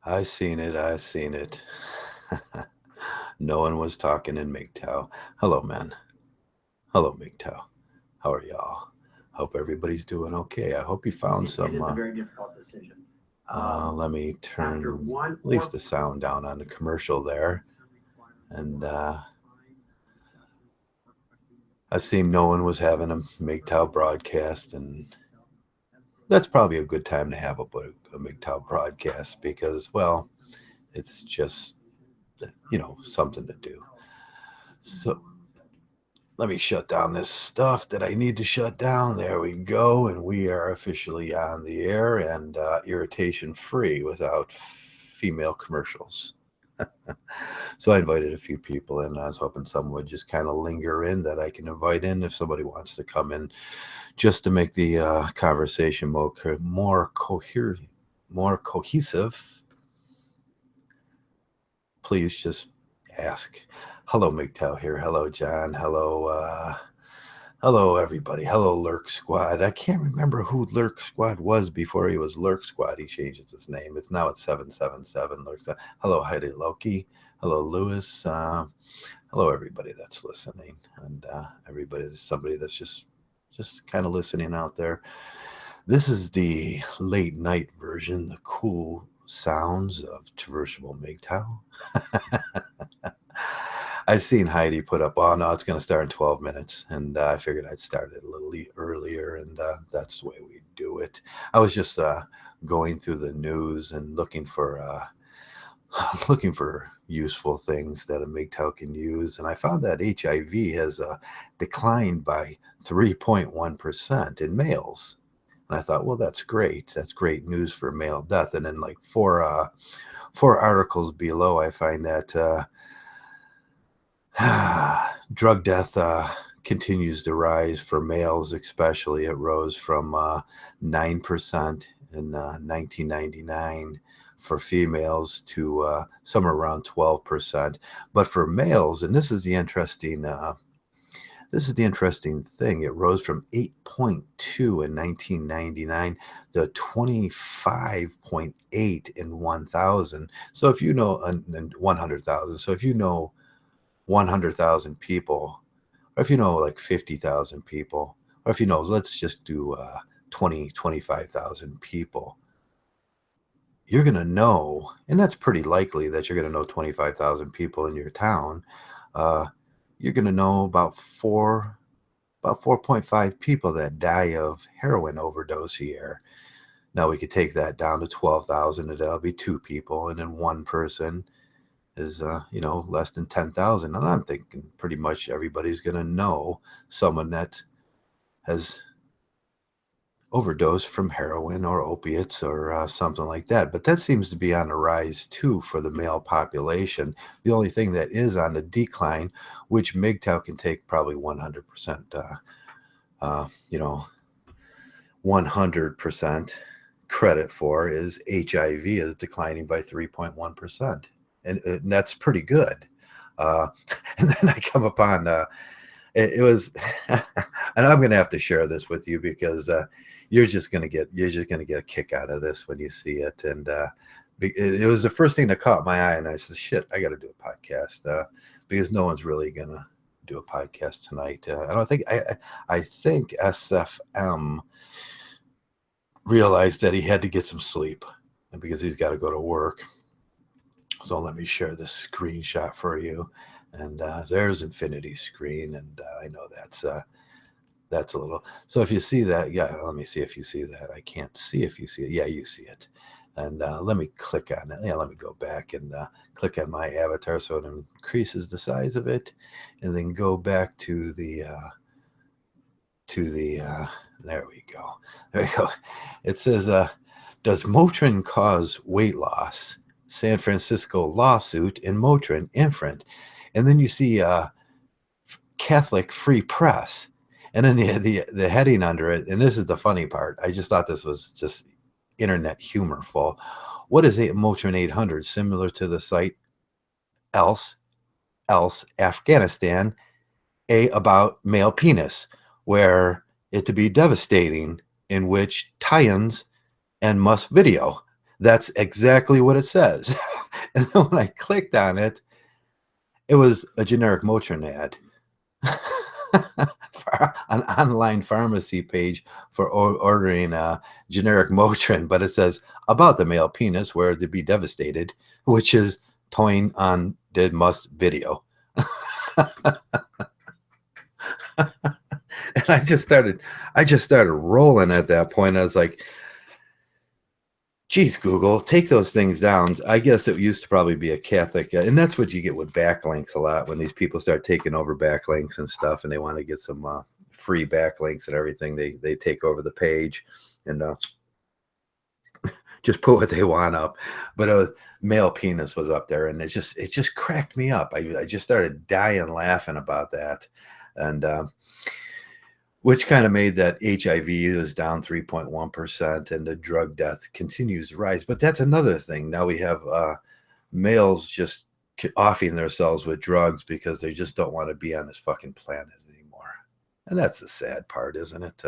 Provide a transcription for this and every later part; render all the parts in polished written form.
I seen it. I seen it. No one was talking in Mgtow. Hello, man. Hello, Mgtow. How are y'all? Hope everybody's doing okay. I hope you found It some. is a very difficult decision. Let me turn at least the sound down on the commercial there. And I seen no one was having a Mgtow broadcast, and that's probably a good time to have a Mgtow broadcast because, well, it's just something to do. So let me shut down this stuff that I need to shut down. There we go. And we are officially on the air and irritation free without female commercials. So I invited a few people in. I was hoping someone would just kind of linger in that I can invite in if somebody wants to come in just to make the conversation more coherent, more cohesive. Please just ask. Hello, Mgtow here. Hello, John. Hello, everybody. Hello, Lurk Squad. I can't remember who Lurk Squad was before he was Lurk Squad. He changed his name. It's 777 Lurk Squad. Hello, Heidi Loki. Hello, Lewis. Hello, everybody that's listening, and somebody that's just kind of listening out there. This is the late night version, the cool sounds of Traversable Mgtow. I seen Heidi put up, oh no, it's going to start in 12 minutes. And I figured I'd start it a little earlier, and that's the way we do it. I was just going through the news and looking for looking for useful things that a Mgtow can use, and I found that HIV has declined by 3.1% in males. And I thought, well, that's great. That's great news for male death. And then, like four articles below, I find that drug death continues to rise for males, especially. It rose from 9% in 1999 for females to somewhere around 12%. But for males, and this is the interesting thing. It rose from 8.2 in 1999 to 25.8 in 1,000. So if you know 100,000, so if you know 100,000 people, or if you know like 50,000 people, or if you know, let's just do 25,000 people, you're going to know, and that's pretty likely that you're going to know 25,000 people in your town. You're going to know about 4.5 people that die of heroin overdose a year. Now we could take that down to 12,000, and that'll be 2 people, and then 1 person is less than 10,000. And I'm thinking pretty much everybody's going to know someone that has overdosed from heroin or opiates or something like that. But that seems to be on the rise too for the male population. The only thing that is on the decline, which Mgtow can take probably 100%, 100% credit for, is HIV is declining by 3.1%. And that's pretty good. Uh, and then I come upon it was, and I'm going to have to share this with you because you're just going to get a kick out of this when you see it. And it was the first thing that caught my eye, and I said, "Shit, I got to do a podcast because no one's really going to do a podcast tonight." I don't think I think SFM realized that he had to get some sleep because he's got to go to work. So let me share this screenshot for you. And there's Infinity Screen, and I know that's a little. So if you see that, yeah, let me see if you see that. I can't see if you see it. Yeah, you see it. And let me click on it. Yeah, let me go back and click on my avatar so it increases the size of it, and then go back to the there we go. There we go. It says, does Motrin cause weight loss? San Francisco lawsuit in Motrin infant. And then you see Catholic Free Press. And then the heading under it, and this is the funny part. I just thought this was just internet humorful. What is a Motrin 800? Similar to the site else Afghanistan, about male penis, where it to be devastating, in which tie-ins and must video. That's exactly what it says. And then when I clicked on it, it was a generic Motrin ad. For an online pharmacy page for ordering generic Motrin, but it says about the male penis where to be devastated, which is toying on did must video. And I just started rolling at that point. I was like, geez, Google, take those things down. I guess it used to probably be a Catholic, and that's what you get with backlinks a lot when these people start taking over backlinks and stuff, and they want to get some free backlinks and everything. They take over the page and just put what they want up. But male penis was up there, and it just cracked me up. I just started dying laughing about that, and which kind of made that HIV is down 3.1%, and the drug death continues to rise. But that's another thing. Now we have males just offing themselves with drugs because they just don't want to be on this fucking planet anymore. And that's the sad part, isn't it?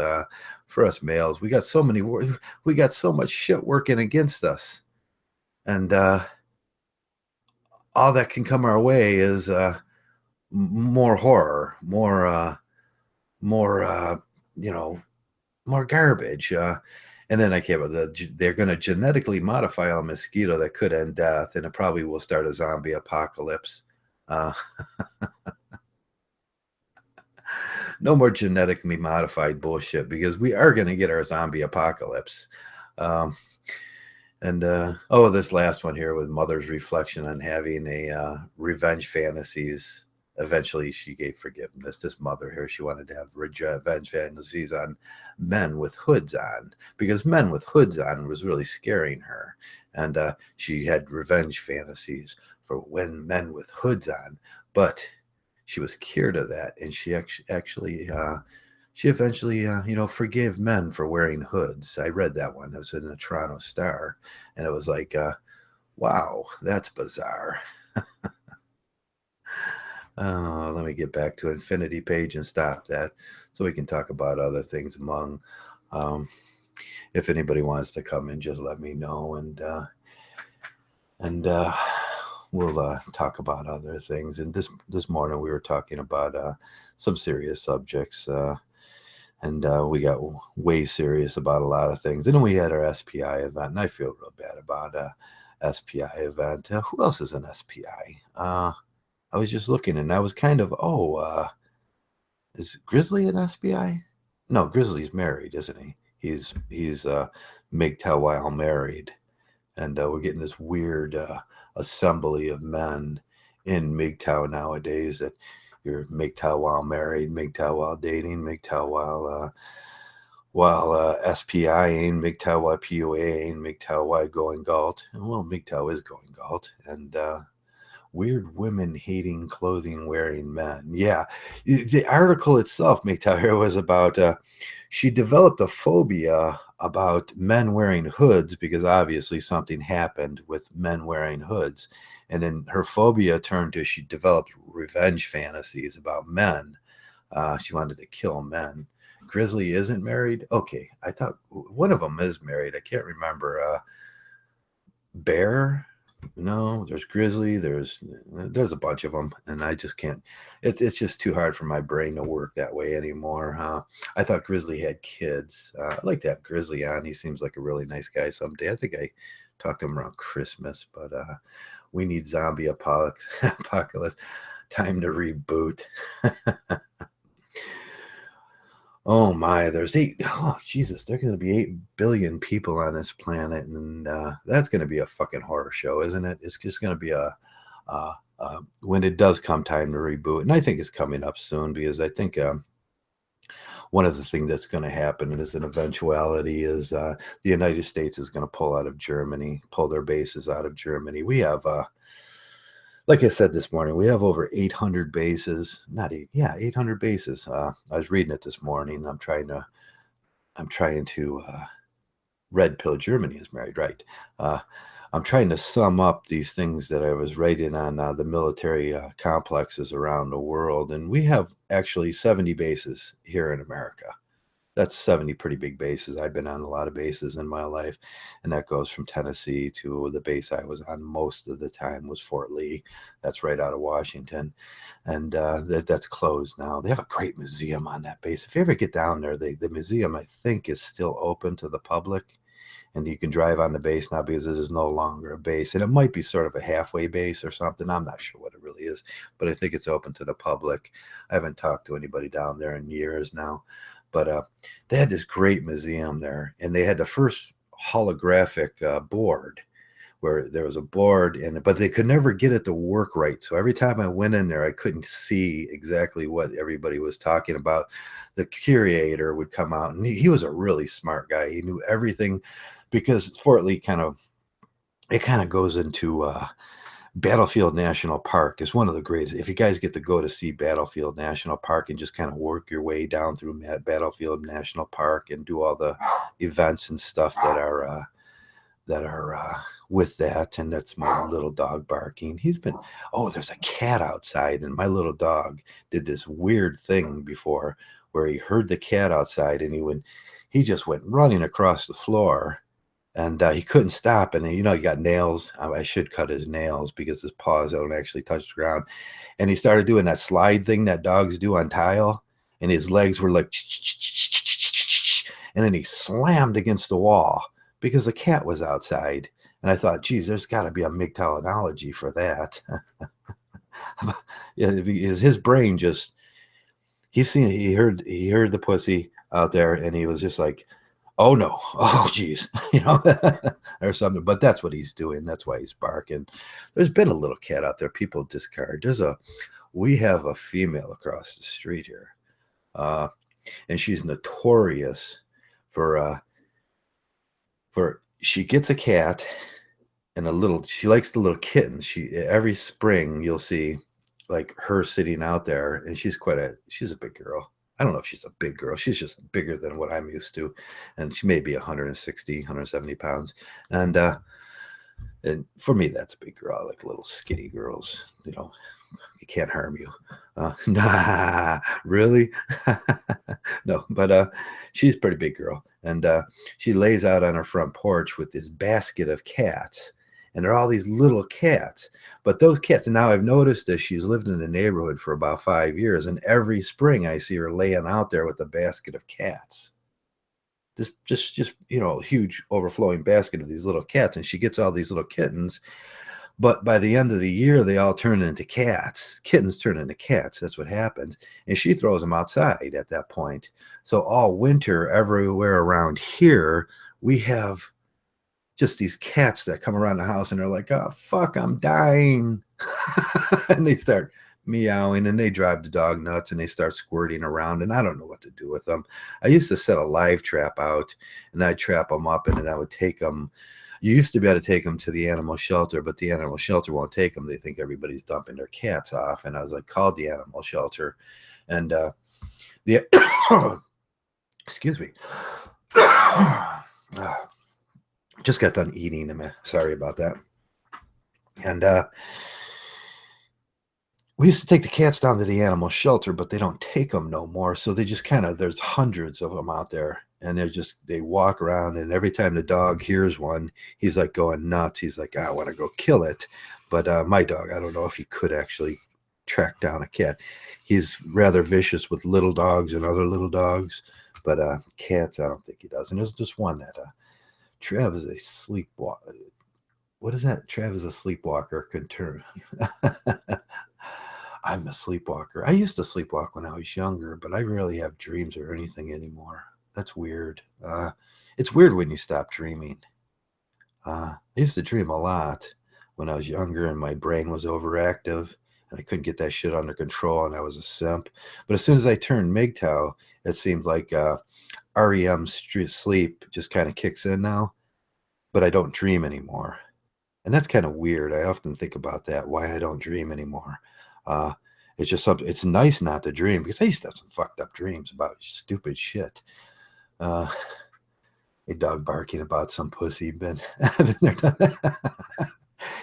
For us males, we got so much shit working against us, and all that can come our way is more horror, more more garbage. And then I came up with they're going to genetically modify a mosquito that could end death, and it probably will start a zombie apocalypse. Uh, no more genetically modified bullshit, because we are going to get our zombie apocalypse. Um, and this last one here with mother's reflection on having a revenge fantasies. Eventually, she gave forgiveness. This mother here, she wanted to have revenge fantasies on men with hoods on, because men with hoods on was really scaring her. And she had revenge fantasies for when men with hoods on. But she was cured of that, and she eventually forgave men for wearing hoods. I read that one. It was in the Toronto Star, and it was like, wow, that's bizarre. Let me get back to Infinity Page and stop that so we can talk about other things among. If anybody wants to come in, just let me know, and we'll talk about other things. And this morning we were talking about some serious subjects, and we got way serious about a lot of things. And then we had our SPI event, and I feel real bad about SPI event. Who else is an SPI? I was just looking, and I was kind of, is Grizzly an SPI? No, Grizzly's married, isn't he? He's Mgtow while married, and we're getting this weird assembly of men in Mgtow nowadays, that you're Mgtow while married, Mgtow while dating, Mgtow while SPI-ing, Mgtow while PUA-ing, Mgtow while going galt. And well, Mgtow is going galt, and weird women hating clothing wearing men. Yeah, the article itself, Mgtow here, was about she developed a phobia about men wearing hoods, because obviously something happened with men wearing hoods, and then her phobia turned to, she developed revenge fantasies about men. She wanted to kill men. Grizzly isn't married. Okay, I thought one of them is married. I can't remember. Bear. No, there's Grizzly. There's a bunch of them, and I just can't. It's just too hard for my brain to work that way anymore. I thought Grizzly had kids. I'd like to have Grizzly on. He seems like a really nice guy someday. I think I talked to him around Christmas, but we need zombie apocalypse. Time to reboot. Oh my, there's Jesus, there's going to be 8 billion people on this planet, and that's going to be a fucking horror show, isn't it? It's just going to be when it does come time to reboot, and I think it's coming up soon, because I think one of the things that's going to happen as an eventuality is the United States is going to pull their bases out of Germany. We have like I said this morning, we have over 800 bases. 800 bases. I was reading it this morning. I'm trying to red pill Germany is married, right? I'm trying to sum up these things that I was writing on the military complexes around the world, and we have actually 70 bases here in America. That's 70 pretty big bases. I've been on a lot of bases in my life, and that goes from Tennessee to the base I was on most of the time was Fort Lee. That's right out of Washington, and that's closed now. They have a great museum on that base. If you ever get down there, the museum I think is still open to the public, and you can drive on the base now because it is no longer a base, and it might be sort of a halfway base or something. I'm not sure what it really is, but I think it's open to the public. I haven't talked to anybody down there in years now, but they had this great museum there, and they had the first holographic board where there was a board in it, but they could never get it to work right. So every time I went in there, I couldn't see exactly what everybody was talking about. The curator would come out, and he was a really smart guy. He knew everything because Fort Lee kind of goes into Battlefield National Park is one of the greatest. If you guys get to go to see Battlefield National Park and just kind of work your way down through Battlefield National Park and do all the events and stuff that are with that, and that's my little dog barking. There's a cat outside, and my little dog did this weird thing before where he heard the cat outside, and he just went running across the floor, and he couldn't stop. And he got nails. I should cut his nails because his paws don't actually touch the ground. And he started doing that slide thing that dogs do on tile, and his legs were like, and then he slammed against the wall because the cat was outside. And I thought, geez, there's got to be a Mgtow analogy for that. Yeah, his brain just he heard the pussy out there, and he was just like, oh no, oh geez, or something. But that's what he's doing. That's why he's barking. There's been a little cat out there people discard. We have a female across the street here, and she's notorious for she gets a cat and she likes the little kittens. Every spring you'll see like her sitting out there, and she's a big girl. I don't know if she's a big girl. She's just bigger than what I'm used to. And she may be 160, 170 pounds. And for me, that's a big girl. I like little skinny girls. You can't harm you. Nah, really? No, but she's a pretty big girl. And she lays out on her front porch with this basket of cats. And there are all these little cats. But those cats, and now I've noticed that she's lived in the neighborhood for about 5 years. And every spring I see her laying out there with a basket of cats. Just a huge overflowing basket of these little cats. And she gets all these little kittens. But by the end of the year, they all turn into cats. Kittens turn into cats. That's what happens. And she throws them outside at that point. So all winter, everywhere around here, we have just these cats that come around the house, and they're like, oh, fuck, I'm dying. And they start meowing, and they drive the dog nuts, and they start squirting around, and I don't know what to do with them. I used to set a live trap out, and I'd trap them up, and then I would take them. You used to be able to take them to the animal shelter, but the animal shelter won't take them. They think everybody's dumping their cats off. And I was like, called the animal shelter. And excuse me. Just got done eating. Sorry about that. And we used to take the cats down to the animal shelter, but they don't take them no more. So they just there's hundreds of them out there. And they walk around, and every time the dog hears one, he's like going nuts. He's like, I want to go kill it. But my dog, I don't know if he could actually track down a cat. He's rather vicious with little dogs and other little dogs. But cats, I don't think he does. And there's just one that Trev is a sleepwalker. What is that? Trev is a sleepwalker. I'm a sleepwalker. I used to sleepwalk when I was younger, but I rarely have dreams or anything anymore. That's weird. It's weird when you stop dreaming. I used to dream a lot when I was younger, and my brain was overactive, and I couldn't get that shit under control, and I was a simp. But as soon as I turned Mgtow, it seemed like REM sleep just kind of kicks in now, but I don't dream anymore. And that's kind of weird. I often think about that, why I don't dream anymore. It's just something. It's nice not to dream, because I used to have some fucked up dreams about stupid shit. A dog barking about some pussy.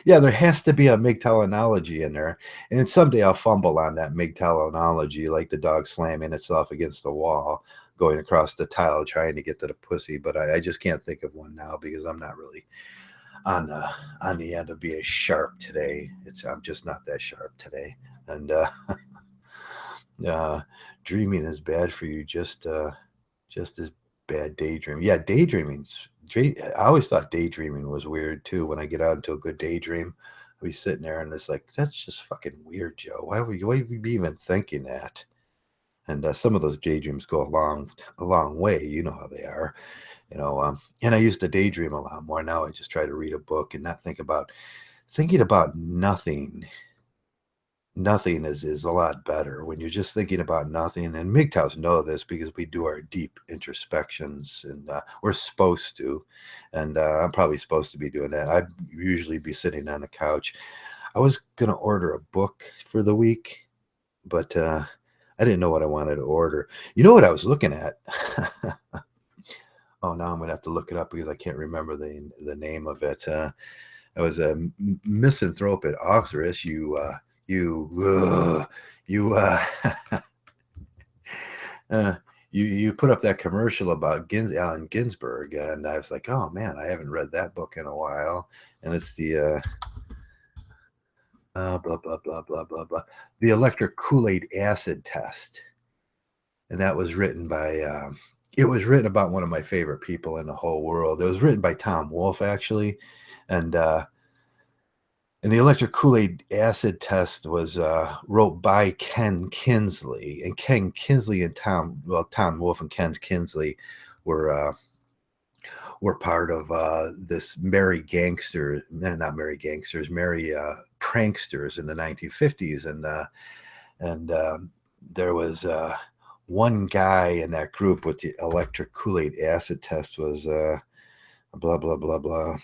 Yeah, there has to be a Mgtow analogy in there. And someday I'll fumble on that Mgtow analogy, like the dog slamming itself against the wall. going across the tile trying to get to the pussy, but I just can't think of one now because I'm not really on the on the end of being sharp today. It's I'm just not that sharp today, and uh, dreaming is bad for you, just as bad daydreaming. Yeah, daydreaming's. I always thought daydreaming was weird too. When I get out into a good daydream, I'll be sitting there and it's like that's just fucking weird, Joe. Why would you be even thinking that? And some of those daydreams go a long way. You know how they are, and I used to daydream a lot more. Now I just try to read a book and not think about thinking about nothing. Nothing is a lot better when you're just thinking about nothing. And MGTOWs know this because we do our deep introspections, and we're supposed to. And I'm probably supposed to be doing that. I'd usually be sitting on the couch. I was gonna order a book for the week, but I didn't know what I wanted to order. You know what I was looking at? Oh, now I'm gonna have to look it up because I can't remember the name of it. I was a misanthrope at Oxyrus. You, you, uh, you put up that commercial about Allen Ginsberg, and I was like, oh man, I haven't read that book in a while. And it's the blah blah blah blah blah blah, the electric Kool-Aid acid test, and that was written by. It was written about one of my favorite people in the whole world. It was written by Tom Wolfe, actually, and and the electric Kool-Aid acid test was wrote by Ken Kinsley. And Ken Kinsley and Tom Wolfe and Ken Kinsley were uh, were part of this merry gangster, not merry gangsters, merry pranksters in the 1950s. And there was one guy in that group with the electric Kool-Aid acid test was blah, blah, blah, blah.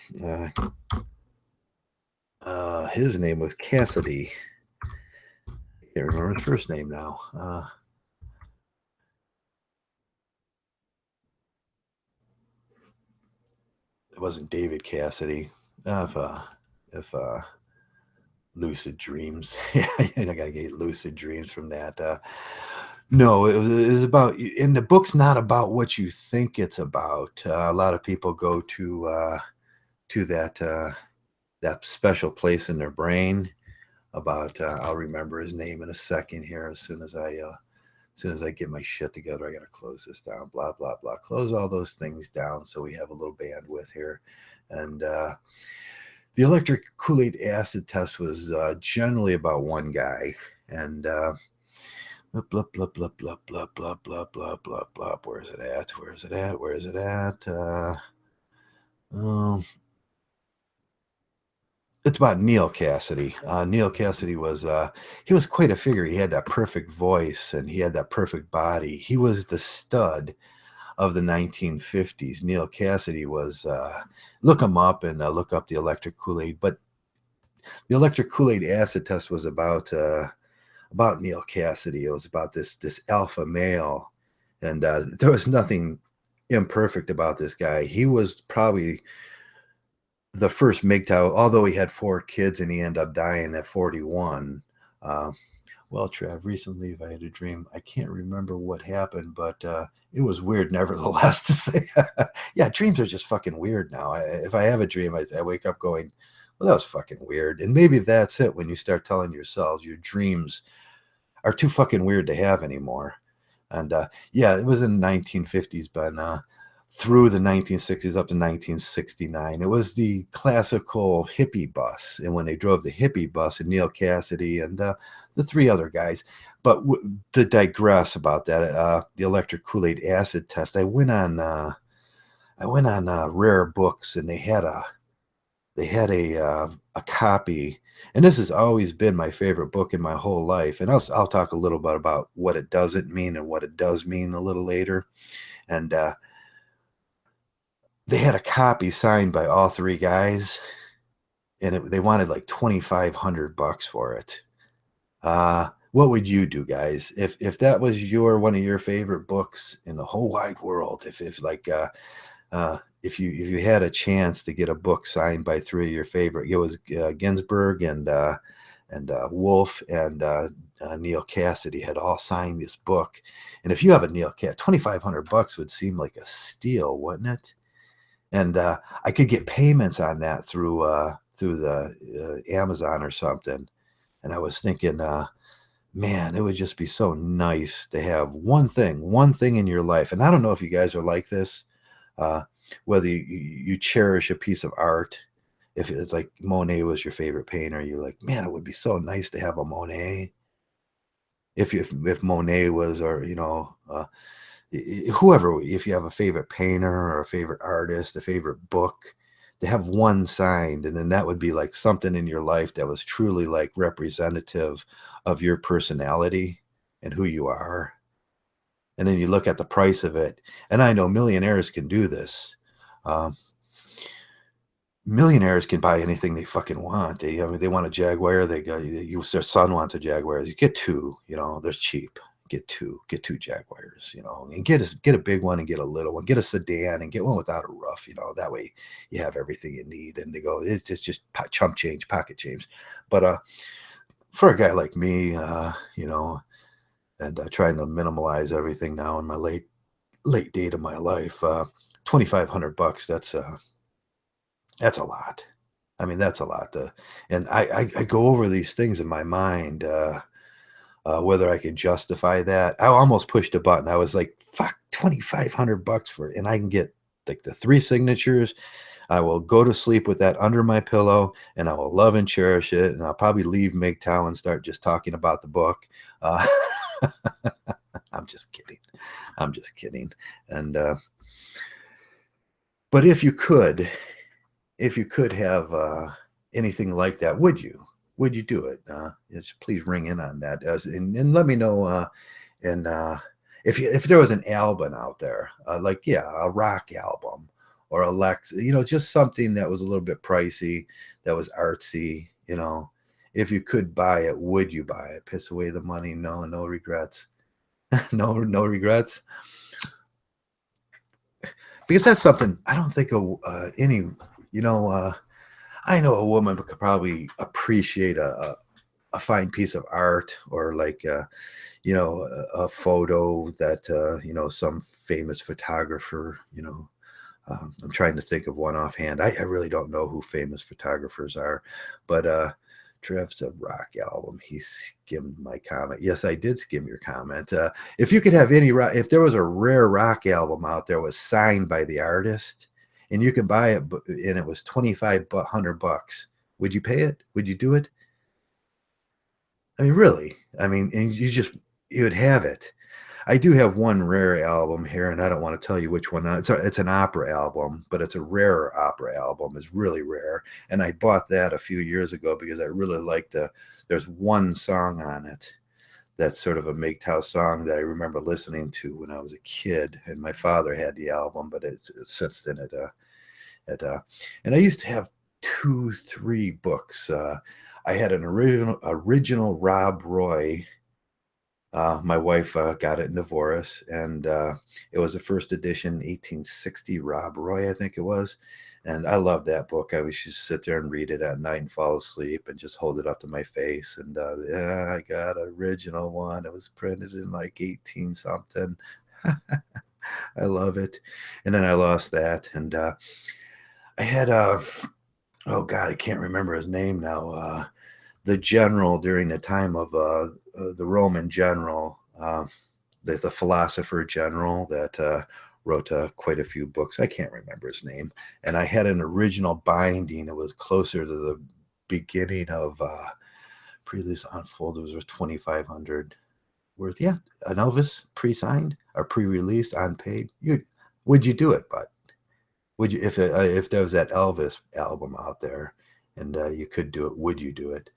His name was Cassidy. I can't remember his first name now. It wasn't David Cassidy. If lucid dreams, yeah, I gotta get lucid dreams from that. No, it was about, and the book's not about what you think it's about. A lot of people go to that special place in their brain about. I'll remember his name in a second here. As soon as I get my shit together, I got to close this down. Blah blah blah. Close all those things down so we have a little bandwidth here. And the electric Kool-Aid acid test was generally about one guy, and blah blah blah blah blah blah blah blah blah blah blah. Where's it at? Where's it at? Where is it at? Um, it's about Neil Cassidy. Neil Cassidy was he was quite a figure. He had that perfect voice and he had that perfect body. He was the stud of the 1950s. Neil Cassidy was look him up and look up the electric Kool-Aid. But the electric Kool-Aid acid test was about Neil Cassidy. It was about this alpha male, and there was nothing imperfect about this guy. He was probably the first Mgtow, although he had 4 kids and he ended up dying at 41. Uh, well, Trav, recently I had a dream. I can't remember what happened, but it was weird nevertheless to say. Yeah, dreams are just fucking weird now. If I have a dream, I wake up going, well, that was fucking weird. And maybe that's it when you start telling yourselves your dreams are too fucking weird to have anymore. And yeah, it was in the 1950s, but through the 1960s up to 1969. It was the classical hippie bus. And when they drove the hippie bus, and Neil Cassidy and the 3 other guys. But to digress about that, the electric Kool-Aid acid test, I went on Rare Books, and they had a copy. And this has always been my favorite book in my whole life. And I'll talk a little bit about what it doesn't mean and what it does mean a little later. And they had a copy signed by all 3 guys, and they wanted like $2,500 for it. What would you do, guys, if that was one of your favorite books in the whole wide world? If like if you had a chance to get a book signed by 3 of your favorite, it was Ginsberg and and Wolf and Neil Cassidy had all signed this book. And if you have a Neil Cassidy, $2,500 would seem like a steal, wouldn't it? And I could get payments on that through the Amazon or something. And I was thinking, man, it would just be so nice to have one thing in your life. And I don't know if you guys are like this, uh, whether you cherish a piece of art. If it's like Monet was your favorite painter, you're like, man, it would be so nice to have a Monet. If Monet was, or whoever, if you have a favorite painter or a favorite artist, a favorite book, to have one signed, and then that would be like something in your life that was truly like representative of your personality and who you are. And then you look at the price of it, and I know millionaires can do this. Um, Millionaires can buy anything they fucking want. I mean, they want a Jaguar. Their son wants a Jaguar. You get two. They're cheap. Get two Jaguars. And get a big one and get a little one. Get a sedan and get one without a roof. That way you have everything you need. And they go, it's just chump change, pocket change. But for a guy like me, and trying to minimalize everything now in my late date of my life, $2,500. That's a lot. I mean, that's a lot. And I go over these things in my mind, whether I can justify that. I almost pushed a button. I was like, fuck, $2,500 for it. And I can get like the 3 signatures. I will go to sleep with that under my pillow, and I will love and cherish it. And I'll probably leave Mgtow and start just talking about the book. I'm just kidding. I'm just kidding. And, but if you could have anything like that, would you? Would you do it? Just please ring in on that, and let me know. And if there was an album out there, a rock album or a Lex, just something that was a little bit pricey, that was artsy. If you could buy it, would you buy it? Piss away the money? No, no regrets. No regrets. Because that's something I don't think of any. I know a woman could probably appreciate a fine piece of art, or like a photo that some famous photographer. I'm trying to think of one offhand. I really don't know who famous photographers are, but Trev's a rock album. He skimmed my comment. Yes, I did skim your comment. If you could have if there was a rare rock album out there was signed by the artist, and you could buy it, and it was $2,500, would you pay it? Would you do it? I mean, really? I mean, and you would have it. I do have one rare album here, and I don't want to tell you which one. It's an opera album, but it's a rare opera album. It's really rare, and I bought that a few years ago because I really liked there's one song on it that's sort of a Mgtow song that I remember listening to when I was a kid, and my father had the album, but since then and I used to have 3 books. I had an original Rob Roy. My wife got it in divorce, and it was a first edition 1860 Rob Roy, I think it was. And I love that book. I would just sit there and read it at night and fall asleep and just hold it up to my face. And yeah, I got an original one. It was printed in like 18 something. I love it. And then I lost that. And I had, oh God, I can't remember his name now. The general during the time of the Roman general, the philosopher general that wrote quite a few books. I can't remember his name. And I had an original binding. It was closer to the beginning of pre-release unfold. It was 2,500 worth. Yeah, an Elvis pre-signed or pre-released, unpaid. Would you do it, bud? Would you, if there was that Elvis album out there, and you could do it? Would you do it?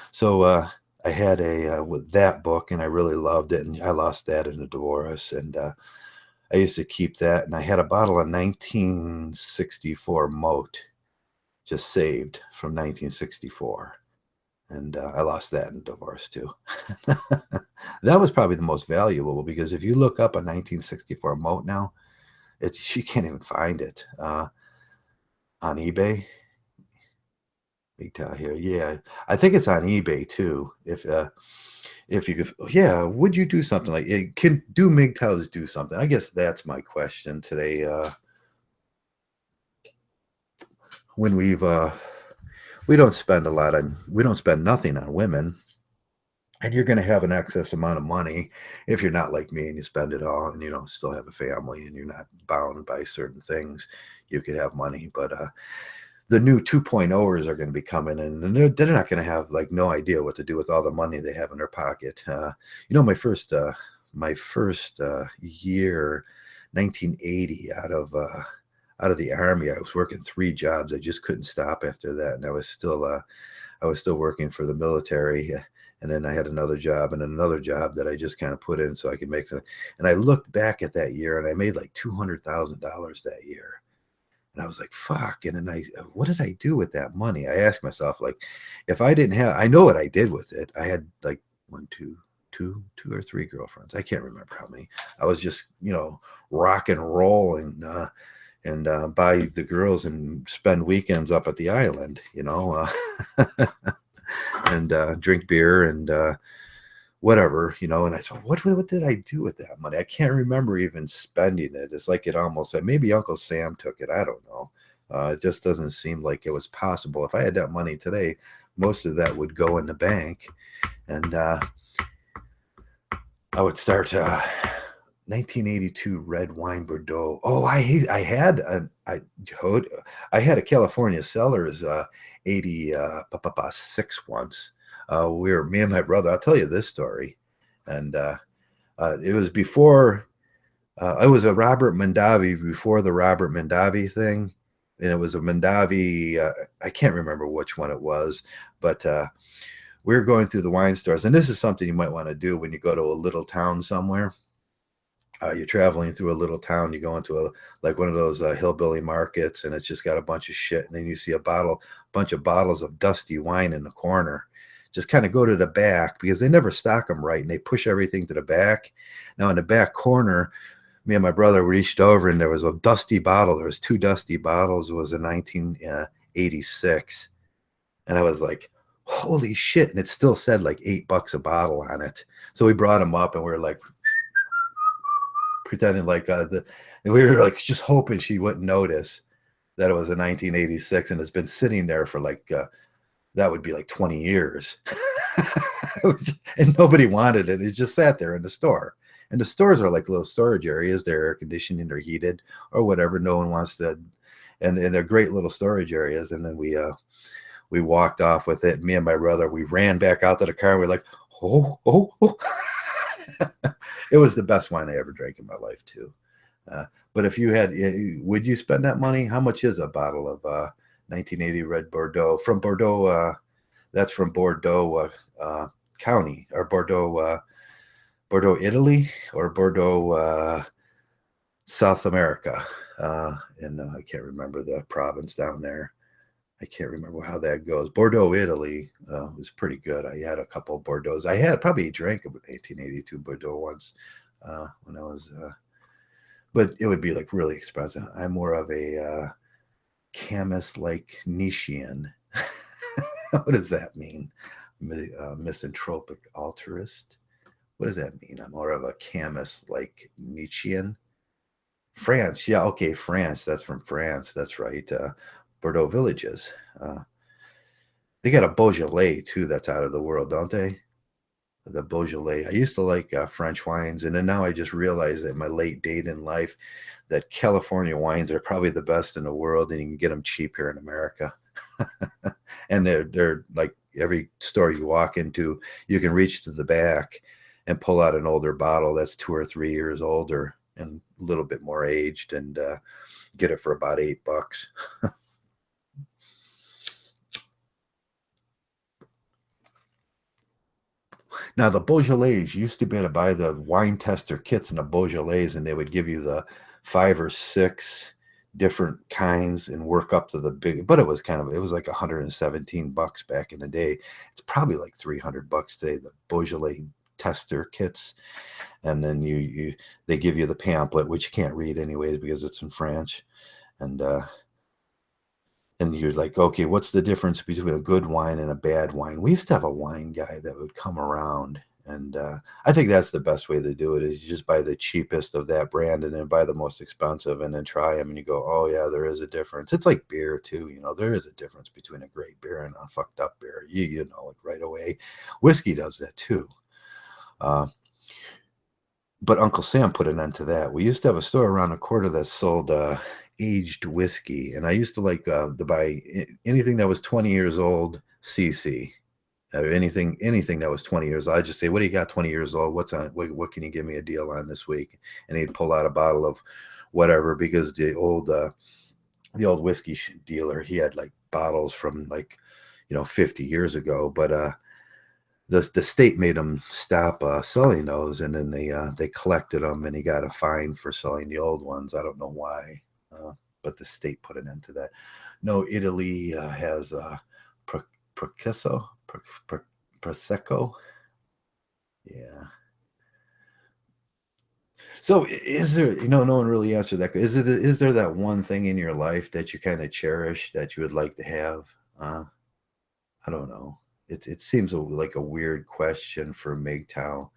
So I had with that book, and I really loved it, and I lost that in a divorce, and I used to keep that, and I had a bottle of 1964 Moat just saved from 1964, and I lost that in a divorce too. That was probably the most valuable, because if you look up a 1964 Moat now, you can't even find it on eBay. Mgtow here. Yeah, I think it's on eBay too. If you could, yeah, would you do something like it? Can do MGTOWs do something? I guess that's my question today. When we don't spend a lot on, we don't spend nothing on women, and you're going to have an excess amount of money if you're not like me and you spend it all and you know still have a family and you're not bound by certain things. You could have money, but the new 2.0ers are going to be coming in and they're not going to have like no idea what to do with all the money they have in their pocket. You know, my first year, 1980, out of the army, I was working 3 jobs. I just couldn't stop after that, and I was still working for the military. And then I had another job and another job that I just kind of put in so I could make some. And I looked back at that year and I made like $200,000 that year. And I was like, fuck. And then what did I do with that money? I asked myself, like, if I didn't have, I know what I did with it. I had like one, two or three girlfriends. I can't remember how many. I was just, rock and roll and buy the girls and spend weekends up at the island, and drink beer and whatever, And I said, what did I do with that money? I can't remember even spending it. It's like it almost maybe Uncle Sam took it. I don't know. It just doesn't seem like it was possible. If I had that money today, most of that would go in the bank, and I would start 1982 red wine Bordeaux. Oh, I had a California Cellars 86 once. Me and my brother. I'll tell you this story, and it was before. It was a Robert Mondavi before the Robert Mondavi thing, and it was a Mondavi. I can't remember which one it was, but we were going through the wine stores, and this is something you might want to do when you go to a little town somewhere. You're traveling through a little town, you go into like one of those hillbilly markets, and it's just got a bunch of shit, and then you see bunch of bottles of dusty wine in the corner. Just kind of go to the back because they never stock them right, and they push everything to the back. Now in the back corner, me and my brother reached over, and there was a dusty bottle. There was 2 dusty bottles. It was in 1986, and I was like, "Holy shit!" And it still said like $8 a bottle on it. So we brought them up, and we were like, pretending like and we were like just hoping she wouldn't notice that it was a 1986 and it's been sitting there for like that would be like 20 years. And nobody wanted it. It just sat there in the store. And the stores are like little storage areas. They're air conditioned or heated or whatever. No one wants to, and they're great little storage areas. And then we walked off with it. Me and my brother, we ran back out to the car and we're like, oh. It was the best wine I ever drank in my life too. But if you had, would you spend that money? How much is a bottle of 1980 red Bordeaux from Bordeaux? That's from Bordeaux County or Bordeaux, Italy, or Bordeaux, South America. And I can't remember the province down there. I can't remember how that goes. Bordeaux, Italy was pretty good. I had a couple of Bordeaux's. I had probably drank a 1882 Bordeaux once when I was, but it would be like really expensive. I'm more of a chemist like Nietzschean. What does that mean? Misanthropic altruist. What does that mean? I'm more of a chemist like Nietzschean. France, yeah, okay, France. That's from France. That's right. Bordeaux villages. They got a Beaujolais too. That's out of the world, don't they? The Beaujolais. I used to like French wines, and then now I just realized that in my late date in life, that California wines are probably the best in the world, and you can get them cheap here in America. And they're like every store you walk into, you can reach to the back and pull out an older bottle that's 2 or 3 years older and a little bit more aged, and get it for about $8. Now the Beaujolais, you used to be able to buy the wine tester kits in the Beaujolais, and they would give you the 5 or 6 different kinds and work up to the big. But it was like $117 back in the day. It's probably like $300 today. The Beaujolais tester kits, and then they give you the pamphlet, which you can't read anyways because it's in French, and And you're like, okay, what's the difference between a good wine and a bad wine? We used to have a wine guy that would come around, and I think that's the best way to do it. Is you just buy the cheapest of that brand and then buy the most expensive and then try them, and you go, oh yeah, there is a difference. It's like beer too, there is a difference between a great beer and a fucked up beer. You know it right away. Whiskey does that too. Uh, but Uncle Sam put an end to that. We used to have a store around the corner that sold aged whiskey, and I used to like to buy anything that was 20 years old, CC, or anything that was 20 years old. I just say, "What do you got? 20 years old? What's on? What can you give me a deal on this week?" And he'd pull out a bottle of whatever because the old whiskey dealer, he had like bottles from like 50 years ago, but the state made him stop selling those, and then they collected them, and he got a fine for selling the old ones. I don't know why, but the state put an end to that. No, Italy has pro- Prosecco, Prosecco. Yeah. So is there? No one really answered that. Is there that one thing in your life that you kind of cherish that you would like to have? Uh, I don't know. It seems like a weird question for Mgtow.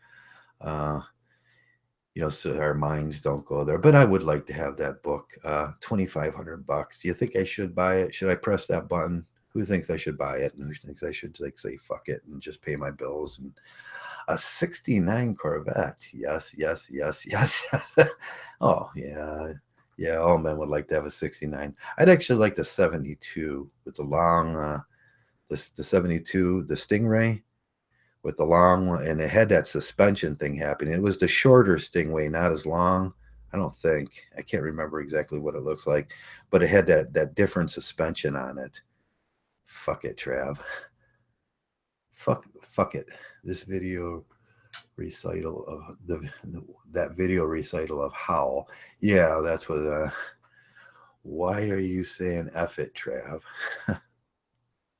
Uh, so our minds don't go there. But I would like to have that book. 2,500 bucks. Do you think I should buy it? Should I press that button? Who thinks I should buy it, and who thinks I should like say fuck it and just pay my bills? And a '69 Corvette. Yes, yes, yes, yes, yes. Oh yeah, yeah. All men would like to have a '69. I'd actually like the '72 with the long, the '72, the Stingray with the long one, and it had that suspension thing happening. It was the shorter Stingray, not as long. I don't think. I can't remember exactly what it looks like, but it had that different suspension on it. Fuck it, Trav. Fuck it. This video recital of that video recital of Howl. Yeah, that's what. Why are you saying F it, Trav?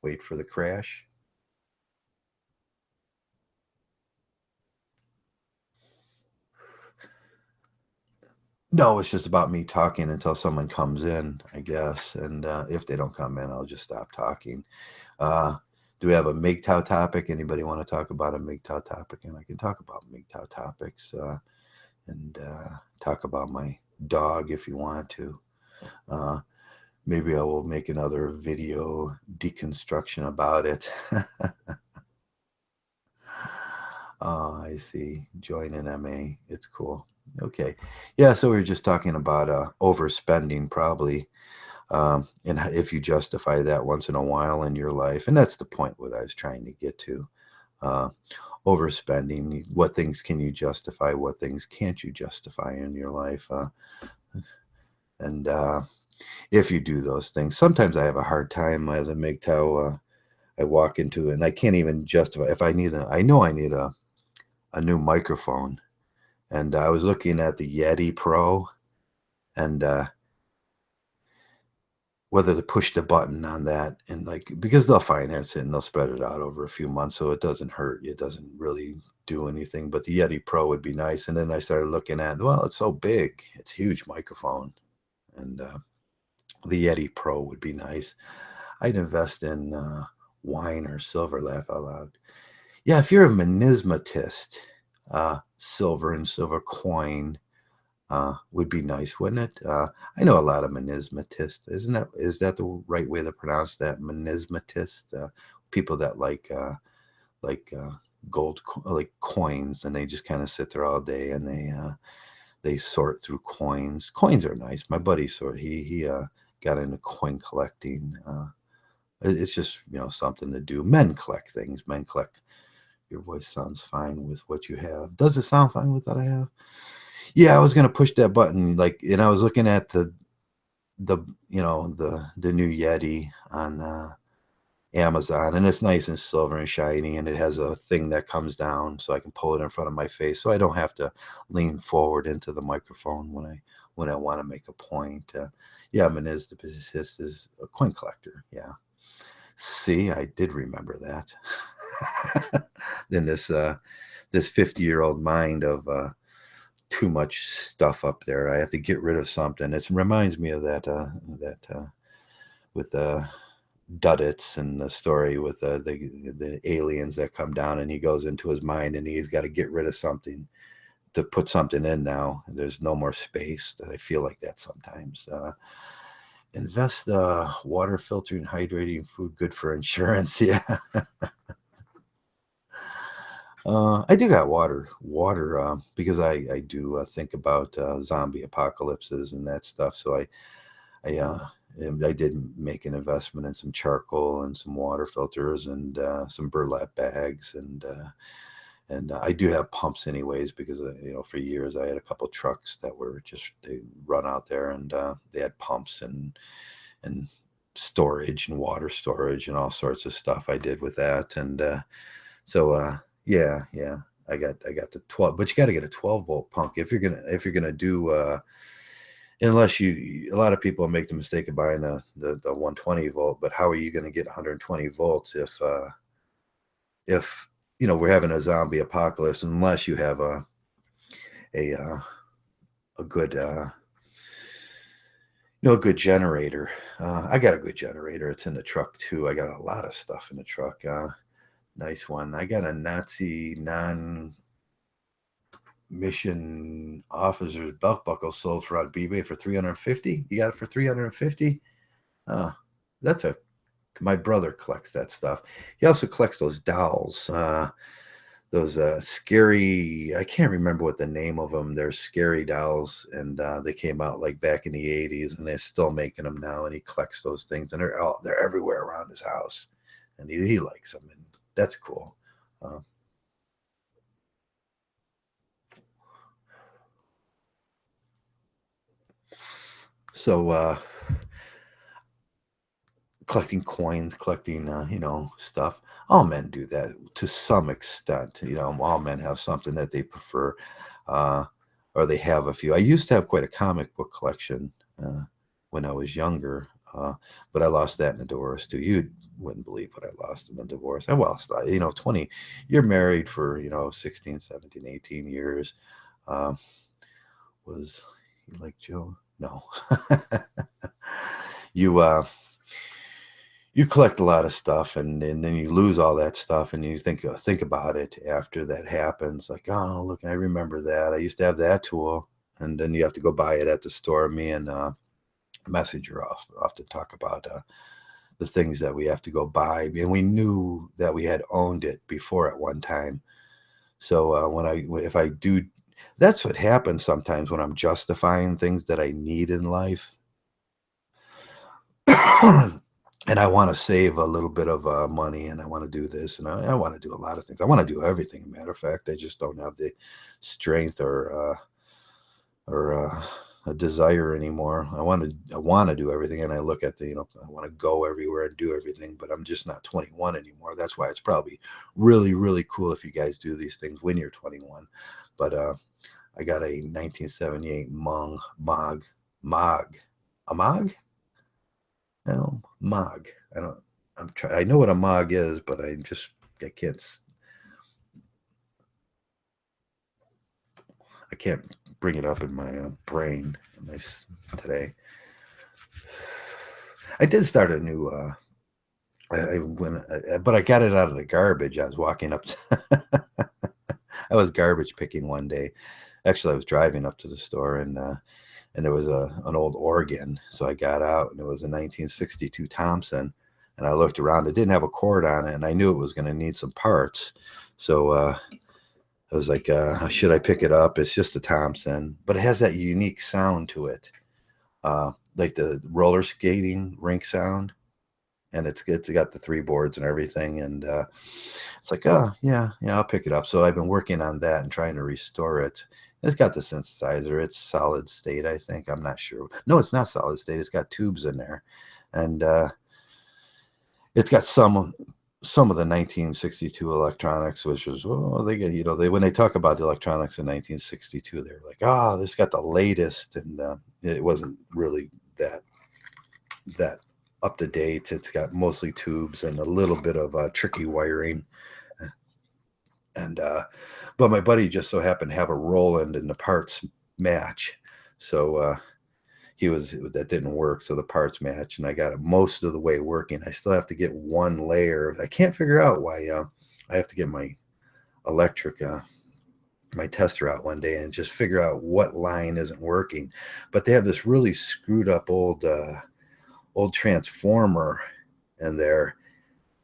Wait for the crash. No, it's just about me talking until someone comes in, I guess. And if they don't come in, I'll just stop talking. Uh, do we have a Mgtow topic? Anybody want to talk about a Mgtow topic? And I can talk about Mgtow topics and talk about my dog if you want to. Uh, maybe I will make another video deconstruction about it. Oh, I see. Join an MA. It's cool. Okay. Yeah, so we were just talking about overspending probably. And if you justify that once in a while in your life, and that's the point what I was trying to get to. Uh, Overspending, what things can you justify, what things can't you justify in your life? And if you do those things, sometimes I have a hard time as a MGTOW. I walk into it and I can't even justify if I know I need a new microphone. And I was looking at the Yeti Pro, and whether to push the button on that, and like because they'll finance it and they'll spread it out over a few months, so it doesn't hurt. It doesn't really do anything. But the Yeti Pro would be nice. And then I started looking at, well, it's so big, it's a huge microphone, and the Yeti Pro would be nice. I'd invest in wine or silver. Laugh out loud. Yeah, if you're a numismatist, silver and silver coin would be nice, wouldn't it? I know a lot of numismatists. Is that the right way to pronounce that? Numismatist, people that like gold, like coins, and they just kind of sit there all day and they sort through coins. Coins are nice. My buddy he got into coin collecting. It's just something to do. Men collect things. Men collect. Your voice sounds fine with what you have. Does it sound fine with what I have? Yeah, I was gonna push that button, like, and I was looking at the new Yeti on Amazon, and it's nice and silver and shiny, and it has a thing that comes down so I can pull it in front of my face, so I don't have to lean forward into the microphone when I want to make a point. Yeah, Menez the physicist is a coin collector. Yeah, see, I did remember that. Then this 50-year-old mind of too much stuff up there. I have to get rid of something. It reminds me of that with Duddits and the story with the aliens that come down, and he goes into his mind and he's got to get rid of something to put something in now. There's no more space. I feel like that sometimes. Invest water filtering, hydrating food, good for insurance. Yeah. I do got water, because I do think about zombie apocalypses and that stuff. So I did make an investment in some charcoal and some water filters and some burlap bags and I do have pumps anyways because for years I had a couple trucks that were just they run out there and they had pumps and storage and water storage and all sorts of stuff I did with that and so yeah, I got the 12, but you got to get a 12-volt pump if you're gonna do unless a lot of people make the mistake of buying the 120 volt, but how are you going to get 120 volts if we're having a zombie apocalypse unless you have a uh, a good a good generator. I got a good generator. It's in the truck too. I got a lot of stuff in the truck. Nice one. I got a Nazi non-mission officer's belt buckle sold for on eBay for 350. You got it for 350. That's a My brother collects that stuff. He also collects those dolls. Those scary, I can't remember what the name of them. They're scary dolls, and they came out like back in the 80s, and they're still making them now. And he collects those things, and they're everywhere around his house, and he likes them, and that's cool. Uh, so collecting coins, collecting stuff. All men do that to some extent. All men have something that they prefer, uh, or they have a few. I used to have quite a comic book collection when I was younger, but I lost that in a divorce too. You wouldn't believe what I lost in a divorce. I lost, 20. You're married for 16, 17, 18 years. Um, was he like Joe? No. you you collect a lot of stuff and then you lose all that stuff and you think about it after that happens like, oh look, I remember that I used to have that tool, and then you have to go buy it at the store. Me and Messenger off to talk about the things that we have to go buy, and we knew that we had owned it before at one time. So if I do, that's what happens sometimes when I'm justifying things that I need in life. And I want to save a little bit of money, and I want to do this, and I want to do a lot of things. I want to do everything. Matter of fact, I just don't have the strength or a desire anymore. I want to do everything, and I look at I want to go everywhere and do everything, but I'm just not 21 anymore. That's why it's probably really really cool if you guys do these things when you're 21. But I got a 1978 Mog, a Mog. Mog. I don't. I know what a Mog is, but I can't. I can't bring it up in my brain today. I did start a new. But I got it out of the garbage. I was walking up. I was garbage picking one day. Actually, I was driving up to the store and there was an old organ. So I got out and it was a 1962 Thompson. And I looked around. It didn't have a cord on it, and I knew it was going to need some parts. So I was like, should I pick it up? It's just a Thompson, but it has that unique sound to it, like the roller skating rink sound. And it's got the three boards and everything. And it's like, oh, yeah, I'll pick it up. So I've been working on that and trying to restore it. It's got the synthesizer. It's solid state, I think. I'm not sure. No, it's not solid state. It's got tubes in there. And it's got some of the 1962 electronics, which was, well, they get, when they talk about the electronics in 1962, they're like, oh, this got the latest. And it wasn't really that up to date. It's got mostly tubes and a little bit of tricky wiring. And but my buddy just so happened to have a Roland and the parts match. So he was that didn't work, so the parts match, and I got it most of the way working. I still have to get one layer. I can't figure out why. I have to get my electric my tester out one day and just figure out what line isn't working. But they have this really screwed up old transformer in there,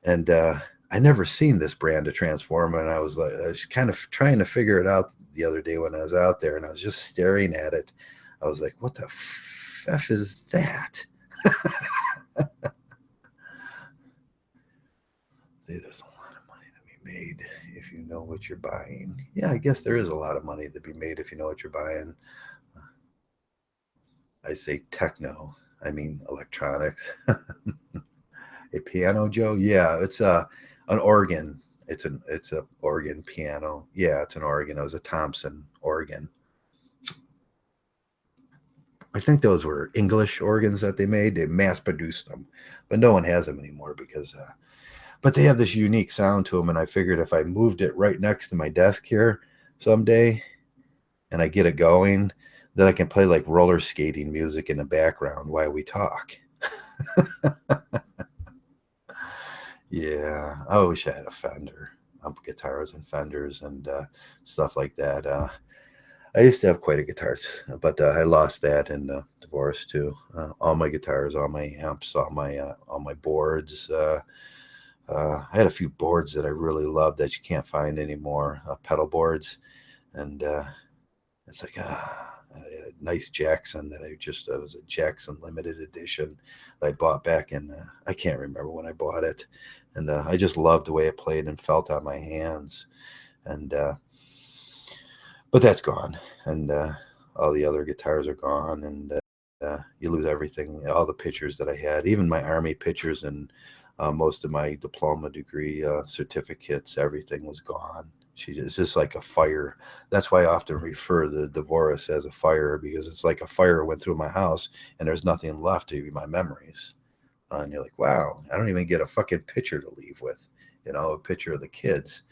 and I never seen this brand of transformer, and I was kind of trying to figure it out the other day when I was out there, and I was just staring at it. I was like, "What the f is that?" See, there's a lot of money to be made if you know what you're buying. Yeah, I guess there is a lot of money to be made if you know what you're buying. I say techno. I mean electronics. A piano, Joe? Yeah, it's an organ. It's a organ piano. Yeah, it's an organ. It was a Thompson organ. I think those were English organs that they made. They mass produced them, but no one has them anymore because. But they have this unique sound to them, and I figured if I moved it right next to my desk here someday, and I get it going, then I can play like roller skating music in the background while we talk. Yeah, I wish I had a Fender, guitars and Fenders and stuff like that. I used to have quite a guitar, but I lost that in divorce too. All my guitars, all my amps, all my boards. I had a few boards that I really loved that you can't find anymore, pedal boards, and it's like a nice Jackson that I just it was a Jackson limited edition that I bought back in I can't remember when I bought it, and I just loved the way it played and felt on my hands, and but that's gone, and all the other guitars are gone, and you lose everything, all the pictures that I had, even my army pictures and most of my diploma degree certificates, everything was gone. It's just like a fire. That's why I often refer the divorce as a fire because it's like a fire went through my house and there's nothing left to be my memories. And you're like, wow, I don't even get a fucking picture to leave with, a picture of the kids.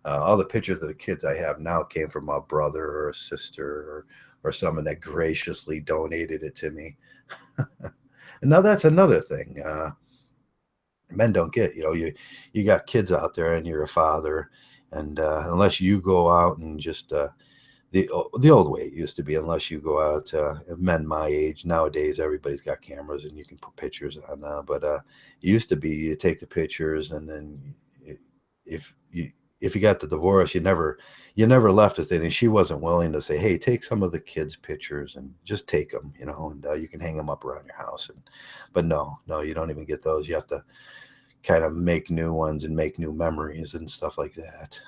All the pictures of the kids I have now came from a brother or a sister or someone that graciously donated it to me. And now that's another thing. Men don't get, you got kids out there and you're a father, and unless you go out and just the old way it used to be, unless you go out, men my age nowadays, everybody's got cameras and you can put pictures on. But it used to be you take the pictures and then if you if you got the divorce, you never left with it. And she wasn't willing to say, hey, take some of the kids' pictures and just take them, and you can hang them up around your house. But no, you don't even get those. You have to kind of make new ones and make new memories and stuff like that.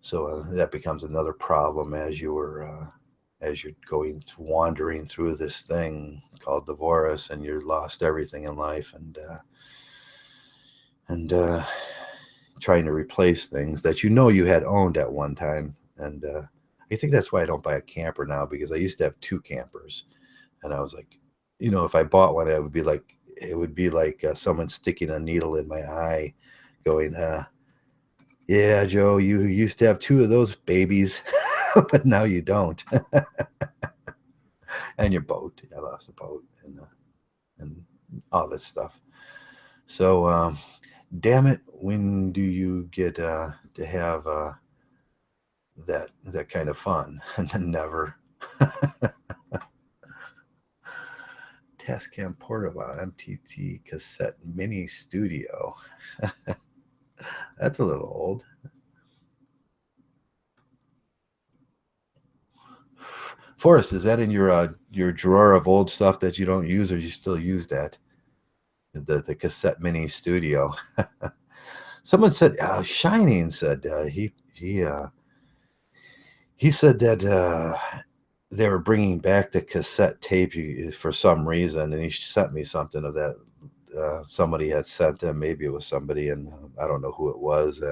So that becomes another problem as you're wandering through this thing called divorce, and you're lost everything in life, and trying to replace things that you had owned at one time. And I think that's why I don't buy a camper now, because I used to have two campers, and I was like, if I bought one, it would be like someone sticking a needle in my eye, going, "Yeah, Joe, you used to have two of those babies, but now you don't." And your boat, I lost the boat, and all that stuff. So, damn it, when do you get to have that kind of fun? And then never. Tascam Portable MTT cassette mini studio. That's a little old. Forrest, is that in your drawer of old stuff that you don't use, or you still use that? The cassette mini studio. Someone said, Shining said he said that they were bringing back the cassette tape for some reason, and he sent me something of that. Somebody had sent them. Maybe it was somebody, and I don't know who it was.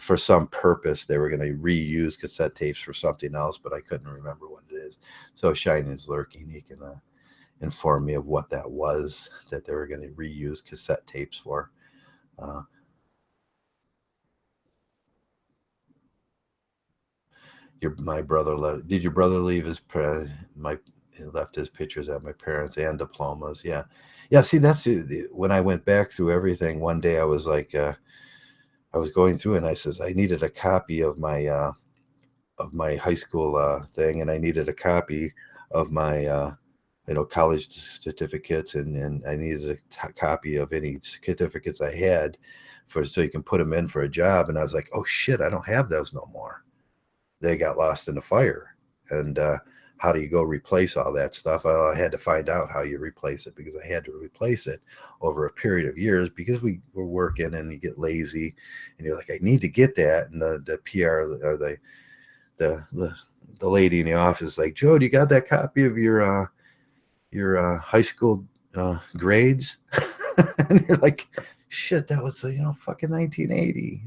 For some purpose, they were going to reuse cassette tapes for something else, but I couldn't remember what it is. So Shining's lurking. He can inform me of what that was that they were going to reuse cassette tapes for. Uh, my brother did your brother leave his my he left his pictures at my parents and diplomas. Yeah, yeah. See, that's when I went back through everything. One day I was like, I was going through, and I says I needed a copy of my high school thing, and I needed a copy of my college certificates, and I needed a copy of any certificates I had for so you can put them in for a job. And I was like, oh shit, I don't have those no more. They got lost in the fire. And how do you go replace all that stuff? I had to find out how you replace it, because I had to replace it over a period of years, because we were working and you get lazy and you're like, I need to get that. And the PR or the, the, the lady in the office like, Joe, do you got that copy of your high school grades? And you're like, shit, that was fucking 1980,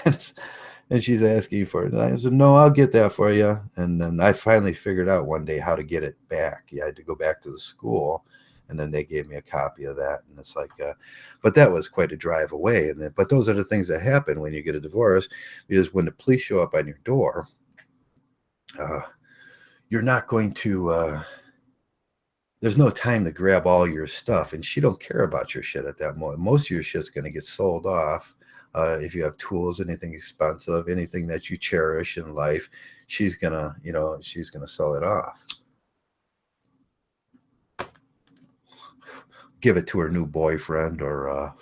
and, and she's asking for it. And I said, no, I'll get that for you. And then I finally figured out one day how to get it back. You had to go back to the school, and then they gave me a copy of that. And it's like, but that was quite a drive away. And then, but those are the things that happen when you get a divorce, because when the police show up on your door, uh, you're not going to there's no time to grab all your stuff, and she don't care about your shit at that moment. Most of your shit's going to get sold off. If you have tools, anything expensive, anything that you cherish in life, she's gonna sell it off, give it to her new boyfriend, or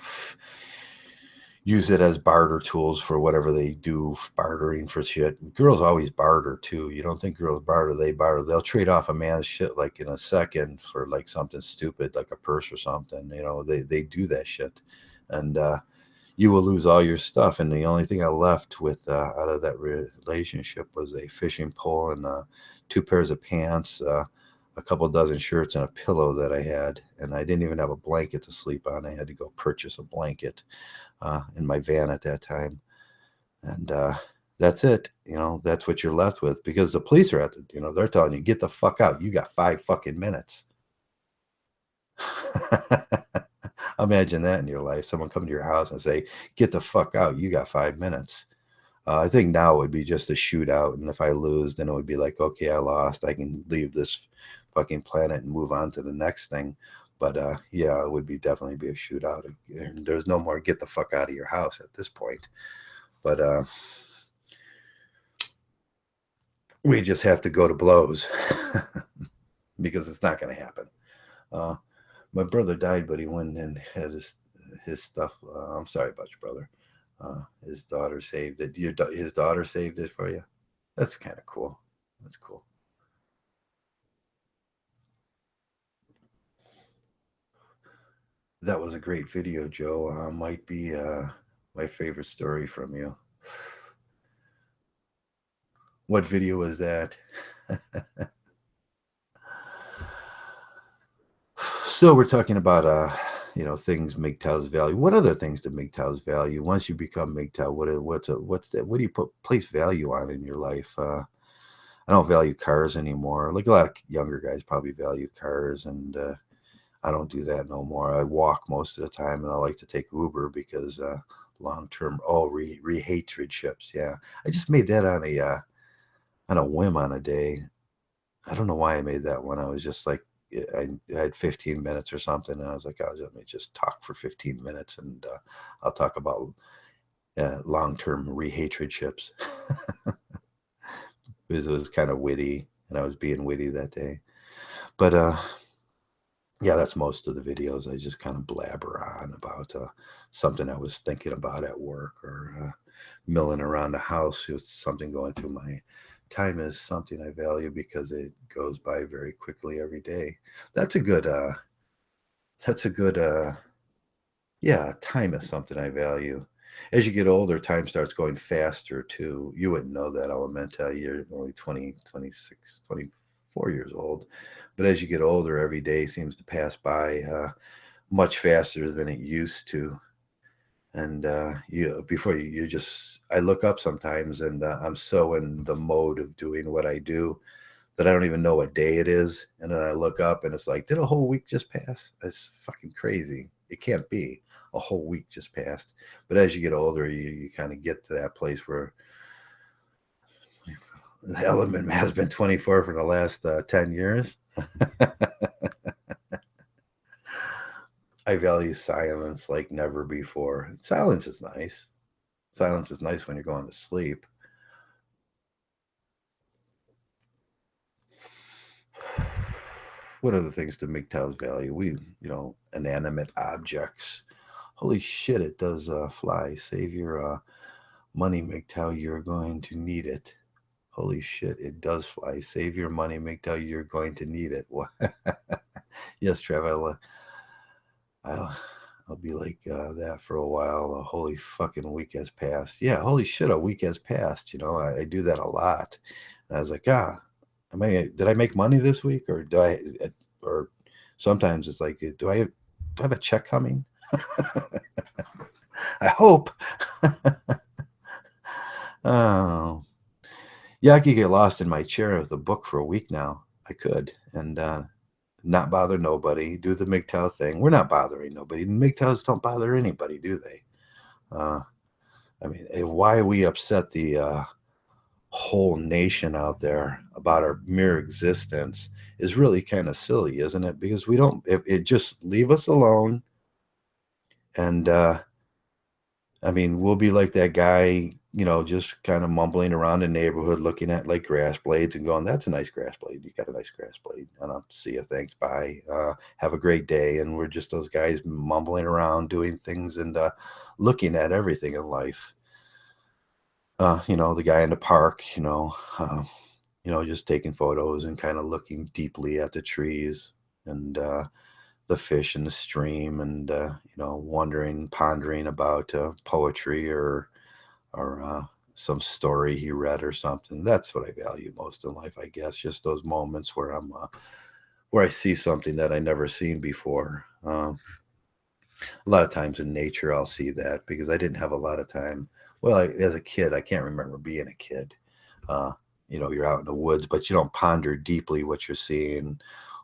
use it as barter tools for whatever they do, bartering for shit. Girls always barter too. You don't think girls barter? They barter. They'll trade off a man's shit like in a second for like something stupid, like a purse or something. They do that shit, and you will lose all your stuff. And the only thing I left with out of that relationship was a fishing pole and two pairs of pants. A couple dozen shirts and a pillow that I had, and I didn't even have a blanket to sleep on. I had to go purchase a blanket in my van at that time, and that's it. That's what you're left with, because the police are they're telling you, get the fuck out. You got 5 fucking minutes. Imagine that in your life. Someone come to your house and say, get the fuck out. You got 5 minutes. I think now it would be just a shootout. And if I lose, then it would be like, okay, I lost. I can leave this fucking planet and move on to the next thing. But yeah, it would definitely be a shootout. And there's no more get the fuck out of your house at this point. But we just have to go to blows because it's not going to happen. My brother died, but he went and had his stuff. I'm sorry about your brother. His daughter saved it. His daughter saved it for you. That's kind of cool. That's cool. That was a great video, Joe. Might be my favorite story from you. What video was that? So we're talking about things Mgtow's value. What other things do Mgtow's value? Once you become Mgtow, what's that? What do you place value on in your life? I don't value cars anymore. Like a lot of younger guys probably value cars, and I don't do that no more. I walk most of the time, and I like to take Uber because long term. Oh, hatred ships. Yeah, I just made that on a whim on a day. I don't know why I made that one. I was just like, I had 15 minutes or something, and I was like, oh, let me just talk for 15 minutes, and I'll talk about long term hatred ships. It was kind of witty, and I was being witty that day. But yeah, that's most of the videos. I just kind of blabber on about something I was thinking about at work, or milling around the house with something going through my time. Is something I value because it goes by very quickly every day. That's a good that's a good yeah, time is something I value. As you get older, time starts going faster too. You wouldn't know that, Elementa. You're only 20, 26, 24 years old. But as you get older, every day seems to pass by much faster than it used to. And before you just, I look up sometimes, and I'm so in the mode of doing what I do that I don't even know what day it is. And then I look up, and it's like, did a whole week just pass? That's fucking crazy. It can't be. A whole week just passed. But as you get older, you kind of get to that place where The element has been 24 for the last 10 years. I value silence like never before. Silence is nice. Silence is nice when you're going to sleep. What other things do Mgtow's value? Inanimate objects. Holy shit, it does fly. Save your money, Mgtow. You're going to need it. Holy shit, it does fly. Save your money, Mgtow. You're going to need it. Yes, Trev, I'll, I'll be like that for a while. A holy fucking week has passed. Yeah, holy shit, a week has passed. I do that a lot. And I was like, did I make money this week, or or sometimes it's like, do I have a check coming? I hope. Oh, yeah, I could get lost in my chair with a book for a week now. I could, and not bother nobody. Do the Mgtow thing. We're not bothering nobody. Mgtows don't bother anybody, do they? Uh, I mean, why we upset the whole nation out there about our mere existence is really kind of silly, isn't it? Because we don't. It just leave us alone, and I mean, we'll be like that guy, just kind of mumbling around the neighborhood, looking at like grass blades and going, "That's a nice grass blade. You got a nice grass blade." And I'll see you. Thanks. Bye. Have a great day. And we're just those guys mumbling around, doing things and looking at everything in life. The guy in the park, just taking photos and kind of looking deeply at the trees and the fish in the stream and wondering, pondering about poetry or some story he read or something. That's what I value most in life, I guess. Just those moments where I see something that I never seen before. A lot of times in nature, I'll see that because I didn't have a lot of time. Well, as a kid, I can't remember being a kid. Uh, you're out in the woods, but you don't ponder deeply what you're seeing,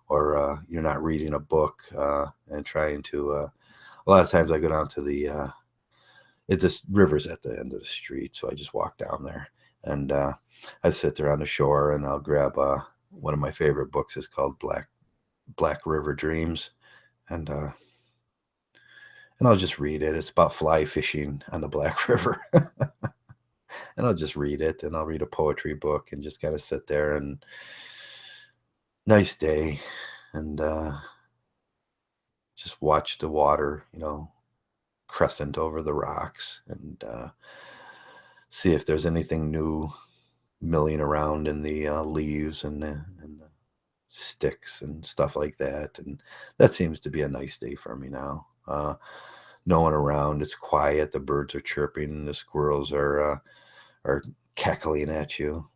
or you're not reading a book and trying to. A lot of times, I go down to it this river's at the end of the street, so I just walk down there and I sit there on the shore and I'll grab one of my favorite books. Is called Black River Dreams, and I'll just read it. It's about fly fishing on the Black River. And I'll just read it and I'll read a poetry book and just kind of sit there and nice day and just watch the water, crescent over the rocks and see if there's anything new milling around in the leaves and the sticks and stuff like that. And that seems to be a nice day for me now. No one around. It's quiet. The birds are chirping. The squirrels are cackling at you.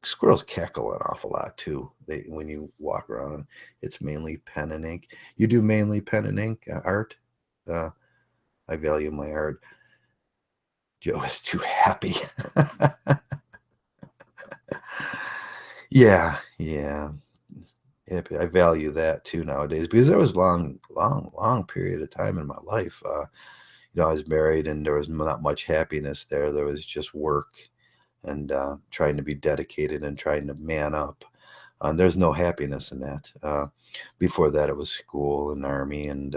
Squirrels cackle an awful lot too. When you walk around, it's mainly pen and ink. You do mainly pen and ink art. Uh, I value my art. Joe is too happy. Yeah. I value that too nowadays because there was long period of time in my life. I was married and there was not much happiness there. There was just work and trying to be dedicated and trying to man up. There's no happiness in that. Before that, it was school and army and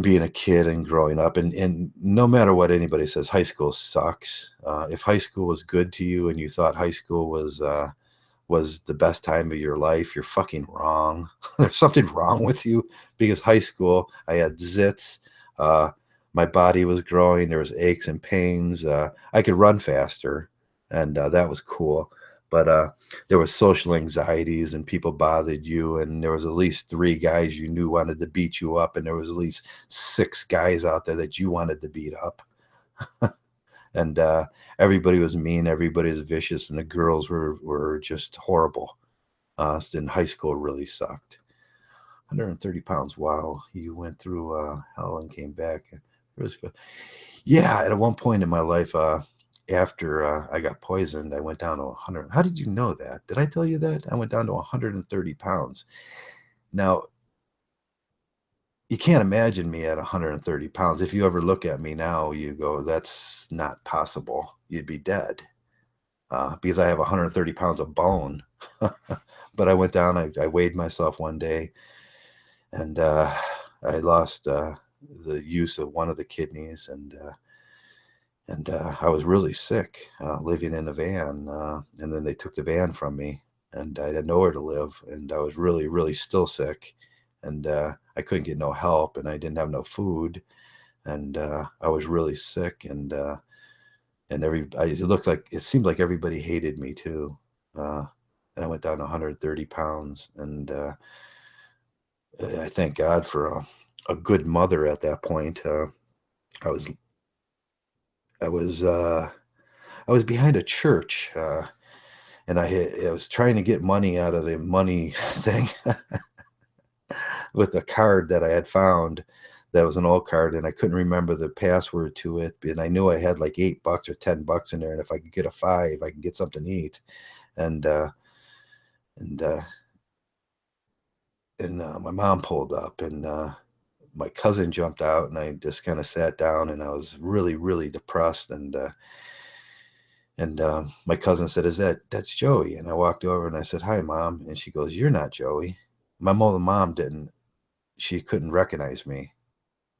being a kid and growing up. And no matter what anybody says, high school sucks. If high school was good to you and you thought high school was the best time of your life, you're fucking wrong. There's something wrong with you because high school, I had zits. Uh, my body was growing. There was aches and pains. I could run faster, and that was cool. But there was social anxieties, and people bothered you, and there was at least 3 guys you knew wanted to beat you up, and there was at least 6 guys out there that you wanted to beat up. And everybody was mean, everybody was vicious, and the girls were just horrible. In high school really sucked. 130 pounds. Wow, you went through hell and came back. It was, yeah, at one point in my life, after I got poisoned, I went down to 100. How did you know that? Did I tell you that? I went down to 130 pounds. Now, you can't imagine me at 130 pounds. If you ever look at me now, you go, that's not possible. You'd be dead. because I have 130 pounds of bone. But I went down, I weighed myself one day, and I lost the use of one of the kidneys, and I was really sick, living in a van. And then they took the van from me, and I had nowhere to live, and I was really, really still sick, and I couldn't get no help, and I didn't have no food, and I was really sick, and it seemed like everybody hated me too. Uh, and I went down 130 pounds, and I thank God for a good mother at that point. I was I was I was behind a church, and I was trying to get money out of the money thing with a card that I had found. That was an old card, and I couldn't remember the password to it. And I knew I had like $8 or $10 in there, and if I could get a five, I could get something to eat. And and uh, and my mom pulled up, and my cousin jumped out, and I just kind of sat down, and I was really, really depressed. And my cousin said, that's Joey?" And I walked over and I said, "Hi, Mom." And she goes, "You're not Joey." My mom didn't. She couldn't recognize me,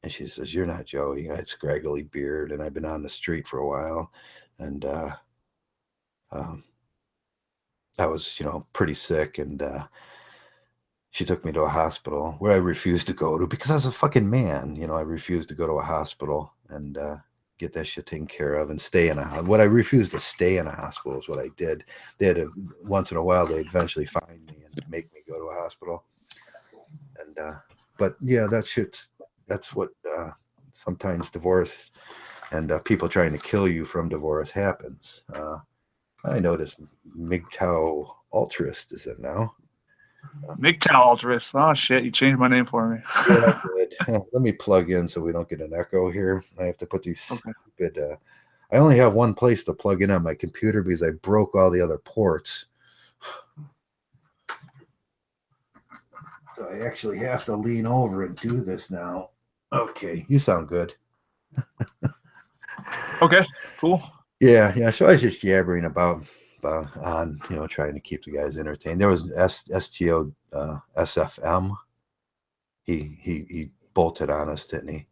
and she says, "You're not Joey." I had scraggly beard, and I've been on the street for a while, and um, I was, pretty sick, and she took me to a hospital where I refused to go to because I was a fucking man. I refused to go to a hospital and get that shit taken care of and stay in what I refused to stay in a hospital is what I did. They had once in a while, they eventually find me and make me go to a hospital. And, but yeah, that's what sometimes divorce and people trying to kill you from divorce happens. I noticed Mgtow Ultrist is it now. Mgtow Altruist. Oh shit, you changed my name for me. Yeah, I did. Let me plug in so we don't get an echo here. I have to put these Okay. stupid. I only have one place to plug in on my computer because I broke all the other ports. So I actually have to lean over and do this now. Okay, you sound good. Okay, cool. Yeah. So I was just jabbering about on trying to keep the guys entertained. There was STO SFM. He bolted on us, didn't he?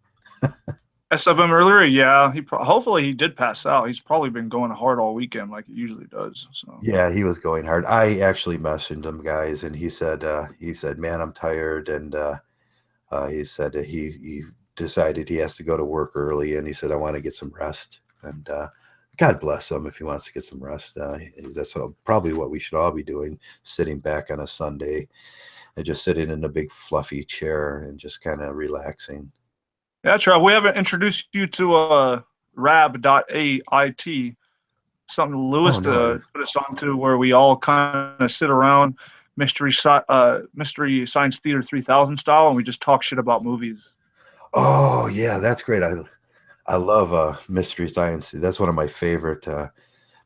SFM earlier, yeah. Hopefully he did pass out. He's probably been going hard all weekend, like he usually does. So Yeah, he was going hard. I actually messaged him, guys, and he said, "Man, I'm tired," and he said that he decided he has to go to work early, and he said, "I want to get some rest." And God bless him if he wants to get some rest. That's probably what we should all be doing, sitting back on a Sunday and just sitting in a big fluffy chair and just kind of relaxing. yeah, Trav, we haven't introduced you to rab.ait, something Lewis Oh no, to put us on to where we all kind of sit around mystery science theater 3000 style and we just talk shit about movies. oh yeah, that's great. I love Mystery Science. That's one of my favorite.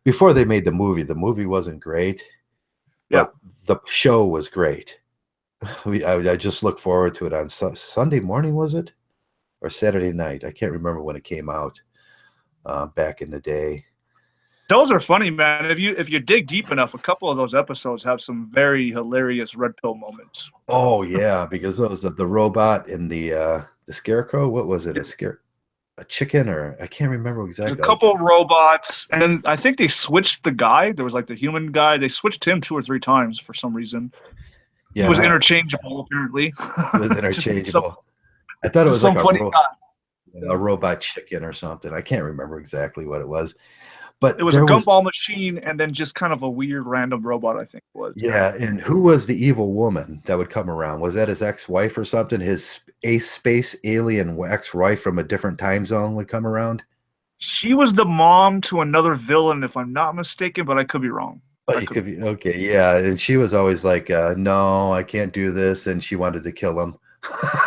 Before they made the movie wasn't great, Yeah. but the show was great. I just look forward to it on Sunday morning, was it? Or Saturday night? I can't remember when it came out back in the day. Those are funny, man. If you dig deep enough, a couple of those episodes have some very hilarious red pill moments. Oh yeah, because those the robot and the scarecrow. What was it? A chicken, or I can't remember There's a exactly. couple of robots, and then I think they switched the guy. There was like the human guy. They switched him two or three times for some reason. He Yeah, was not interchangeable apparently. it was just some interchangeable. I thought it just was like some funny guy. a robot chicken or something. I can't remember exactly what it was, but It was a there was gumball machine, and then just kind of a weird random robot. I think it was. yeah. And who was the evil woman that would come around? Was that his ex-wife or something? His a space alien ex-wife from a different time zone would come around. She was the mom to another villain, if I'm not mistaken, but I could be wrong. Oh, I you could could be. be okay, yeah. And she was always like, "No, I can't do this," and she wanted to kill him.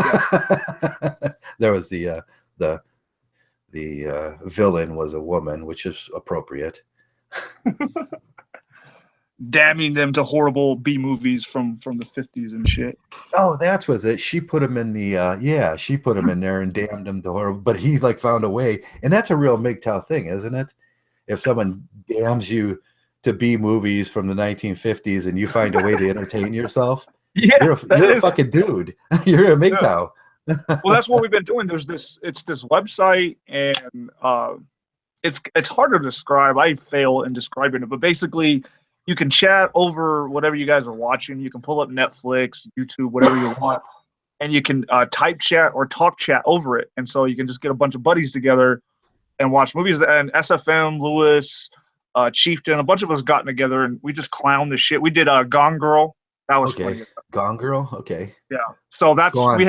Yeah. There was the villain was a woman, which is appropriate. Damning them to horrible B movies from the 50s and shit. Oh, that's was it. She put him in the yeah, she put him in there and damned him to horrible. But he like found a way, and that's a real MGTOW thing, isn't it? If someone damns you to B movies from the 1950s and you find a way to entertain yourself, Yeah, you're a fucking dude. You're a yeah. Mgtow. Well, that's what we've been doing. There's it's this website, and it's hard to describe. I fail in describing it, but basically, you can chat over whatever you guys are watching. You can pull up Netflix, YouTube, whatever you want, and you can type chat or talk chat over it. And so you can just get a bunch of buddies together and watch movies. And SFM, Lewis, Chieftain, a bunch of us gotten together and we just clown the shit. We did Gone Girl. That was Okay. funny. Gone Girl. Okay. Yeah. So Go that's on.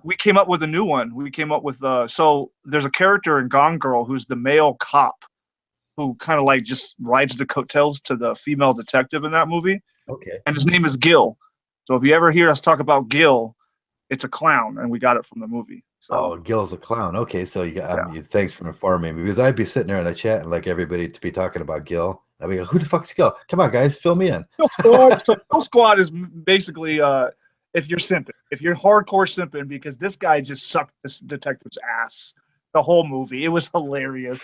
we came up with a new one. We came up with so there's a character in Gone Girl who's the male cop who kind of like just rides the coattails to the female detective in that movie. Okay. And his name is Gil. So if you ever hear us talk about Gil, it's a clown, and we got it from the movie. So Oh, Gil's a clown. Okay, so you got yeah. thanks for informing me because I'd be sitting there in a chat and like everybody to be talking about Gil. I'd be like, who the fuck's Gil? Come on, guys, fill me in. Kill Squad. So Kill Squad is basically if you're simping, if you're hardcore simping, because this guy just sucked this detective's ass the whole movie. It was hilarious.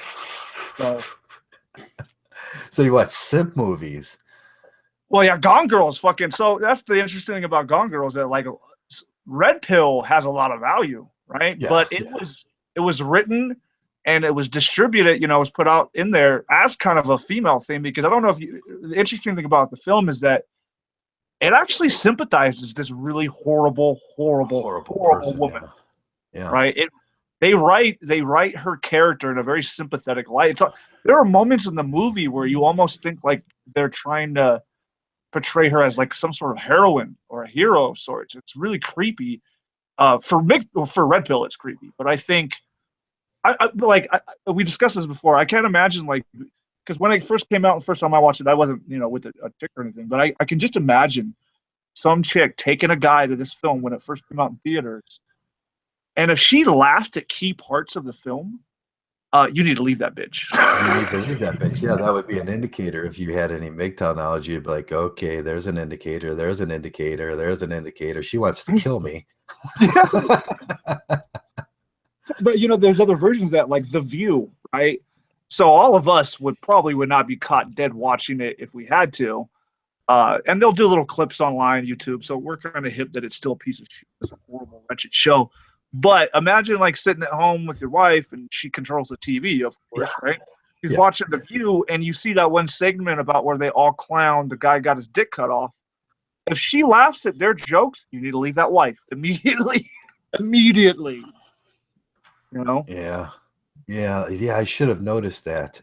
So you watch simp movies. Well, yeah, Gone Girl is fucking. So that's the interesting thing about Gone Girl is that like Red Pill has a lot of value, right? Yeah, but it was written and it was distributed. You know, it was put out in there as kind of a female thing because I don't know if you. The interesting thing about the film is that it actually sympathizes this really horrible person, woman, yeah. right? They write her character in a very sympathetic light. There are moments in the movie where you almost think like they're trying to portray her as like some sort of heroine or a hero of sorts. It's really creepy. For Red Pill, it's creepy, but I think we discussed this before. I can't imagine like because when it first came out, the first time I watched it, I wasn't with a chick or anything, but I can just imagine some chick taking a guy to this film when it first came out in theaters, and if she laughed at key parts of the film, you need to leave that bitch. You need to leave that bitch. Yeah, that would be an indicator. If you had any Mgtow knowledge, you'd be like, okay, there's an indicator, there's an indicator, there's an indicator. She wants to kill me. But there's other versions of that, like The View, right? So all of us would not be caught dead watching it if we had to. And they'll do little clips online, YouTube. So we're kind of hip that it's still a piece of shit. It's a horrible, wretched show. But imagine like sitting at home with your wife and she controls the TV, of course, right? She's watching The View and you see that one segment about where they all clown the guy got his dick cut off. If she laughs at their jokes, you need to leave that wife immediately. Immediately. Yeah. I should have noticed that.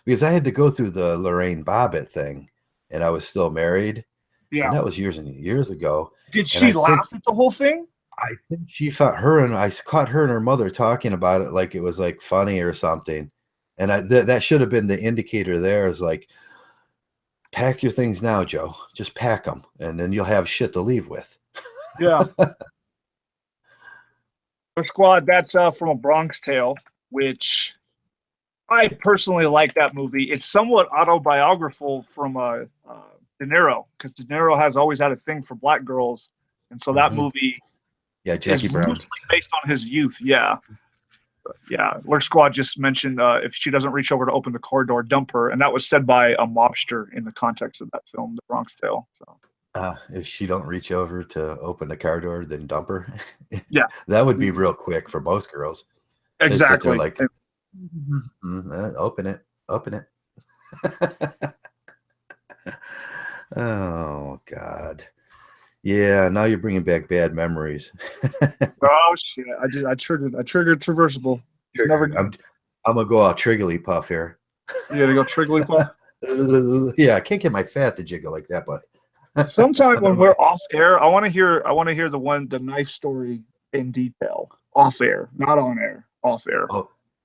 Because I had to go through the Lorraine Bobbitt thing and I was still married. Yeah. And that was years and years ago. Did she laugh at the whole thing? I think she found her and I caught her and her mother talking about it like it was like funny or something. And that should have been the indicator there is like, pack your things now, Joe. Just pack them and then you'll have shit to leave with. Yeah. Squad, that's from A Bronx Tale, which I personally like that movie. It's somewhat autobiographical from De Niro, because De Niro has always had a thing for black girls, and so that movie Jackie is Brown. loosely based on his youth. Yeah. Lurk Squad just mentioned if she doesn't reach over to open the car door, dump her, and that was said by a mobster in the context of that film, The Bronx Tale. So. If she don't reach over to open the car door, then dump her. Yeah, that would be real quick for most girls. Exactly. Like, open it. Oh God. Yeah, now you're bringing back bad memories. Oh shit! I triggered Traversable. I'm gonna go out Triggly Puff here. You gotta go Triggly Puff. Yeah, I can't get my fat to jiggle like that, but. Sometime when we're off air, I want to hear the knife story in detail. Off air, not on air. Off air.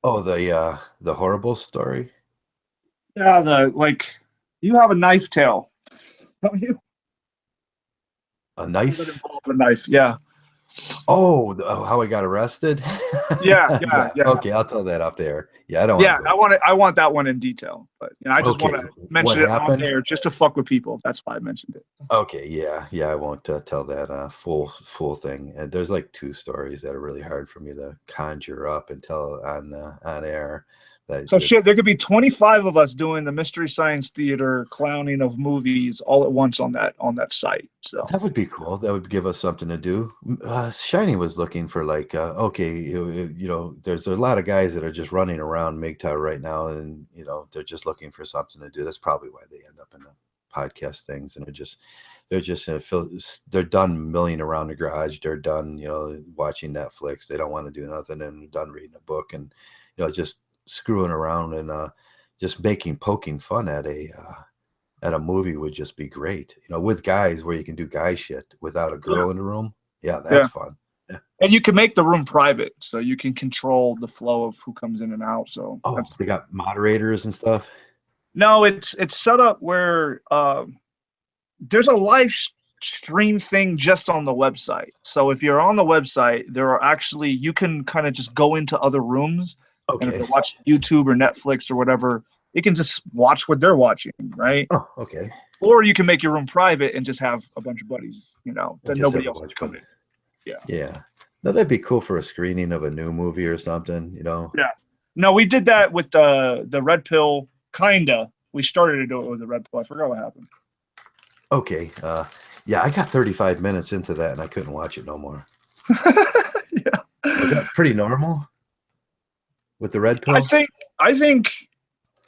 The horrible story. Yeah, you have a knife tale, don't you? A knife? That involves a knife, yeah. Oh, how I got arrested? Yeah. Okay, I'll tell that off there. Yeah, I don't. Yeah, I want that one in detail, but I just want to mention it on air just to fuck with people. That's why I mentioned it. Okay, yeah, I won't tell that full thing. And there's like two stories that are really hard for me to conjure up and tell on air. So shit, there could be 25 of us doing the Mystery Science Theater clowning of movies all at once on that site. So That would be cool. That would give us something to do. Shiny was looking for like, okay, there's a lot of guys that are just running around Mgtow right now, and they're just looking for something to do. That's probably why they end up in the podcast things, and they're done milling around the garage. They're done, watching Netflix. They don't want to do nothing, and done reading a book, and just screwing around and just poking fun at a movie would just be great. With guys where you can do guy shit without a girl in the room. Yeah, that's fun. Yeah. And you can make the room private, so you can control the flow of who comes in and out. So they got moderators and stuff. No, it's set up where there's a live stream thing just on the website. So if you're on the website, there are actually, you can kind of just go into other rooms. Okay. And if you're watching YouTube or Netflix or whatever, you can just watch what they're watching, right? Oh, okay. Or you can make your room private and just have a bunch of buddies, that nobody else can come in. Yeah. Yeah. No, that'd be cool for a screening of a new movie or something, Yeah. No, we did that with the Red Pill, kinda. We started to do it with the Red Pill. I forgot what happened. Okay. Yeah, I got 35 minutes into that and I couldn't watch it no more. Yeah. Was that pretty normal with the Red Pill? I think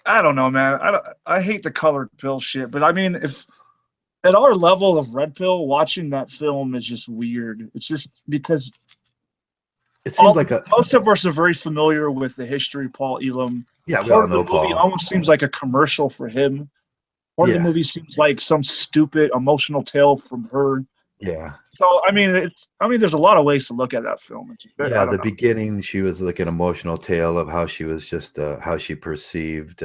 I don't know, man. I hate the colored pill shit, but I mean, if at our level of Red Pill, watching that film is just weird. It's just because it seems like most of us are very familiar with the history of Paul Elam. Yeah, we all know the movie Paul. almost seems like a commercial for him. Part of the movie seems like some stupid emotional tale from her. Yeah. So I mean, there's a lot of ways to look at that film. The beginning, she was like an emotional tale of how she was just how she perceived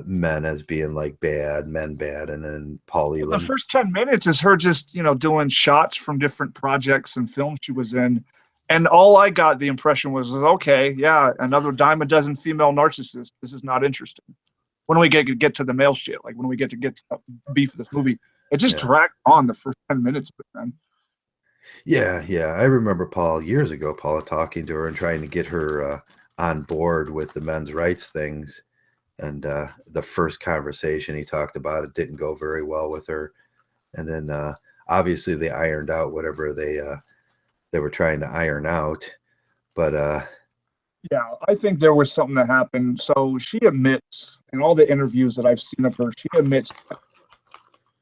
men as being like men bad, and then Paul Elam. The first 10 minutes is her just doing shots from different projects and films she was in, and all I got the impression was okay, yeah, another dime a dozen female narcissists. This is not interesting. When do we get to the male shit? Like when do we get to beef of this movie? It just dragged on the first 10 minutes of it, man. Yeah. I remember Paul years ago, Paula talking to her and trying to get her on board with the men's rights things. And the first conversation he talked about, it didn't go very well with her. And then obviously they ironed out whatever they were trying to iron out. But yeah, I think there was something that happened. So she admits in all the interviews that I've seen of her, she admits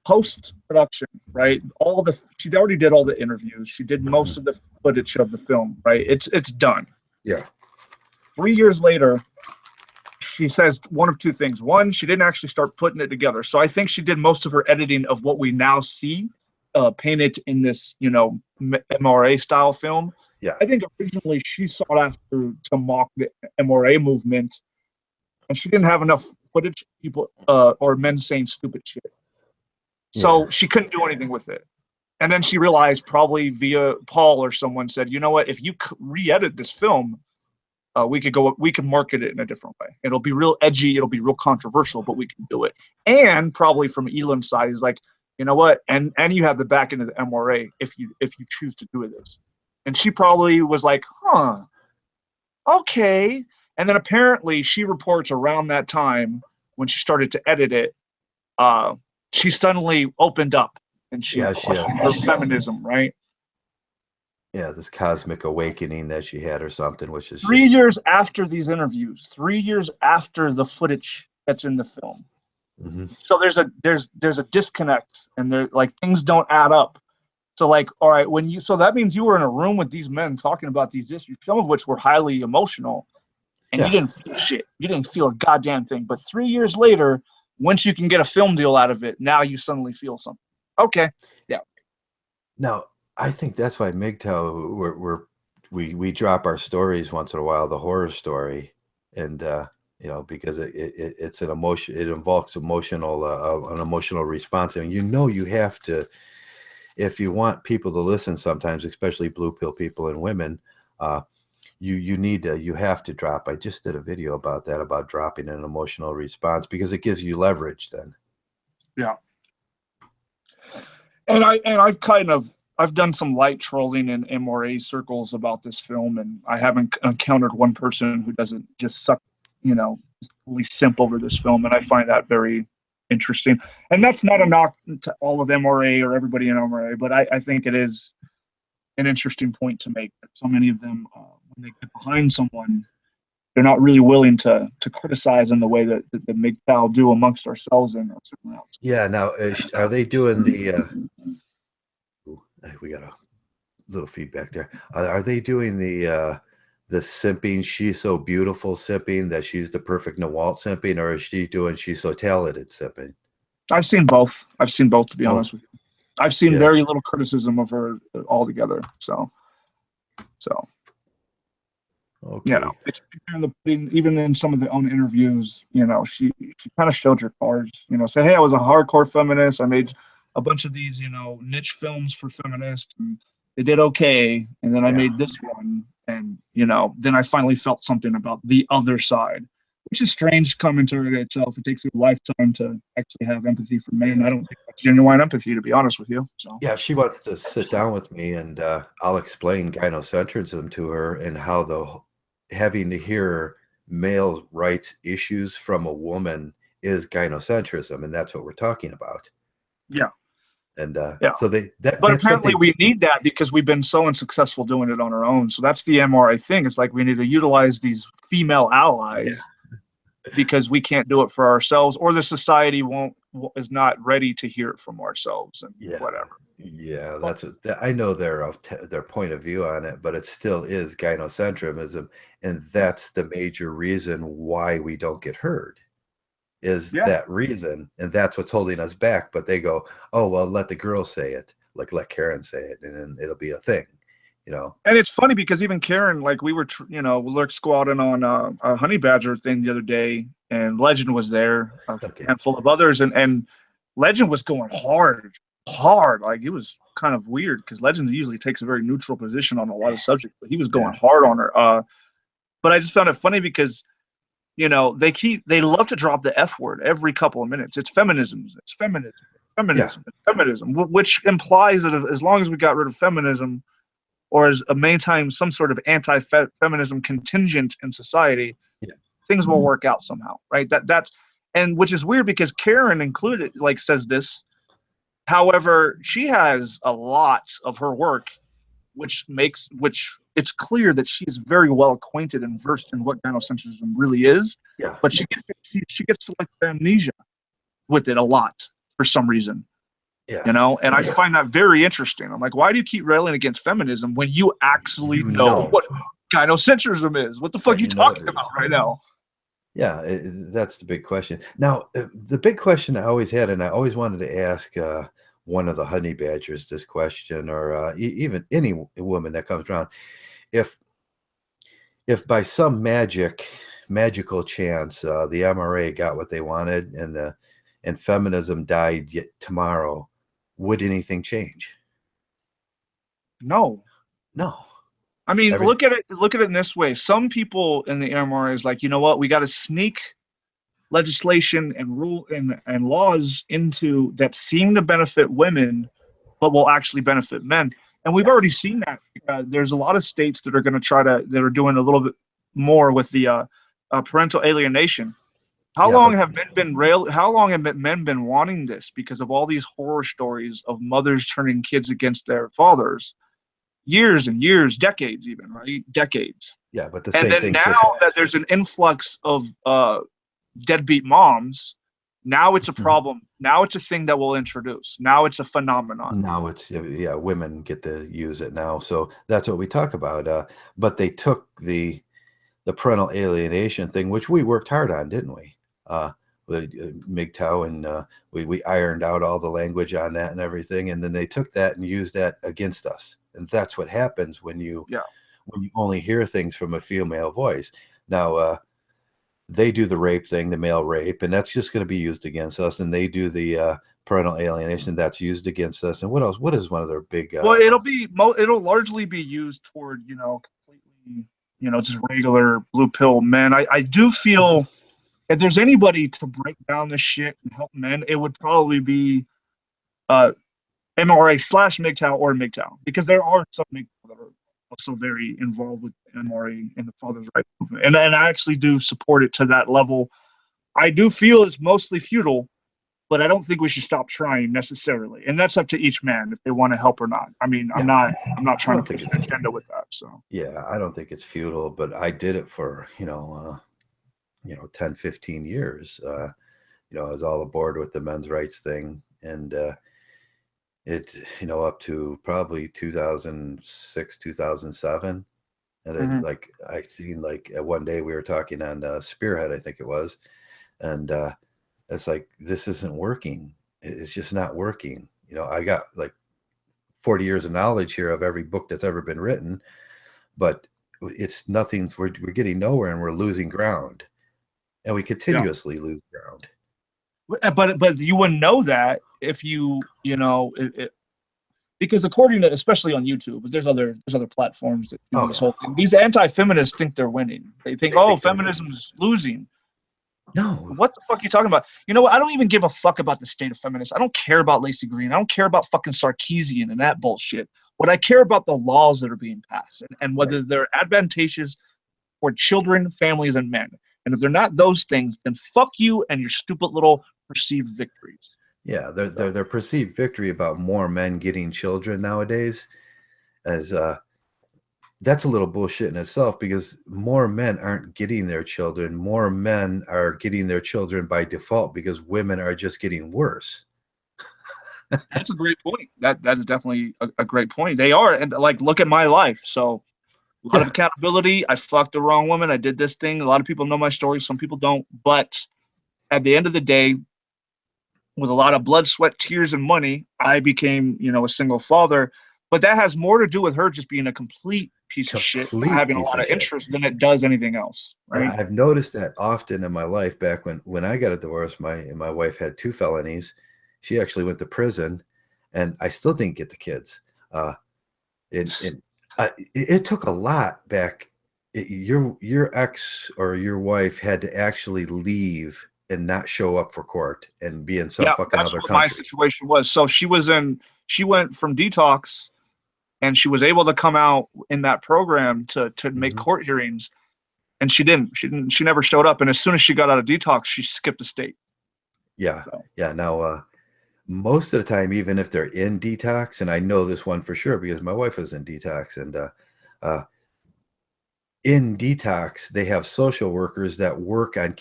post-production, right? She already did all the interviews. She did most of the footage of the film, right? It's done. Yeah. 3 years later, she says one of two things. One, she didn't actually start putting it together. So I think she did most of her editing of what we now see painted in this, MRA style film. Yeah. I think originally she sought after to mock the MRA movement, and she didn't have enough footage of people or men saying stupid shit. So she couldn't do anything with it. And then she realized, probably via Paul or someone said, you know what, if you re-edit this film, we could market it in a different way. It'll be real edgy, it'll be real controversial, but we can do it. And probably from Elam's side, he's like, you know what, and you have the back end of the MRA if you choose to do this. And she probably was like, huh, okay. And then apparently she reports around that time when she started to edit it, she suddenly opened up and she questioned her feminism, right? Yeah, this cosmic awakening that she had or something, which is 3 years after these interviews, 3 years after the footage that's in the film. Mm-hmm. So there's a disconnect, and there like things don't add up. So like, all right, so that means you were in a room with these men talking about these issues, some of which were highly emotional, and you didn't feel shit. You didn't feel a goddamn thing. But 3 years later, once you can get a film deal out of it, now you suddenly feel something. Okay. Yeah. Now, I think that's why Mgtow, we drop our stories once in a while, the horror story, and because it's an emotion, it invokes an emotional response, and you have to, if you want people to listen, sometimes, especially blue pill people and women, you have to drop. I just did a video about that, about dropping an emotional response, because it gives you leverage then. Yeah. And I've done some light trolling in MRA circles about this film, and I haven't encountered one person who doesn't just suck really simp over this film, and I find that very interesting. And that's not a knock to all of MRA or everybody in MRA, but I think it is an interesting point to make. That so many of them, when they get behind someone, they're not really willing to criticize in the way that the Mgtow do amongst ourselves and everyone else. Yeah. Now, are they doing the? We got a little feedback there. Are they doing the simping? She's so beautiful simping that she's the perfect Nawalt simping, or is she doing she's so talented simping? I've seen both. To be Oh, honest with you. I've seen yeah. very little criticism of her altogether. So Okay. it's even in some of the own interviews, she kind of showed her cards. Say, hey, I was a hardcore feminist. I made a bunch of these, niche films for feminists, and they did okay. And then I made this one, and then I finally felt something about the other side, which is strange commentary in itself. It takes a lifetime to actually have empathy for men. I don't think that's genuine empathy, to be honest with you. So Yeah, she wants to sit down with me, and I'll explain gynocentrism to her and how having to hear male rights issues from a woman is gynocentrism, and that's what we're talking about. yeah. And Yeah. so But that's apparently we need that because we've been so unsuccessful doing it on our own. So that's the MRA thing. It's like we need to utilize these female allies because we can't do it for ourselves, or the society is not ready to hear it from ourselves and whatever. Yeah, I know their point of view on it, but it still is gynocentrism, and that's the major reason why we don't get heard. Is that reason, and that's what's holding us back. But they go, oh well, let the girls say it, like let Karen say it, and then it'll be a thing, And it's funny because even Karen, like we were lurk squatting on a honey badger thing the other day, and Legend was there, a handful of others, and Legend was going hard. Like it was kind of weird because Legend usually takes a very neutral position on a lot of subjects, but he was going hard on her. But I just found it funny because they love to drop the F word every couple of minutes. It's feminism, which implies that as long as we got rid of feminism, or as a maintain some sort of anti-feminism contingent in society, things will work out somehow, right? And which is weird because Karen included says this. However, she has a lot of her work, which it's clear that she is very well acquainted and versed in what gynocentrism really is. Yeah. But she gets selective amnesia with it a lot for some reason. Yeah. And I find that very interesting. I'm like, why do you keep railing against feminism when you actually know what gynocentrism is? What the fuck are you talking about right now? Yeah, that's the big question. Now, the big question I always had, and I always wanted to ask one of the honey badgers this question, or even any woman that comes around, if by some magical chance the MRA got what they wanted and feminism died yet tomorrow, would anything change? No. I mean, look at it in this way. Some people in the MRA is like, you know what, we got to sneak legislation and rule and laws into that seem to benefit women, but will actually benefit men. And we've already seen that. There's a lot of states that are going to that are doing a little bit more with the parental alienation. How long have men been wanting this because of all these horror stories of mothers turning kids against their fathers? Years and years, decades even, right? Decades. Yeah, but and then now that there's an influx of deadbeat moms, now it's a problem. Now it's a thing that we'll introduce. Now it's a phenomenon. Now it's women get to use it now, so that's what we talk about. But they took the parental alienation thing, which we worked hard on, didn't we? With Mgtow, and we ironed out all the language on that and everything, and then they took that and used that against us. And that's what happens when you only hear things from a female voice. Now they do the rape thing, the male rape, and that's just going to be used against us. And they do the parental alienation, that's used against us. And what else? What is one of their big? Well, it'll largely be used toward completely just regular blue pill men. I do feel if there's anybody to break down this shit and help men, it would probably be MRA / Mgtow or Mgtow, because there are some Mgtow that are also very involved with NMRA and the father's rights movement, and I actually do support it to that level. I do feel it's mostly futile, but I don't think we should stop trying necessarily, and that's up to each man if they want to help or not. I mean, Yeah, I'm not I trying to don't think push an it's agenda with that. So yeah, I don't think it's futile, but I did it for 10, 15 years. I was all aboard with the men's rights thing, and it up to probably 2006, 2007. And then, mhm. like, I seen, like, one day we were talking on Spearhead, I think it was, and it's like, this isn't working. It's just not working. I got like 40 years of knowledge here of every book that's ever been written, but it's nothing. We're getting nowhere, and we're losing ground, and we Yeah, continuously lose ground. but you wouldn't know that if because according to, especially on YouTube, but there's other platforms that do Oh this yeah, whole thing. These anti-feminists think they're winning. They think, they oh, think they're winning. feminism's losing. No, What the fuck are you talking about? You know what? I don't even give a fuck about the state of feminists. I don't care about Lacey Green. I don't care about fucking Sarkeesian and that bullshit. What I care about the laws that are being passed and right. whether they're advantageous for children, families, and men. And if they're not those things, then fuck you and your stupid little perceived victories. Yeah, So their perceived victory about more men getting children nowadays as that's a little bullshit in itself, because more men aren't getting their children. More men are getting their children by default because women are just getting worse. that's a great point. That is definitely a great point. They are, and like look at my life. So a lot of Yeah, accountability. I fucked the wrong woman. I did this thing. A lot of people know my story. Some people don't. But at the end of the day, with a lot of blood, sweat, tears, and money, I became, a single father. But that has more to do with her just being a complete piece of shit, not complete having a piece lot of of shit. interest than it does anything else, And right? I've noticed that often in my life. Back when I got a divorce, my wife had two felonies. She actually went to prison, and I still didn't get the kids. Uh, it took a lot back. Your ex or your wife had to actually leave and not show up for court and be in some Yeah, fucking that's other what my country. situation was. So she went from detox and she was able to come out in that program to make Hmm. court hearings, and she never showed up. And as soon as she got out of detox, she skipped a state. Yeah, So yeah. Now, most of the time, even if they're in detox, and I know this one for sure because my wife was in detox, and uh, in detox, they have social workers that work on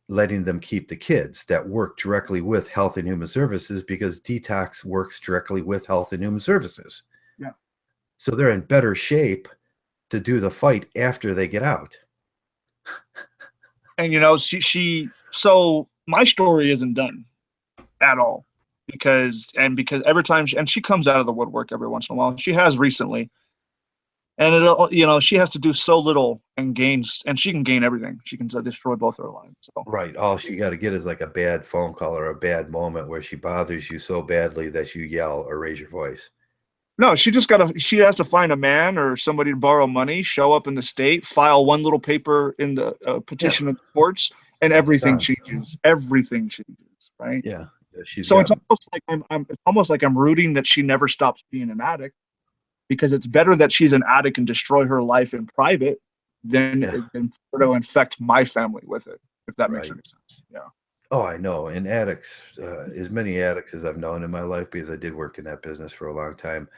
letting them keep the kids, that work directly with Health and Human Services, because detox works directly with Health and Human Services. yeah. So they're in better shape to do the fight after they get out. And she so my story isn't done at all, because every time she comes out of the woodwork every once in a while. She has recently, and she has to do so little and gains, and she can gain everything. She can destroy both her lives. So Right. All she got to get is like a bad phone call or a bad moment where she bothers you so badly that you yell or raise your voice. no, she has to find a man or somebody to borrow money, show up in the state, file one little paper in the Yeah. petition of the courts, and everything Done. changes. Everything changes, right? Yeah. Yeah, she's So got, it's almost like it's almost like I'm rooting that she never stops being an addict, because it's better that she's an addict and destroy her life in private yeah, than for to infect my family with it, if that makes right. any sense. Yeah. Oh, I know. And addicts, as many addicts as I've known in my life, because I did work in that business for a long time,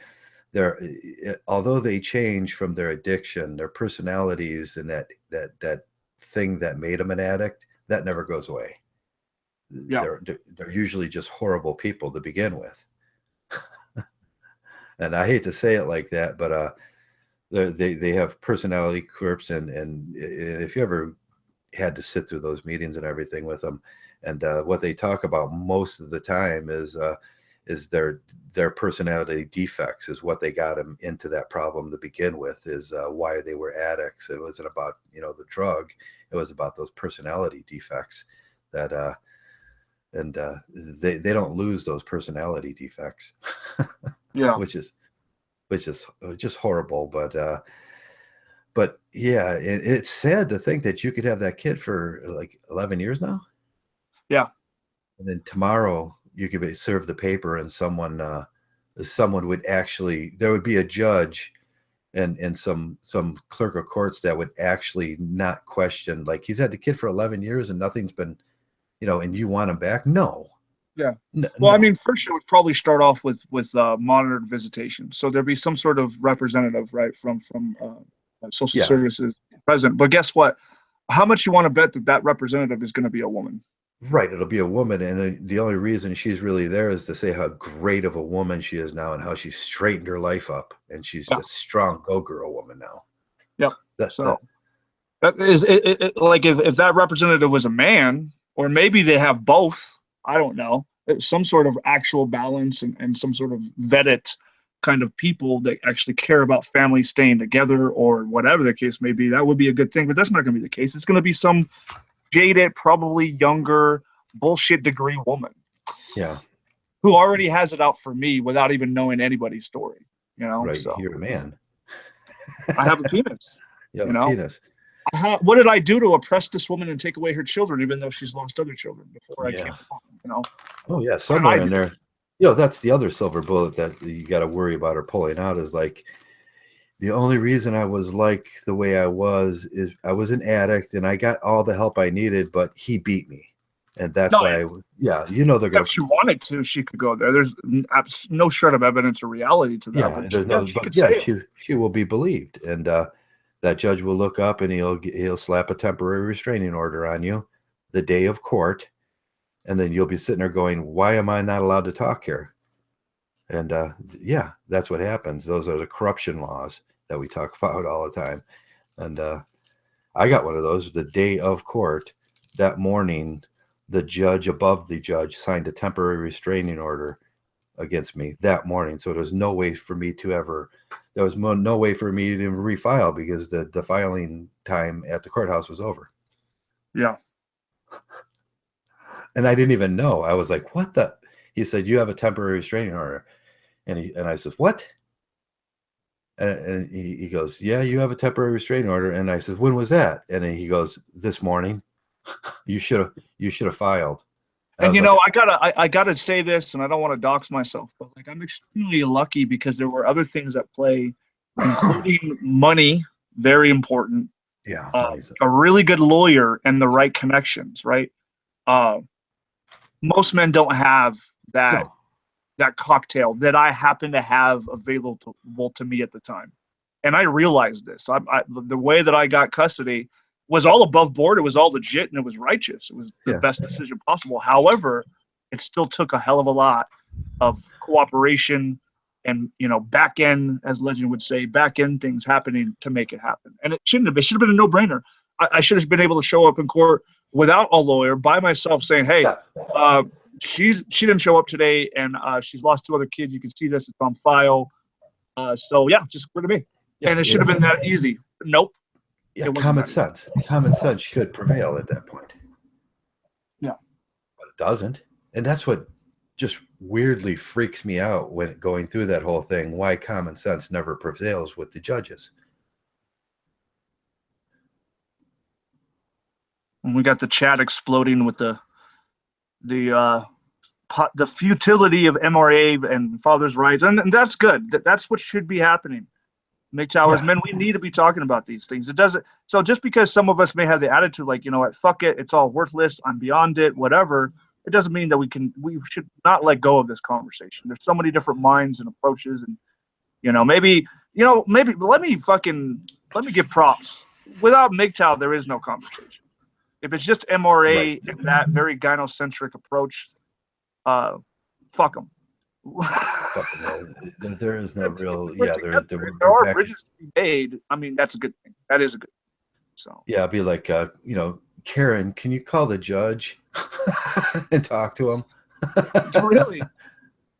although they change from their addiction, their personalities, and that thing that made them an addict, that never goes away. Yeah. They're usually just horrible people to begin with. And I hate to say it like that, but they have personality quirks, and if you ever had to sit through those meetings and everything with them, and what they talk about most of the time is their personality defects, is what they got them into that problem to begin with, is why they were addicts. It wasn't about the drug, it was about those personality defects that and they don't lose those personality defects, Yeah. which is just horrible. But yeah, it's sad to think that you could have that kid for like 11 years now, Yeah. and then tomorrow you could serve the paper, and someone would actually, there would be a judge and some clerk of courts that would actually not question, like, he's had the kid for 11 years and nothing's been, and you want him back? No. Yeah. Well, I No. mean, first it would probably start off with monitored visitation. So there'd be some sort of representative, right, from social Yeah. services present. But guess what? How much you want to bet that that representative is going to be a woman? Right, it'll be a woman, and the only reason she's really there is to say how great of a woman she is now and how she's straightened her life up, and she's Yeah. a strong go-girl woman now. Yep. That So that is like if that representative was a man, or maybe they have both. I don't know. Some sort of actual balance and some sort of vetted kind of people that actually care about families staying together or whatever the case may be. That would be a good thing, but that's not going to be the case. It's going to be some jaded, probably younger, bullshit degree woman yeah, who already has it out for me without even knowing anybody's story. right. So You're a man. I have a penis. You have You a know, penis. what did I do to oppress this woman and take away her children, even though she's lost other children before I Yeah. came along? Oh yeah, What did somewhere I in do? there. That's the other silver bullet that you got to worry about her pulling out is like, the only reason I was like the way I was is I was an addict and I got all the help I needed, but he beat me. And that's No, why, they're going if she wanted to, she could go there. There's no shred of evidence or reality to that, yeah, but there's yeah, no, she but could yeah, say it. she will be believed. And that judge will look up and he'll slap a temporary restraining order on you the day of court. And then you'll be sitting there going, why am I not allowed to talk here? And yeah, that's what happens. Those are the corruption laws that we talk about all the time. And I got one of those the day of court. That morning, the judge above the judge signed a temporary restraining order against me that morning. So there was no way for me to ever, there was no way for me to refile because the filing time at the courthouse was over. Yeah. And I didn't even know. I was like, what the? He said, you have a temporary restraining order. And I said, what? And he goes, yeah, you have a temporary restraining order. And I said, when was that? And then he goes, this morning. You should have filed. And I And was like, I gotta say this, and I don't want to dox myself, but like I'm extremely lucky because there were other things at play, including money, very important, yeah, a really good lawyer, and the right connections. Right. Uh, Most men don't have that no, that cocktail that I happen to have available to me at the time. And I realized this. The way that I got custody was all above board. It was all legit and it was righteous. It was the yeah, best decision possible. However, it still took a hell of a lot of cooperation and back end, as legend would say, back end things happening to make it happen. And it shouldn't have. It should have been a no brainer. I should have been able to show up in court without a lawyer by myself, saying, "Hey, yeah, she didn't show up today, and she's lost two other kids. You can see this; it's on file. So yeah, just go to me." yeah, And it should have been that easy. Nope, yeah. it wasn't Common that easy. sense. Common sense should prevail at that point, Yeah. but it doesn't. And that's what just weirdly freaks me out when going through that whole thing. Why common sense never prevails with the judges. And we got the chat exploding with the the futility of MRA and father's rights, and that's good. That's what should be happening. Mgtow, as Yeah, men, we need to be talking about these things. It doesn't. So just because some of us may have the attitude like, you know what, fuck it, it's all worthless, I'm beyond it, whatever. It doesn't mean that we should not let go of this conversation. There's so many different minds and approaches, and maybe let me give props. Without Mgtow, there is no conversation. If it's just right. MRA and that very gynocentric approach, fuck them. There is no real. We're Yeah, together. If there we're are back. bridges to be made, I mean, that's a good thing. That is a good thing. So Yeah, I'd be like, Karen, can you call the judge and talk to him? really,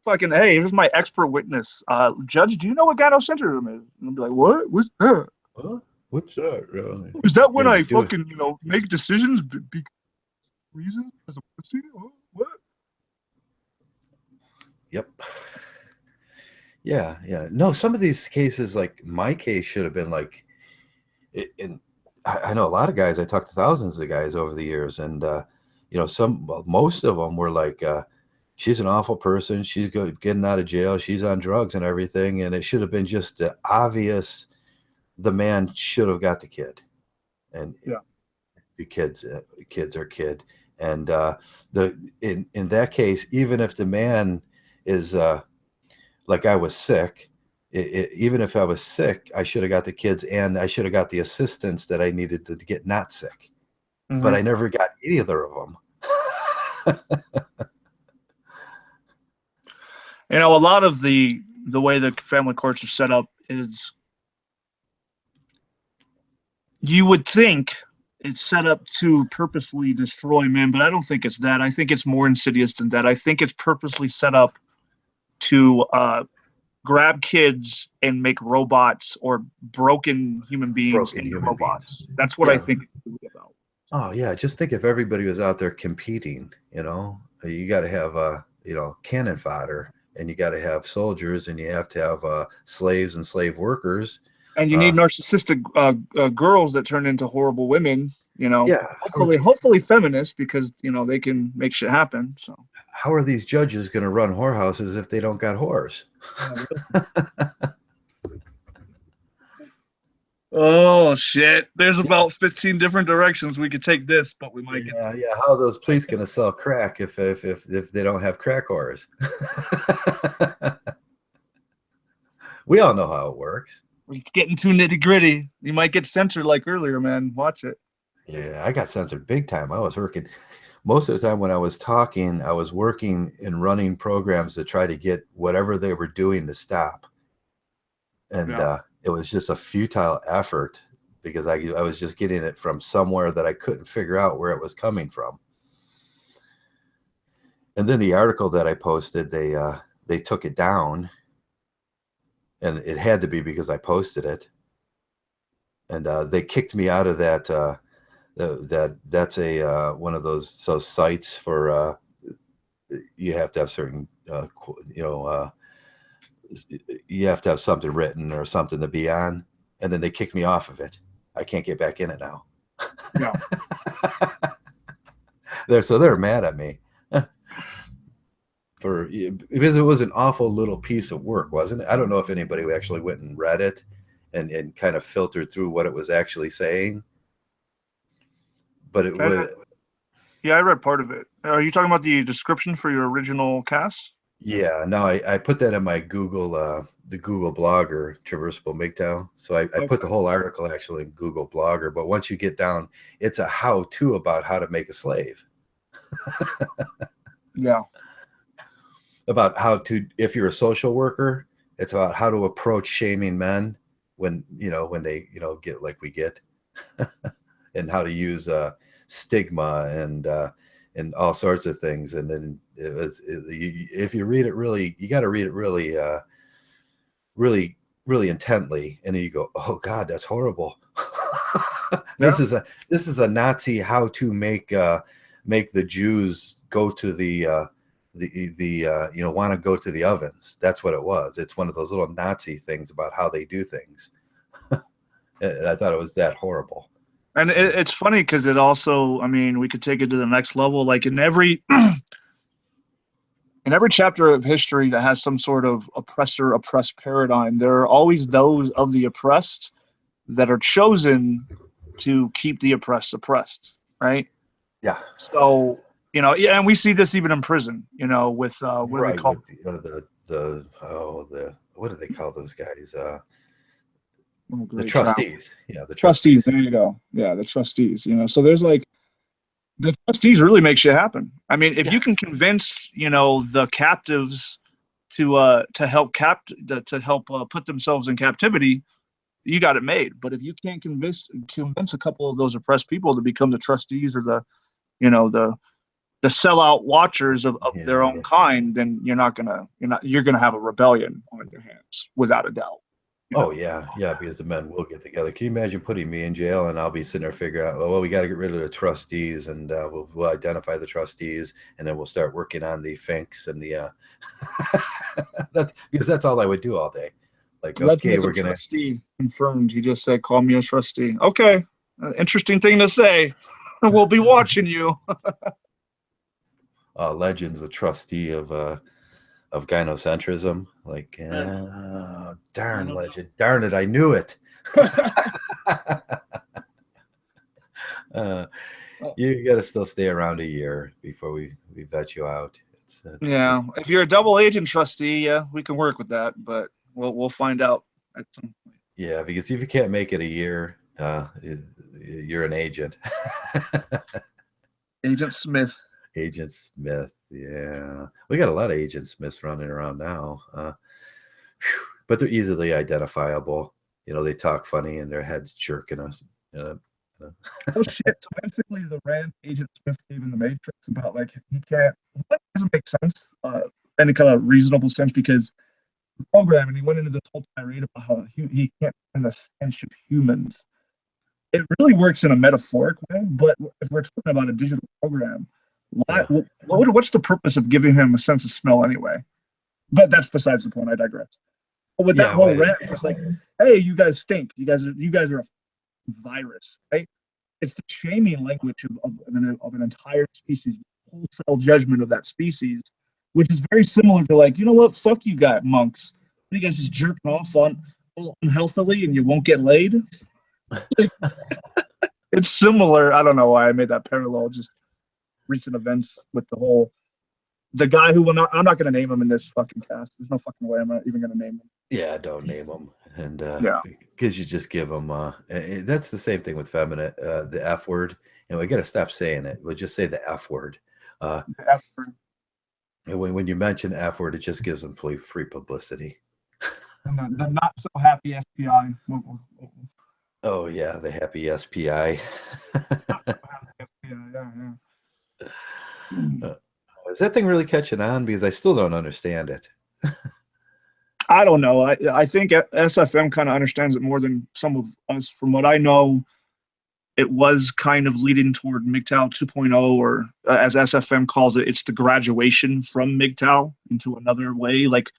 fucking, hey, here's my expert witness. Judge, do you know what gynocentrism is? And I'll be like, what? What's that? Huh? What's that? Really? Is that when Yeah, I you do it. fucking, make decisions because reason as a pussy? What? Yep. Yeah, yeah. No, some of these cases, like my case, should have been like, and I know a lot of guys. I talked to thousands of guys over the years, and most of them were like, she's an awful person. She's getting out of jail. She's on drugs and everything, and it should have been just the obvious. the man should have got the kid, and Yeah. the kids are kid, and the in that case, even if the man is like I was sick, even if I was sick, I should have got the kids, and I should have got the assistance that I needed to get not sick. But Hmm. I never got either of them. You know, a lot of the way the family courts are set up is you would think it's set up to purposely destroy men, but I don't think it's that. I think it's more insidious than that. I think it's purposely set up to grab kids and make robots or broken human beings Broken into human beings. robots. That's what I Yeah. think it's really about. Oh yeah. Just think if everybody was out there competing. You got to have cannon fodder, and you got to have soldiers, and you have to have slaves and slave workers. And you need narcissistic girls that turn into horrible women. You know, Yeah. hopefully feminists because they can make shit happen. So How are these judges going to run whorehouses if they don't got whores? yeah, really. Oh shit! There's about 15 different directions we could take this, but we might get. Yeah. How are those police going to sell crack if they don't have crack whores? We all know how it works. We're getting too nitty gritty. You might get censored like earlier, man. Watch it. Yeah, I got censored big time. I was working most of the time when I was talking, I was working and running programs to try to get whatever they were doing to stop. And Yeah. it was just a futile effort because I was just getting it from somewhere that I couldn't figure out where it was coming from. And then the article that I posted, they took it down, and it had to be because I posted it. And they kicked me out of that. That's a one of those sites for you have to have certain you have to have something written or something to be on, and then they kick me off of it. I can't get back in it now. Yeah. They're mad at me because it was an awful little piece of work, wasn't it? I don't know if anybody actually went and read it and kind of filtered through what it was actually saying, but it was. Yeah, I read part of it. Are you talking about the description for your original cast? Yeah, no, I put that in my Google, the Google Blogger, Traversable Mgtow. So I put the whole article actually in Google Blogger. But once you get down, it's a how-to about how to make a slave. Yeah. About how to, if you're a social worker, it's about how to approach shaming men when they get like we get, and how to use stigma and all sorts of things. And then if you read it really, you got to read it really, really intently, and then you go, oh God, that's horrible. Yeah. This is a Nazi how to make the Jews go to the want to go to the ovens. That's what it was. It's one of those little Nazi things about how they do things. I thought it was that horrible. And it's funny because it also, I mean, we could take it to the next level. Like in every chapter of history that has some sort of oppressor oppressed paradigm, there are always those of the oppressed that are chosen to keep the oppressed oppressed, right? Yeah. So yeah, and we see this even in prison. With what do they call with the what do they call those guys? The trial. trustees. Yeah, the Trustees. trustees. There you go. Yeah, the trustees. So there's like the trustees really make shit happen. I mean, if you can convince the captives to help put themselves in captivity, you got it made. But if you can't convince a couple of those oppressed people to become the trustees or the sellout watchers of their own kind, then you're gonna have a rebellion on your hands without a doubt. Oh yeah, because the men will get together. Can you imagine putting me in jail and I'll be sitting there figuring out, well, we got to get rid of the trustees, and we'll identify the trustees, and then we'll start working on the finks and the because that's all I would do all day. Like, okay, we're gonna trustee confirmed. He just said, "Call me a trustee." Okay, interesting thing to say. We'll be watching you. Legends, a trustee of gynocentrism. Like, darn Legend, darn it, I knew it. uh, Oh, you got to still stay around a year before we vet you out. yeah, if you're a double agent trustee, yeah, we can work with that, but we'll find out at some point. Yeah, because if you can't make it a year, you're an agent. Agent Smith. Agent Smith. Yeah, we got a lot of Agent Smiths running around now, but they're easily identifiable. You know, they talk funny and their heads jerking us. Uh, uh, Oh shit! So basically, the rant Agent Smith gave in the Matrix about like he can't. That doesn't make sense. Any kind of reasonable sense because the program, and he went into this whole tirade about how he can't stand the stench of humans. It really works in a metaphoric way, but if we're talking about a digital program, why? yeah, What's the purpose of giving him a sense of smell anyway? But that's besides the point. I digress. But with that yeah. whole rant, it's like, hey, you guys stink. You guys are a virus, right? It's the shaming language of an entire species, wholesale judgment of that species, which is very similar to like, you know what, fuck you guys, monks. You guys just jerking off on unhealthily and you won't get laid. It's similar. I don't know why I made that parallel. Just recent events with the guy who will not. I'm not going to name him in this fucking cast. There's no fucking way I'm not even going to name him. Yeah, don't name them, and Yeah. because you just give them. That's the same thing with feminine, the F word, and we got to stop saying it. We'll just say the F word. And when you mention F word, it just gives them free publicity. The not so happy SPI. Oh yeah, the happy SPI. Yeah. Uh, is that thing really catching on? Because I still don't understand it. I don't know. I think SFM kind of understands it more than some of us. From what I know, it was kind of leading toward Mgtow 2.0, or as SFM calls it, it's the graduation from Mgtow into another way. Like,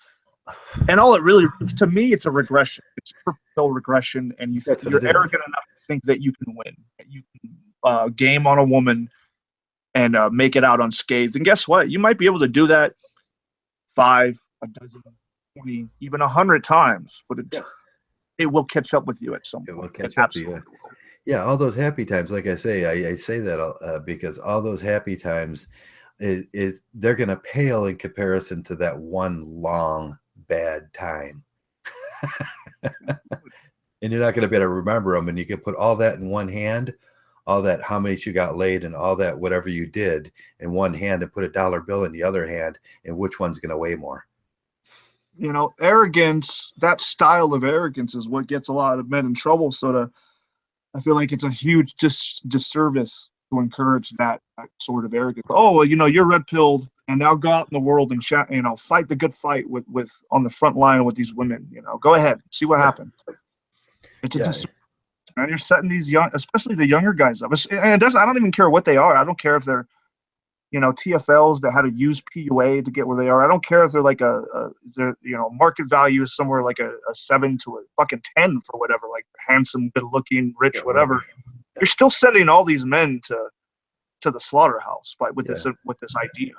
and all it really, to me, it's a regression. It's purposeful regression, and That's what you're it is. arrogant enough to think that you can win, that you can game on a woman and make it out unscathed. And guess what? You might be able to do that 5, a dozen, 20, even 100 times, but it will catch up with you at some It will point. catch It up to you. absolutely will. Yeah, all those happy times. Like I say, I say that because all those happy times is they're going to pale in comparison to that one long bad time. And you're not going to be able to remember them. And you can put all that in one hand, all that how many you got laid and all that whatever you did in one hand, and put a dollar bill in the other hand, and which one's going to weigh more? You know, arrogance, that style of arrogance is what gets a lot of men in trouble. I feel like it's a huge disservice to encourage that sort of arrogance. Oh, well, you're red pilled, and now go out in the world and fight the good fight with on the front line with these women. Go ahead, see what happens. It's a Yeah, disservice, man. You're setting these young, especially the younger guys up. And it doesn't. I don't even care what they are. I don't care if they're TFLs that had to use PUA to get where they are. I don't care if they're like their market value is somewhere like a 7 to a fucking 10 for whatever, like handsome, good looking, rich, yeah, whatever. You're still sending all these men to the slaughterhouse with this idea.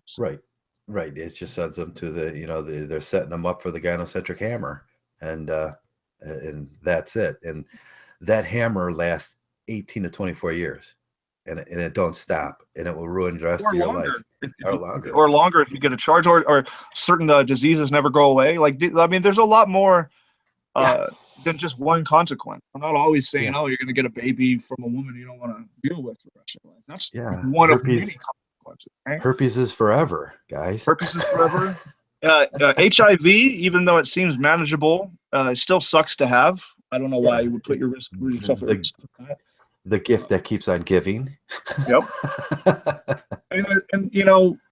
So, right. It just sends them to they're setting them up for the gynocentric hammer, and that's it. And that hammer lasts 18 to 24 years. And it don't stop, and it will ruin the rest of your life, or longer. Or longer if you get a charge, or certain diseases never go away. Like, I mean, there's a lot more than just one consequence. I'm not always saying, oh, you're going to get a baby from a woman you don't want to deal with for the rest of your life. That's one of many consequences. Right? Herpes is forever, guys. Herpes is forever. HIV, even though it seems manageable, it still sucks to have. I don't know why you would put yourself at risk for that. The gift that keeps on giving. Yep. and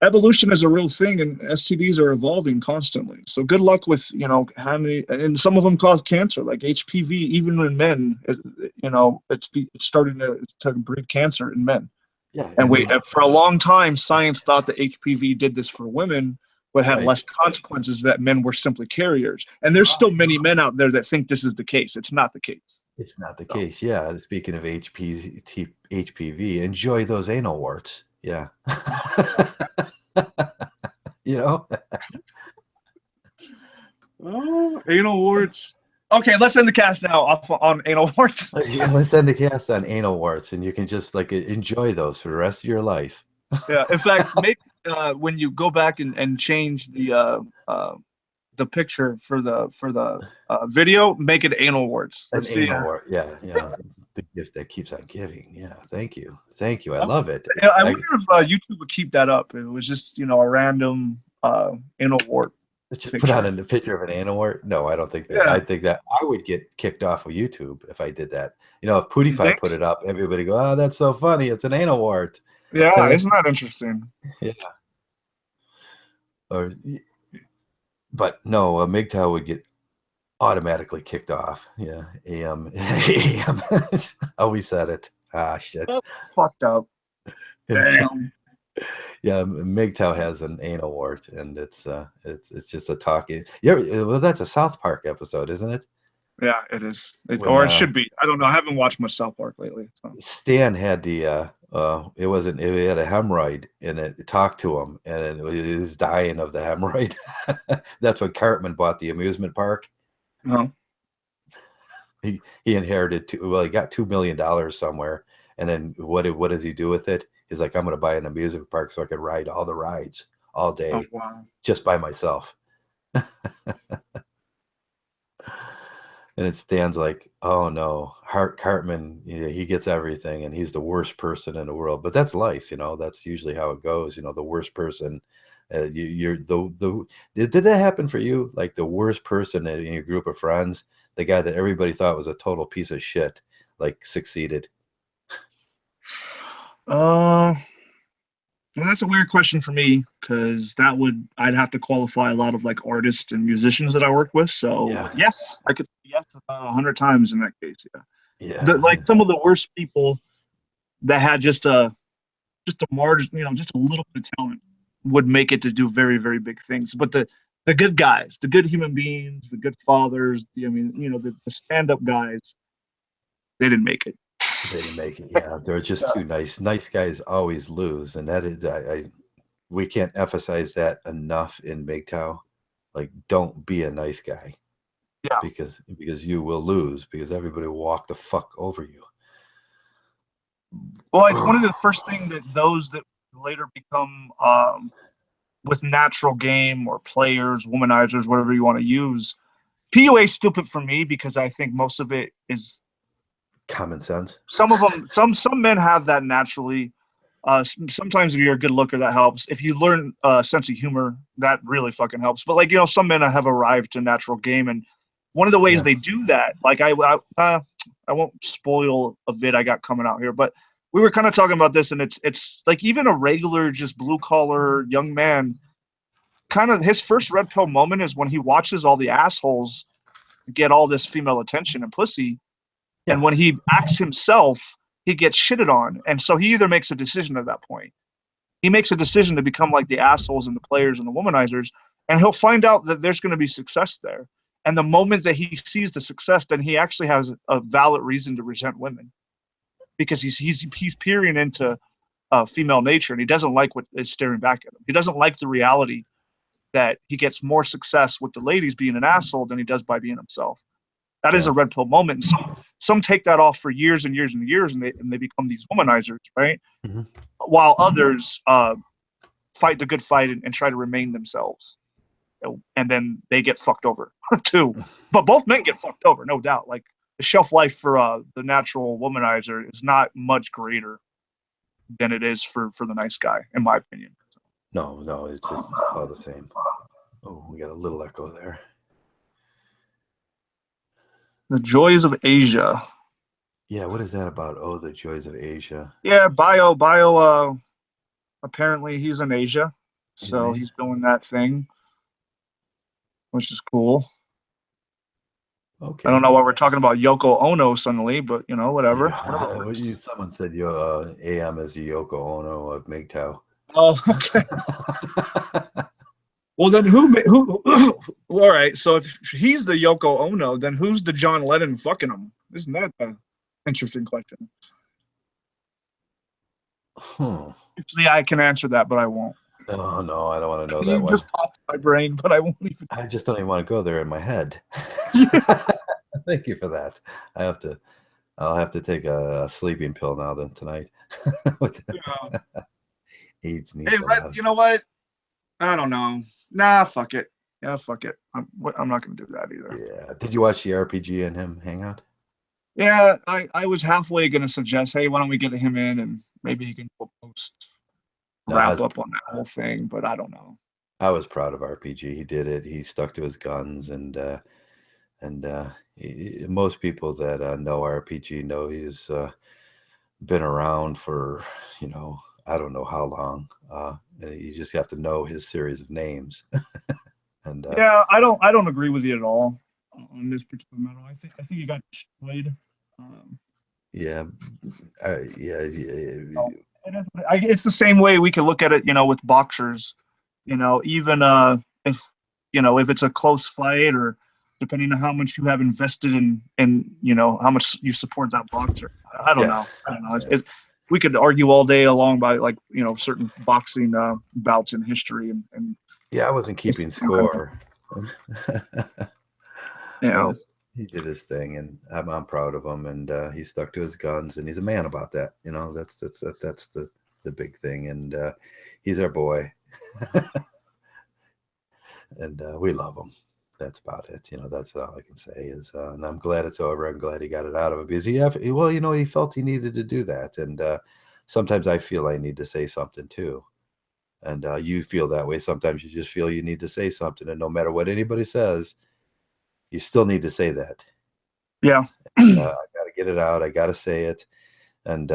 evolution is a real thing, and STDs are evolving constantly. So good luck with how many, and some of them cause cancer, like HPV. Even in men, it's starting to breed cancer in men. Yeah, and for a long time, science thought that HPV did this for women, but had less consequences, that men were simply carriers. And there's still many men out there that think this is the case. It's not the case. It's not the case. Yeah. Speaking of HPV, enjoy those anal warts. Yeah. Oh, anal warts. Okay, let's end the cast now off on anal warts. Yeah, let's end the cast on anal warts, and you can just like enjoy those for the rest of your life. Yeah. In fact, make when you go back and change the picture for the video, make it anal warts. An Let's see. anal wart, yeah, yeah. The gift that keeps on giving. Yeah, thank you, thank you. I love it. I wonder if YouTube would keep that up. It was just a random anal wart Just put picture. on a picture of an anal wart. No, I don't think that. Yeah. I think that I would get kicked off of YouTube if I did that. If You PewDiePie think? put it up, everybody go, "Oh, that's so funny! It's an anal wart." Yeah, isn't that interesting? Yeah. Or, but no, Mgtow would get automatically kicked off. Yeah, AM. Oh, we said it. Ah, shit. Oh, fucked up. Damn. Yeah, Mgtow has an anal wart, and it's just a talking. Yeah, well, that's a South Park episode, isn't it? Yeah, it is. When Or it should be. I don't know. I haven't watched much South Park lately. So. Stan had the it had a hemorrhoid, and it talked to him, and it was dying of the hemorrhoid. That's when Cartman bought the amusement park. No. He inherited he got $2 million somewhere, and then what does he do with it? He's like, I'm going to buy an amusement park so I can ride all the rides all day, Oh, wow. just by myself. And it stands like, oh no, Cartman, he gets everything, and he's the worst person in the world. But that's life, That's usually how it goes. The worst person. You're the. Did that happen for you? Like the worst person in your group of friends, the guy that everybody thought was a total piece of shit, like succeeded. Well, that's a weird question for me because I'd have to qualify a lot of like artists and musicians that I work with. So Yeah. yes, I could say yes about 100 times in that case. Yeah. Yeah. Like some of the worst people that had just a margin, just a little bit of talent would make it to do very, very big things. But the good guys, the good human beings, the good fathers, the stand-up guys, they didn't make it. They didn't make it. Yeah, they're just too nice. Nice guys always lose, and that is we can't emphasize that enough in Mgtow. Like, don't be a nice guy. Yeah. Because you will lose, because everybody will walk the fuck over you. Well, it's one of the first things that those that later become with natural game or players, womanizers, whatever you want to use. PUA is stupid for me because I think most of it is common sense. Some of them, some men have that naturally. Sometimes if you're a good looker, that helps. If you learn a sense of humor, that really fucking helps. But like some men have arrived to natural game, and one of the ways they do that, like I won't spoil a vid I got coming out here, but we were kind of talking about this, and it's like even a regular, just blue collar young man, kind of his first red pill moment is when he watches all the assholes get all this female attention and pussy, and when he acts himself, he gets shitted on, and so he either makes a decision at that point. He makes a decision to become like the assholes and the players and the womanizers, and he'll find out that there's going to be success there. And the moment that he sees the success, then he actually has a valid reason to resent women, because he's peering into female nature, and he doesn't like what is staring back at him. He doesn't like the reality that he gets more success with the ladies being an asshole than he does by being himself. That is a red pill moment. And some take that off for years and years and years, and they become these womanizers, right? Mm-hmm. While others fight the good fight and try to remain themselves. And then they get fucked over too. But both men get fucked over, no doubt. Like the shelf life for the natural womanizer is not much greater than it is for the nice guy, in my opinion. No, it's just all the same. Oh, we got a little echo there. The joys of Asia. Yeah, what is that about? Oh, the joys of Asia. Yeah, bio. Apparently, he's in Asia, so he's doing that thing, which is cool. Okay. I don't know why we're talking about Yoko Ono suddenly, but whatever. Yeah, someone said AM is the Yoko Ono of Mgtow. Oh, okay. Well, then who? All right. So if he's the Yoko Ono, then who's the John Lennon fucking him? Isn't that an interesting question? Actually, I can answer that, but I won't. No, I don't want to know that one. Just popped my brain, but I won't even. I just don't even want to go there in my head. Thank you for that. I have to. I'll have to take a sleeping pill now then tonight. Yeah. AIDS Hey, needs a Red, lot. you know what? I don't know. Nah, fuck it. Yeah, fuck it. I'm not gonna do that either. Yeah. Did you watch the RPG and him hangout? Yeah, I was halfway gonna suggest, hey, why don't we get him in and maybe he can do a post No, I wrap was up on that whole thing, but I don't know. I was proud of RPG. He did it. He stuck to his guns, and most people that know RPG know he's been around for I don't know how long. You just have to know his series of names, and Yeah, I don't agree with you at all on this particular medal. I think you got destroyed. Um, yeah, yeah. no, it's the same way we could look at it, with boxers. Even if if it's a close fight or depending on how much you have invested in how much you support that boxer. I don't Yeah, know. I don't know. yeah, We could argue all day along by like certain boxing bouts in history and yeah. I wasn't it's keeping score. you know But he did his thing, and I'm proud of him. And he stuck to his guns, and he's a man about that. That's the big thing. And he's our boy, and we love him. That's about it. That's all I can say is, and I'm glad it's over. I'm glad he got it out of him because well, he felt he needed to do that, and sometimes I feel I need to say something too. And you feel that way. Sometimes you just feel you need to say something, and no matter what anybody says, you still need to say that. yeah. I got to get it out. I got to say it, and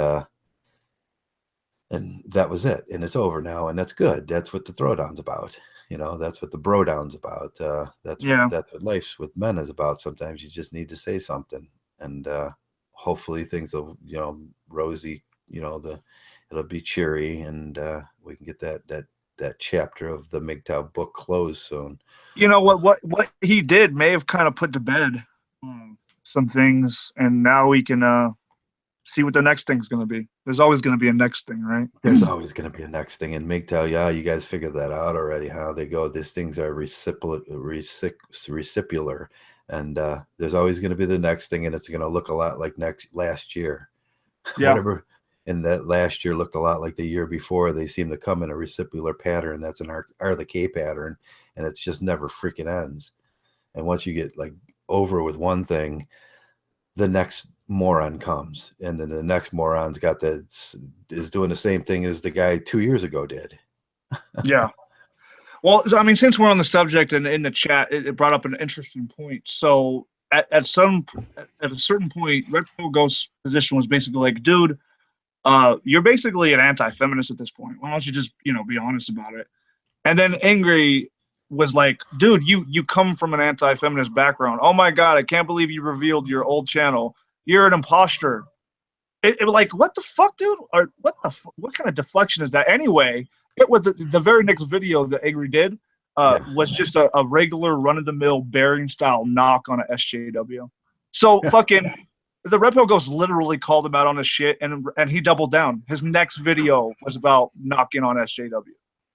and that was it. And it's over now, and that's good. That's what the throwdown's about. That's what the brodown's about. That's what Yeah. that's what life with men is about. Sometimes you just need to say something, and hopefully things will, rosy. It'll be cheery, and we can get that chapter of the Mgtow book closed soon. You know what he did may have kind of put to bed some things, and now we can see what the next thing's going to be. There's always going to be a next thing, right? There's always going to be a next thing. And Mgtow, yeah, you guys figured that out already, how they go. These things are recipular, and there's always going to be the next thing, and it's going to look a lot like last year. Yeah. Whatever. And that last year looked a lot like the year before. They seem to come in a recipular pattern. That's an R the K pattern, and it's just never freaking ends. And once you get like over with one thing, the next moron comes, and then the next moron's got that is doing the same thing as the guy 2 years ago did. Yeah. Well, I mean, since we're on the subject and in the chat, it brought up an interesting point. So at a certain point, Red Pill Ghost's position was basically like, dude, you're basically an anti-feminist at this point. Why don't you just be honest about it? And then Angry was like, dude, you come from an anti-feminist background. Oh my god, I can't believe you revealed your old channel. You're an imposter. It like, what the fuck, dude? Or what kind of deflection is that? Anyway, it was the very next video that Angry did Yeah. was just a regular run-of-the-mill bearing style knock on a SJW. So fucking the Red Pill Ghost literally called him out on his shit, and he doubled down. His next video was about knocking on SJW.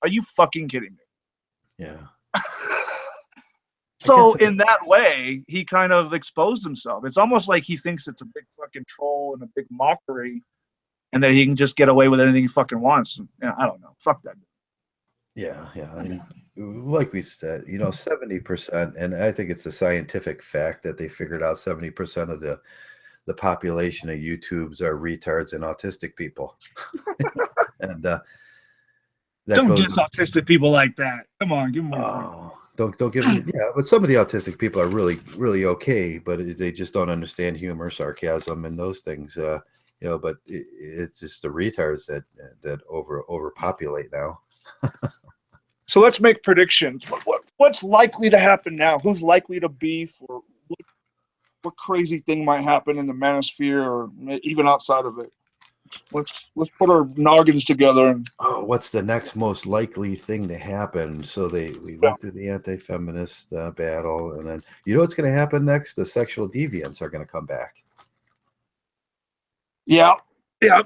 Are you fucking kidding me? Yeah. So in that way, he kind of exposed himself. It's almost like he thinks it's a big fucking troll and a big mockery, and that he can just get away with anything he fucking wants. Yeah, I don't know. Fuck that. Yeah. And like we said, 70%, and I think it's a scientific fact that they figured out 70% of the population of YouTubes are retards and autistic people. And that Don't goes diss autistic people like that. Come on, give them more. Oh, don't give them. Yeah, but some of the autistic people are really, really okay, but they just don't understand humor, sarcasm, and those things. But it's just the retards that overpopulate now. So let's make predictions. What's likely to happen now? Who's likely to beef, or what crazy thing might happen in the manosphere, or even outside of it? Let's put our noggins together and Oh, what's the next most likely thing to happen? So we yeah. went through the anti-feminist battle, and then what's going to happen next? The sexual deviants are going to come back. Yeah,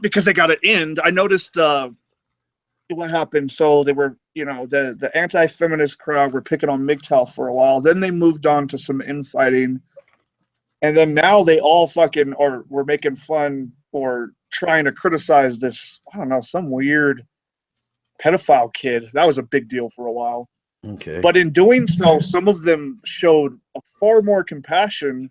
because they got to end. I noticed what happened. So they were, the anti-feminist crowd were picking on Mgtow for a while. Then they moved on to some infighting, And then now they all fucking were making fun or trying to criticize this, I don't know, some weird pedophile kid. That was a big deal for a while. Okay. But in doing so, some of them showed a far more compassion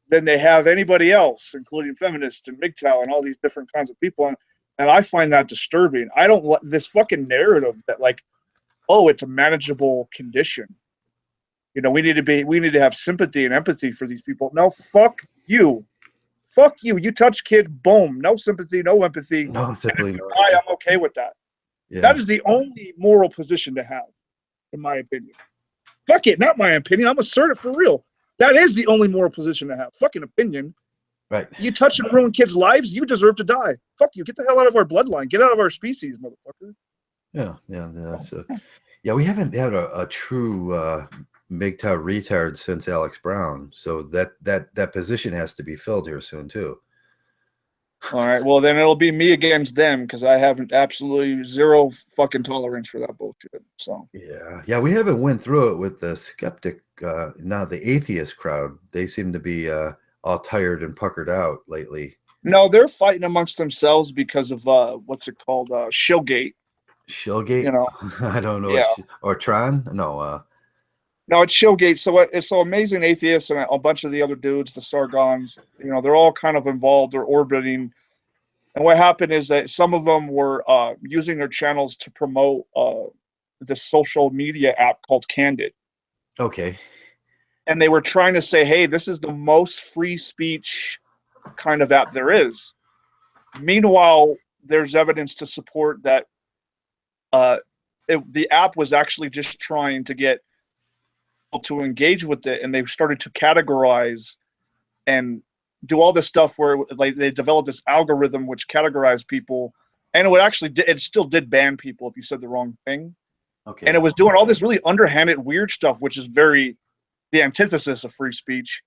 than they have anybody else, including feminists and Mgtow and all these different kinds of people. And I find that disturbing. I don't like this fucking narrative that like, oh, it's a manageable condition. We need to have sympathy and empathy for these people. No, fuck you. Fuck you. You touch kid, boom. No sympathy, no empathy. No, simply no. I'm okay with that. Yeah. That is the only moral position to have, in my opinion. Fuck it, not my opinion. I'm assert it for real. That is the only moral position to have. Fucking opinion. Right. You touch and ruin kids' lives, you deserve to die. Fuck you. Get the hell out of our bloodline. Get out of our species, motherfucker. Yeah. Yeah. We haven't had a true Mgtow retard since Alex Brown, so that position has to be filled here soon too. All right. Well, then it'll be me against them because I have absolutely zero fucking tolerance for that bullshit. So Yeah. We haven't went through it with the skeptic. Now the atheist crowd, they seem to be all tired and puckered out lately. no, they're fighting amongst themselves because of what's it called, Shillgate. Shillgate. You know, I don't know. yeah. Or Tron. No. No, it's Shillgate. So Amazing Atheists and a bunch of the other dudes, the Sargons, they're all kind of involved or orbiting. And what happened is that some of them were using their channels to promote this social media app called Candid. Okay. And they were trying to say, hey, this is the most free speech kind of app there is. Meanwhile, there's evidence to support that the app was actually just trying to get to engage with it, and they started to categorize and do all this stuff where like they developed this algorithm which categorized people, and it still did ban people if you said the wrong thing. Okay. And it was doing all this really underhanded weird stuff, which is very the antithesis of free speech.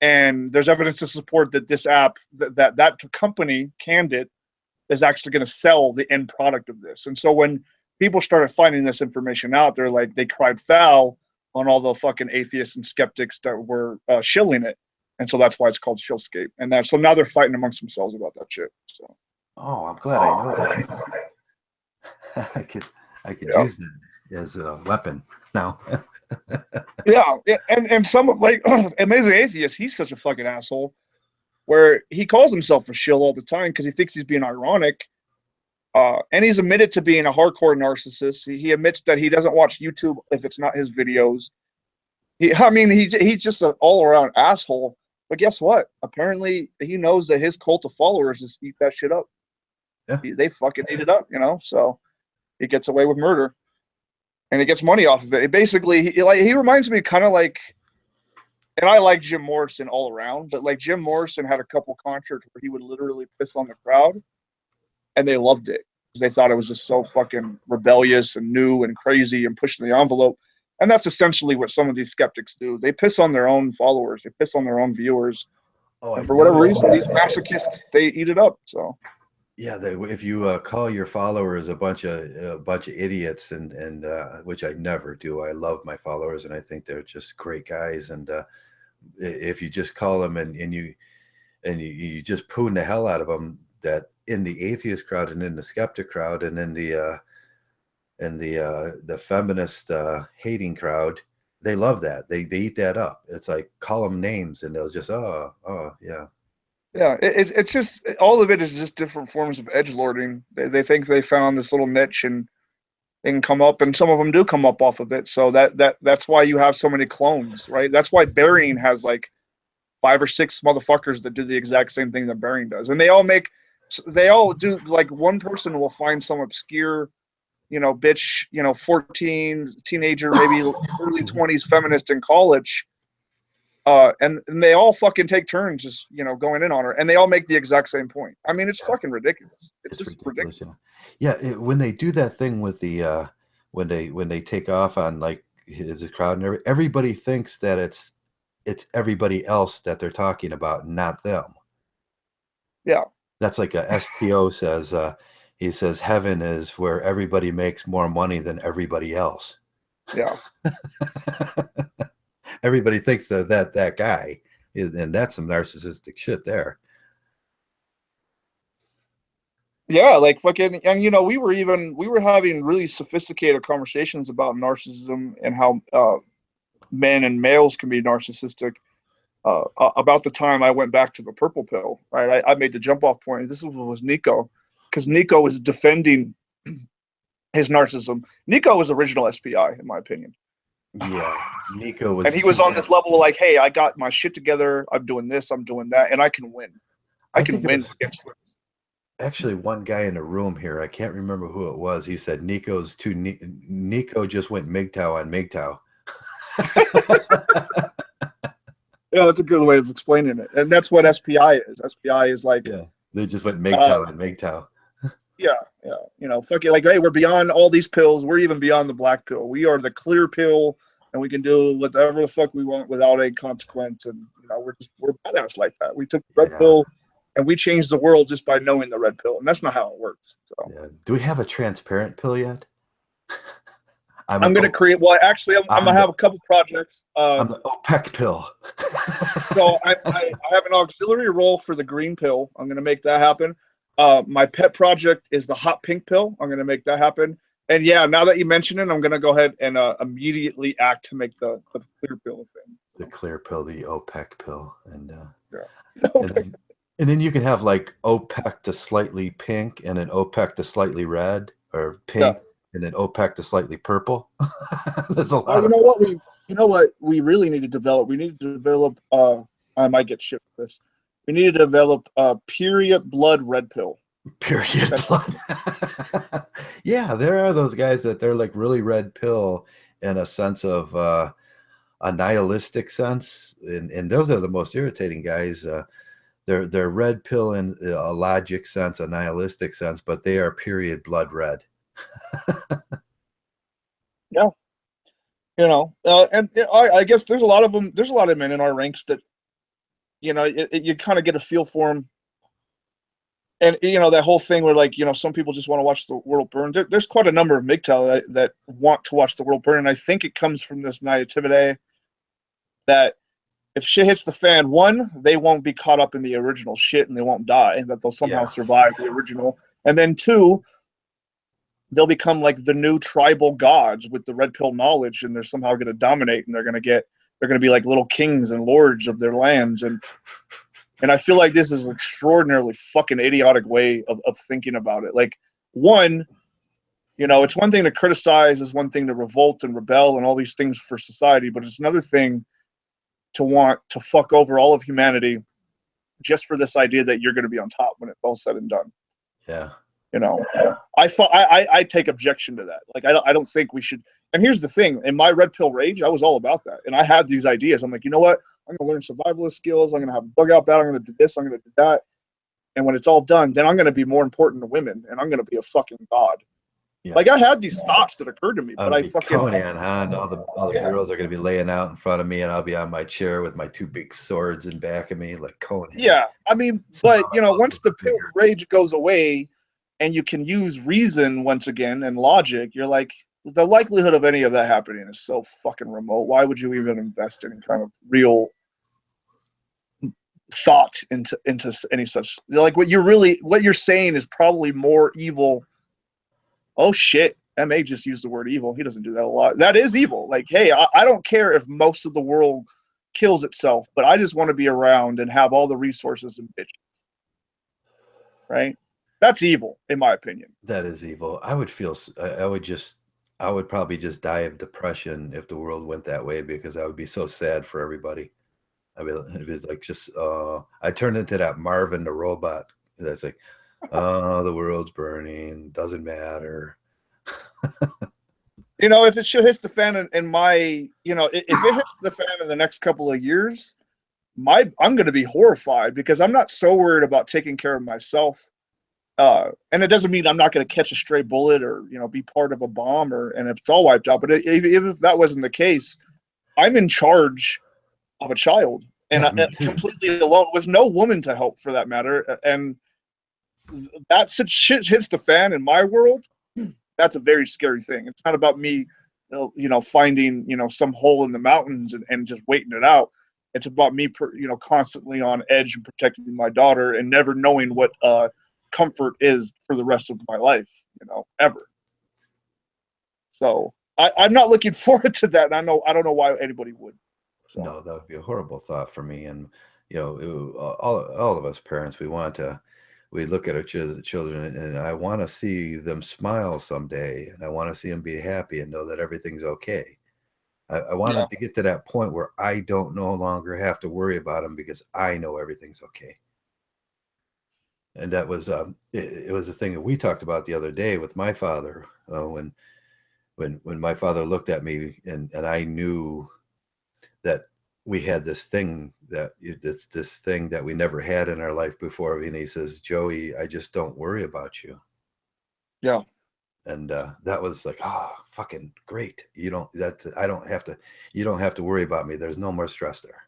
And there's evidence to support that this app, that company Candid, is actually going to sell the end product of this. And so when people started finding this information out, they cried foul on all the fucking atheists and skeptics that were shilling it. And so that's why it's called Shillscape. And so now they're fighting amongst themselves about that shit. So. Oh, I'm glad I know that. I could use it as a weapon now. Yeah, and some of like Amazing Atheist, he's such a fucking asshole. Where he calls himself a shill all the time because he thinks he's being ironic. And he's admitted to being a hardcore narcissist. He admits that he doesn't watch YouTube if it's not his videos. He's just an all-around asshole. But guess what? Apparently, he knows that his cult of followers just eat that shit up. Yeah. They fucking eat it up, So he gets away with murder, and he gets money off of it. He reminds me kind of like, and I like Jim Morrison all around, but like Jim Morrison had a couple concerts where he would literally piss on the crowd, and they loved it because they thought it was just so fucking rebellious and new and crazy and pushing the envelope. And that's essentially what some of these skeptics do. They piss on their own followers. They piss on their own viewers. And for whatever reason, these masochists, they eat it up. So. Yeah, if you call your followers a bunch of idiots, and which I never do. I love my followers, and I think they're just great guys. And if you just call them and you just poon the hell out of them, that in the atheist crowd and in the skeptic crowd and in the feminist hating crowd, they love that. They eat that up. It's like call them names, and they'll just oh yeah. Yeah, it's just all of it is just different forms of edgelording. They think they found this little niche and they can come up, and some of them do come up off of it. So that's why you have so many clones, right? That's why Burying has like 5 or 6 motherfuckers that do the exact same thing that Burying does, and they all do. Like one person will find some obscure, bitch, 14 teenager, maybe early 20s feminist in college. And they all fucking take turns just going in on her, and they all make the exact same point. I mean, it's fucking ridiculous. It's just ridiculous. Yeah, when they do that thing with the when they take off on like his crowd and everybody thinks that it's everybody else that they're talking about, not them. Yeah, that's like a STO says. He says heaven is where everybody makes more money than everybody else. Yeah. Everybody thinks they're that guy, And that's some narcissistic shit there. Yeah, like fucking, and we were having really sophisticated conversations about narcissism and how men and males can be narcissistic. About the time I went back to the purple pill, right? I made the jump off point. This was Nico, because Nico was defending his narcissism. Nico was original SPI, in my opinion. Yeah, Nico And was he was too. on this level like, hey, I got my shit together. I'm doing this. I'm doing that, and I can win. I I can think it win was against. actually one guy in the room here. I can't remember who it was. He said Nico's too. Nico just went Mgtow on Mgtow. Yeah, that's a good way of explaining it, and that's what SPI is. SPI is like, Yeah, they just went uh, Mgtow on Mgtow. yeah, fuck it, like, hey, we're beyond all these pills. We're even beyond the black pill. We are the clear pill, and we can do whatever the fuck we want without a consequence. And we're badass like that. We took the red Yeah, pill, and we changed the world just by knowing the red pill, and that's not how it works. So yeah. Do we have a transparent pill yet? I'm I'm an gonna create. Well, actually, I'm I'm gonna the have a couple projects. I'm the OPEC pill. So I have an auxiliary role for the green pill. I'm going to make that happen. My pet project is the hot pink pill. I'm going to make that happen. And yeah, now that you mention it, I'm going to go ahead and immediately act to make the clear pill a thing. The clear pill, the OPEC pill, Yeah. and then and then you can have like OPEC to slightly pink, and then OPEC to slightly red, or Yeah. pink, and then OPEC to slightly purple. There's a Well, lot of you know what we really need to develop. We need to develop. I might get shit for this. We need to develop a period blood red pill. period That's blood. Yeah, there are those guys that they're like really red pill in a sense of a nihilistic sense, and those are the most irritating guys. They're red pill in a logic sense, a nihilistic sense, but they are period blood red. yeah. And I guess there's a lot of them. There's a lot of men in our ranks that you kind of get a feel for them. And that whole thing where, like, some people just want to watch the world burn. There's quite a number of Mgtow that want to watch the world burn, and I think it comes from this naivete that if shit hits the fan, one, they won't be caught up in the original shit and they won't die, that they'll somehow Yeah, survive the original, and then two, they'll become like the new tribal gods with the red pill knowledge, and they're somehow going to dominate, and they're going to be like little kings and lords of their lands. And I feel like this is an extraordinarily fucking idiotic way of thinking about it. Like, one, it's one thing to criticize, it's one thing to revolt and rebel and all these things for society, but it's another thing to want to fuck over all of humanity just for this idea that you're going to be on top when it's all said and done. yeah, I take objection to that. Like, I don't think we should. And here's the thing: in my red pill rage, I was all about that, and I had these ideas. I'm like, you know what? I'm going to learn survivalist skills. I'm going to have a bug out battle. I'm going to do this. I'm going to do that. And when it's all done, then I'm going to be more important to women, and I'm going to be a fucking god. yeah. Like, I had these thoughts that occurred to me, I'm but gonna I be fucking Conan, huh? And all the yeah, girls are gonna be laying out in front of me, and I'll be on my chair with my two big swords in back of me, like Conan. yeah. I mean, Somehow but the once muscles the are pill bigger. rage goes away, and you can use reason once again and logic, you're like, the likelihood of any of that happening is so fucking remote. Why would you even invest in kind of real thought into any such, like, what you're saying is probably more evil. Oh shit, Ma just used the word evil. He doesn't do that a lot. That is evil. Like, hey, I don't care if most of the world kills itself, but I just want to be around and have all the resources and bitch. Right? That's evil, in my opinion. That is evil. I would feel. I would probably just die of depression if the world went that way, because I would be so sad for everybody. It'd be like just. I turned into that Marvin the robot. That's like, oh, the world's burning. Doesn't matter. If it shit hits the fan in my, if it hits the fan in the next couple of years, I'm going to be horrified, because I'm not so worried about taking care of myself. And it doesn't mean I'm not going to catch a stray bullet or be part of a bomb, and if it's all wiped out. But even if that wasn't the case, I'm in charge of a child, and Yeah, me too. completely alone with no woman to help, for that matter. And that shit hits the fan in my world. That's a very scary thing. It's not about me, finding some hole in the mountains and just waiting it out. It's about me, constantly on edge and protecting my daughter and never knowing what comfort is for the rest of my life, ever. So I'm not looking forward to that. And I don't know why anybody would. So No, that would be a horrible thought for me. And all of us parents, we look at our children, and I want to see them smile someday, and I want to see them be happy and know that everything's okay. I yeah, wanted to get to that point where I don't no longer have to worry about them because I know everything's okay. And that was it was a thing that we talked about the other day with my father, when my father looked at me, and I knew that we had this thing that we never had in our life before, and he says, "Joey, I just don't worry about you." yeah, And that was like, fucking great. You don't that I don't have to you don't have to worry about me. There's no more stress there.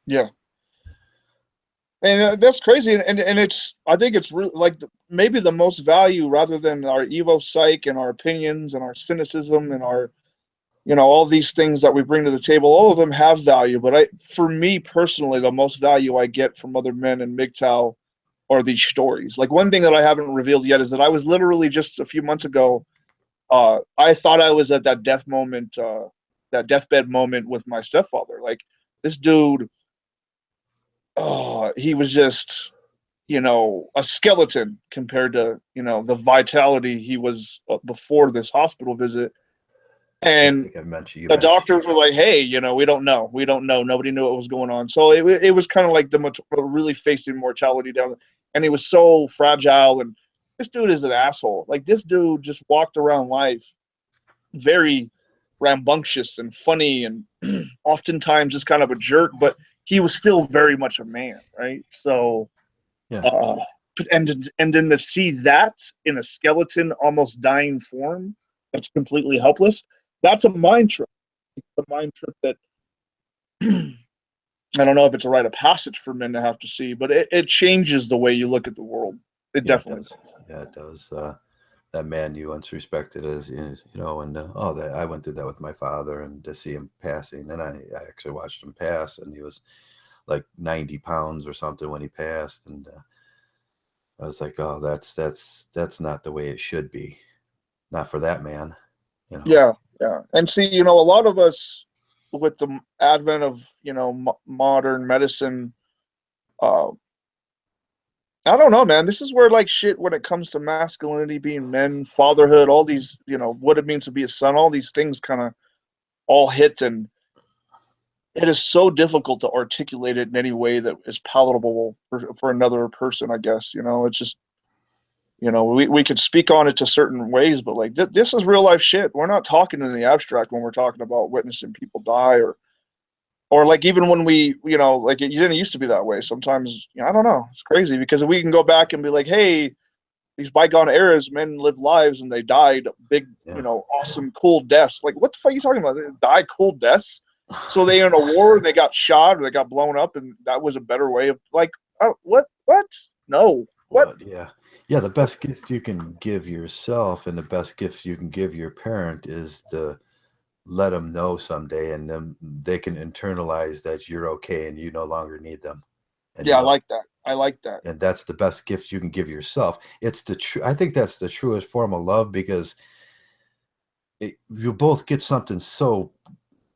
yeah. And that's crazy, and it's I think it's really like maybe the most value rather than our evo psych and our opinions and our cynicism and our all these things that we bring to the table. All of them have value, but for me personally, the most value I get from other men in Mgtow are these stories. Like one thing that I haven't revealed yet is that I was literally just a few months ago. I thought I was at that that deathbed moment with my stepfather. Like this dude, he was just a skeleton compared to the vitality he was before this hospital visit. Yeah, I And think I mentioned you the mentioned. doctors were like, "Hey, we don't know. We don't know. Nobody knew what was going on." So it was kind of like really facing mortality down, and he was so fragile. And this dude is an asshole. Like this dude just walked around life very rambunctious and funny, and oftentimes just kind of a jerk, but he was still very much a man, right? So, Yeah, uh, and then to see that in a skeleton, almost dying form, that's completely helpless. That's a mind trip. The mind trip that I don't know if it's a rite of passage for men to have to see, but it changes the way you look at the world. It yeah, it definitely does. does. Yeah, it does. That man you once respected and that I went through that with my father, and to see him passing, and I actually watched him pass, and he was like 90 pounds or something when he passed, and I was like, oh, that's not the way it should be, not for that man, you know. Yeah, yeah. And see, a lot of us with the advent of modern medicine, uh, I don't know, man. This is where like shit when it comes to masculinity, being men, fatherhood, all these, what it means to be a son, all these things kind of all hit, and it is so difficult to articulate it in any way that is palatable for another person, I guess. It's just, we could speak on it to certain ways, but like this is real life shit. We're not talking in the abstract when we're talking about witnessing people die, or like even when we, like it didn't used to be that way. Sometimes, I don't know. It's crazy because we can go back and be like, hey, these bygone eras, men lived lives and they died big, Yeah. awesome, cool deaths. Like, what the fuck are you talking about? They die cool deaths. So they in a war, they got shot or they got blown up, and that was a better way of like, what? What? No. What? Well, yeah. Yeah, the best gift you can give yourself and the best gift you can give your parent is to let them know someday, and then they can internalize that you're okay and you no longer need them. And Yeah, I like that. I like that. and that's the best gift you can give yourself. It's the true I think that's the truest form of love, because you both get something so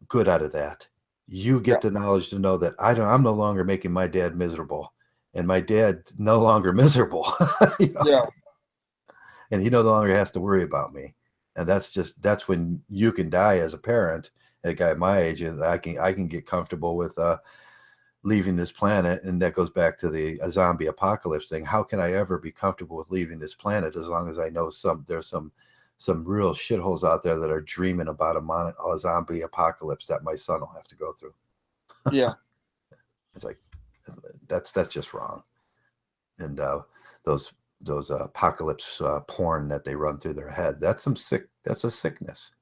good out of that. You Yeah, get the knowledge to know that I'm no longer making my dad miserable, and my dad's no longer miserable. you know? yeah, And he no longer has to worry about me. And that's when you can die as a parent, a guy my age, and I can get comfortable with leaving this planet. And that goes back to the zombie apocalypse thing. How can I ever be comfortable with leaving this planet as long as I know there's some real shitholes out there that are dreaming about a zombie apocalypse that my son will have to go through. yeah. It's like that's just wrong. And those apocalypse porn that they run through their head, that's a sickness.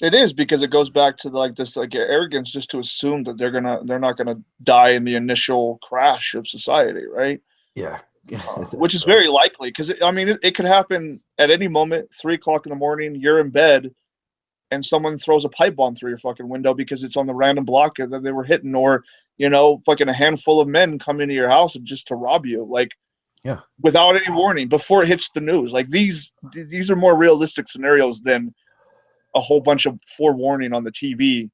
It is because it goes back to like this like arrogance just to assume that they're not gonna die in the initial crash of society, right? Yeah. Which That's is very likely because I mean it could happen at any moment. 3 o'clock in the morning, you're in bed, and someone throws a pipe bomb through your fucking window because it's on the random block that they were hitting, or you know, fucking a handful of men come into your house just to rob you, like Yeah. without any warning before it hits the news. Like these are more realistic scenarios than a whole bunch of forewarning on the TV.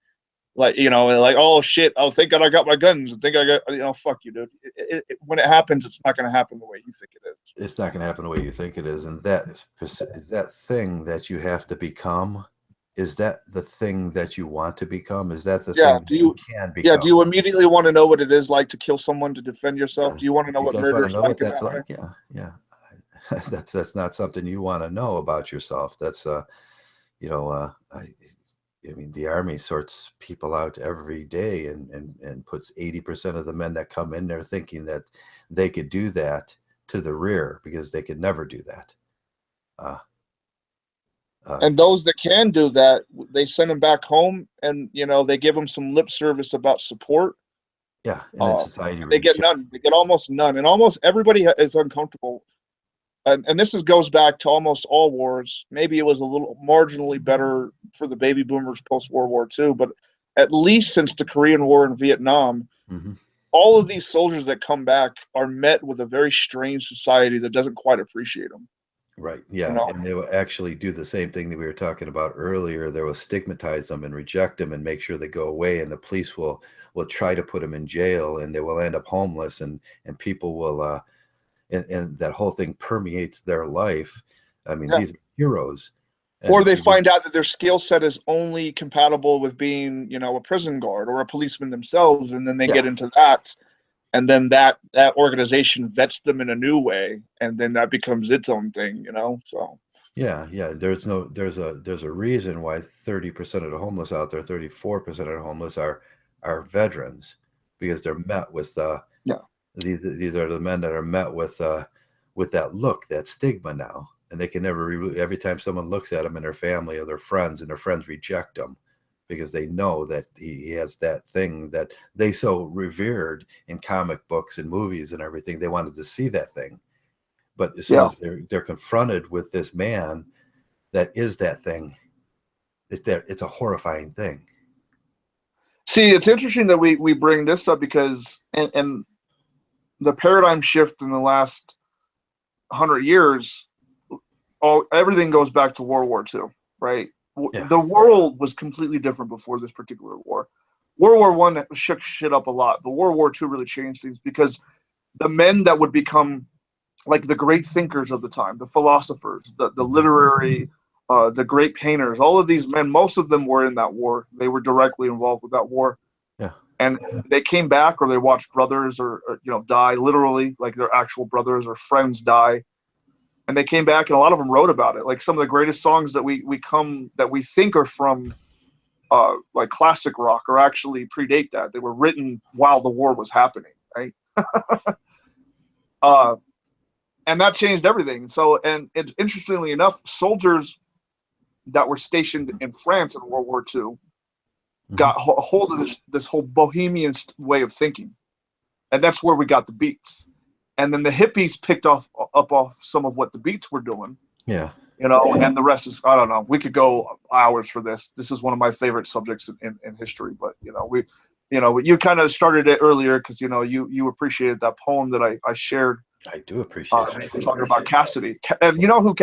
Like, you know, like, oh shit, oh thank God I got my guns, thank God I got, you know, fuck you, dude. When it happens, it's not going to happen the way you think it is. It's not going to happen the way you think it is, and is that thing that you have to become. Is that the thing that you want to become? Is that the Yeah. thing Do you you? can Yeah. Do become? you immediately want to know what it is like to kill someone to defend yourself? Yeah. Do you want to know Do you what guys murder want to is know what like in that's that way? like? Yeah, yeah. That's not something you want to know about yourself. That's you know, I mean, the army sorts people out every day and puts 80% of the men that come in there thinking that they could do that to the rear because they could never do that. Uh, And those that can do that, they send them back home, and you know they give them some lip service about support. yeah, and then society They get rejects. none. They get almost none, and almost everybody is uncomfortable. And this goes back to almost all wars. Maybe it was a little marginally better for the baby boomers post World War II, but at least since the Korean War and Vietnam, Hmm. all of these soldiers that come back are met with a very strange society that doesn't quite appreciate them. Right. You Yeah. know? And they will actually do the same thing that we were talking about earlier. They will stigmatize them and reject them and make sure they go away. And the police will try to put them in jail, and they will end up homeless, and people will and that whole thing permeates their life. I mean, Yeah. these are heroes. Or And they find out that their skill set is only compatible with being, you know, a prison guard or a policeman themselves, and then they get yeah, into that, and then that organization vets them in a new way, and then that becomes its own thing, you know. So yeah, yeah. There's a reason why 30% of the homeless out there, 34% of the homeless are veterans, because they're met with yeah, these are the men that are met with that look, that stigma now, and they can never every time someone looks at them and their family or their friends, and their friends reject them because they know that he has that thing that they so revered in comic books and movies and everything. They wanted to see that thing, but as soon yeah. as they're confronted with this man that is that thing, it's a horrifying thing. See, it's interesting that we bring this up because and the paradigm shift in the last 100 years, all everything goes back to World War II, right? Yeah, The world was completely different before this particular war. World War One shook shit up a lot, but World War II really changed things because the men that would become like the great thinkers of the time, the philosophers, the literary, the great painters, all of these men, most of them were in that war. They were directly involved with that war, yeah, and they came back, or they watched brothers, or you know, die literally, like their actual brothers or friends die, and they came back, and a lot of them wrote about it. Like some of the greatest songs that we think are from like classic rock, or actually predate that. They were written while the war was happening, right? uh, and that changed everything. So, and it's interestingly enough, soldiers that were stationed in France in World War II got hmm a hold of this whole bohemian way of thinking, and that's where we got the beats. And then the hippies picked up off some of what the beats were doing, yeah. you know, and the rest is, I don't know. We could go hours for this. This is one of my favorite subjects in history, but you know, you kind of started it earlier because you know you appreciated that poem that I shared. I do appreciate that. Talking about Cassidy. And you know who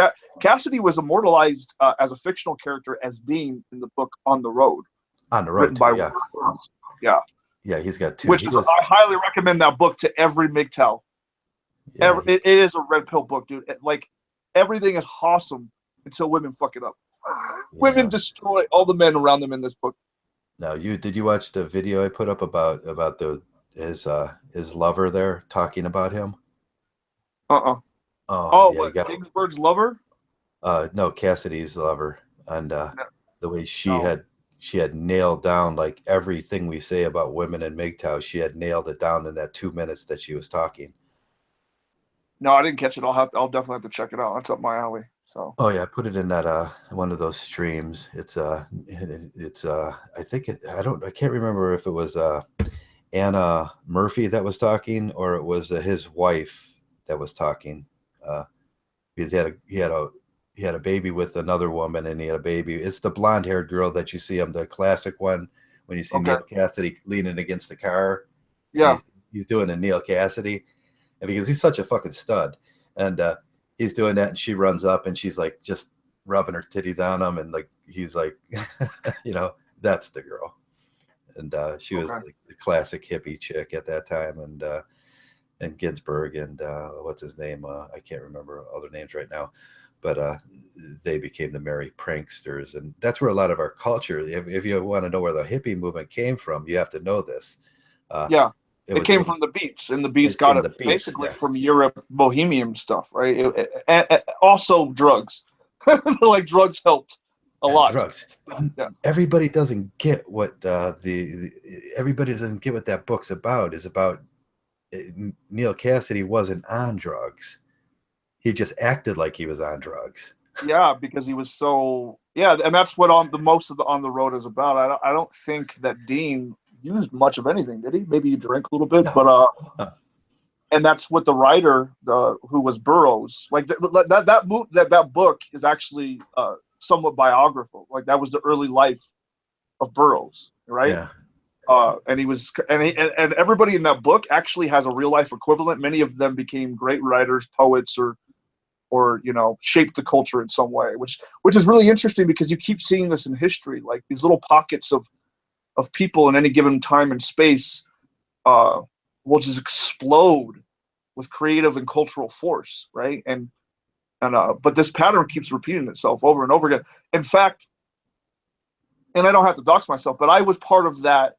Cassidy was immortalized as a fictional character as Dean in the book On the Road, On the road written too, by yeah. Burns. Yeah, Yeah, he's got two. which He is, was, I highly recommend that book to every Mgtow. yeah, It is a red pill book, dude. Like everything is awesome until women fuck it up. Women yeah. destroy all the men around them in this book. Now, did you watch the video I put up about the his lover there talking about him? Uh-uh. Oh, Oh, yeah, you what? got Ginsburg's lover? no, Cassidy's lover, and No. the way No, she had nailed down like everything we say about women in MGTOW. She had nailed it down in that 2 minutes that she was talking. no, I didn't catch it. I'll definitely have to check it out. That's up my alley. So Oh yeah, I put it in that one of those streams. It's I think I can't remember if it was Anna Murphy that was talking, or it was his wife that was talking, because he had a baby with another woman, and he had a baby. It's the blonde haired girl that you see him, the classic one when you see Okay. Neil Cassidy leaning against the car, and Yeah. he's doing a Neil Cassidy, and because he's such a fucking stud, and he's doing that, and she runs up and she's like just rubbing her titties on him, and like he's like, you know, that's the girl, and she was Okay. like the classic hippie chick at that time, and Ginsburg and what's his name? I can't remember other names right now, but they became the merry pranksters, and that's where a lot of our culture. If you want to know where the hippie movement came from, you have to know this. Uh, Yeah. it It was came from the Beats, and the Beats it's got from it the beats, basically yeah, from Europe, Bohemian stuff, right? And also drugs. Like drugs helped a and lot. drugs. But Yeah. everybody doesn't get what everybody doesn't get what that book's about. Is about Neil Cassidy wasn't on drugs. He just acted like he was on drugs. Yeah, because he was so yeah, and that's what on the most of the on the road is about. I don't think that Dean used much of anything, did he? Maybe he drank a little bit, No. but and that's what the writer, the who was Burroughs, like that book is actually somewhat biographical. Like that was the early life of Burroughs, right? Yeah. And he was, and everybody in that book actually has a real life equivalent. Many of them became great writers, poets, or you know, shaped the culture in some way, which is really interesting because you keep seeing this in history, like these little pockets of people in any given time and space uh, will just explode with creative and cultural force, right? And but this pattern keeps repeating itself over and over again. In fact, and I don't have to dox myself, but I was part of that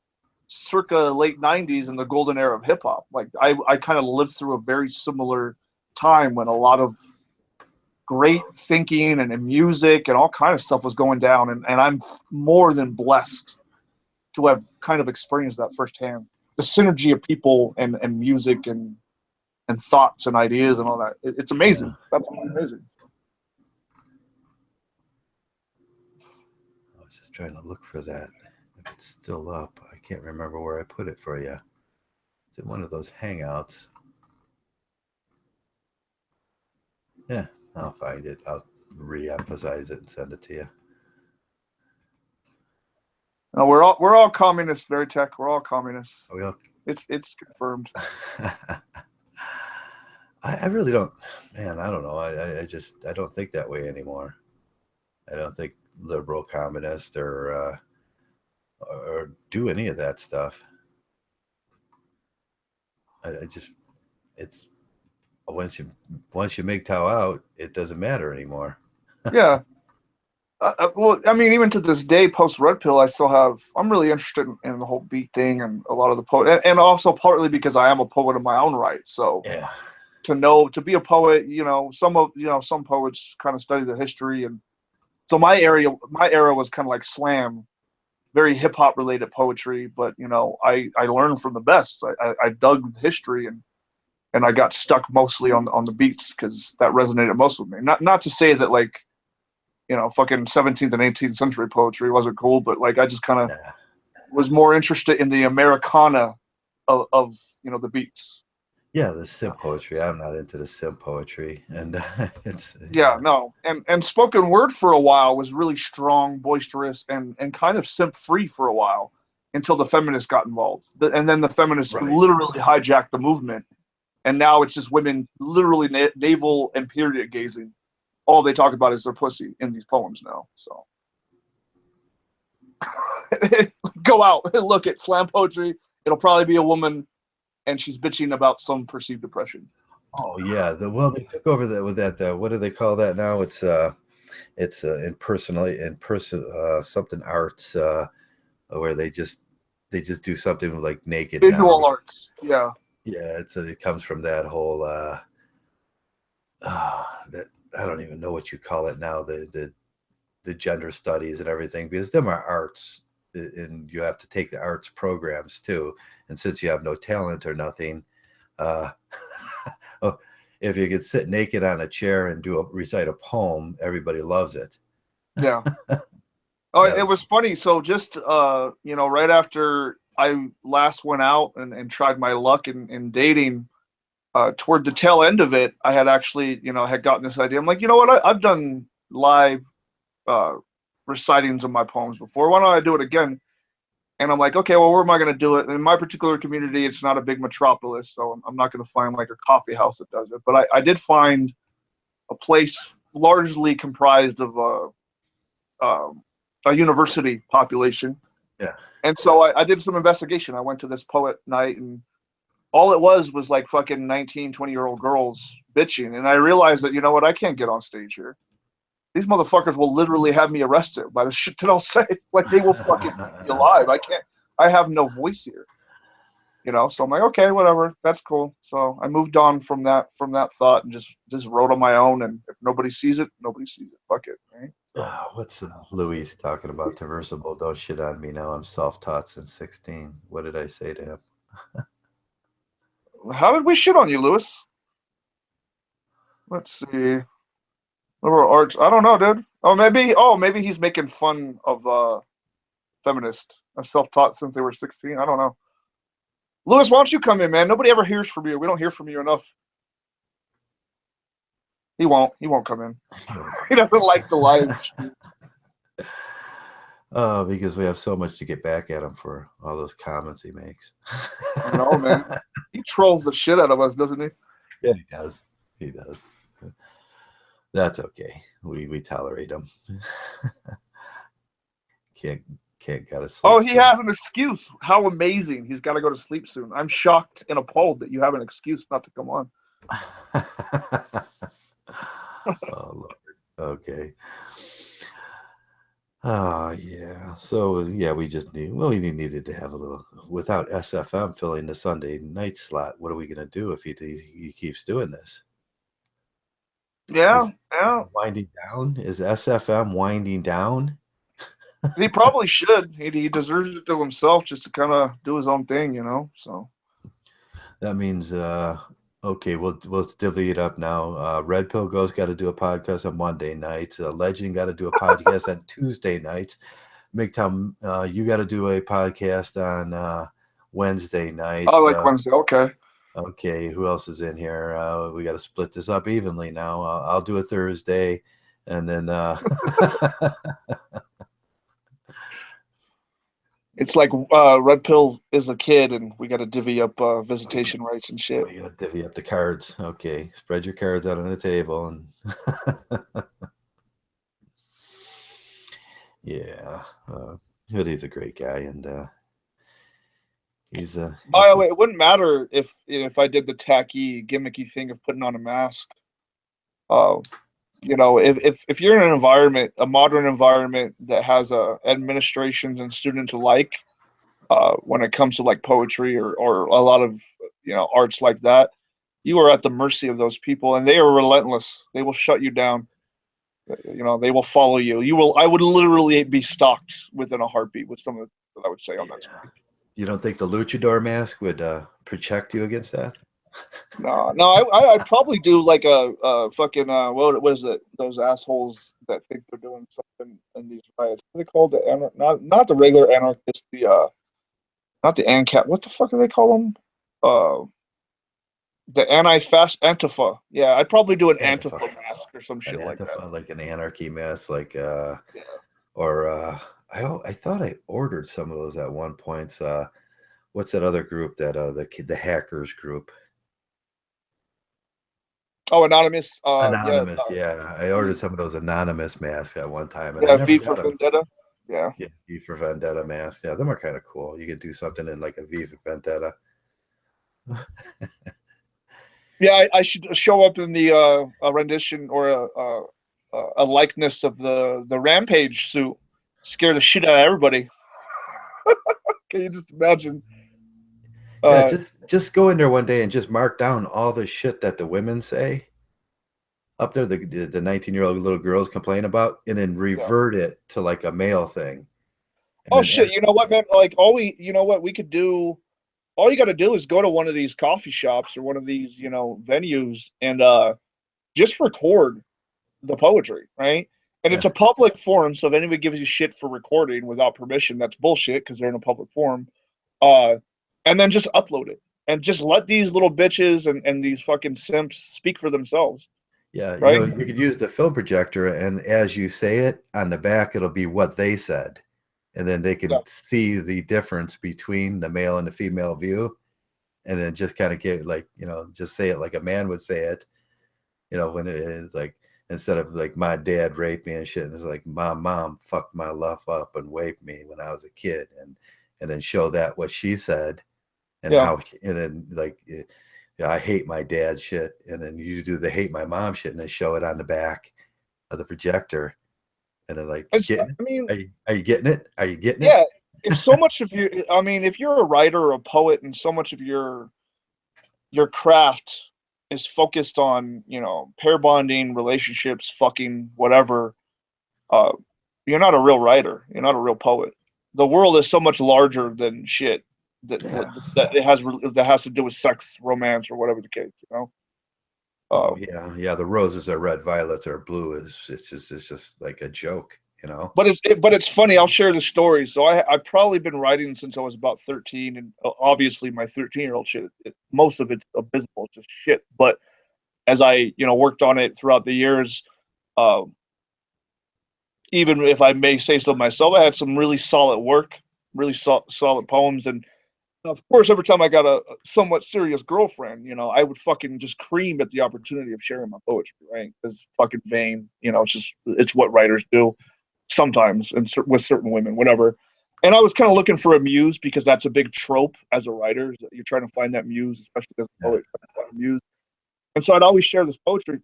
circa late 90s in the golden era of hip hop. Like I kind of lived through a very similar time when a lot of great thinking and music and all kind of stuff was going down. And I'm more than blessed to have kind of experienced that firsthand. The synergy of people and music and thoughts and ideas and all that. It's Yeah. amazing. Absolutely amazing. I was just trying to look for that. If it's still up, I can't remember where I put it for you. It's in one of those hangouts. Yeah, I'll find it. I'll re-emphasize it and send it to you. No, we're all communists, Veritech. We're all communists. Are we all... It's confirmed. I really don't, man. I don't know. I just I don't think that way anymore. I don't think liberal communist or do any of that stuff. I just it's once you Mgtow out, it doesn't matter anymore. Yeah. Well, I mean, even to this day, post Red Pill, I still have. I'm really interested in the whole beat thing and a lot of the poet, and also partly because I am a poet in my own right. So Yeah, to be a poet, some poets kind of study the history, and so my era was kind of like slam, very hip hop related poetry. But I learned from the best. I dug the history and I got stuck mostly on the beats because that resonated most with me. Not to say that like fucking 17th and 18th century poetry wasn't cool, but like I just kind of yeah, was more interested in the Americana of the beats. yeah. The sim poetry. I'm not into the sim poetry, and it's Yeah, yeah, no, and spoken word for a while was really strong, boisterous, and kind of simp free for a while until the feminists got involved, and then the feminists right. literally hijacked the movement, and now it's just women literally navel and period gazing. All they talk about is their pussy in these poems now. So go out and look at slam poetry. It'll probably be a woman, and she's bitching about some perceived depression. Oh yeah. Well, they took over that with that. What do they call that now? It's in person something arts where they just do something like naked Visual now. arts, yeah, Yeah, it comes from that whole that I don't even know what you call it now, the gender studies and everything, because them are arts, and you have to take the arts programs too. And since you have no talent or nothing, uh, oh, if you could sit naked on a chair and recite a poem, everybody loves it. yeah. Oh, That it was funny. So just right after I last went out and tried my luck in dating, toward the tail end of it, I had actually had gotten this idea. I'm like, you know what? I've done. live recitings of my poems before. Why don't I do it again? And I'm like, okay, well, where am I going to do it? In my particular community, it's not a big metropolis, so I'm not going to find like a coffee house that does it. But I did find a place largely comprised of a university population. Yeah. And so I did some investigation. I went to this poet night, and all it was like fucking 19, 20-year-old girls bitching. And I realized that, you know what, I can't get on stage here. These motherfuckers will literally have me arrested by the shit that I'll say. Like, they will fucking eat me alive. I have no voice here. You know, so I'm like, okay, whatever, that's cool. So I moved on from that thought and just wrote on my own. And if nobody sees it, nobody sees it. Fuck it, right? What's Louis talking about? Traversable. Don't shit on me now. I'm self-taught since 16. What did I say to him? How did we shit on you, Lewis? Let's see. Liberal arts. I don't know, dude. Maybe he's making fun of feminists. I'm self-taught since they were 16. I don't know. Lewis, why don't you come in, man? Nobody ever hears from you. We don't hear from you enough. He won't come in. He doesn't like the live stream. Oh, because we have so much to get back at him for all those comments he makes. I know, man. He trolls the shit out of us, doesn't he? Yeah, he does. He does. That's okay. We tolerate him. Can't gotta sleep. Oh, he has an excuse. How amazing. He's got to go to sleep soon. I'm shocked and appalled that you have an excuse not to come on. Oh, Lord. Okay. Oh, yeah. So, yeah, we needed to have a little, without SFM filling the Sunday night slot. What are we going to do if he keeps doing this? Yeah. Winding down? Is SFM winding down? He probably should. He deserves it to himself just to kind of do his own thing, you know? So that means, okay, we'll divvy it up now. Red Pill Go's got to do a podcast on Monday nights. Legend got to do a podcast on Tuesday nights. Mgtow, you got to do a podcast on Wednesday nights. I like Wednesday. Okay. Okay, who else is in here? We got to split this up evenly now. I'll do a Thursday, and then it's like Red Pill is a kid, and we got to divvy up visitation rights and shit. We got to divvy up the cards. Okay, spread your cards out on the table, and yeah, Hoodie's a great guy, and he's By the way, it wouldn't matter if I did the tacky, gimmicky thing of putting on a mask. You know, if you're in an environment, a modern environment that has administrations and students alike, when it comes to like poetry or a lot of arts like that, you are at the mercy of those people, and they are relentless. They will shut you down. You know, they will follow you. I would literally be stalked within a heartbeat with some of that I would say on that stage. You don't think the luchador mask would protect you against that? No, I'd probably do like a fucking what is it? Those assholes that think they're doing something in these riots. What are they called? Not the regular anarchists. Not the ANCAP. What the fuck do they call them? The anti-fast Antifa. Yeah, I'd probably do an Antifa mask or some shit like that. Like an anarchy mask, like yeah. Or I thought I ordered some of those at one point. What's that other group that the hackers group? Oh, Anonymous. Anonymous, yeah. I ordered some of those Anonymous masks at one time. And yeah, V for Vendetta. Yeah. Yeah, V for Vendetta masks. Yeah, them are kind of cool. You can do something in like a V for Vendetta. Yeah, I should show up in the a rendition or a likeness of the Rampage suit. Scare the shit out of everybody. Can you just imagine? Yeah, just go in there one day and just mark down all the shit that the women say up there, the 19-year-old little girls complain about, and then revert it to like a male thing. Oh shit! You know what, man? Like you know what we could do. All you got to do is go to one of these coffee shops or one of these venues and just record the poetry, right? And it's a public forum, so if anybody gives you shit for recording without permission, that's bullshit because they're in a public forum. And then just upload it and just let these little bitches and these fucking simps speak for themselves. Yeah, right? you could use the film projector, and as you say it on the back, it'll be what they said, and then they Yeah, can see the difference between the male and the female view, and then just kind of get like just say it like a man would say it. When it is like instead of like my dad raped me and shit, and it's like my mom fucked my life up and raped me when I was a kid, and then show that what she said and yeah. how and then like I hate my dad shit, and then you do the hate my mom shit, and then show it on the back of the projector, and then like It's, getting it? I mean, Are you getting it? Are you getting it? yeah. If so much of you, I mean, if you're a writer or a poet, and so much of your craft is focused on pair bonding, relationships, fucking whatever, uh, you're not a real writer. You're not a real poet. The world is so much larger than shit that Yeah. that has to do with sex, romance, or whatever the case. Oh Uh, yeah, yeah. The roses are red, violets are blue. It's just like a joke, you know. but it's funny. I'll share the story. So I've probably been writing since I was about 13, and obviously my 13-year-old shit. Most of it's abysmal, it's just shit. But as I worked on it throughout the years, uh, even if I may say so myself, I had some really solid work, really solid poems. And of course, every time I got a somewhat serious girlfriend, I would fucking just cream at the opportunity of sharing my poetry, right? It's fucking vain, it's what writers do sometimes, and with certain women, whatever. And I was kind of looking for a muse because that's a big trope as a writer. You're trying to find that muse, especially as a Yeah. poet, trying to find a muse. And so I'd always share this poetry,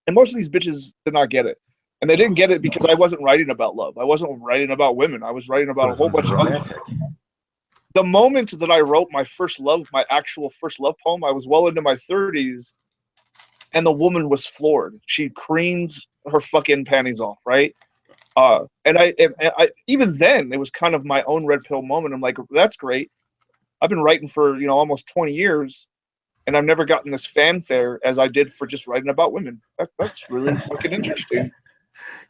and most of these bitches did not get it. And they didn't No, get it because I wasn't writing about love. I wasn't writing about women. I was writing about a it whole was bunch of other. romantic. The moment that I wrote my actual first love poem, I was well into my 30s, and the woman was floored. She creamed her fucking panties off, right? And I even then it was kind of my own red pill moment. I'm like, that's great. I've been writing for almost 20 years, and I've never gotten this fanfare as I did for just writing about women. That's really fucking interesting.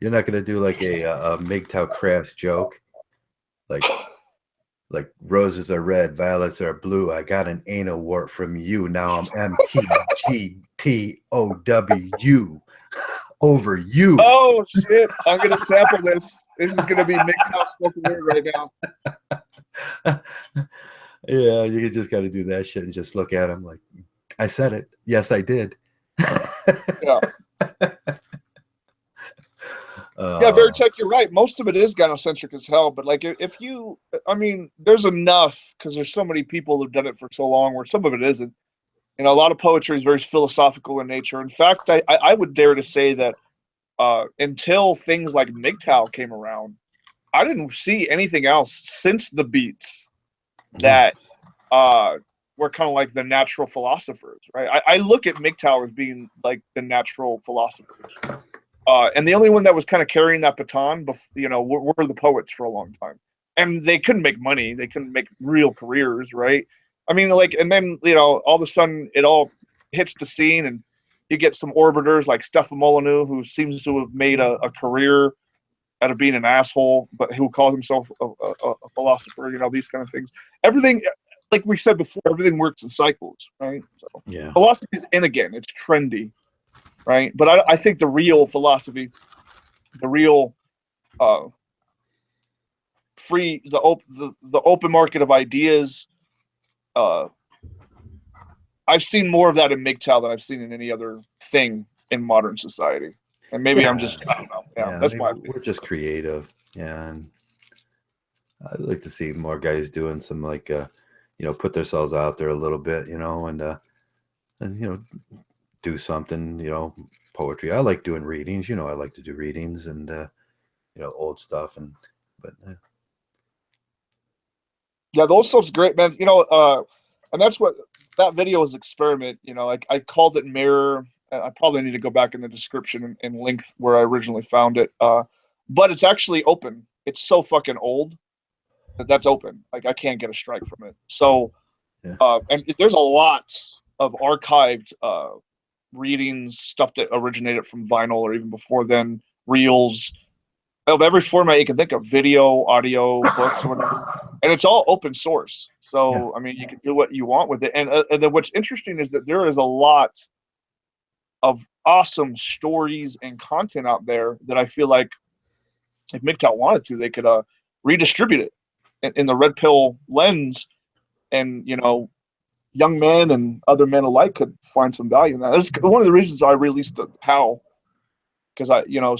You're not gonna do like a Mgtow crass joke, like roses are red, violets are blue. I got an anal wart from you. Now I'm MTGTOW over you. Oh shit! I'm gonna sample this. This is gonna be Mgtow spoken word right now. Yeah, you just got to do that shit and just look at him like, I said it. Yes, I did. Yeah. Yeah, uh, Veritech, you're right. Most of it is gynocentric as hell, but like if you, I mean, there's enough because there's so many people who've done it for so long where some of it isn't. A lot of poetry is very philosophical in nature. In fact, I would dare to say that until things like Mgtow came around, I didn't see anything else since the beats no. that were kind of like the natural philosophers, right? I look at Mgtow as being like the natural philosophers. And the only one that was kind of carrying that baton, were the poets for a long time, and they couldn't make money. They couldn't make real careers, right? I mean, like, and then all of a sudden it all hits the scene, and you get some orbiters like Stefan Molyneux, who seems to have made a career out of being an asshole, but who calls himself a philosopher. These kind of things. Everything, like we said before, everything works in cycles, right? So Yeah. philosophy is in again. It's trendy, right? But I think the real philosophy, the real uh, free, the open market of ideas. Uh, I've seen more of that in Mgtow than I've seen in any other thing in modern society. And maybe I'm Yeah. just, I don't know. Yeah, Yeah. that's Maybe my opinion. we're just creative. Yeah. And I'd like to see more guys doing some like, put themselves out there a little bit, and, do something, poetry. I like doing readings. I like to do readings and, old stuff. But Yeah, those stuff's great, man. And that's what that video is experiment. I called it Mirror. I probably need to go back in the description and link where I originally found it. But it's actually open. It's so fucking old that's open. Like I can't get a strike from it. So, yeah. and there's a lot of archived readings, stuff that originated from vinyl or even before then, reels of every format you can think of, video, audio, books, or whatever. And it's all open source. Yeah. So, I mean, you can do what you want with it. And then what's interesting is that there is a lot of awesome stories and content out there that I feel like if Mgtow wanted to, they could redistribute it in the red pill lens, and young men and other men alike could find some value in that. That's one of the reasons I released the How, because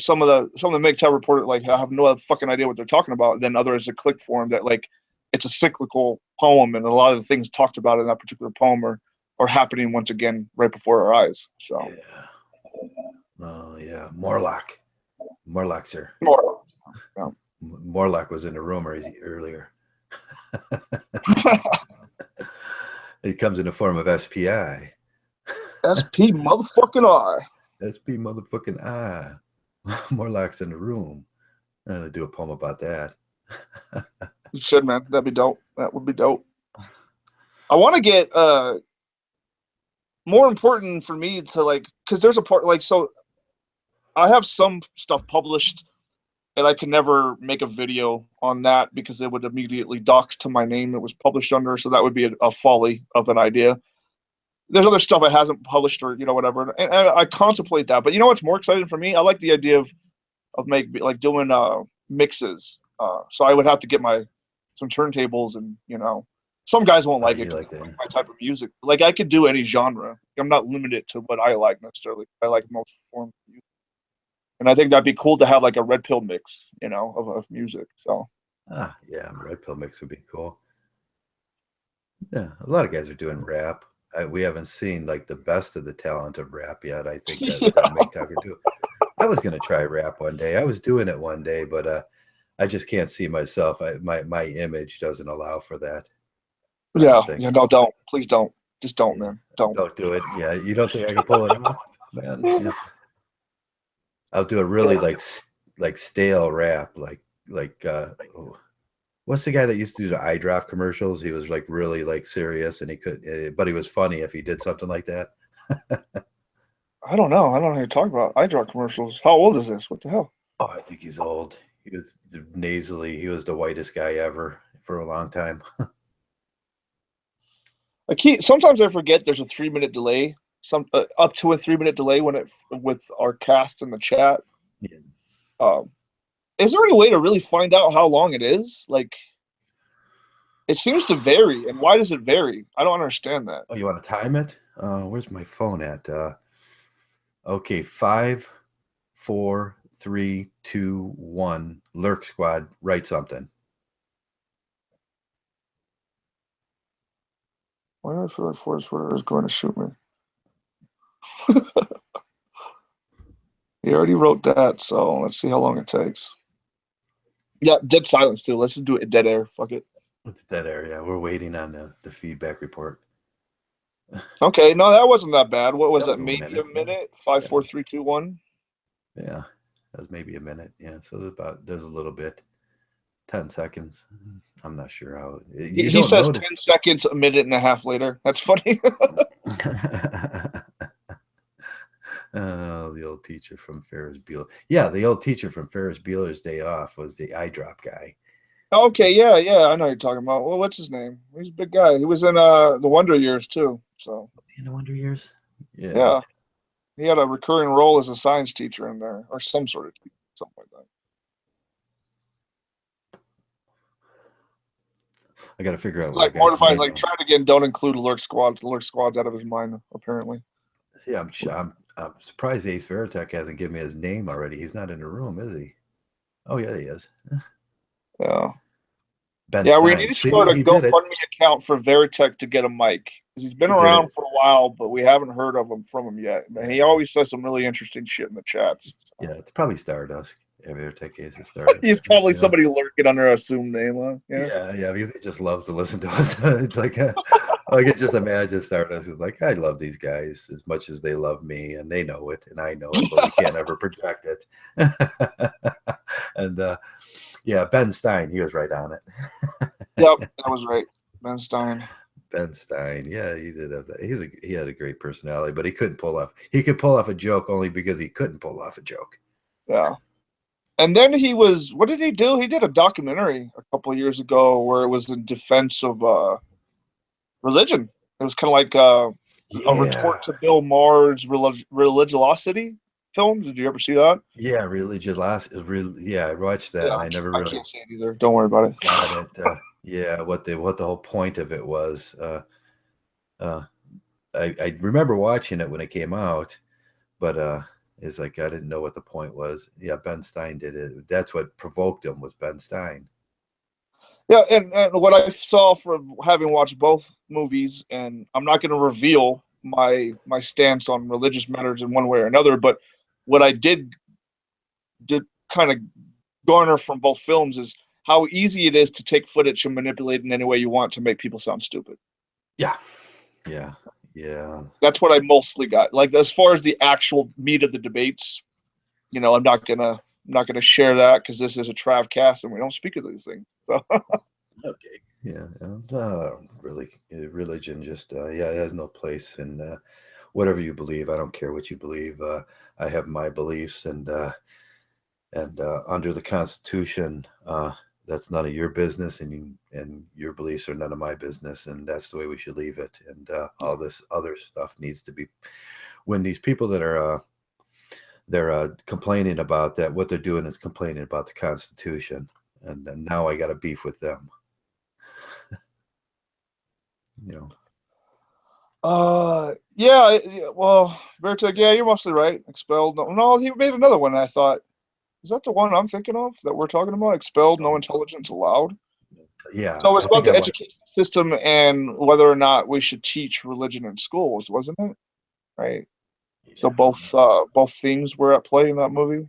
some of the Mgtow reported like I have no fucking idea what they're talking about. And then others that click for them that like it's a cyclical poem, and a lot of the things talked about in that particular poem are happening once again right before our eyes. So yeah. Oh yeah, Morlock, sir. more. Yeah. Morlock was in the room earlier. It comes in the form of SPI. SP motherfucking I. SP motherfucking I. Morlock's in the room. They do a poem about that. You should, man. That'd be dope. That would be dope. I want to get more important for me to like, because there's a part like, so I have some stuff published and I can never make a video on that because it would immediately dox to my name it was published under, so that would be a folly of an idea. There's other stuff I hasn't published or whatever, and I contemplate that. But you know what's more exciting for me? I like the idea of doing mixes. So I would have to get some turntables, and some guys won't like it because it's like my type of music. Like I could do any genre. I'm not limited to what I like necessarily. I like most forms of music. And I think that'd be cool to have like a red pill mix, of music. So. Yeah, red pill mix would be cool. Yeah, a lot of guys are doing rap. We haven't seen like the best of the talent of rap yet. I think that Mgtow could do. I was gonna try rap one day. I was doing it one day, but I just can't see myself. My image doesn't allow for that. No, don't. Please don't. Just don't, man. Don't do it. Yeah, you don't think I can pull it off, man? I'll do a really like stale rap, what's the guy that used to do the eye drop commercials? He was like really like serious, and but he was funny if he did something like that. I don't know. I don't know who you're talking about. Eye drop commercials. How old is this? What the hell? Oh, I think he's old. He was nasally. He was the whitest guy ever for a long time. Sometimes I forget there's a 3-minute delay. Up to a 3-minute delay with our cast in the chat. Yeah. Is there any way to really find out how long it is? Like, it seems to vary, and why does it vary? I don't understand that. Oh, you want to time it? Where's my phone at? Okay, 5, 4, 3, 2, 1. Lurk Squad, write something. Why do I feel like Forrest Whitaker is going to shoot me? He already wrote that, so let's see how long it takes. Yeah, dead silence too. Let's just do it dead air. Fuck it. It's dead air. Yeah, we're waiting on the feedback report. Okay, no, that wasn't that bad. What was that? Maybe a minute. 5, 4, 3, 2, 1. Yeah, that was maybe a minute. Yeah, so there's a little bit. 10 seconds. I'm not sure how. He says 10 seconds, a minute and a half later. That's funny. The old teacher from Ferris Bueller. Yeah, the old teacher from Ferris Bueller's Day Off was the eye drop guy. Okay, yeah, I know you're talking about. Well, what's his name? He's a big guy. He was in the Wonder Years too. So. Was he in the Wonder Years? Yeah. Yeah. He had a recurring role as a science teacher in there, or some sort of teacher, something like that. I got to figure out. Like mortified. Like try it again. Don't include Lurk Squad. Lurk Squad's out of his mind apparently. See, I'm surprised Ace Veritech hasn't given me his name already. He's not in the room, is he? Oh yeah, he is. Yeah. Ben yeah, Stein. We need to start a GoFundMe account for Veritech to get a mic. He's been around for a while, but we haven't heard from him yet. And he always says some really interesting shit in the chats. So. Yeah, it's probably Stardust. Veritech is Stardust. He's probably somebody lurking under an assumed name, huh? Yeah, because he just loves to listen to us. It's like I can just imagine Stardust is like, I love these guys as much as they love me, and they know it, and I know it, but we can't ever project it. And yeah, Ben Stein, he was right on it. Yep, that was right. Ben Stein. Ben Stein, yeah, he did have that. He had a great personality, but he couldn't pull off. He could pull off a joke only because he couldn't pull off a joke. Yeah. And then what did he do? He did a documentary a couple of years ago where it was in defense of religion. It was kind of like a Yeah, retort to Bill Maher's religiosity film. Did you ever see that? yeah, yeah, I watched that Yeah, and I never I really can't say it either. Don't worry about it. got it. Yeah, what the whole point of it was. Uh, I remember watching it when it came out, but it's like I didn't know what the point was. Yeah, Ben Stein did it. That's what provoked him was Ben Stein. Yeah, and what I saw from having watched both movies, and I'm not going to reveal my stance on religious matters in one way or another, but what I did kind of garner from both films is how easy it is to take footage and manipulate in any way you want to make people sound stupid. Yeah, yeah, yeah. That's what I mostly got. Like as far as the actual meat of the debates, I'm not gonna share that because this is a Trav cast and we don't speak of these things. So Okay. Yeah, really, religion just yeah, it has no place in whatever you believe. I don't care what you believe. I have my beliefs, and under the Constitution, that's none of your business, and your beliefs are none of my business, and that's the way we should leave it. And all this other stuff needs to be when these people that are they're complaining about that, what they're doing is complaining about the Constitution, and now I got a beef with them. You know. yeah, well, Verteg, yeah, you're mostly right. Expelled. No, he made another one. I thought, is that the one I'm thinking of that we're talking about? Expelled, no intelligence allowed. Yeah, So it's I about think I the watched. education system and whether or not we should teach religion in schools, wasn't it? Right. So Yeah, both themes were at play in that movie.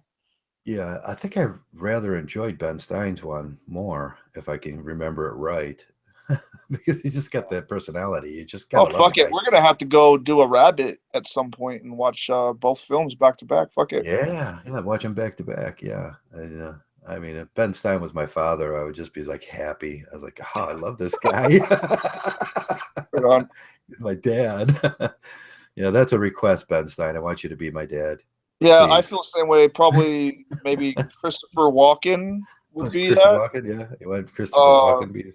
yeah, I think I rather enjoyed Ben Stein's one more, if I can remember it right, because he's just got that personality. You just Oh gotta love the fuck it, guy. we're gonna have to go do a rabbit at some point and watch both films back to back. Fuck it. Yeah, yeah, watch him back to back. Yeah, and, I mean, if Ben Stein was my father, I would just be like happy. I was like, oh, I love this guy. Right on. He's my dad. Yeah, that's a request, Ben Stein. I want you to be my dad, Yeah, I please. feel the same way. Probably maybe Christopher Walken would Was be Chris that. Walken? Yeah, you want Christopher Uh, Walken to be?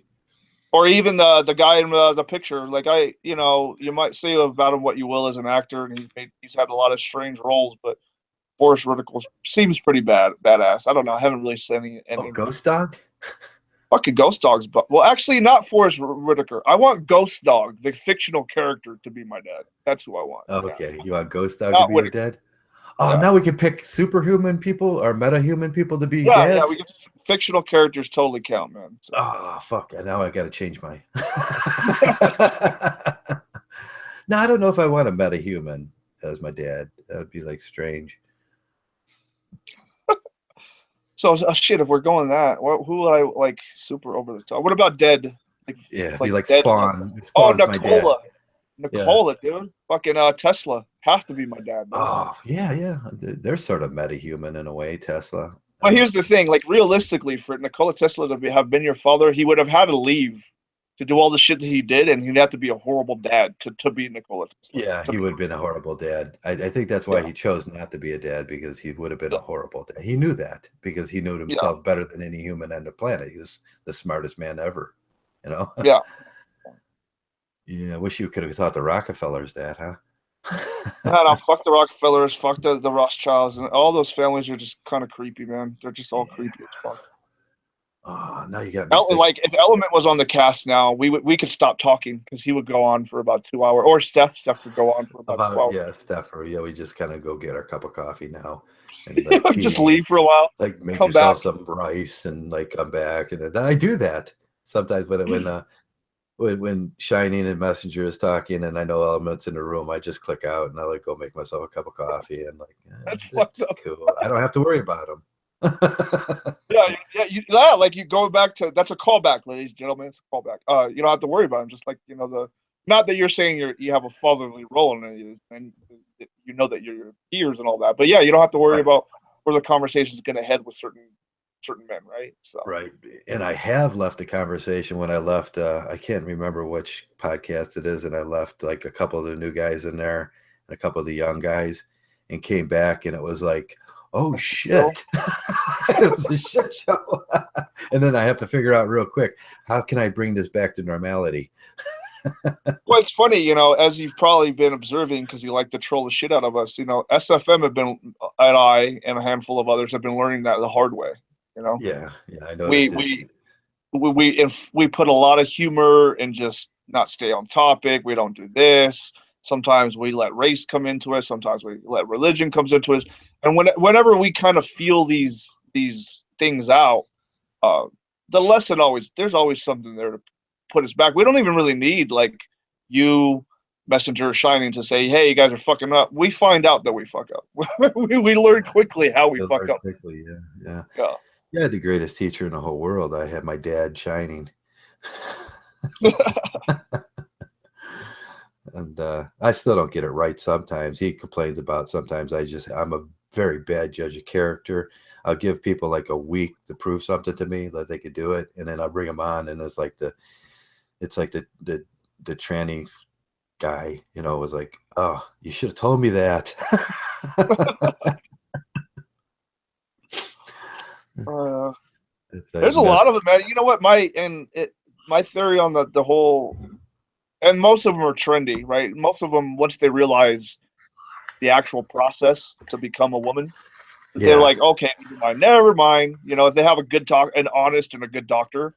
or even the guy in the picture. Like you might say about him what you will as an actor, and he's had a lot of strange roles, but Forrest Whitaker seems pretty badass. I don't know. I haven't really seen Oh, any Ghost Dog? fucking Ghost Dog's. But well, actually, not Forrest Whitaker. I want Ghost Dog, the fictional character, to be my dad. That's who I want. Yeah, Okay, you want Ghost Dog to not be your Whitaker. dad? Oh, Yeah, now we can pick superhuman people or metahuman people to be yeah. We dads? get fictional characters totally count, man. So Oh, fuck. Now I got to change my. No, I don't know if I want a metahuman as my dad. That would be like strange. shit. If we're going that, who would I like super over the top? What about dead? Like Yeah, it'd be like like dead. Like Spawn. oh, Spawn's my dad. Yeah. Nicola, dude. Fucking Tesla has to be my dad, man. Oh, yeah, yeah. They're sort of metahuman in a way, Tesla. But here's the thing: like realistically, for Nikola Tesla have been your father, he would have had to leave to do all the shit that he did, and he'd have to be a horrible dad to be Nikola Tesla. Yeah, To he be would have been a horrible dad. I think that's why yeah, he chose not to be a dad because he would have been yeah, a horrible dad. He knew that because he knew yeah, himself better than any human on the planet. He was the smartest man ever, you know? yeah. Yeah, I wish you could have thought the Rockefellers that, huh? I don't fuck the Rockefellers, fuck the Rothschilds, and all those families are just kind of creepy, man. They're just all Yeah. creepy as fuck. Oh, now you got me thinking Like if Element was on the cast now, we could stop talking because he would go on for about 2 hours, or Steph could go on for about two about hours. yeah, Steph. Or yeah, we just kind of go get our cup of coffee now and like Just pee and leave for a while, like make come back. yourself some rice and like come back. And then I do that sometimes when Shining and Messenger is talking and I know Element's in the room, I just click out and I like go make myself a cup of coffee and like That's fucked it's up. cool. I don't have to worry about them. Yeah, like you go back to that's a callback, ladies and gentlemen. It's a callback. You don't have to worry about him. Just like the not that you're saying you have a fatherly role in it, and you know that you're your peers and all that. But yeah, you don't have to worry Right. about where the conversation is going to head with certain men, right? So Right. And I have left the conversation when I left. I can't remember which podcast it is. And I left like a couple of the new guys in there and a couple of the young guys and came back. And it was like, oh Phil, shit. It was a shit show. And then I have to figure out real quick how can I bring this back to normality? well, it's funny, as you've probably been observing because you like to troll the shit out of us. SFM have been, and I and a handful of others have been learning that the hard way. Yeah, I We noticed it. we put a lot of humor and just not stay on topic. We don't do this. Sometimes we let race come into it. Sometimes we let religion comes into us. And whenever we kind of feel these things out, uh, the lesson there's always something there to put us back. We don't even really need like you, Messenger Shining, to say, "Hey, you guys are fucking up." We find out that we fuck up. we learn quickly how we You'll fuck learn up. quickly, yeah. Yeah. Yeah, the greatest teacher in the whole world. I had my dad Shining. And I still don't get it right sometimes. He complains about sometimes I'm a very bad judge of character. I'll give people like a week to prove something to me that they could do it, and then I'll bring them on, and it's like the tranny guy, was like, "Oh, you should have told me that." There's a lot of them, man. You know what? My theory on the whole, and most of them are trendy, right? Most of them, once they realize the actual process to become a woman, they're like, okay, never mind. If they have an honest and a good doctor,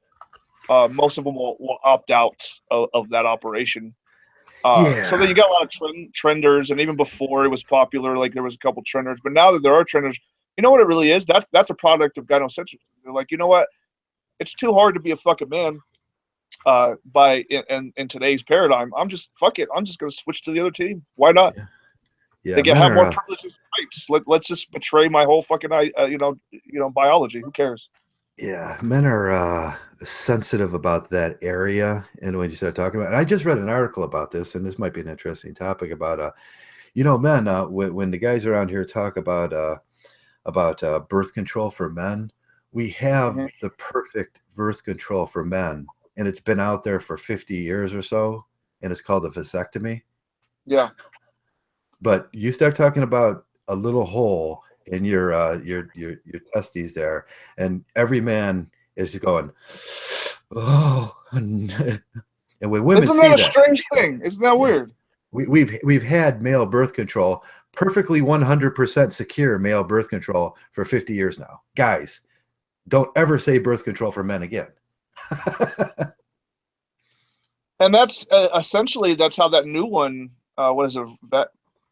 most of them will opt out of that operation. So then you got a lot of trenders, and even before it was popular, like there was a couple trenders, but now that there are trenders, you know what it really is? That's a product of gynocentrism. They're like, you know what? It's too hard to be a fucking man. In today's paradigm, I'm just fuck it. I'm just gonna switch to the other team. Why not? Yeah, they can have more privileges and rights. Let's just betray my whole fucking biology. Who cares? Yeah, men are sensitive about that area, and when you start talking about, and I just read an article about this, and this might be an interesting topic about, men. When the guys around here talk about birth control for men, we have the perfect birth control for men, and it's been out there for 50 years or so, and it's called a vasectomy. Yeah. But you start talking about a little hole in your testes there, and every man is going, oh, and when women isn't see that a strange thing? Isn't that weird? We've had male birth control, perfectly 100% secure male birth control for 50 years now. Guys, don't ever say birth control for men again. And that's essentially that's how that new one. What is it? That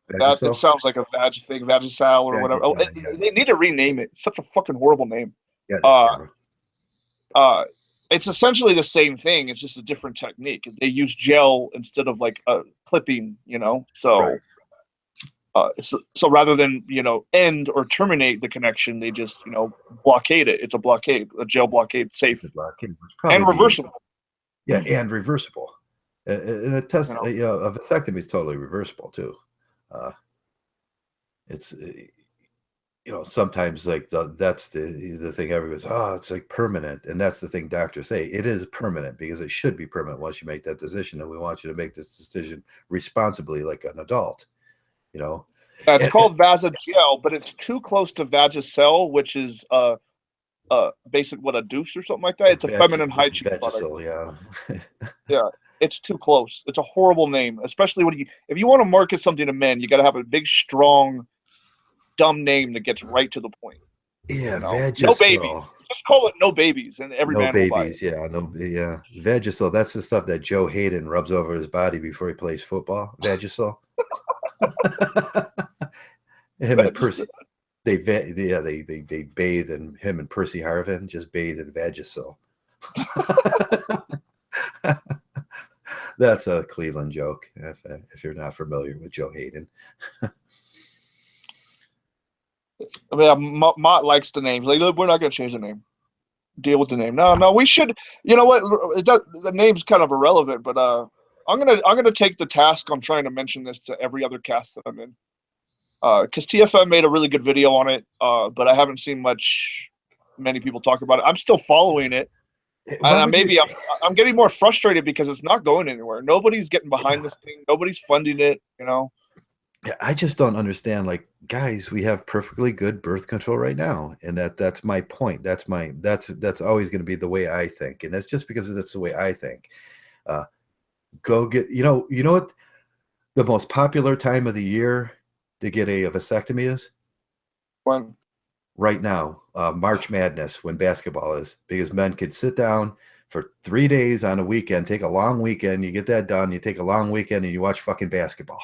it sounds like a vag thing, Vagisil or whatever. Oh, they need to rename it. It's such a fucking horrible name. It's essentially the same thing. It's just a different technique. They use gel instead of like a clipping. So. Right. So rather than end or terminate the connection, they just blockade it. It's a blockade, a gel blockade, safe and reversible. And reversible. And a test, a vasectomy is totally reversible too. It's sometimes like that's the thing. Everybody's it's like permanent, and that's the thing doctors say. It is permanent because it should be permanent once you make that decision, and we want you to make this decision responsibly, like an adult. It's called Vasagel, but it's too close to Vagisil, which is basic a douche or something like that. It's a feminine hygiene Vagisil, product. Yeah, it's too close. It's a horrible name, especially if you want to market something to men, you got to have a big, strong, dumb name that gets right to the point. Yeah, Vagisil. No babies. Just call it no babies, and every man will buy it. Vagisil. That's the stuff that Joe Hayden rubs over his body before he plays football. Vagisil. Him and Percy, they bathe in him and Percy Harvin just bathe in Vagisil. That's a Cleveland joke. If you're not familiar with Joe Hayden. Mott likes the names. Like, look, we're not going to change the name. Deal with the name. No, we should. You know what? The name's kind of irrelevant, but I'm gonna take the task on trying to mention this to every other cast that I'm in. Because TFM made a really good video on it, but I haven't seen many people talk about it. I'm still following it, and I'm getting more frustrated because it's not going anywhere. Nobody's getting behind this thing. Nobody's funding it. Yeah, I just don't understand. Like, guys, we have perfectly good birth control right now, and that's my point. That's always going to be the way I think, and that's just because that's the way I think. Go get, you know what the most popular time of the year to get a vasectomy is? When Right now, March Madness, when basketball is, because men could sit down for 3 days on a weekend, take a long weekend, you get that done, you take a long weekend and you watch fucking basketball.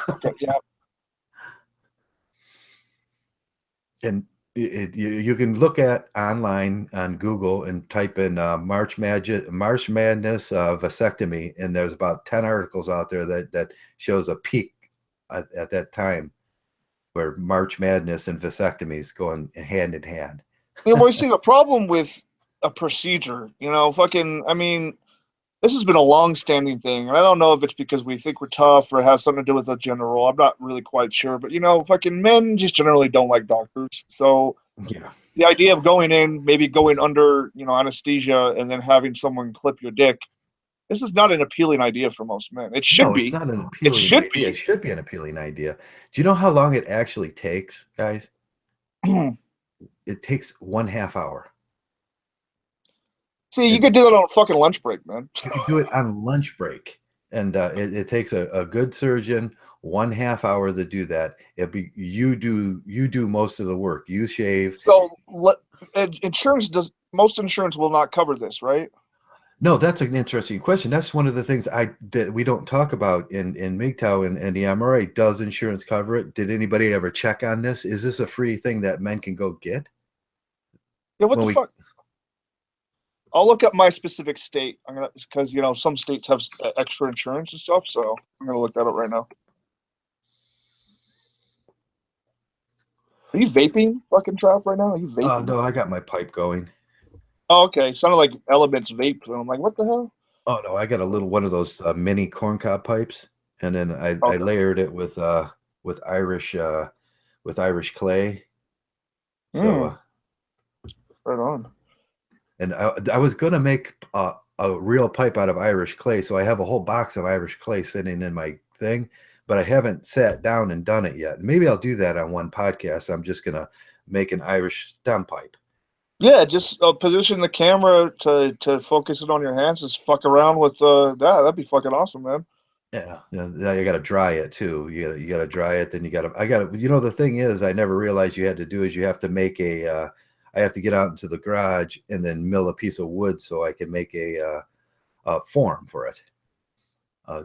okay, yeah, And you can look at online on Google and type in March Madness vasectomy, and there's about 10 articles out there that shows a peak at that time where March Madness and vasectomies going hand in hand. we see a problem with a procedure. Fucking. I mean, this has been a long-standing thing, and I don't know if it's because we think we're tough or it has something to do with a gender role. I'm not really quite sure, but fucking men just generally don't like doctors. So Yeah. the idea of going in, maybe going under, anesthesia, and then having someone clip your dick, this is not an appealing idea for most men. It should No, it's be. not an It appealing should idea. be. It should be an appealing idea. Do you know how long it actually takes, guys? It takes 1/2 hour. See, you And could do that on a fucking lunch break, man. you could do it on lunch break. And it takes a good surgeon 1/2 hour to do that. You do most of the work. You shave. So, insurance does most insurance will not cover this, right? No, that's an interesting question. That's one of the things that we don't talk about in Mgtow and the MRA. Does insurance cover it? Did anybody ever check on this? Is this a free thing that men can go get? Yeah, what When the we fuck? I'll look up my specific state. I'm gonna because some states have extra insurance and stuff, so I'm gonna look that up right now. Are you vaping, fucking Trap, right now? Are you vaping? no, I got my pipe going. Oh, okay. Sounded like Elements vape, and I'm like, what the hell? Oh no, I got a little one of those mini corncob pipes, and then I Okay. layered it with Irish clay. So Mm, right on. and I was gonna make a real pipe out of Irish clay, so I have a whole box of Irish clay sitting in my thing, but I haven't sat down and done it yet. Maybe I'll do that on one podcast. I'm just gonna make an Irish stem pipe. Yeah, just position the camera to focus it on your hands. Just fuck around with that. That'd be fucking awesome, man. Yeah, yeah, you got to dry it too. You got to dry it. Then I got to. The thing is, I never realized you had to do is you have to make a. I have to get out into the garage and then mill a piece of wood so I can make a form for it. Uh,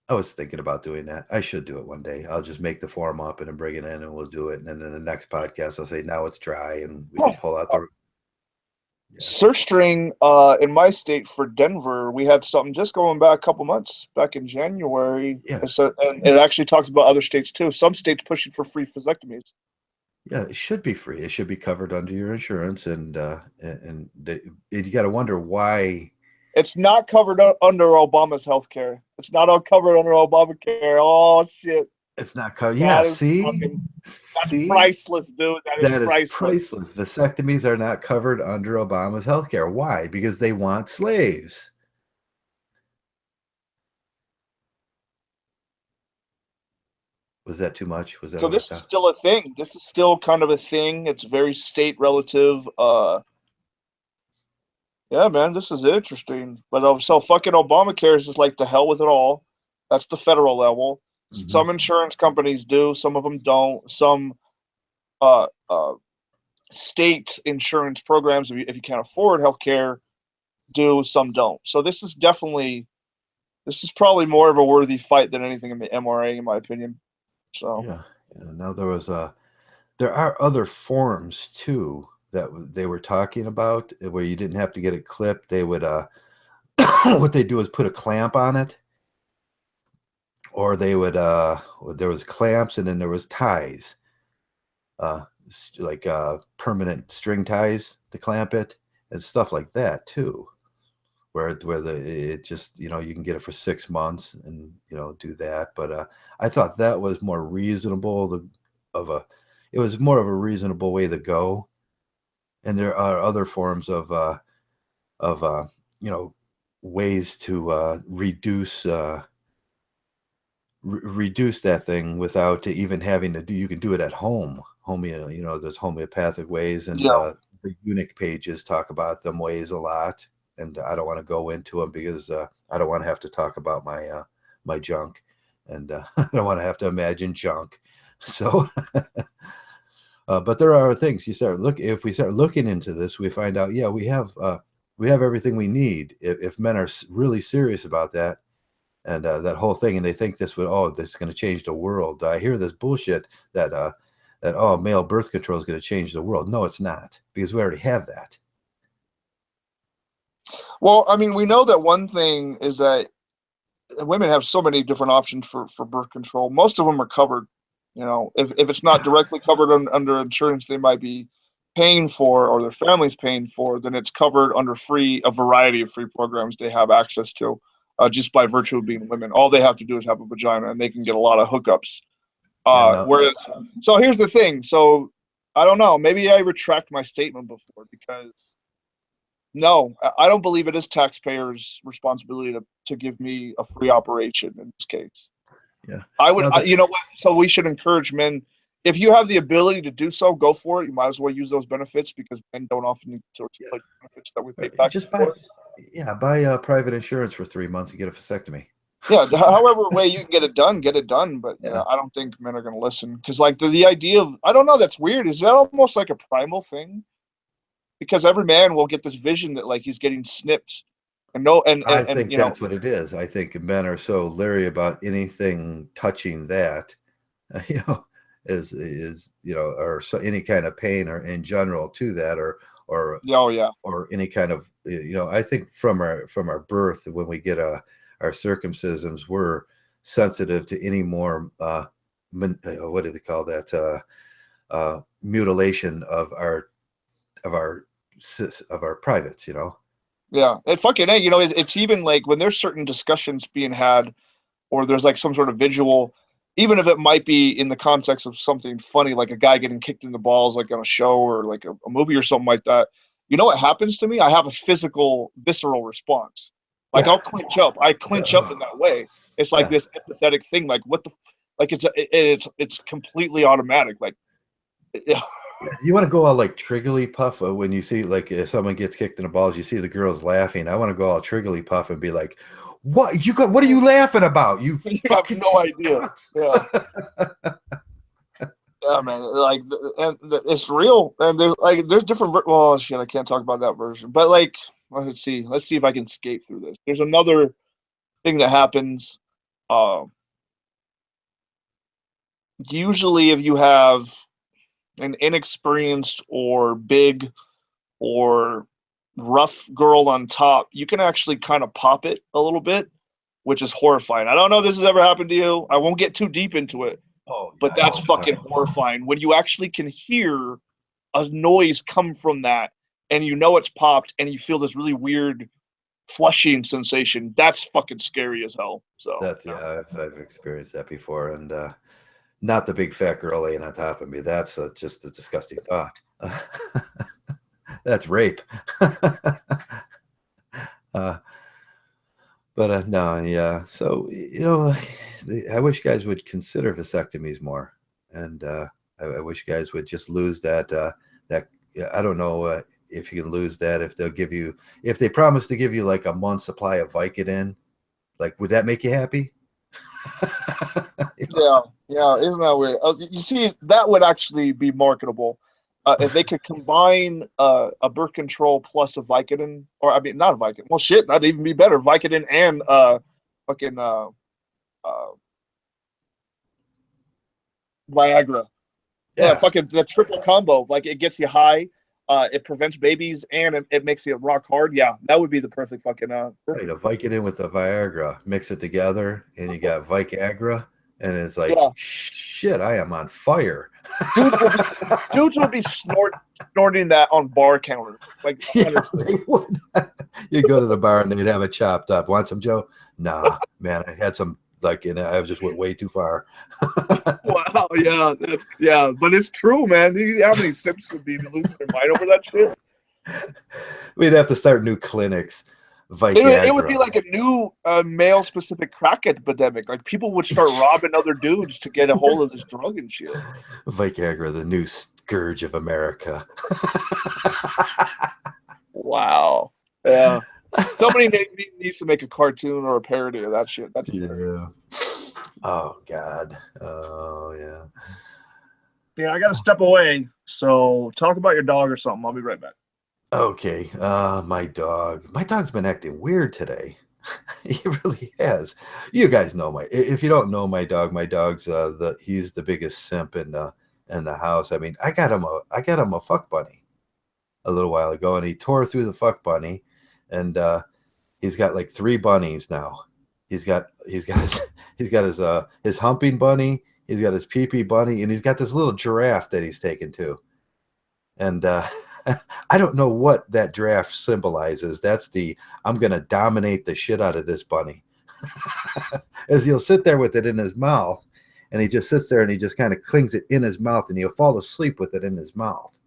I was thinking about doing that. I should do it one day. I'll just make the form up and then bring it in and we'll do it. And then in the next podcast, I'll say now it's dry and we can pull out the. Yeah, Search string in my state for Denver, we had something just going back a couple months back in January. yeah, And it actually talks about other states too. Some states pushing for free vasectomies. yeah. It should be free. It should be covered under your insurance, and you got to wonder why. It's not covered under Obama's health care. It's not all covered under Obamacare. Oh shit. It's not covered. Yeah, That is see, fucking that's see, priceless, dude. That is that is priceless. priceless. Vasectomies are not covered under Obama's health care. Why? Because they want slaves. Was that too much? Was that So over this the is top? still a thing. This is still kind of a thing. It's very state relative. Yeah, man, this is interesting. But so fucking Obamacare is just like the hell with it all. That's the federal level. Hmm. Some insurance companies do, some of them don't. Some uh, uh, state insurance programs, if you can't afford healthcare, do. Some don't. So this is probably more of a worthy fight than anything in the MRA, in my opinion. So Yeah. Yeah. Now there are other forms too that they were talking about where you didn't have to get it clipped. They would what they do is put a clamp on it, or they would there was clamps and then there was ties, like permanent string ties to clamp it and stuff like that too. Where it just you can get it for 6 months and do that. But I thought that was more reasonable. Of a It was more of a reasonable way to go. And there are other forms of you know ways to reduce that thing without even having to do. You can do it at home. There's homeopathic ways, and yeah, the eunuch pages talk about them ways a lot. and I don't want to go into them because I don't want to have to talk about my junk, and I don't want to have to imagine junk. So, but there are things you start look. If we start looking into this, we find out, yeah, we have everything we need. If men are really serious about that, and that whole thing, and they think this is going to change the world. I hear this bullshit that male birth control is going to change the world. No, it's not, because we already have that. Well, I mean, we know that one thing is that women have so many different options for birth control. Most of them are covered. You know, if it's not directly covered under insurance, they might be paying for, or their family's paying for, then it's covered under a variety of free programs they have access to, just by virtue of being women. All they have to do is have a vagina, and they can get a lot of hookups. Whereas, so here's the thing. So I don't know. Maybe I retract my statement before, because no, I don't believe it is taxpayers' responsibility to give me a free operation in this case. Yeah, I would. You know what? So we should encourage men. If you have the ability to do so, go for it. You might as well use those benefits, because men don't often need sorts of benefits that we pay back for. Buy private insurance for 3 months and get a vasectomy. Yeah, however way you can get it done, get it done. But I don't think men are going to listen, because like the idea of, I don't know, that's weird. Is that almost like a primal thing? Because every man will get this vision that like he's getting snipped, and I think that's what it is. I think men are so leery about anything touching that, is or so any kind of pain or in general to that, or or any kind of I think from our birth, when we get our circumcisions, we're sensitive to any more what do they call that, mutilation of our privates. Yeah, it fucking ain't. It's even like when there's certain discussions being had, or there's like some sort of visual, even if it might be in the context of something funny, like a guy getting kicked in the balls, like on a show or like a movie or something like that. You know what happens to me? I have a physical, visceral response. Like I'll clinch up. I clinch up in that way. It's like this empathetic thing. Like what the, like it's completely automatic. Like, yeah. You want to go all like Triggly Puff when you see like if someone gets kicked in the balls, you see the girls laughing. I want to go all Triggly Puff and be like, "What What are you laughing about? You have no idea." Yeah, yeah, man. Like, and it's real. And there's different. Well, shit, I can't talk about that version. But like, let's see if I can skate through this. There's another thing that happens. Usually, if you have an inexperienced or big or rough girl on top, you can actually kind of pop it a little bit, which is horrifying. I don't know if this has ever happened to you. I won't get too deep into it, but that's fucking horrifying. When you actually can hear a noise come from that, and it's popped, and you feel this really weird flushing sensation. That's fucking scary as hell. So I've experienced that before, and not the big fat girl laying on top of me. That's just a disgusting thought. That's rape. But no, yeah. So I wish guys would consider vasectomies more, and I wish guys would just lose that. I don't know if you can lose that, if they promise to give you like a month's supply of Vicodin, like would that make you happy? Yeah, isn't that weird? You see, that would actually be marketable if they could combine a birth control plus a Vicodin, or I mean, not a Vicodin. Well, shit, that'd even be better. Vicodin and fucking Viagra. Yeah, fucking the triple combo. Like it gets you high, it prevents babies, and it makes you rock hard. Yeah, that would be the perfect fucking. Right, a Vicodin with the Viagra, mix it together, and you got Viagra, and it's like, shit, I am on fire. Dudes would be snorting that on bar counters. Like, honestly. They would. You go to the bar and they'd have it chopped up. Want some, Joe? Nah, man, I had some. Like, I just went way too far. Wow, yeah, but it's true, man. How many simps would be losing their mind over that shit? We'd have to start new clinics. It would be like a new male-specific crack epidemic. Like people would start robbing other dudes to get a hold of this drug and shit. Viagra, the new scourge of America. Wow. Yeah. Somebody needs to make a cartoon or a parody of that shit. That's Yeah. Oh God. Oh yeah. Yeah, I got to step away. So talk about your dog or something. I'll be right back. Okay. My dog. My dog's been acting weird today. He really has. You guys know if you don't know my dog's he's the biggest simp in the house. I mean, I got him a fuck bunny a little while ago, and he tore through the fuck bunny, and he's got like 3 bunnies now. He's got his humping bunny, he's got his pee-pee bunny, and he's got this little giraffe that he's taken too. And I don't know what that giraffe symbolizes. That's I'm gonna dominate the shit out of this bunny. As he'll sit there with it in his mouth, and he just sits there and he just kind of clings it in his mouth, and he'll fall asleep with it in his mouth.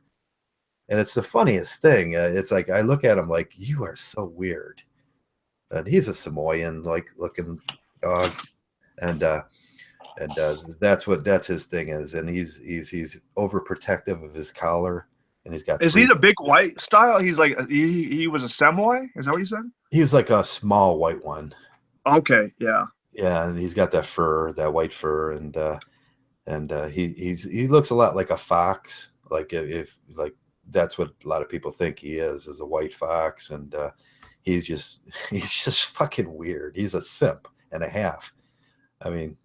And it's the funniest thing. It's like I look at him like, you are so weird. And he's a Samoan like looking dog, and that's his thing is. And he's overprotective of his collar, and he's got. Is he the big white style? He's like he was a Samoy. Is that what you said? He was like a small white one. Okay, yeah. Yeah, and he's got that white fur, and he looks a lot like a fox. Like if like that's what a lot of people think he is a white fox, and he's just fucking weird. He's a simp and a half. I mean,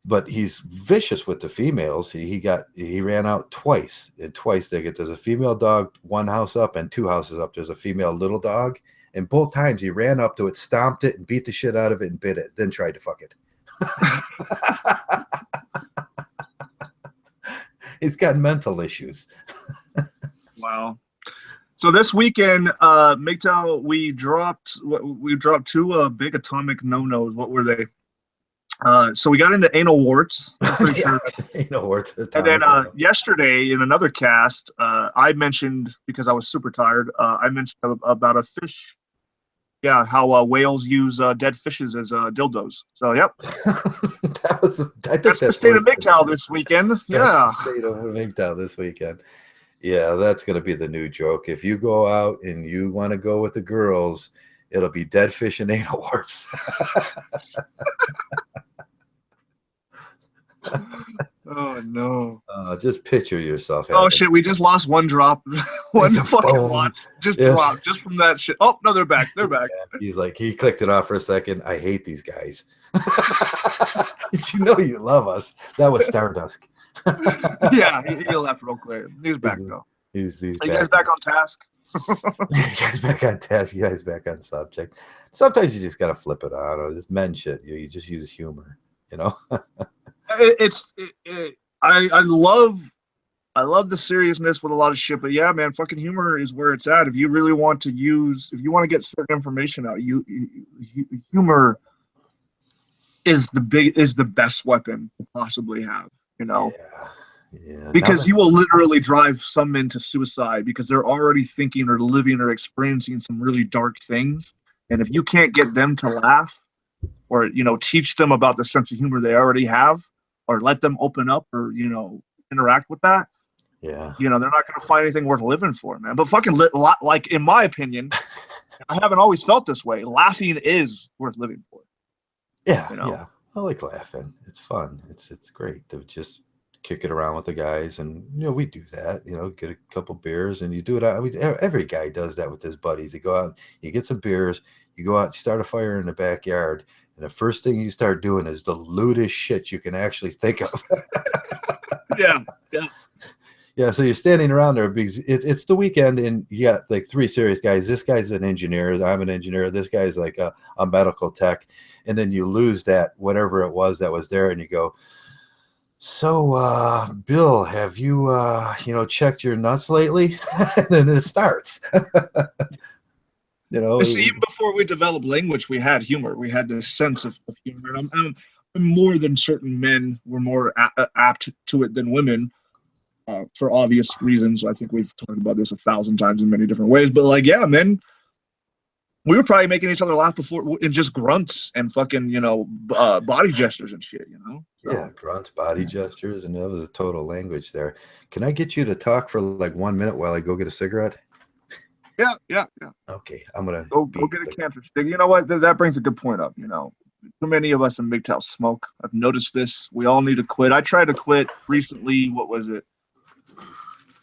but he's vicious with the females. He ran out twice, and twice there's a female dog 1 house up and 2 houses up. There's a female little dog, and both times he ran up to it, stomped it, and beat the shit out of it and bit it, then tried to fuck it. He's got mental issues. Wow. So this weekend, Mgtow, we dropped 2 big atomic no-nos. What were they? So we got into anal warts. I'm pretty sure. Anal warts. And then yesterday in another cast, I mentioned, because I was super tired, I mentioned about a fish. Yeah, how whales use dead fishes as dildos. So, yep. That's the state of Mgtow this weekend. Yeah. The state of Mgtow this weekend. Yeah, that's going to be the new joke. If you go out and you want to go with the girls, it'll be dead fish and anal warts. Oh, no. Just picture yourself. Oh, shit. We just lost 1 drop. One fucking watch. Just dropped. Just from that shit. Oh, no, they're back. They're back. Yeah, he's like, he clicked it off for a second. I hate these guys. You love us. That was Stardust. Yeah, he left real quick. He's back, though. He's Are you guys back on task? You guys back on task. You guys back on subject. Sometimes you just got to flip it on. Or this men shit. You just use humor, I love the seriousness with a lot of shit, but yeah, man, fucking humor is where it's at. If you really want to get certain information out, humor is the best weapon to possibly have, Yeah. Because you will literally drive some into suicide because they're already thinking or living or experiencing some really dark things. And if you can't get them to laugh or, teach them about the sense of humor they already have or let them open up or, interact with that, yeah, they're not going to find anything worth living for, man. But fucking like, in my opinion, I haven't always felt this way. Laughing is worth living for. Yeah, yeah. I like laughing. It's fun. It's great to just kick it around with the guys, and we do that. Get a couple beers, and you do it. Every guy does that with his buddies. You go out, you get some beers, you go out, start a fire in the backyard, and the first thing you start doing is the lewdest shit you can actually think of. Yeah. So you're standing around there because it's the weekend, and you got like 3 serious guys. This guy's an engineer. I'm an engineer. This guy's like a medical tech, and then you lose that whatever it was that was there, and you go, so, Bill, have you, checked your nuts lately? And then it starts. See, even before we developed language, we had humor. We had this sense of humor. And I'm more than certain men were more apt to it than women, for obvious reasons. I think we've talked about this 1,000 times in many different ways. But men, we were probably making each other laugh before in just grunts and fucking, body gestures and shit, So. Yeah, grunts, body gestures, and that was a total language there. Can I get you to talk for like 1 minute while I go get a cigarette? Yeah. Okay, I'm gonna Go get a cancer stick. You know what? That brings a good point up. Too many of us in Mgtow smoke. I've noticed this. We all need to quit. I tried to quit recently. What was it?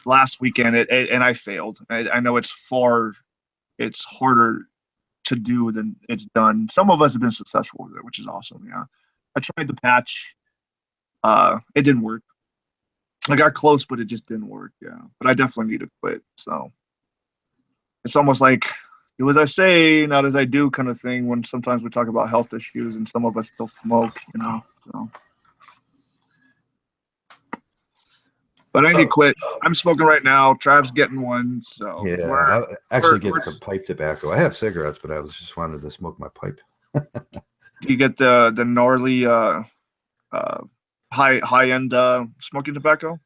Last weekend, and I failed. I know it's harder to do than it's done. Some of us have been successful with it, which is awesome. Yeah, I tried the patch. It didn't work. I got close, but it just didn't work. Yeah, but I definitely need to quit. So it's almost like do as I say, not as I do, kind of thing. When sometimes we talk about health issues, and some of us still smoke. So, but I need to quit. I'm smoking right now. Trav's getting one. So Yeah, I actually getting some pipe tobacco. I have cigarettes, but I was just wanted to smoke my pipe. Do you get the gnarly high end smoking tobacco?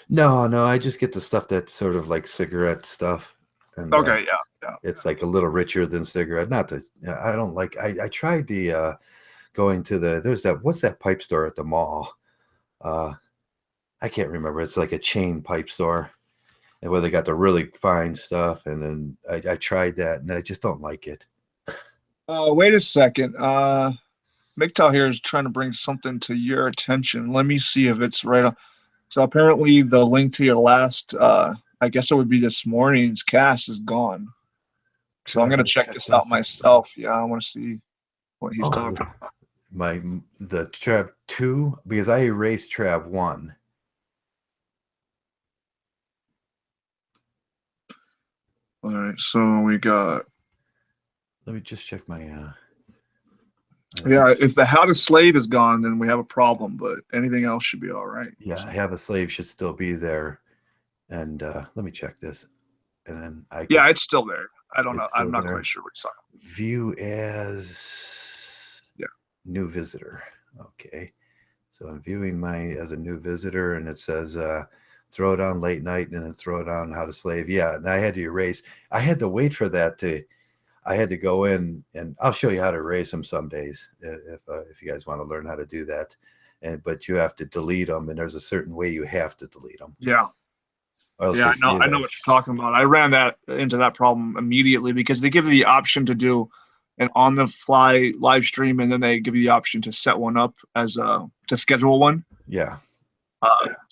No, I just get the stuff that's sort of like cigarette stuff, and Okay, yeah. it's like a little richer than cigarette. Not that I don't like. I tried the going to there's what's that pipe store at the mall? I can't remember. It's like a chain pipe store, and where they got the really fine stuff. And then I tried that, and I just don't like it. Wait a second. Mgtow here is trying to bring something to your attention. Let me see if it's right on. So apparently the link to your last, I guess it would be this morning's cast is gone. So I'm gonna check this out myself. Yeah, I want to see what he's talking about. The Trav 2, because I erased Trav 1. All right, so we got. Let me just check my. Yeah, if the How to Slave is gone, then we have a problem. But anything else should be all right. Yeah, Have a Slave should still be there, and let me check this, and then Yeah, it's still there. I don't know. I'm not quite sure what it's talking about. View as new visitor. Okay, so I'm viewing as a new visitor, and it says throw it on late night, and then throw it on How to Slave. Yeah, and I had to erase. I had to wait for that to. I had to go in, and I'll show you how to erase them some days if you guys want to learn how to do that. But you have to delete them, and there's a certain way you have to delete them. Yeah. Yeah, I know what you're talking about. I ran into that problem immediately because they give you the option to do an on-the-fly live stream, and then they give you the option to set one up as to schedule one. Yeah.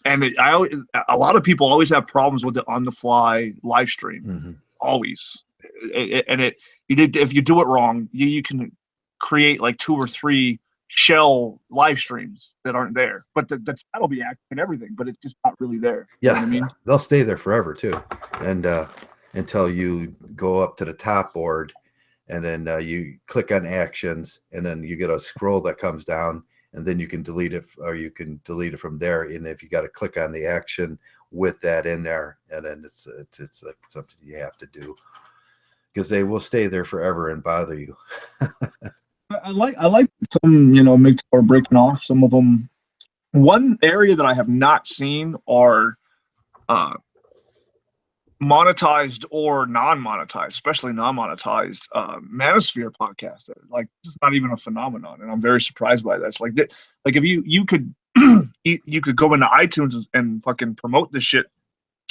And a lot of people always have problems with the on-the-fly live stream. Mm-hmm. Always. If you do it wrong, you can create like 2 or 3 shell live streams that aren't there, but that'll be active and everything, but it's just not really there. Yeah, you know what I mean, they'll stay there forever too, and until you go up to the top board, and then you click on actions, and then you get a scroll that comes down, and then you can delete it, or you can delete it from there. And if you got to click on the action with that in there, and then it's like something you have to do because they will stay there forever and bother you. I like some, Mgtow are breaking off some of them. One area that I have not seen are monetized or non-monetized, especially non-monetized Manosphere podcasts. Like, this is not even a phenomenon, and I'm very surprised by that. It's like if you could you could go into iTunes and fucking promote this shit,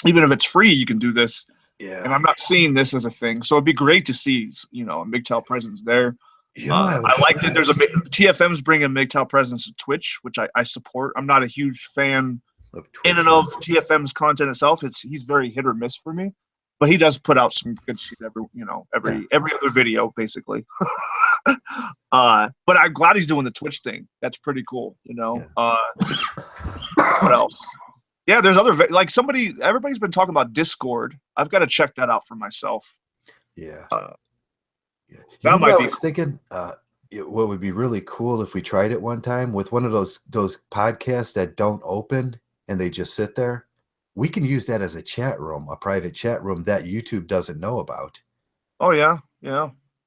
even if it's free, you can do this. Yeah. And I'm not seeing this as a thing, so it'd be great to see, a Mgtow presence there. I like that there's TFM's bringing Mgtow presence to Twitch, which I support. I'm not a huge fan of in and of TFM's content itself. He's very hit or miss for me, but he does put out some good shit every other video basically. But I'm glad he's doing the Twitch thing. That's pretty cool. What else? Yeah, there's other everybody's been talking about Discord. I've got to check that out for myself. Yeah. That might be. I was thinking, what would be really cool if we tried it one time with one of those podcasts that don't open and they just sit there. We can use that as a chat room, a private chat room that YouTube doesn't know about. Oh yeah.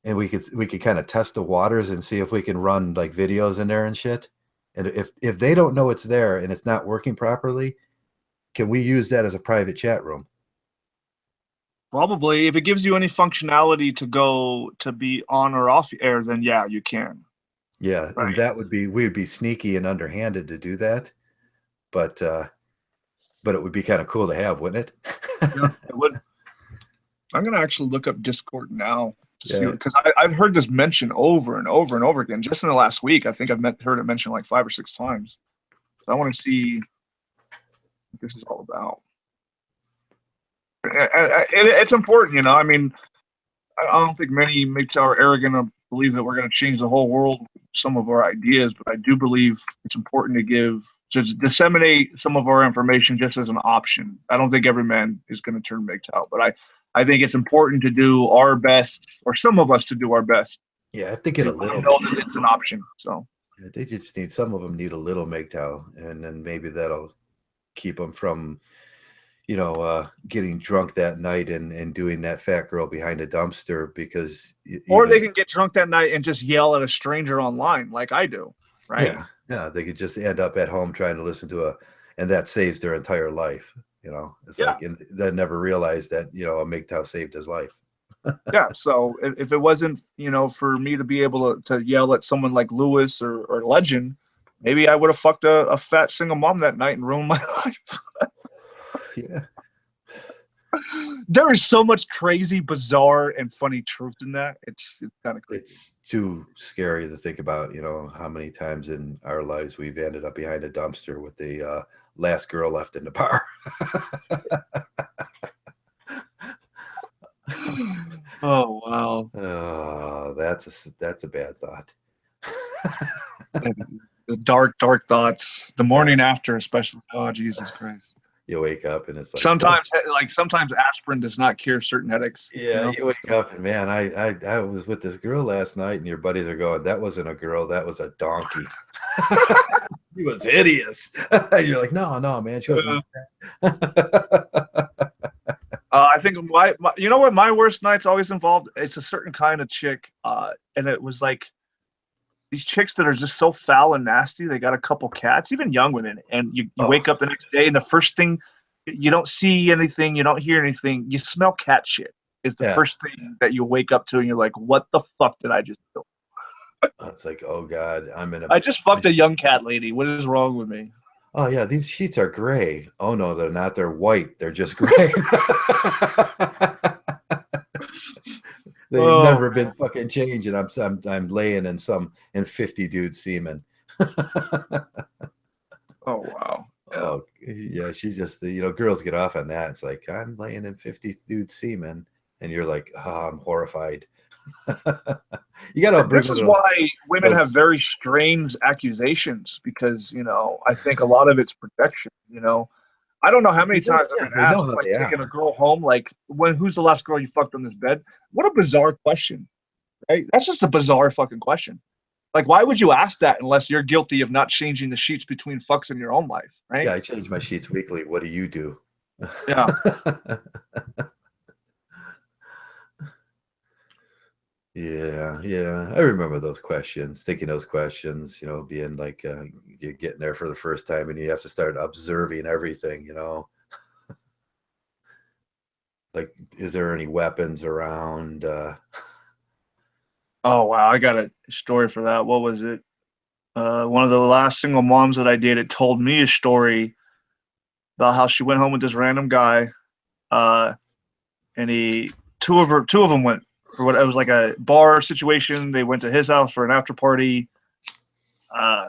And we could kind of test the waters and see if we can run like videos in there and shit. And if they don't know it's there and it's not working properly, can we use that as a private chat room? Probably. If it gives you any functionality to be on or off air, then yeah, you can. Yeah, right. And we'd be sneaky and underhanded to do that, but it would be kind of cool to have, wouldn't it? Yeah, it would. I'm gonna actually look up Discord now to see Yeah. because I've heard this mentioned over and over and over again. Just in the last week, I think heard it mentioned like 5 or 6 times. So I want to see what this is all about. It's important, you know. I mean, I don't think many Mgtow are arrogant to believe that we're going to change the whole world with some of our ideas, but I do believe it's important to disseminate some of our information just as an option. I don't think every man is going to turn Mgtow, but I think it's important to do our best, or some of us to do our best. Yeah, I have to get a To little. know that it's an option. So Yeah, they just need, some of them need a little Mgtow, and then maybe that'll keep them from, getting drunk that night and doing that fat girl behind a dumpster, because or they can get drunk that night and just yell at a stranger online like I do, right? yeah, they could just end up at home trying to listen to and that saves their entire life. It's Yeah. like, and they never realized that, a Mgtow saved his life. Yeah. So if it wasn't, for me to be able to yell at someone like Lewis or Legend, maybe I would have fucked a fat single mom that night and ruined my life. Yeah. There is so much crazy, bizarre, and funny truth in that. It's kind of crazy. It's too scary to think about, how many times in our lives we've ended up behind a dumpster with the last girl left in the bar. Oh wow. That's a bad thought. The dark thoughts. The morning after, especially. Oh Jesus Christ. You wake up and it's like, Sometimes aspirin does not cure certain headaches. yeah, you wake up and, man, I was with this girl last night, and your buddies are going, that wasn't a girl, that was a donkey. She was hideous. You're like, no, man, she wasn't. I think you know what my worst nights always involved. It's a certain kind of chick, and it was like these chicks that are just so foul and nasty. They got a couple cats, even young women, and you wake up the next day, and the first thing, you don't see anything, you don't hear anything, you smell cat shit. Is the first thing that you wake up to, and you're like, what the fuck did I just do? It's like, oh God, I just fucked a young cat lady. What is wrong with me? Oh yeah, these sheets are gray. Oh no, they're not. They're white. They're just gray. They've never been fucking changed, and I'm laying in 50 dude semen. Oh wow. Yeah. Oh yeah, she just, girls get off on that. It's like, I'm laying in 50 dude semen, and you're like, oh, I'm horrified. You gotta. This is why women have very strange accusations, because I think a lot of it's protection. I don't know how many times I've been asked, like, taking a girl home, like, who's the last girl you fucked on this bed? What a bizarre question, right? That's just a bizarre fucking question. Like, why would you ask that unless you're guilty of not changing the sheets between fucks in your own life, right? Yeah, I change my sheets weekly. What do you do? Yeah. Yeah. I remember those questions, thinking those questions, being like, you're getting there for the first time and you have to start observing everything, like, is there any weapons around? Oh, wow. I got a story for that. What was it? One of the last single moms that I dated told me a story about how she went home with this random guy, and two of them went for what it was like a bar situation. They went to his house for an after party. I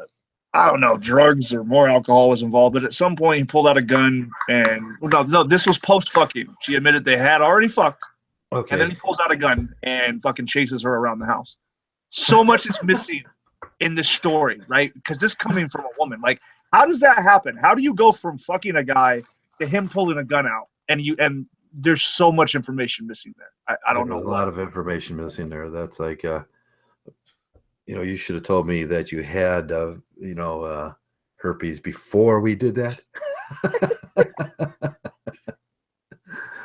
don't know, drugs or more alcohol was involved, but at some point he pulled out a gun, and no, this was post fucking. She admitted they had already fucked. Okay. And then he pulls out a gun and fucking chases her around the house. So much is missing in this story, right? Because this coming from a woman, like, how does that happen? How do you go from fucking a guy to him pulling a gun out, and there's so much information missing there. I don't know. There's a lot of information missing there. That's like, you should have told me that you had, herpes before we did that.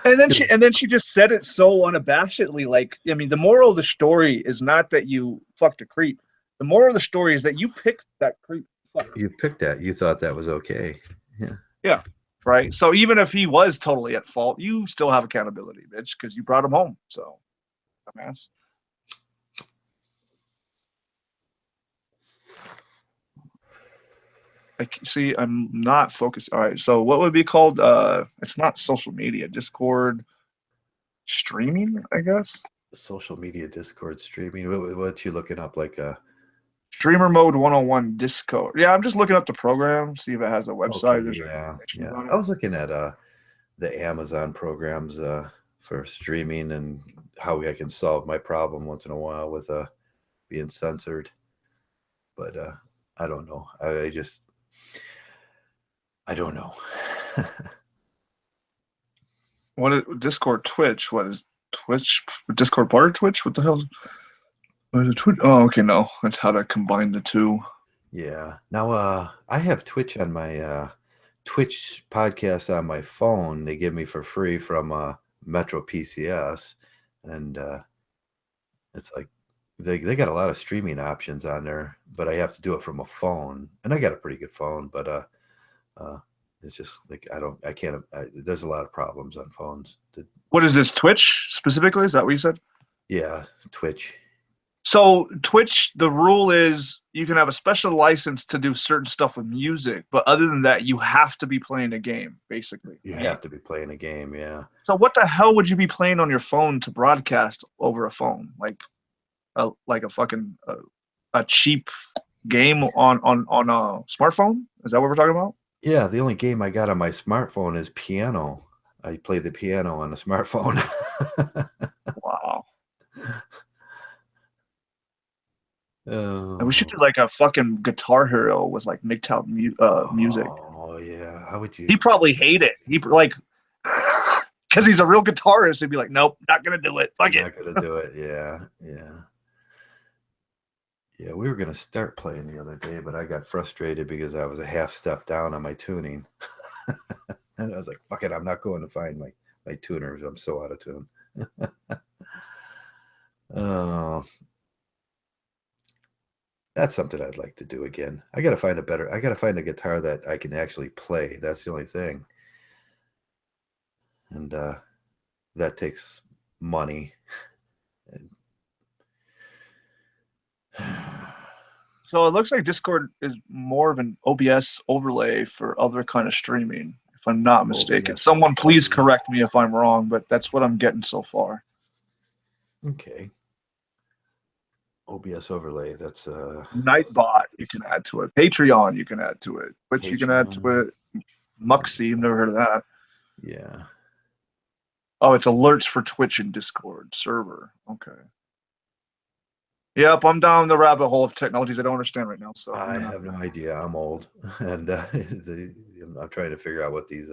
And then she just said it so unabashedly. Like, I mean, the moral of the story is not that you fucked a creep. The moral of the story is that you picked that creep. You picked that. You thought that was okay. Yeah. Yeah. Right. So even if he was totally at fault, you still have accountability, bitch, because you brought him home. So, dumbass. See, I'm not focused. All right. So what would be called? It's not social media. Discord. streaming, I guess. Social media Discord streaming. What you looking up? Like Streamer mode 101 Discord. Yeah, I'm just looking up the program, see if it has a website. okay, There's yeah, information yeah. about I it. was looking at the Amazon programs for streaming and how I can solve my problem once in a while with being censored. But I don't know. I don't know. What is Discord Twitch? What is Twitch? Discord part of Twitch? What the hell? What is it, Twitch? Oh, okay, no. That's how to combine the two. Yeah. Now I have Twitch on my Twitch podcast on my phone. They give me for free from Metro PCS, and it's like they got a lot of streaming options on there, but I have to do it from a phone, and I got a pretty good phone, but it's just like I can't. There's a lot of problems on phones. What is this, Twitch specifically? Is that what you said? Yeah, Twitch. So Twitch, the rule is you can have a special license to do certain stuff with music, but other than that, you have to be playing a game, basically. You have to be playing a game, yeah. So what the hell would you be playing on your phone to broadcast over a phone? Like a fucking a cheap game on a smartphone? Is that what we're talking about? Yeah, the only game I got on my smartphone is piano. I play the piano on a smartphone. Wow. And we should Oh. do like a fucking Guitar Hero with like Mgtow music. Oh yeah, how would you? He probably hate it. He like because he's a real guitarist. He'd be like, nope, not gonna do it. Fuck it. Not gonna do it. Yeah, yeah, yeah. We were gonna start playing the other day, but I got frustrated because I was a half step down on my tuning, and I was like, "Fuck it, I'm not going to find my tuners. I'm so out of tune." Oh, that's something I'd like to do again. I gotta find a guitar that I can actually play. That's the only thing. And that takes money. So it looks like Discord is more of an OBS overlay for other kind of streaming, if I'm not mistaken. OBS Someone please overlay. correct me if I'm wrong, but that's what I'm getting so far. Okay. OBS overlay. That's Nightbot you can add to it. Patreon you can add to it. Twitch you can add to it. Muxy, you've never heard of that. Yeah. Oh, it's alerts for Twitch and Discord server. Okay. Yep, I'm down the rabbit hole of technologies I don't understand right now. So I have no idea. I'm old, and I'm trying to figure out what these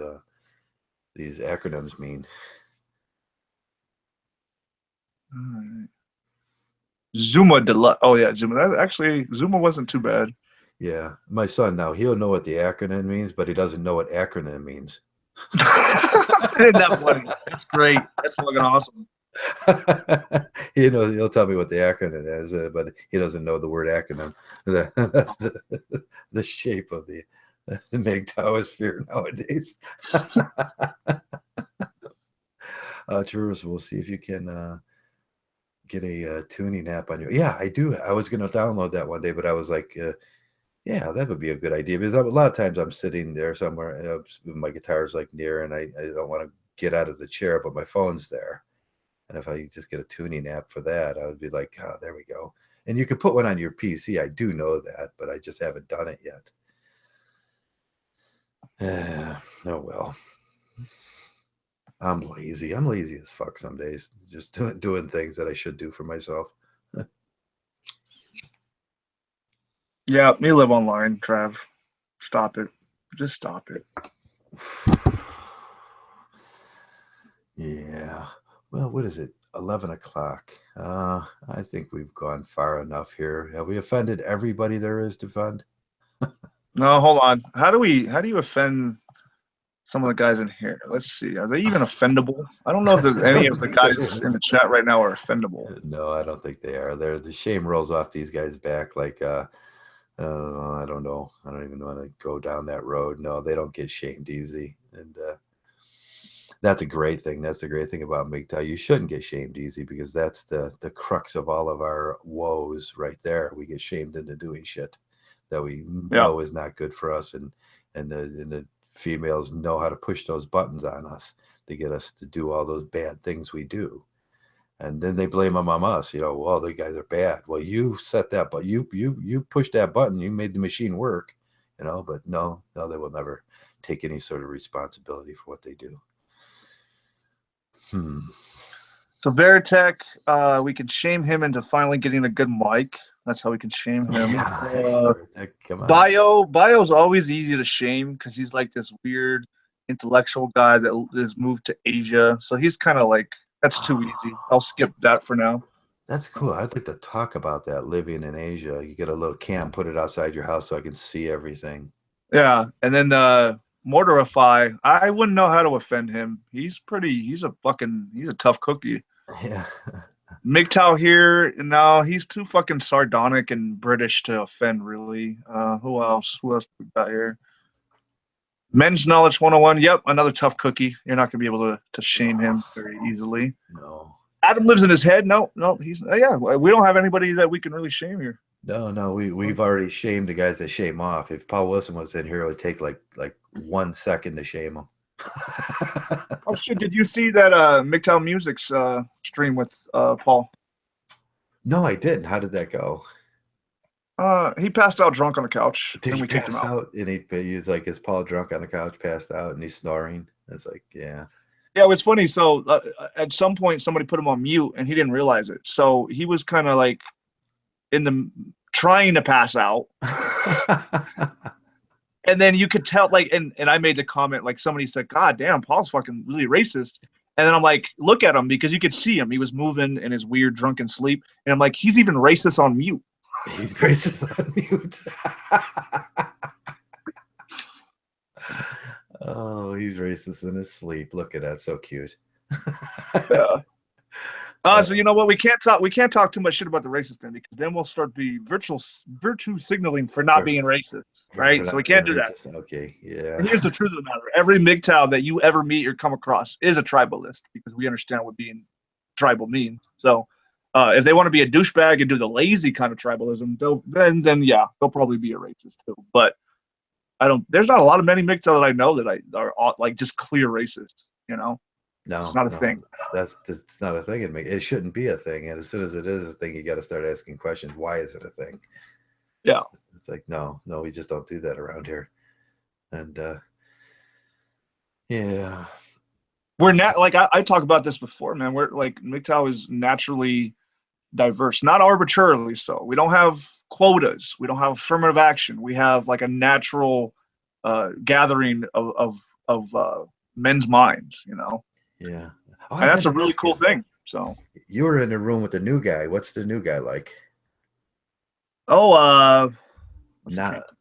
acronyms mean. all right. Zuma Deluxe. Oh yeah, Zuma. Actually, Zuma wasn't too bad. Yeah, my son now he'll know what the acronym means, but he doesn't know what acronym means. Isn't that funny? That's great. That's fucking awesome. He'll tell me what the acronym is, but he doesn't know the word acronym. That's the shape of the Mgtow sphere nowadays. Traversable, we'll see if you can get a tuning app on your. Yeah, I do. I was going to download that one day, but I was like, yeah, that would be a good idea because a lot of times I'm sitting there somewhere, my guitar's like near, and I don't want to get out of the chair, but my phone's there. And if I just get a tuning app for that, I would be like, oh, there we go. And you could put one on your PC. I do know that, but I just haven't done it yet. Oh, well. I'm lazy. I'm lazy as fuck some days. Just doing things that I should do for myself. Yeah, you live online, Trav. Stop it. Just stop it. Yeah. Well, what is it? 11 o'clock. I think we've gone far enough here. Have we offended everybody there is to offend? No, hold on. How do you offend some of the guys in here? Let's see. Are they even offendable? I don't know if there's any of the guys in the chat right now are offendable. No, I don't think they are. The shame rolls off these guys' back like I don't know. I don't even want to go down that road. No, they don't get shamed easy. And that's a great thing. That's the great thing about Mgtow. You shouldn't get shamed easy because that's the crux of all of our woes right there. We get shamed into doing shit that we know is not good for us, and the females know how to push those buttons on us to get us to do all those bad things we do. And then they blame them on us. Well, the guys are bad. Well, you set that, but you pushed that button. You made the machine work. But no, they will never take any sort of responsibility for what they do. So Veritech, we can shame him into finally getting a good mic. That's how we can shame him. Come on. Bio's always easy to shame because he's like this weird intellectual guy that is moved to Asia. So he's kind of like, that's too easy. I'll skip that for now. That's cool. I'd like to talk about that, living in Asia. You get a little cam, put it outside your house so I can see everything. Yeah. And then Mortarify, I wouldn't know how to offend him. He's a tough cookie. Yeah. Mgtow here, no, he's too fucking sardonic and British to offend, really. Who else? Who else we got here? Men's Knowledge 101. Yep, another tough cookie. You're not gonna be able to shame him very easily. No. Adam lives in his head. No, he's yeah. We don't have anybody that we can really shame here. No. We've already shamed the guys that shame off. If Paul Wilson was in here, it would take like 1 second to shame him. Oh shit! Did you see that Mgtow Music's stream with Paul? No, I didn't. How did that go? He passed out drunk on the couch. Did and he we kicked him pass out. out? And he's like, is Paul drunk on the couch, passed out, and he's snoring? It's like, yeah. Yeah, it was funny. So at some point, somebody put him on mute, and he didn't realize it. So he was kind of like trying to pass out. And then you could tell, like, and I made the comment, like, somebody said, God damn, Paul's fucking really racist. And then I'm like, look at him, because you could see him. He was moving in his weird drunken sleep. And I'm like, he's even racist on mute. He's racist on mute. Oh, he's racist in his sleep. Look at that. So cute. Yeah. So you know what? We can't talk too much shit about the racist thing, because then we'll start the virtue signaling for not being racist, right? So we can't do that. Okay, yeah. And here's the truth of the matter: every Mgtow that you ever meet or come across is a tribalist, because we understand what being tribal means. So if they want to be a douchebag and do the lazy kind of tribalism, then yeah, they'll probably be a racist too. But there's not a lot of many Mgtow that I know that are like just clear racist. No, it's not a thing. That's not a thing. It shouldn't be a thing. And as soon as it is a thing, you got to start asking questions. Why is it a thing? Yeah. It's like, no, we just don't do that around here. And yeah. We're not, like, I talk about this before, man. We're like, Mgtow is naturally diverse, not arbitrarily so. We don't have quotas. We don't have affirmative action. We have like a natural gathering of men's minds, Yeah. And that's a really cool thing. So you were in the room with the new guy. What's the new guy like? Oh, no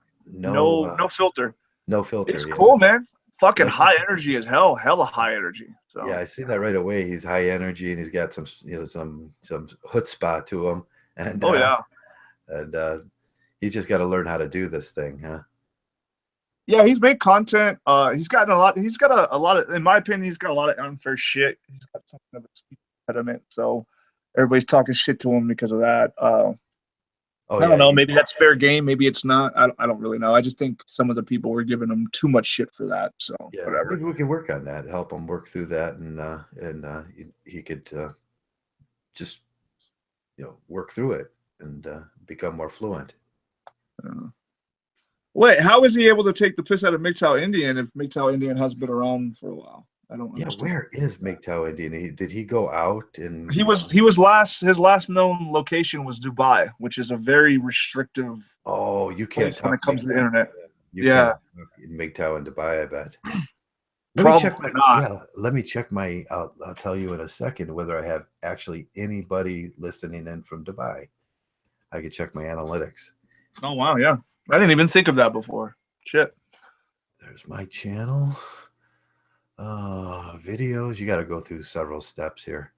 filter. No filter. It's cool, man. Fucking high energy as hell. Hella high energy. So yeah, I see that right away. He's high energy and he's got some some chutzpah to him. And and he's just got to learn how to do this thing, huh? Yeah, he's made content. He's got a lot of, in my opinion, he's got a lot of unfair shit. He's got something of a speech impediment, so everybody's talking shit to him because of that. I don't know. Maybe that's fair game. Maybe it's not. I don't really know. I just think some of the people were giving him too much shit for that. So yeah, whatever. Maybe we can work on that. Help him work through that, and he could just work through it and become more fluent. Wait, how is he able to take the piss out of Mgtow Indian if Mgtow Indian has been around for a while? I don't understand. Where is Mgtow Indian? Did he go out? And he was his last known location was Dubai, which is a very restrictive. Oh, you can't talk when it comes to the internet. You can't Mgtow in Dubai, I bet. Let me check my. I'll tell you in a second whether I have actually anybody listening in from Dubai. I could check my analytics. Oh wow, yeah. I didn't even think of that before. Shit. There's my channel. Videos. You got to go through several steps here.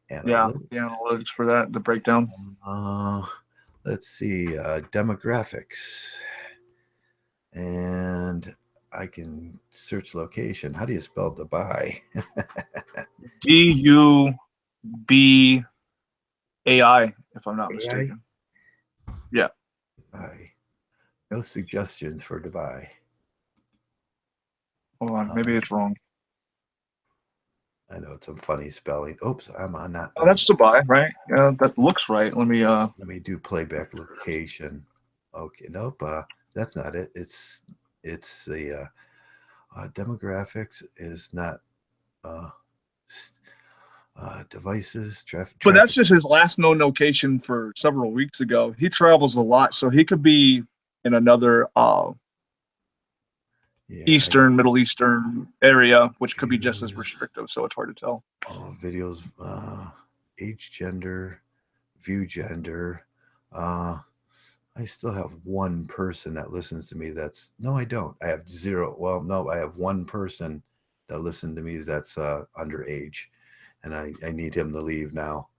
Yeah, the analytics for that, the breakdown. Let's see. Demographics. And I can search location. How do you spell Dubai? Dubai, if I'm not mistaken. Yeah. Dubai. No suggestions for Dubai. Hold on, maybe it's wrong. I know it's some funny spelling. Oops, I'm on that. Oh, that's Dubai, right? Yeah, that looks right. Let me Let me do playback location. Okay, nope. That's not it. It's the demographics is not uh, devices traffic. But that's just his last known location for several weeks ago. He travels a lot, so he could be in another Yeah, Eastern, Middle Eastern area, which could be just as restrictive. So it's hard to tell. Videos, age, gender, view gender. I still have one person that listens to me. No, I don't. I have zero. Well, no, I have one person that listened to me that's underage, and I need him to leave now.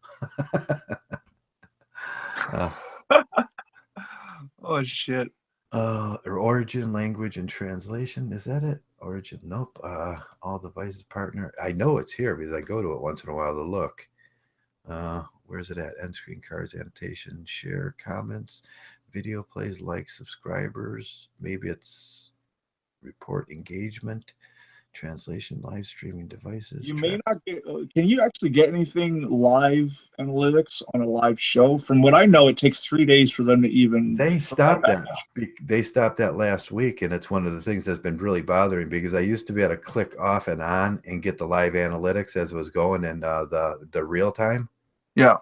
Oh shit. Or origin, language, and translation. Is that it? Origin? Nope. All devices partner. I know it's here because I go to it once in a while to look. Where's it at? End screen cards, annotation, share, comments, video plays, likes, subscribers. Maybe it's report engagement, translation, live streaming devices. You may not get. Can you actually get anything live analytics on a live show? From what I know, it takes 3 days for them to even. They stopped that. They stopped that last week, and it's one of the things that's been really bothering because I used to be able to click off and on and get the live analytics as it was going and the real time. Yeah.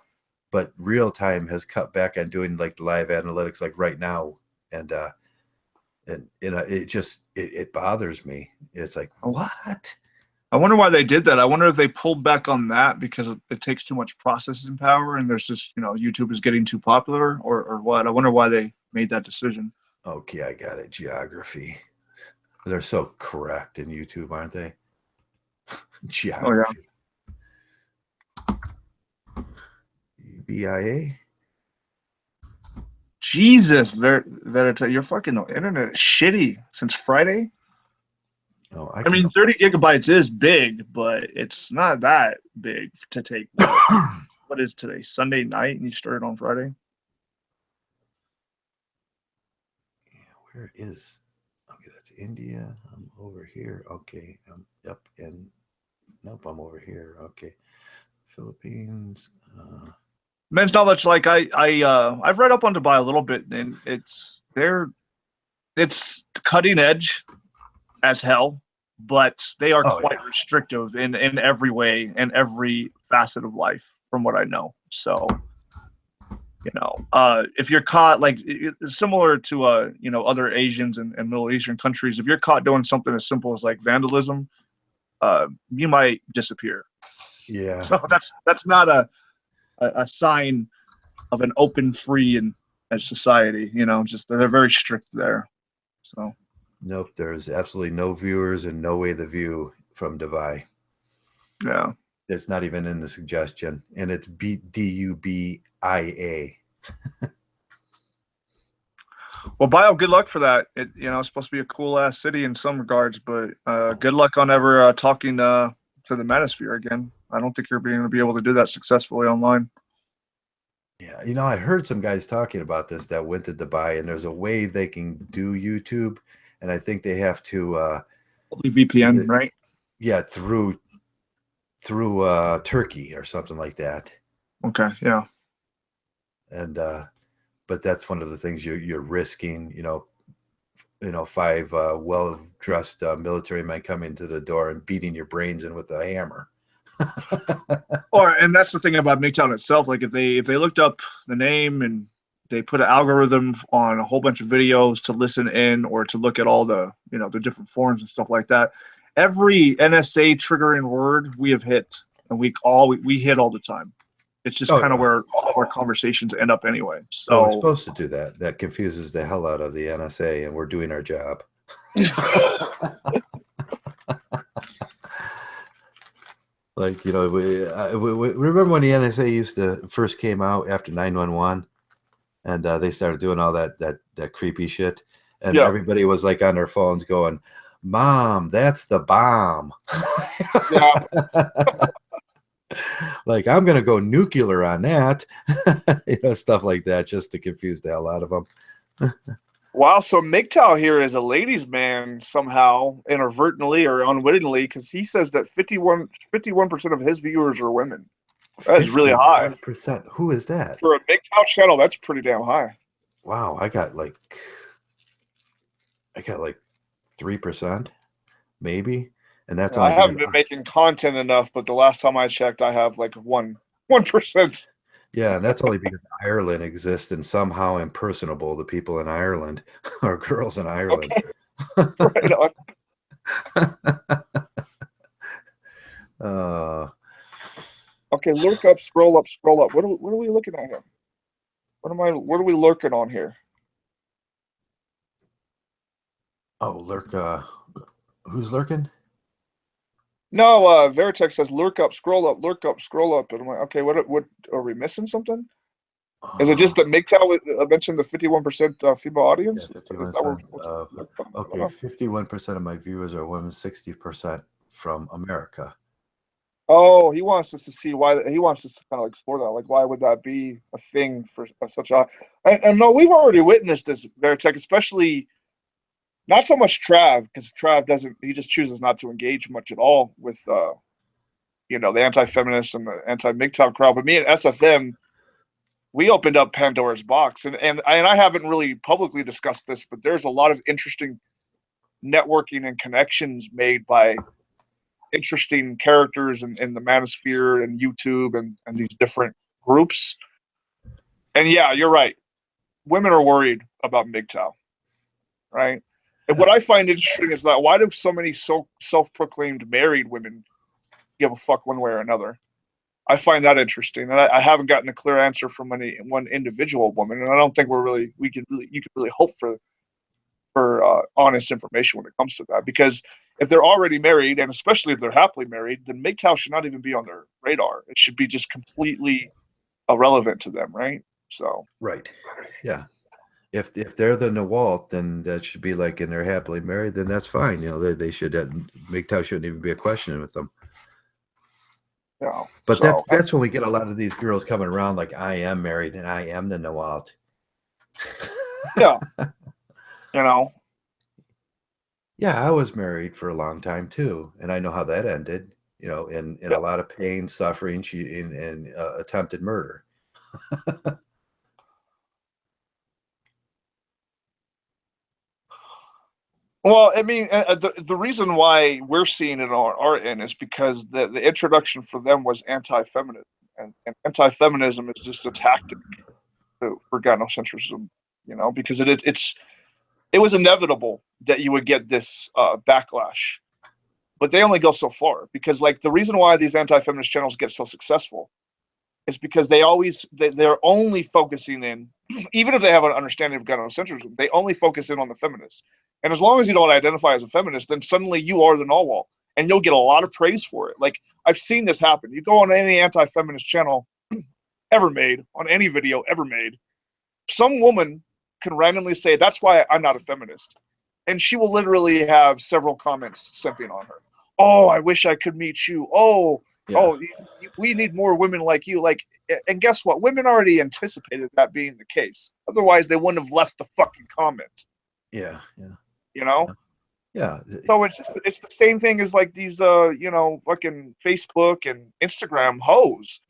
But real time has cut back on doing like the live analytics like right now, and it bothers me. It's like, what? I wonder why they did that. I wonder if they pulled back on that because it takes too much processing power, and there's just YouTube is getting too popular, or what. I wonder why they made that decision. Okay, I got it. Geography. They're so correct in YouTube, aren't they? Geography. Oh, yeah. BIA. Jesus, Verita, your fucking internet is shitty since Friday. Oh, I mean, 30 gigabytes is big, but it's not that big to take. What is today? Sunday night, and you started on Friday. Yeah, where is? Okay, that's India. I'm over here. Okay, I'm up and nope, I'm over here. Okay, Philippines. Men's knowledge, like I've read up on Dubai a little bit, and it's cutting edge as hell, but they are quite restrictive in every way and every facet of life, from what I know. So, if you're caught, like it's similar to other Asians and Middle Eastern countries, if you're caught doing something as simple as like vandalism, you might disappear. Yeah. So that's not a sign of an open, free and society. Just they're very strict there. So. Nope, there's absolutely no viewers and no way to view from Dubai. Yeah. It's not even in the suggestion, and it's DUBIA. Well, Bio, good luck for that. It's supposed to be a cool ass city in some regards, but good luck on ever talking to the Manosphere again. I don't think you're going to be able to do that successfully online. Yeah, I heard some guys talking about this that went to Dubai, and there's a way they can do YouTube, and I think they have to VPN, right? Yeah, through Turkey or something like that. Okay, yeah. And but that's one of the things you're risking. 5 well-dressed military men coming to the door and beating your brains in with a hammer. And that's the thing about Mgtow itself. Like if they looked up the name and they put an algorithm on a whole bunch of videos to listen in or to look at all the the different forums and stuff like that, every NSA triggering word we have hit, and we hit all the time. It's just kind of where all of our conversations end up anyway. So we're supposed to do that. That confuses the hell out of the NSA, and we're doing our job. Like, we remember when the NSA used to first came out after 911, and they started doing all that creepy shit, and everybody was like on their phones going, "Mom, that's the bomb." Yeah. Like, I'm gonna go nuclear on that. Stuff like that, just to confuse the hell out of them. Wow, so Mgtow here is a ladies' man somehow, inadvertently or unwittingly, because he says that 51% of his viewers are women. That is really high. 51%. Who is that? For a Mgtow channel, that's pretty damn high. Wow, I got like 3%, maybe. And that's I only haven't because been making content enough, but the last time I checked, I have like 1%. yeah, and that's only because Ireland exists and somehow impersonable to people in Ireland or girls in Ireland. Okay, right on. uh, Okay, look up, scroll up, scroll up. What are we looking at here? What are we lurking on here? oh, lurk. Who's lurking? No, Veritex says lurk up, scroll up, lurk up, scroll up. And I'm like, okay, what are we missing something? Is it just that Mgtow mentioned the 51% female Yeah, audience? Is that 51%. Okay, 51% of my viewers are women, 60% from America. Oh, he wants us to see why. He wants us to kind of explore that. Like, why would that be a thing for such a? And no, we've already witnessed this, Veritech, especially not so much Trav, because Trav doesn't. He just chooses not to engage much at all with, the anti-feminist and the anti-MGTOW crowd. But me and SFM, we opened up Pandora's box, and I haven't really publicly discussed this, but there's a lot of interesting networking and connections made by interesting characters in the manosphere and YouTube and these different groups. And yeah, you're right. Women are worried about Mgtow, right? And what I find interesting is that why do so many self-proclaimed married women give a fuck one way or another? I find that interesting, and I haven't gotten a clear answer from one individual woman, and I don't think you can really hope for honest information when it comes to that. Because if they're already married, and especially if they're happily married, then MGTOW should not even be on their radar. It should be just completely irrelevant to them, right? So, Right. Yeah. If they're the Nawalt, then that should be like, and they're happily married, then that's fine. They should MGTOW shouldn't even be a question with them. But so that's when we get a lot of these girls coming around like, I am married and I am the Nawalt. yeah, you know, Yeah, I was married for a long time too, and I know how that ended. In yeah. a lot of pain, suffering, and attempted murder. Well, I mean, the reason why we're seeing it on our end is because the introduction for them was anti-feminism, and anti-feminism is just a tactic for gynocentrism, because it was inevitable that you would get this backlash, but they only go so far because, like, the reason why these anti-feminist channels get so successful is because they're only focusing in, even if they have an understanding of gynocentrism, they only focus in on the feminists. And as long as you don't identify as a feminist, then suddenly you are the narwhal, and you'll get a lot of praise for it. Like, I've seen this happen. You go on any anti-feminist channel ever made, on any video ever made, some woman can randomly say, "That's why I'm not a feminist," and she will literally have several comments simping on her. Oh, I wish I could meet you. Oh, Yeah. oh, we need more women like you. Like, and guess what? Women already anticipated that being the case. Otherwise, they wouldn't have left the fucking comment. Yeah. Yeah. You know. Yeah. So it's the same thing as like these fucking Facebook and Instagram hoes.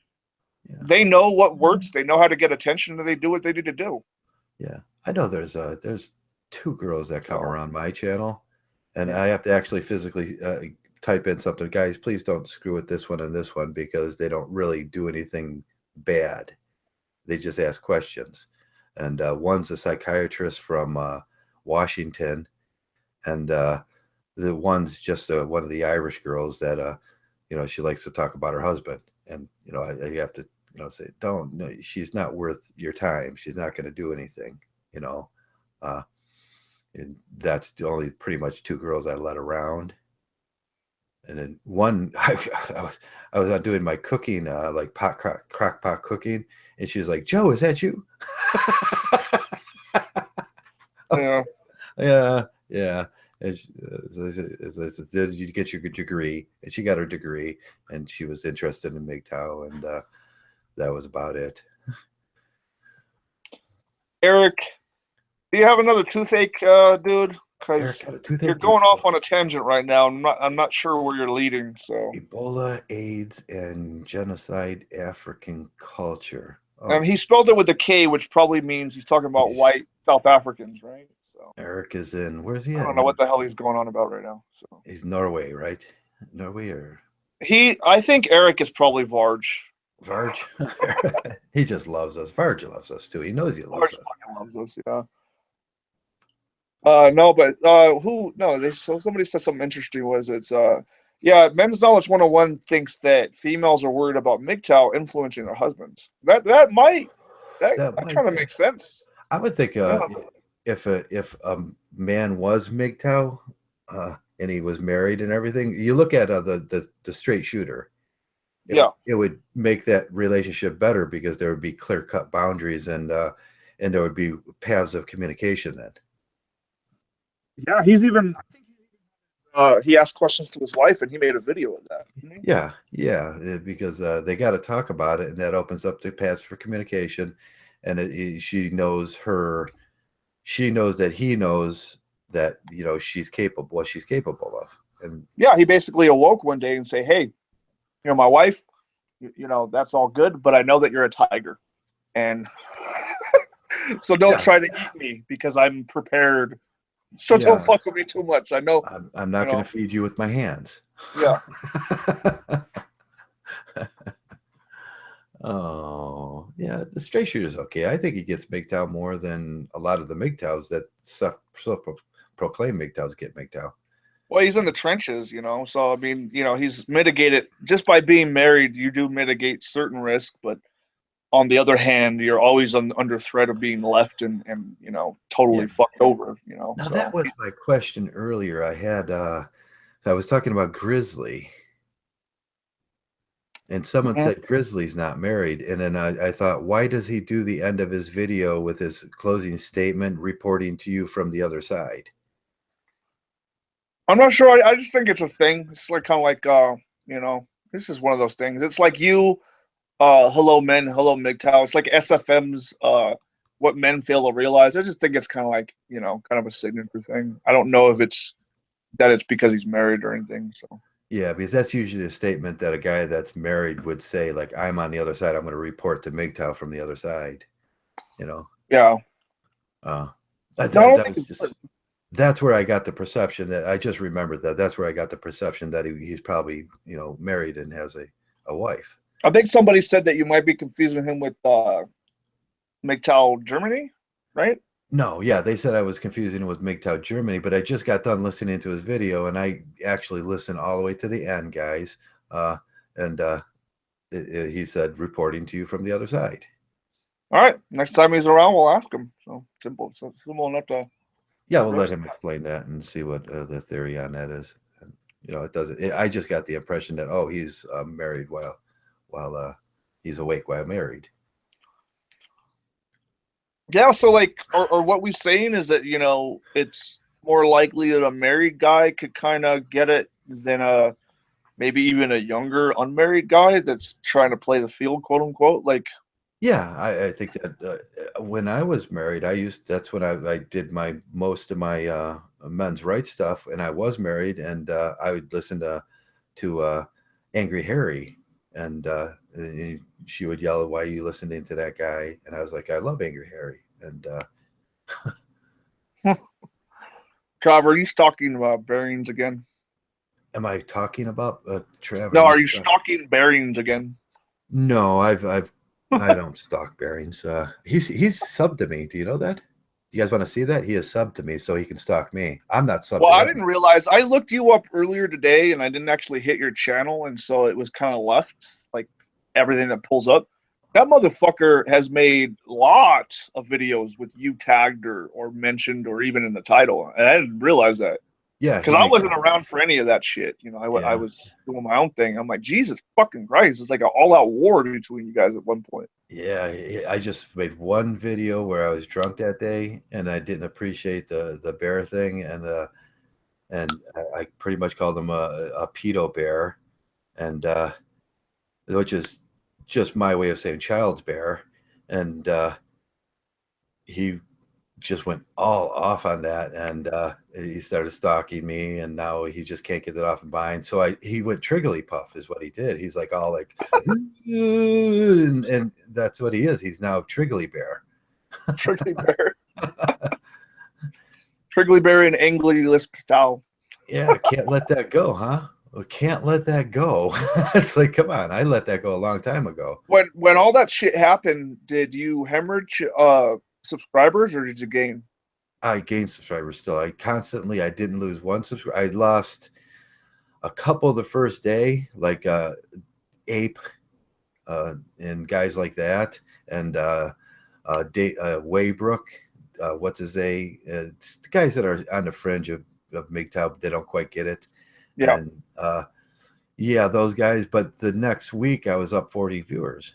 Yeah. They know what works. They know how to get attention, and they do what they need to do. Yeah. I know there's two girls that come So, around my channel, and yeah. I have to actually physically type in something. Guys, please don't screw with this one and this one because they don't really do anything bad. They just ask questions. And one's a psychiatrist from Washington, and the one's just one of the Irish girls that she likes to talk about her husband. And I have to say, don't, no, she's not worth your time. She's not going to do anything. Uh, and that's the only pretty much two girls I let around. And then one, I was on doing my cooking, like crock pot cooking, and she was like, "Joe, is that you?" Yeah. Yeah, yeah. And I said, did you get your degree? And she got her degree, and she was interested in Mgtow, and that was about it. Eric, Do you have another toothache, dude? Because Eric got a you're toothache. going off on a tangent right now. I'm not sure where you're leading. So, Ebola, AIDS, and genocide African culture. and Oh, he spelled it with a K, which probably means he's talking about he's white South Africans, right? So Eric is in. Where's he I at? don't know what the hell he's going on about right now. So He's Norway, right? Norway or I think Eric is probably Varge. Varge? He just loves us. Varge loves us too. He knows he Varge loves us. fucking loves us, yeah. No, but who? No, somebody said something interesting. Yeah, Men's Knowledge 101 thinks that females are worried about Mgtow influencing their husbands. That That might kind of be. makes sense. I would think Yeah, if a man was Mgtow and he was married and everything, you look at the straight shooter. yeah, It would make that relationship better because there would be clear cut boundaries and there would be paths of communication then. Yeah, he's even. he asked questions to his wife, and he made a video of that. Didn't he? Yeah, because they got to talk about it, and that opens up the paths for communication. And she knows that he knows that she's capable, what she's capable of, and Yeah, he basically awoke one day and say, "Hey, my wife, that's all good, but I know that you're a tiger, and so don't yeah, try to eat me because I'm prepared. So don't yeah, fuck with me too much. I know, I'm not you going know, to feed you with my hands. yeah." Oh, yeah, the straight shooter's okay. I think he gets Mgtow more than a lot of the Mgtows that self-proclaimed Mgtows get Mgtow. Well, he's in the trenches, so I mean, he's mitigated just by being married. You do mitigate certain risk, but on the other hand, you're always under threat of being left and Yeah. totally fucked over. Now that So was my question earlier. I was talking about Grizzly, and someone Mhm. said Grizzly's not married, and then I thought, why does he do the end of his video with his closing statement reporting to you from the other side? I'm not sure. I just think it's a thing. It's like kind of like this is one of those things. It's like hello men, hello MGTOW. It's like SFM's what men fail to realize. I just think it's kind of like kind of a signature thing. I don't know if it's because he's married or anything. So Yeah, because that's usually a statement that a guy that's married would say, like, I'm on the other side. I'm going to report to MGTOW from the other side. You know, yeah, uh, no, I don't that think was it's good. just that's where I got the perception that I just remembered that's where I got the perception that he's probably married and has a wife. I think somebody said that you might be confusing him with MGTOW Germany, right? No, yeah, they said I was confusing it with MGTOW Germany, but I just got done listening to his video, and I actually listened all the way to the end, guys. And he said, reporting to you from the other side. All right. Next time he's around, we'll ask him. So simple enough to Yeah, we'll let address. him explain that and see what the theory on that is. And, it doesn't. I just got the impression that he's married while he's awake while married. Yeah. So like, or what we're saying is that it's more likely that a married guy could kind of get it than maybe even a younger unmarried guy that's trying to play the field, quote unquote. Like, Yeah, I think that when I was married, that's when I did most of my men's rights stuff, and I was married, and I would listen to Angry Harry, and she would yell, "Why are you listening to that guy?" And I was like, "I love Angry Harry." And Trav, are you stalking bearings again? am I talking about No, are Travis? you stalking bearings again? No, I don't stalk Bearings. He's subbed to me. Do you know that? You guys want to see that? He is subbed to me so he can stalk me. I'm not subbed Well, to I him. didn't realize I looked you up earlier today and I didn't actually hit your channel, and so it was kind of left like everything that pulls up. That motherfucker has made lots of videos with you tagged or mentioned or even in the title, and I didn't realize that Yeah, because he I makes. wasn't around for any of that shit. I Yeah, was doing my own thing. I'm like, Jesus fucking Christ! It's like an all-out war between you guys at one point. yeah. I just made one video where I was drunk that day, and I didn't appreciate the bear thing, and I pretty much called him a pedo bear, and which is just my way of saying child's bear, and he just went all off on that, and he started stalking me, and now he just can't get it off of mine. So he went Trigglypuff is what he did. He's like all like, and that's what he is. He's now Triggly Bear. Triggly Bear. Triggly Bear and Angly Mgtow. Yeah, can't let that go, huh? We can't let that go. It's like, come on, I let that go a long time ago. When all that shit happened, did you hemorrhage subscribers or did you gain? I gained subscribers still. I didn't lose one subscriber. I lost a couple the first day, like Ape and guys like that, and Waybrook. What's his name? It's the guys that are on the fringe of Mgtow. They don't quite get it. Yeah. And yeah, those guys. But the next week, I was up 40 viewers.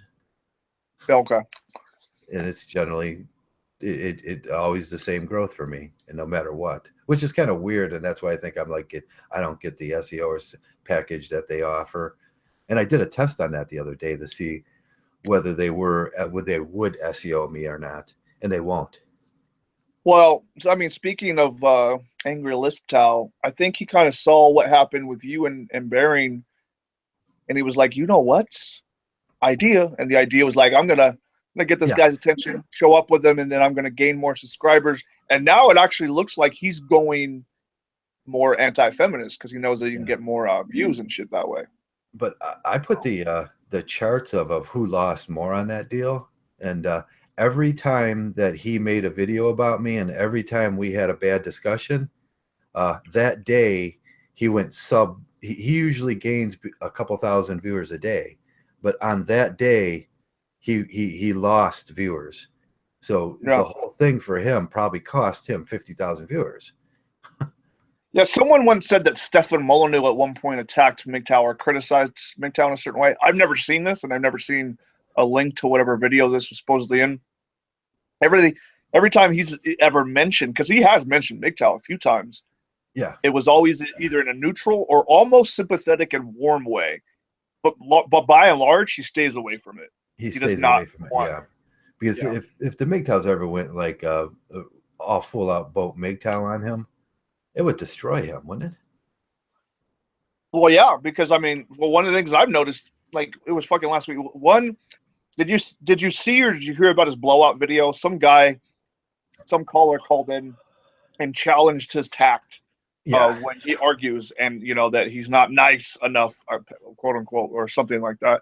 Okay. And it's generally it always the same growth for me, and no matter what, which is kind of weird. And that's why I think I'm like, I don't get the SEO package that they offer. And I did a test on that the other day to see whether they would SEO me or not, and they won't. Well, I mean, speaking of Angry Mgtow, I think he kind of saw what happened with you and Bearing, and he was like, you know what? Idea. And the idea was like, I'm gonna get this guy's attention, show up with him, and then I'm gonna gain more subscribers. And now it actually looks like he's going more anti-feminist because he knows that you can get more views and shit that way. But I put the charts of who lost more on that deal, and every time that he made a video about me, and every time we had a bad discussion, that day he went sub. He usually gains a couple thousand viewers a day, but on that day, he lost viewers. So the whole thing for him probably cost him 50,000 viewers. Yeah, someone once said that Stefan Molyneux at one point attacked Mgtow or criticized Mgtow in a certain way. I've never seen this, and I've never seen a link to whatever video this was supposedly in. Every time he's ever mentioned, because he has mentioned Mgtow a few times, it was always either in a neutral or almost sympathetic and warm way. But by and large, he stays away from it. He stays away from it, yeah. Because if the Mgtows ever went like all full out boat Mgtow on him, it would destroy him, wouldn't it? Well, yeah, because I mean, one of the things I've noticed, like it was fucking last week. One, did you see or did you hear about his blowout video? Some caller called in and challenged his tact when he argues, and you know that he's not nice enough, quote unquote, or something like that.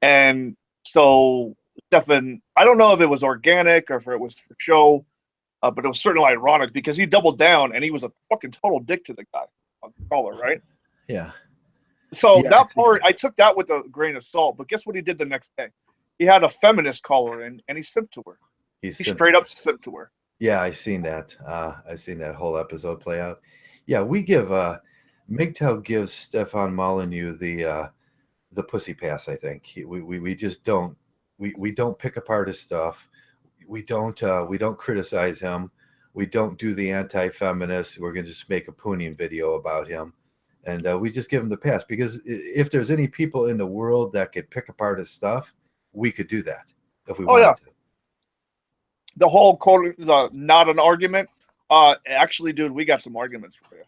And so Stefan, I don't know if it was organic or if it was for show. But it was certainly ironic because he doubled down and he was a fucking total dick to the guy on the caller, right? Yeah. So that part, I took that with a grain of salt. But guess what he did the next day? He had a feminist caller in and he simped to her. He straight up simped to her. Yeah, I seen that. I seen that whole episode play out. Yeah, we give Mgtow gives Stefan Molyneux the pussy pass. I think we just don't we don't pick apart his stuff. We don't criticize him. We don't do the anti-feminist. We're gonna just make a pooning video about him, and we just give him the pass because if there's any people in the world that could pick apart his stuff, we could do that if we wanted to. The whole quote, not an argument. Actually, dude, we got some arguments for you.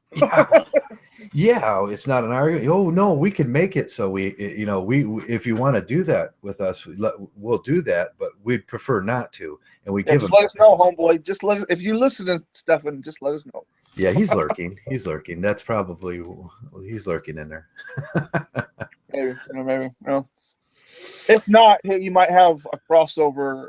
Yeah, it's not an argument. Oh no, we can make it so we if you want to do that with us, we'll do that, but we'd prefer not to. And we give just let us know, homeboy. Just let us. If you listen to Stefan, just let us know. Yeah, he's lurking. He's lurking. That's probably he's lurking in there. Maybe. No. If not, you might have a crossover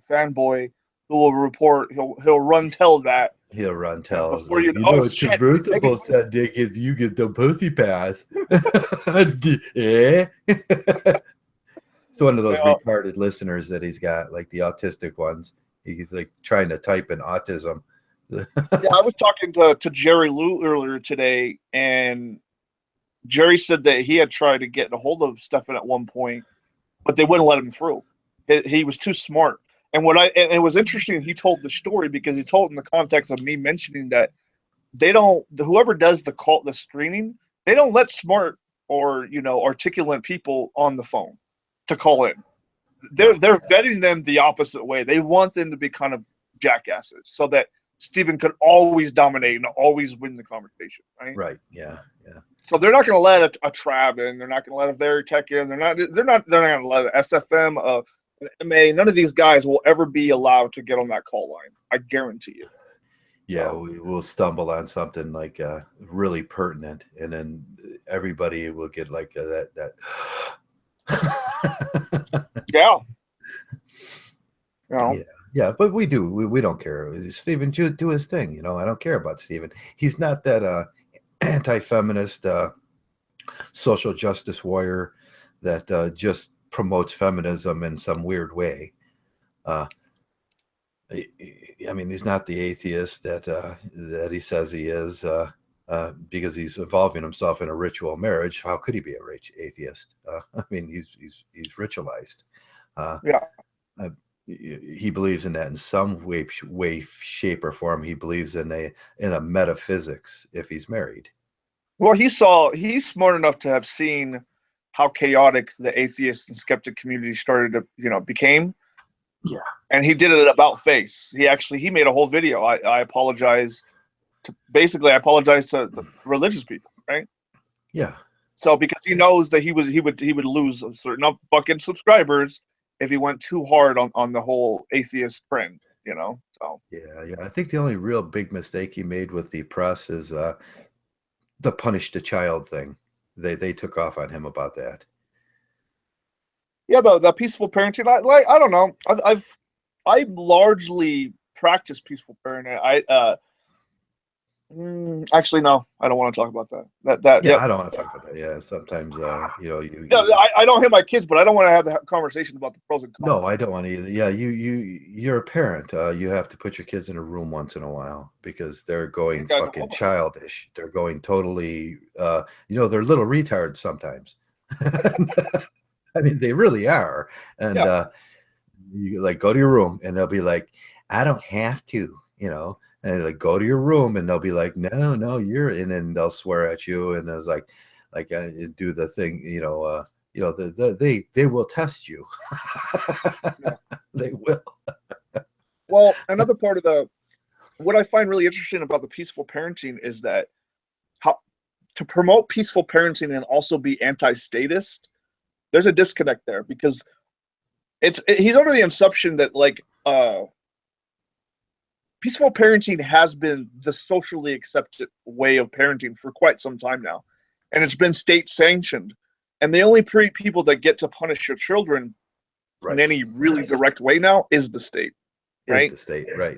fanboy who will report. He'll run tell that. He'll run tell. Before you know, Traversable said, "Dick, is you get the pussy pass." Yeah. It's one of those retarded listeners that he's got, like the autistic ones. He's like trying to type in autism. Yeah, I was talking to Jerry Lou earlier today, and Jerry said that he had tried to get a hold of Stefan at one point, but they wouldn't let him through. He was too smart. And it was interesting. He told the story because he told in the context of me mentioning that whoever does the screening, they don't let smart or articulate people on the phone to call in. They're vetting them the opposite way. They want them to be kind of jackasses, so that Steven could always dominate and always win the conversation, right? Right. Yeah. Yeah. So they're not going to let a Trav in. They're not going to let a Veritech in. They're not going to let an SFM, an MA. None of these guys will ever be allowed to get on that call line. I guarantee you. Yeah, So, we will stumble on something like really pertinent, and then everybody will get like that. yeah. You know? Yeah, yeah, but we do. We don't care. Steven, do his thing. I don't care about Steven. He's not that anti-feminist social justice warrior that just promotes feminism in some weird way. I mean, he's not the atheist that he says he is because he's involving himself in a ritual marriage. How could he be a rich atheist? I mean, he's ritualized. Yeah. He believes in that in some way, shape, or form. He believes in a metaphysics if he's married. Well, he's smart enough to have seen how chaotic the atheist and skeptic community started to, became. Yeah. And he did it about face. He made a whole video. I apologize to the religious people, right? Yeah. So because he knows that he would lose a certain fucking subscribers if he went too hard on the whole atheist trend, So Yeah. I think the only real big mistake he made with the press is the punish the child thing. They took off on him about that. yeah, the peaceful parenting. I don't know. I've largely practiced peaceful parenting. Actually, no, I don't want to talk about that. Yeah, Yep. I don't want to talk about that. Yeah, sometimes Yeah, I don't hit my kids, but I don't want to have the conversation about the pros and cons. No, I don't want to either. Yeah, you're a parent. You have to put your kids in a room once in a while because they're going fucking childish. They're going totally. They're little retards sometimes. I mean, they really are. And you like go to your room, and they'll be like, "I don't have to," And like go to your room, and they'll be like, "No, you're," and then they'll swear at you, and it's like do the thing, they will test you. Yeah. They will. Well, another part of what I find really interesting about the peaceful parenting is that how to promote peaceful parenting and also be anti-statist, there's a disconnect there because he's under the assumption that peaceful parenting has been the socially accepted way of parenting for quite some time now, and it's been state sanctioned. And the only people that get to punish your children in any really direct way now is the state, right? Is the state, right?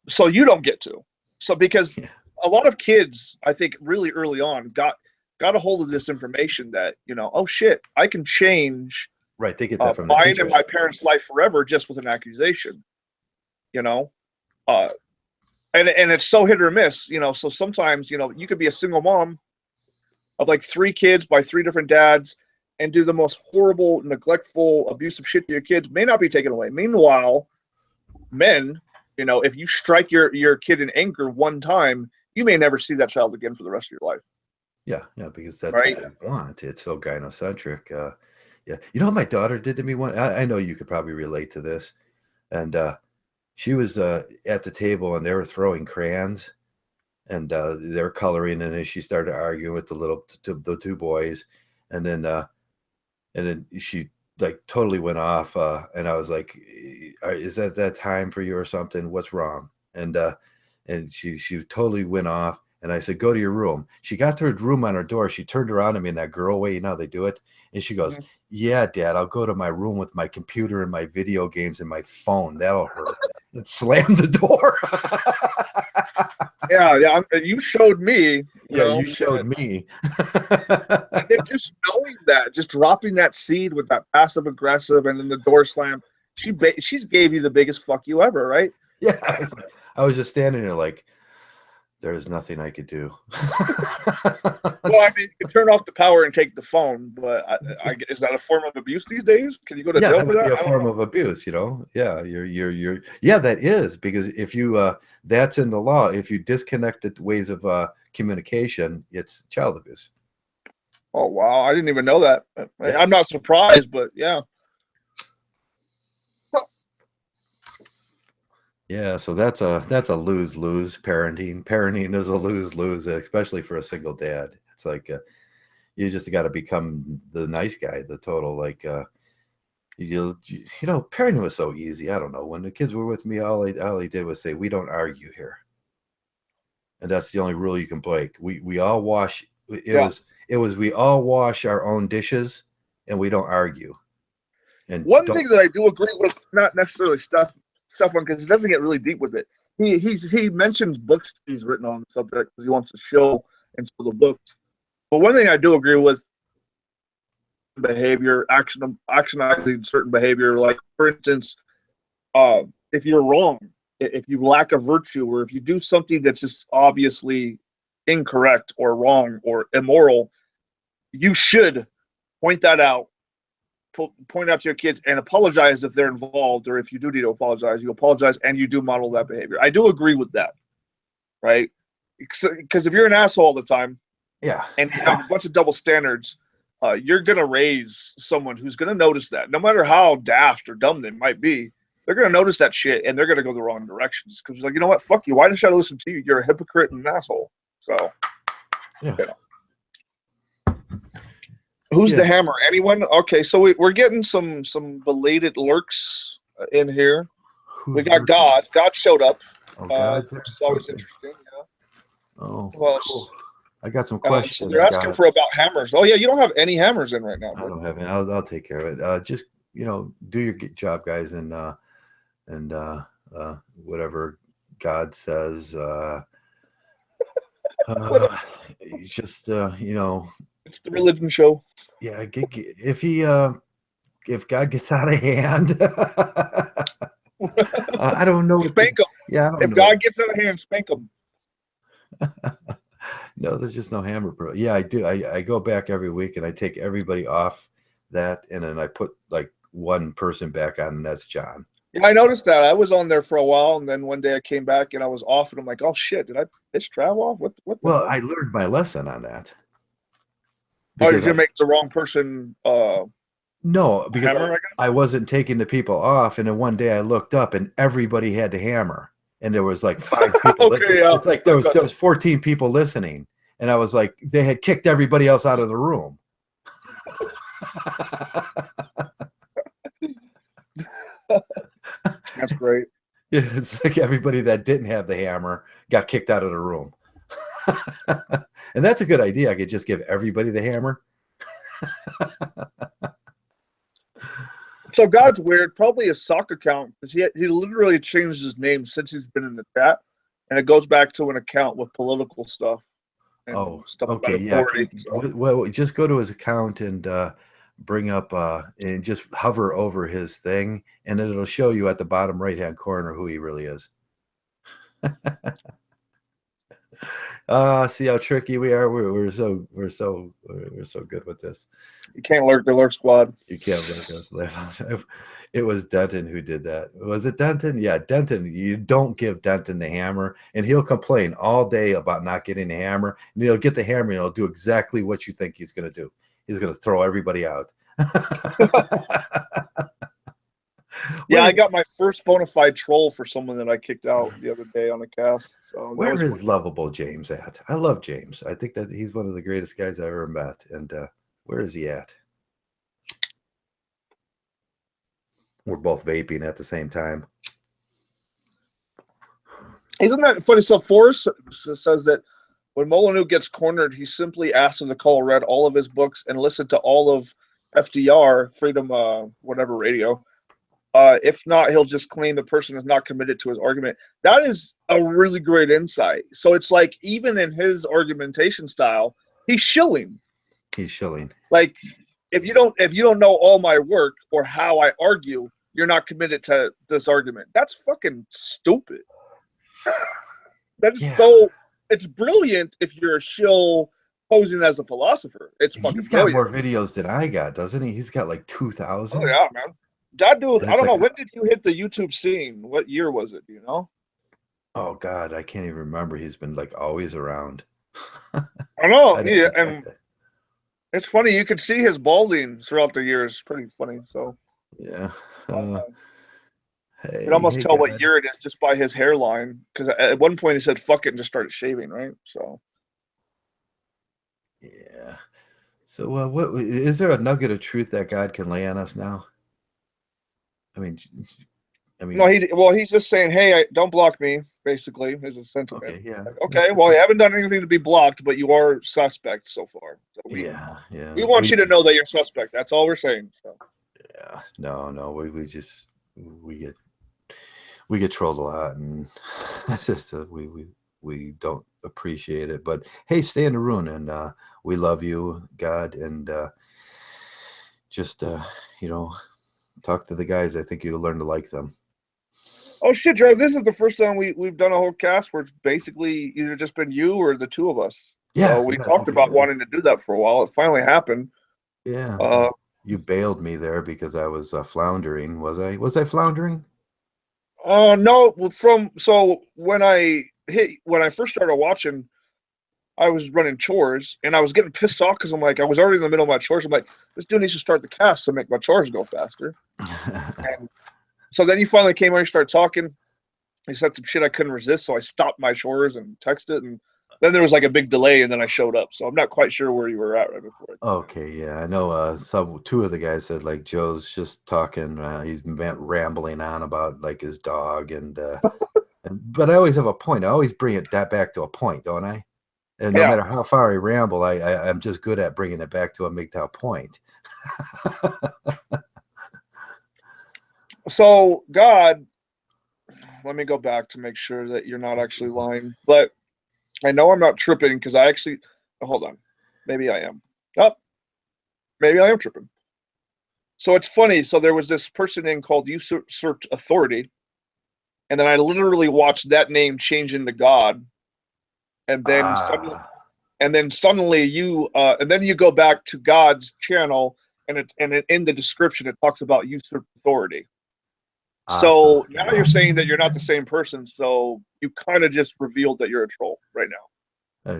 So you don't get to. So because a lot of kids, I think, really early on got a hold of this information that oh shit, I can change. Right, they get that from mine the teachers. And my parents' life forever just with an accusation. And it's so hit or miss. So sometimes you could be a single mom of like 3 kids by 3 different dads and do the most horrible, neglectful, abusive shit to your kids, may not be taken away. Meanwhile, men, if you strike your kid in anger one time, you may never see that child again for the rest of your life. Yeah, because that's right? what they want. It's so gynocentric. Yeah, what my daughter did to me one. I know you could probably relate to this, and she was at the table and they were throwing crayons, and they were coloring, and then she started arguing with the 2 boys, and then she like totally went off, and I was like, "Is that time for you or something? What's wrong?" And she totally went off, and I said, "Go to your room." She got to her room on her door. She turned around to me in that girl way, how they do it, and she goes, "Yeah, Dad, I'll go to my room with my computer and my video games and my phone. That'll hurt." And slammed the door. Yeah. You showed me. You showed me. And then just knowing that, just dropping that seed with that passive aggressive, and then the door slam, she gave you the biggest fuck you ever, right? Yeah, I was just standing there like, there's nothing I could do. Well, I mean, you can turn off the power and take the phone, but is that a form of abuse these days? Can you go to jail for that? Be a form of abuse, Yeah, you're that is, because if you that's in the law. If you disconnect the ways of communication, it's child abuse. Oh wow, I didn't even know that. Yes. I'm not surprised, but yeah. Yeah, so that's a lose-lose parenting. Parenting is a lose-lose, especially for a single dad. It's like you just got to become the nice guy, the total like parenting was so easy. I don't know. When the kids were with me, all he did was say, "We don't argue here," and that's the only rule you can break. We all wash. Yeah. It was we all wash our own dishes, and we don't argue. And One don't thing that I do agree with, not necessarily stuff on, because it doesn't get really deep with it. He mentions books he's written on the subject because he wants to show and sell the books. But one thing I do agree with behavior, actionizing certain behavior, like for instance, if you're wrong, if you lack a virtue, or if you do something that's just obviously incorrect or wrong or immoral, you should point that out, point out to your kids and apologize if they're involved, or if you do need to apologize, you apologize and you do model that behavior. I do agree with that, right? Because if you're an asshole all the time, yeah. and you have a bunch of double standards, you're going to raise someone who's going to notice that. No matter how daft or dumb they might be, they're going to notice that shit, and they're going to go the wrong directions. Because like, you know what? Fuck you. Why should I listen to you? You're a hypocrite and an asshole. So, Yeah. you know. Who's the Yeah. hammer? Anyone? Okay, so we're getting some belated lurks in here. We got lurking? God. God showed up, Oh, God. which is always Okay. interesting. Yeah. Oh, Well, cool. I got some so questions, they're asking God. for about hammers. Oh yeah, you don't have any hammers in right now, I bro. don't have any. I'll take care of it. Just do your job, guys, and whatever God says. It's just It's the religion show. yeah. If God gets out of hand, I don't know. Spank them. Yeah, I don't If know. God gets out of hand, spank them. No, there's just no hammer, bro. Yeah, I do. I go back every week and I take everybody off that, and then I put like one person back on, and that's John. Yeah, I noticed that. I was on there for a while, and then one day I came back and I was off, and I'm like, oh shit, did I pitch travel off? What the Well, hell? I learned my lesson on that. Oh, did Because you make the wrong person no, because hammer? I wasn't taking the people off, and then one day I looked up and everybody had to hammer, and there was like 5 people. Okay, yeah. It's like there was 14 people listening, and I was like, they had kicked everybody else out of the room. That's great. Yeah, it's like everybody that didn't have the hammer got kicked out of the room. And that's a good idea. I could just give everybody the hammer. So God's weird. Probably a sock account, because he literally changed his name since he's been in the chat, and it goes back to an account with political stuff and stuff okay, about authority. So. Well, just go to his account and bring up and just hover over his thing, and it'll show you at the bottom right-hand corner who he really is. See how tricky we are. We're so good with this. You can't lurk the lurk squad. You can't let us laugh. It was Denton who did that. Was it Denton? Yeah, Denton. You don't give Denton the hammer, and he'll complain all day about not getting the hammer. And he'll get the hammer, and he'll do exactly what you think he's going to do. He's going to throw everybody out. Yeah, I got my first bona fide troll for someone that I kicked out the other day on a cast. So where is lovable James at? I love James. I think that he's one of the greatest guys I ever met. And where is he at? We're both vaping at the same time. Isn't that funny? So Forrest says that when Molyneux gets cornered, he simply asks him to call read all of his books and listen to all of FDR, Freedom, whatever radio. If not, he'll just claim the person is not committed to his argument. That is a really great insight. So it's like, even in his argumentation style, he's shilling. He's shilling. Like, if you don't know all my work or how I argue, you're not committed to this argument. That's fucking stupid. That's so. It's brilliant if you're a shill posing as a philosopher. It's fucking He's got brilliant. more videos than I got, doesn't he? He's got like 2,000. Oh yeah, man. That dude. That's I don't know. like When did you hit the YouTube scene? What year was it? Do you know? Oh God, I can't even remember. He's been like always around. I know. Yeah, and it's funny. You could see his balding throughout the years. Pretty funny. So yeah. You can almost Hey, tell what God. year it is just by his hairline. Because at one point he said "fuck it" and just started shaving, right? So Yeah. So, what is there a nugget of truth that God can lay on us now? I mean, I no, mean, he's just saying, "Hey, don't block me." Basically, is a sentiment. okay, yeah, Like, okay, well, you haven't done anything to be blocked, but you are suspect so far. So yeah, we yeah. want you to know that you're suspect. That's all we're saying. So Yeah, no, we just we get we get trolled a lot, and it's just we don't appreciate it. But hey, stay in the room, and we love you, God, and just you know, talk to the guys. I think you'll learn to like them. oh shit, Joe, this is the first time we've done a whole cast where it's basically either just been you or the two of us. So Yeah, we yeah, I talked think it about is. wanting to do that for a while. It finally happened. Yeah, Uh, you bailed me there because I was floundering. Was I? Was I floundering? no, well, from so when I first started watching, I was running chores and I was getting pissed off because I'm like I was already in the middle of my chores. I'm like, this dude needs to start the cast to make my chores go faster. And so then you finally came on, you started talking. He said some shit I couldn't resist, so I stopped my chores and texted, and then there was like a big delay, and then I showed up. So I'm not quite sure where you were at right before. Okay, yeah, I know. Two of the guys said like Joe's just talking. He's been rambling on about like his dog, but I always have a point. I always bring it that back to a point, don't I? And no Yeah. matter how far I ramble, I'm just good at bringing it back to a Mgtow point. So God, let me go back to make sure that you're not actually lying. But I know I'm not tripping because I actually hold on. Maybe I am. Oh, maybe I am tripping. So it's funny. So there was this person in called Usurped Authority, and then I literally watched that name change into God, and then suddenly Ah, and then you go back to God's channel, and in the description it talks about usurped authority. awesome. So now you're saying that you're not the same person, so you kind of just revealed that you're a troll right now.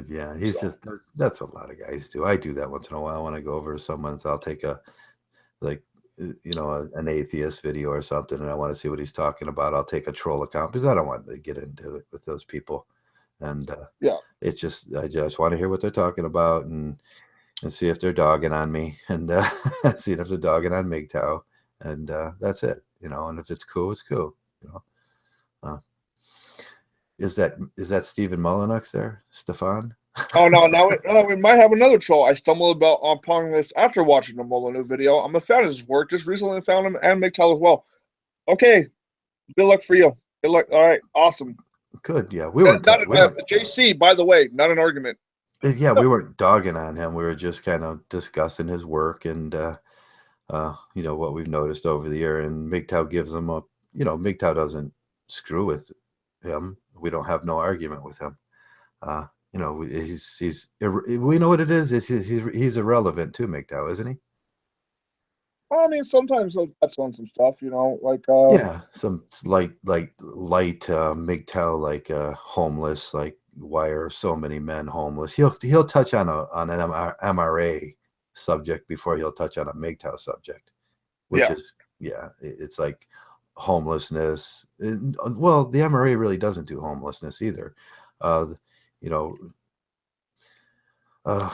Yeah, he's So just that's what a lot of guys do. I do that once in a while when I go over to someone's. I'll take a like an atheist video or something, and I want to see what he's talking about. I'll take a troll account because I don't want to get into it with those people, and yeah. it's just I just want to hear what they're talking about and see if they're dogging on me and see if they're dogging on Mgtow, and that's it. And if it's cool, it's cool. You know, uh, is that Stephen Mullenix there, Stefan? Oh no, now we might have another troll. I stumbled upon this after watching the Molyneux video. I'm a fan of his work. Just recently found him and Mgtow as well. Okay, good luck for you. Good luck. All right, awesome. Good, yeah. We weren't Not we weren't JC, by the way, not an argument. yeah, we weren't dogging on him. We were just kind of discussing his work and what we've noticed over the year. And Mgtow gives him a, Mgtow doesn't screw with him. We don't have no argument with him. Uh, we know what it is. He's irrelevant too, Mgtow, isn't he? Well, I mean, sometimes they'll touch on some stuff, like Yeah, some light MGTOW, like homeless, like why are so many men homeless? He'll touch on an MRA subject before he'll touch on a MGTOW subject, which yeah. is it's like homelessness. Well, the MRA really doesn't do homelessness either. You know, I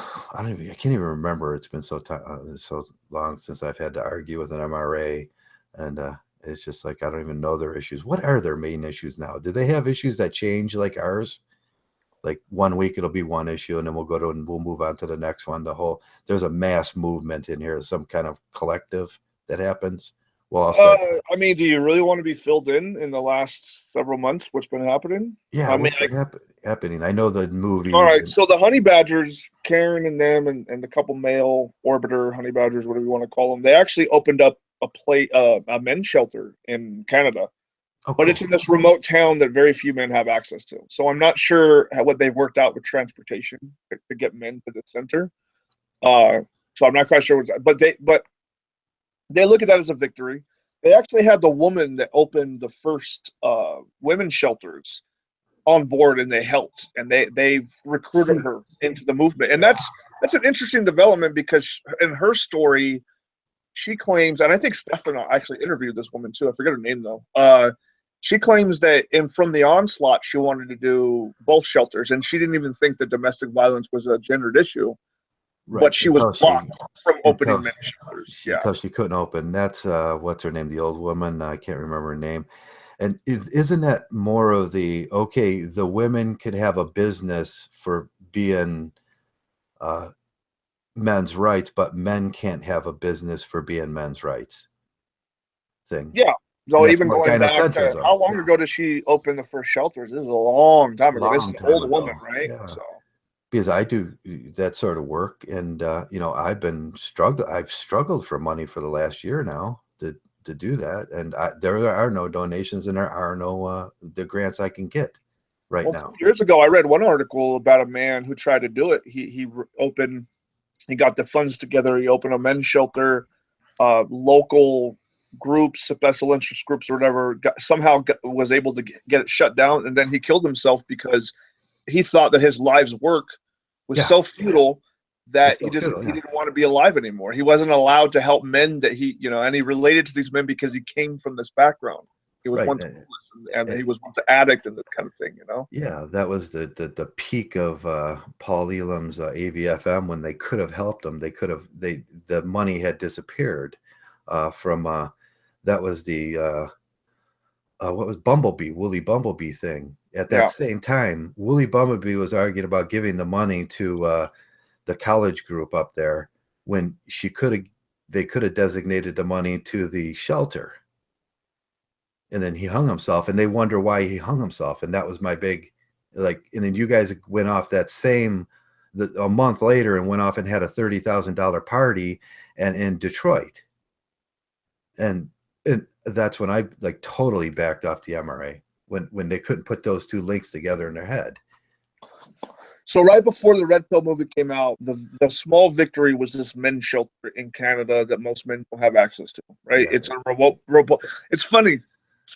can't even remember. It's been so long since I've had to argue with an MRA, and it's just like I don't even know their issues. What are their main issues now? Do they have issues that change like ours? Like one week it'll be one issue, and then we'll move on to the next one. There's a mass movement in here, some kind of collective that happens. Well, I'll start. I mean, do you really want to be filled in the last several months? What's been happening? Yeah, I mean, what's been happening? I know the all movie. right. So the honey badgers, Karen and them, and the couple male orbiter honey badgers, whatever you want to call them, they actually opened up a men's shelter in Canada, Oh, but cool. it's in this remote town that very few men have access to. So I'm not sure what they've worked out with transportation to get men to the center. Uh, so I'm not quite sure what's, but they look at that as a victory. They actually had the woman that opened the first women's shelters on board, and they helped, and they've recruited See, her into the movement, and yeah. that's an interesting development because in her story, she claims, and I think Stefano actually interviewed this woman too. I forget her name though. She claims that from the onslaught, she wanted to do both shelters, and she didn't even think that domestic violence was a gendered issue. Right. But she was blocked from opening men's shelters. Yeah, until she couldn't open. That's what's her name? The old woman. I can't remember her name. And isn't that more of the okay? The women could have a business for being men's rights, but men can't have a business for being men's rights thing. Yeah. So even going back to how long ago did she open the first shelters? This is a long time ago. This is an old woman, right? Yeah. So because I do that sort of work, and I've struggled for money for the last year now to do that, and there are no donations and there are no the grants I can get right now. 2 years ago, I read one article about a man who tried to do it. He got the funds together. He opened a men's shelter, local groups, special interest groups, or whatever. Was able to get it shut down, and then he killed himself because he thought that his life's work was so futile that he didn't want to be alive anymore. He wasn't allowed to help men that and he related to these men because he came from this background. He was once homeless and he was once an addict and that kind of thing, Yeah, that was the peak of Paul Elam's AVFM when they could have helped him. The money had disappeared from that was the what was Woolly Bumblebee thing. At that same time, Woolly Bumblebee was arguing about giving the money to the college group up there when they could have designated the money to the shelter. And then he hung himself, and they wonder why he hung himself. And that was my big, and then you guys went off a month later and went off and had a $30,000 party in Detroit. And that's when I totally backed off the MRA when they couldn't put those two links together in their head. So right before the Red Pill movie came out, the small victory was this men's shelter in Canada that most men don't have access to, right? Yeah. It's a remote. It's funny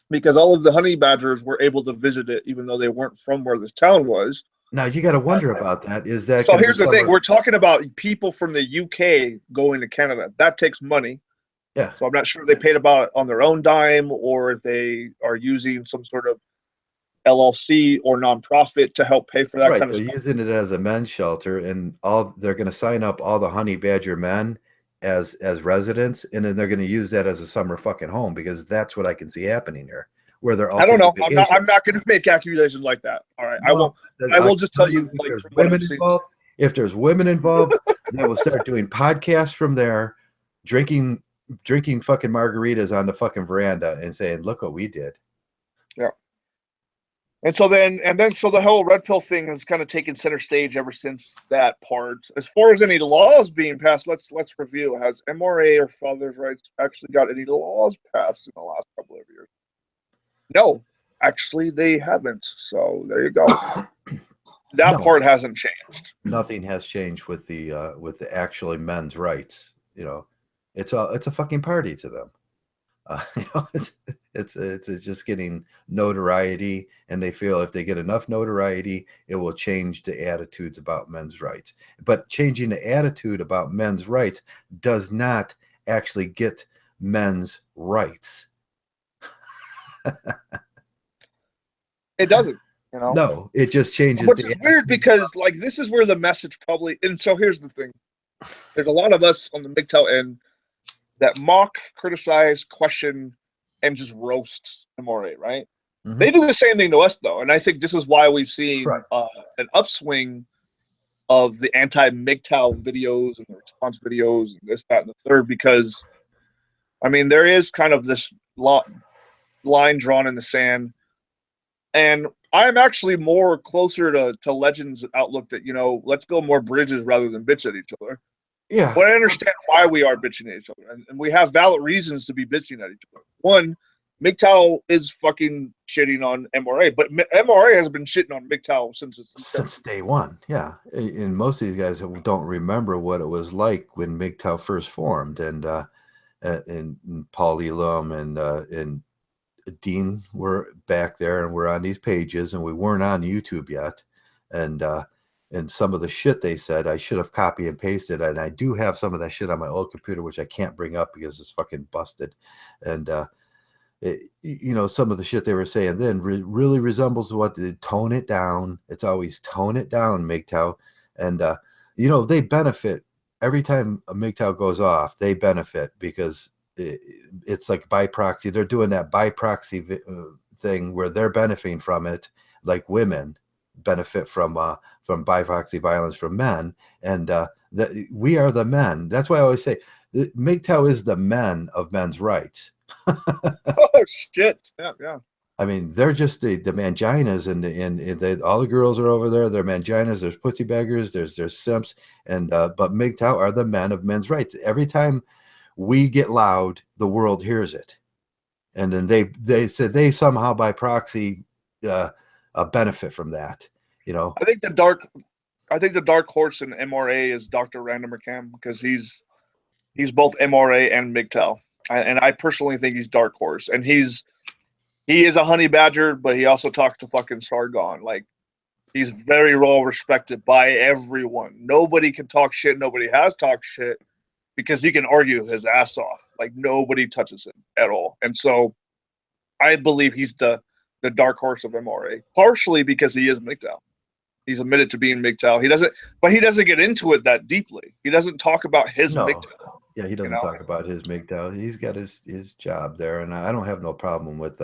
because all of the honey badgers were able to visit it, even though they weren't from where this town was. Now you got to wonder about that. Is that so? Here's the thing: we're talking about people from the UK going to Canada. That takes money. Yeah. So I'm not sure if they paid about it on their own dime or if they are using some sort of LLC or nonprofit to help pay for that kind of stuff. They're using it as a men's shelter, and they're going to sign up all the honey badger men as residents, and then they're going to use that as a summer fucking home because that's what I can see happening here. Where they're all I don't know. I'm not going to make accusations like that. All right, no, I will just tell you if there's women involved, they will start doing podcasts from there, drinking fucking margaritas on the fucking veranda and saying, "Look what we did." Yeah. And so the whole Red Pill thing has kind of taken center stage ever since that part. As far as any laws being passed, let's review. Has MRA or Father's Rights actually got any laws passed in the last couple of years? No, actually they haven't. So there you go. That part hasn't changed. Nothing has changed with the actually men's rights. It's a fucking party to them. It's just getting notoriety, and they feel if they get enough notoriety, it will change the attitudes about men's rights. But changing the attitude about men's rights does not actually get men's rights. It doesn't. No, it just changes. Which is weird because this is where the message probably. And so here's the thing: there's a lot of us on the Mgtow end that mock, criticize, question, and just roast MRA, right? Mm-hmm. They do the same thing to us, though, and I think this is why we've seen an upswing of the anti-Mgtow videos and the response videos and this, that, and the third, because, there is kind of this line drawn in the sand, and I'm actually more closer to Legend's outlook that, let's build more bridges rather than bitch at each other. Yeah. But I understand why we are bitching at each other. And we have valid reasons to be bitching at each other. One, Mgtow is fucking shitting on MRA. But MRA has been shitting on Mgtow since day one. Yeah. And most of these guys don't remember what it was like when Mgtow first formed. And Paul Elam and Dean were back there and we're on these pages. And we weren't on YouTube yet. And and some of the shit they said, I should have copy and pasted, and I do have some of that shit on my old computer, which I can't bring up because it's fucking busted. And some of the shit they were saying then really resembles what they tone it down. It's always tone it down, Mgtow. And they benefit every time a Mgtow goes off. They benefit because it's like by proxy. They're doing that by proxy thing where they're benefiting from it, like women benefit from by proxy violence from men, and that we are the men. That's why I always say Mgtow is the men of men's rights. Oh shit! Yeah. I mean, they're just the manginas, and all the girls are over there. They're manginas. There's pussy beggars. There's simps, and but Mgtow are the men of men's rights. Every time we get loud, the world hears it, and then they said they somehow by proxy benefit from that. I think the dark horse in MRA is Dr. Random McCam, because he's both MRA and Mgtow, and I personally think he's dark horse, and he is a honey badger, but he also talks to fucking Sargon. Like, he's very well respected by everyone. Nobody can talk shit. Nobody has talked shit because he can argue his ass off. Like, nobody touches him at all. And so I believe he's the dark horse of MRA, partially because he is Mgtow. He's admitted to being Mgtow. He doesn't get into it that deeply. He doesn't talk about his Mgtow. Yeah, he doesn't talk about his Mgtow. He's got his job there, and I don't have no problem with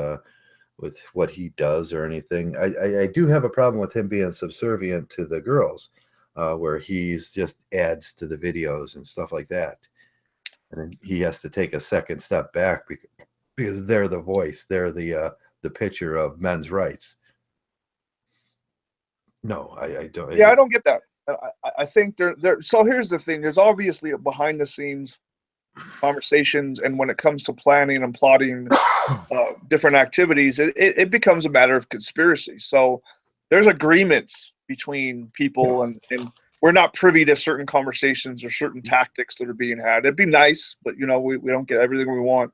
what he does or anything. I do have a problem with him being subservient to the girls, where he's just adds to the videos and stuff like that, and then he has to take a second step back because they're the voice, they're the picture of men's rights. No, I don't. Yeah, I don't get that. I think there. So here's the thing: there's obviously a behind the scenes conversations, and when it comes to planning and plotting different activities, it becomes a matter of conspiracy. So there's agreements between people, and we're not privy to certain conversations or certain tactics that are being had. It'd be nice, but we don't get everything we want.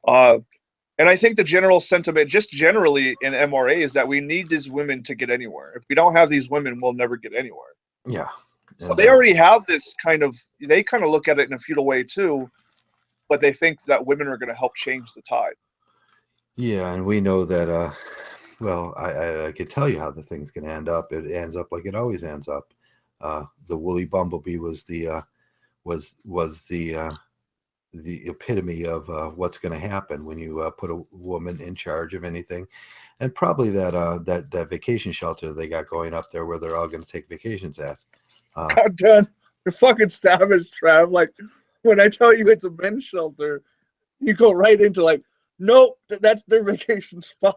And I think the general sentiment, just generally in MRA, is that we need these women to get anywhere. If we don't have these women, we'll never get anywhere. Yeah. So they already have this they kind of look at it in a feudal way too, but they think that women are going to help change the tide. Yeah, and we know that, well, I could tell you how the thing's going to end up. It ends up like it always ends up. The woolly bumblebee was the epitome of what's going to happen when you put a woman in charge of anything, and probably that vacation shelter they got going up there where they're all going to take vacations at. God damn, you're fucking savage, Trav. Like, when I tell you it's a men's shelter, you go right into like, nope, that's their vacation spot.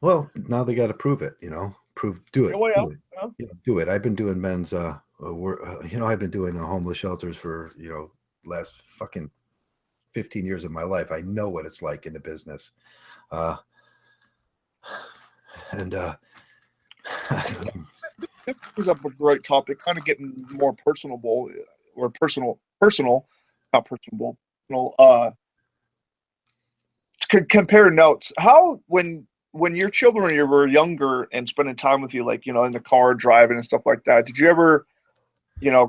Well, now they got to prove it. Do it. Do it. I've been doing men's. I've been doing homeless shelters for last fucking 15 years of my life. I know what it's like in the business. This brings up a great topic, kind of getting more personable, or personal, not personable. Compare notes. How when your children were younger and spending time with you, like in the car driving and stuff like that, did you ever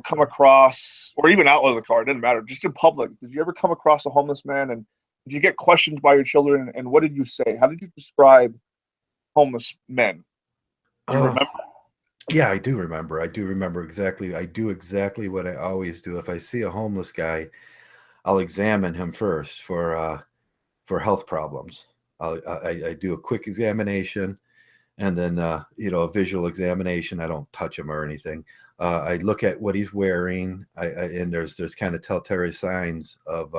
come across, or even out of the car, it didn't matter, just in public, did you ever come across a homeless man, and did you get questioned by your children, and what did you say? How did you describe homeless men? Do you remember? Yeah, I do remember. I do remember exactly. I do exactly what I always do. If I see a homeless guy, I'll examine him first for health problems. I do a quick examination, and then a visual examination. I don't touch him or anything. I look at what he's wearing, and there's kind of telltale signs of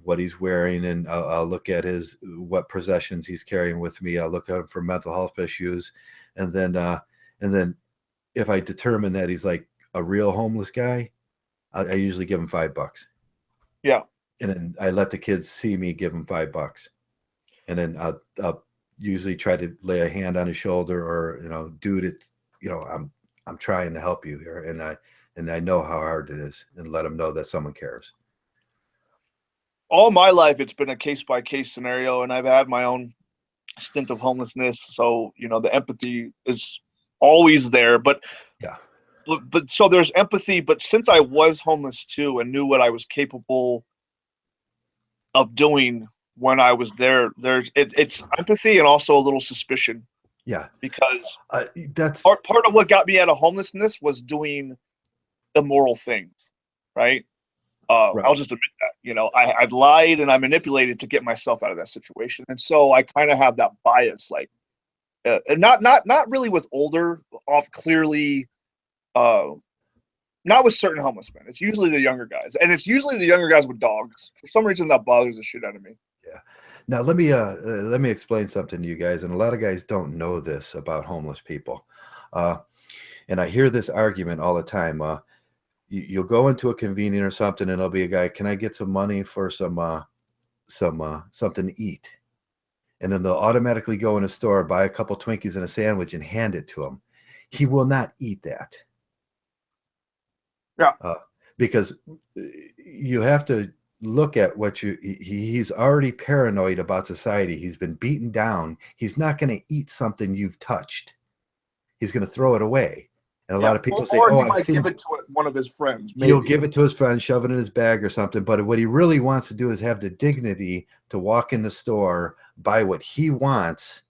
what he's wearing, and I'll look at what possessions he's carrying with me. I'll look at him for mental health issues, and then if I determine that he's like a real homeless guy, I usually give him $5. Yeah. And then I let the kids see me give him $5, and then I'll usually try to lay a hand on his shoulder, or dude, it's I'm trying to help you here, and I know how hard it is, and let them know that someone cares. All my life, it's been a case-by-case scenario, and I've had my own stint of homelessness. So, the empathy is always there, but Yeah. but so there's empathy. But since I was homeless too and knew what I was capable of doing when I was there, it's empathy and also a little suspicion, Yeah. because That's part of what got me out of homelessness was doing immoral things, right? right. I'll just admit that. You know, I lied and I manipulated to get myself out of that situation, and so I kind of have that bias, like, and not really with older, off clearly, uh, not with certain homeless men. It's usually the younger guys, and it's usually the younger guys with dogs. For some reason, that bothers the shit out of me. Yeah. Now let me explain something to you guys, and a lot of guys don't know this about homeless people. And I hear this argument all the time. You'll go into a convenience or something, and there'll be a guy, can I get some money for some something to eat? And then they'll automatically go in a store, buy a couple Twinkies and a sandwich, and hand it to him. He will not eat that. Yeah. Because you have to look at what he's already paranoid about society. He's been beaten down. He's not going to eat something you've touched. He's going to throw it away. And a lot of people say, or oh, he might give it to one of his friends. Maybe. He'll give it to his friend, shove it in his bag or something. But what he really wants to do is have the dignity to walk in the store, buy what he wants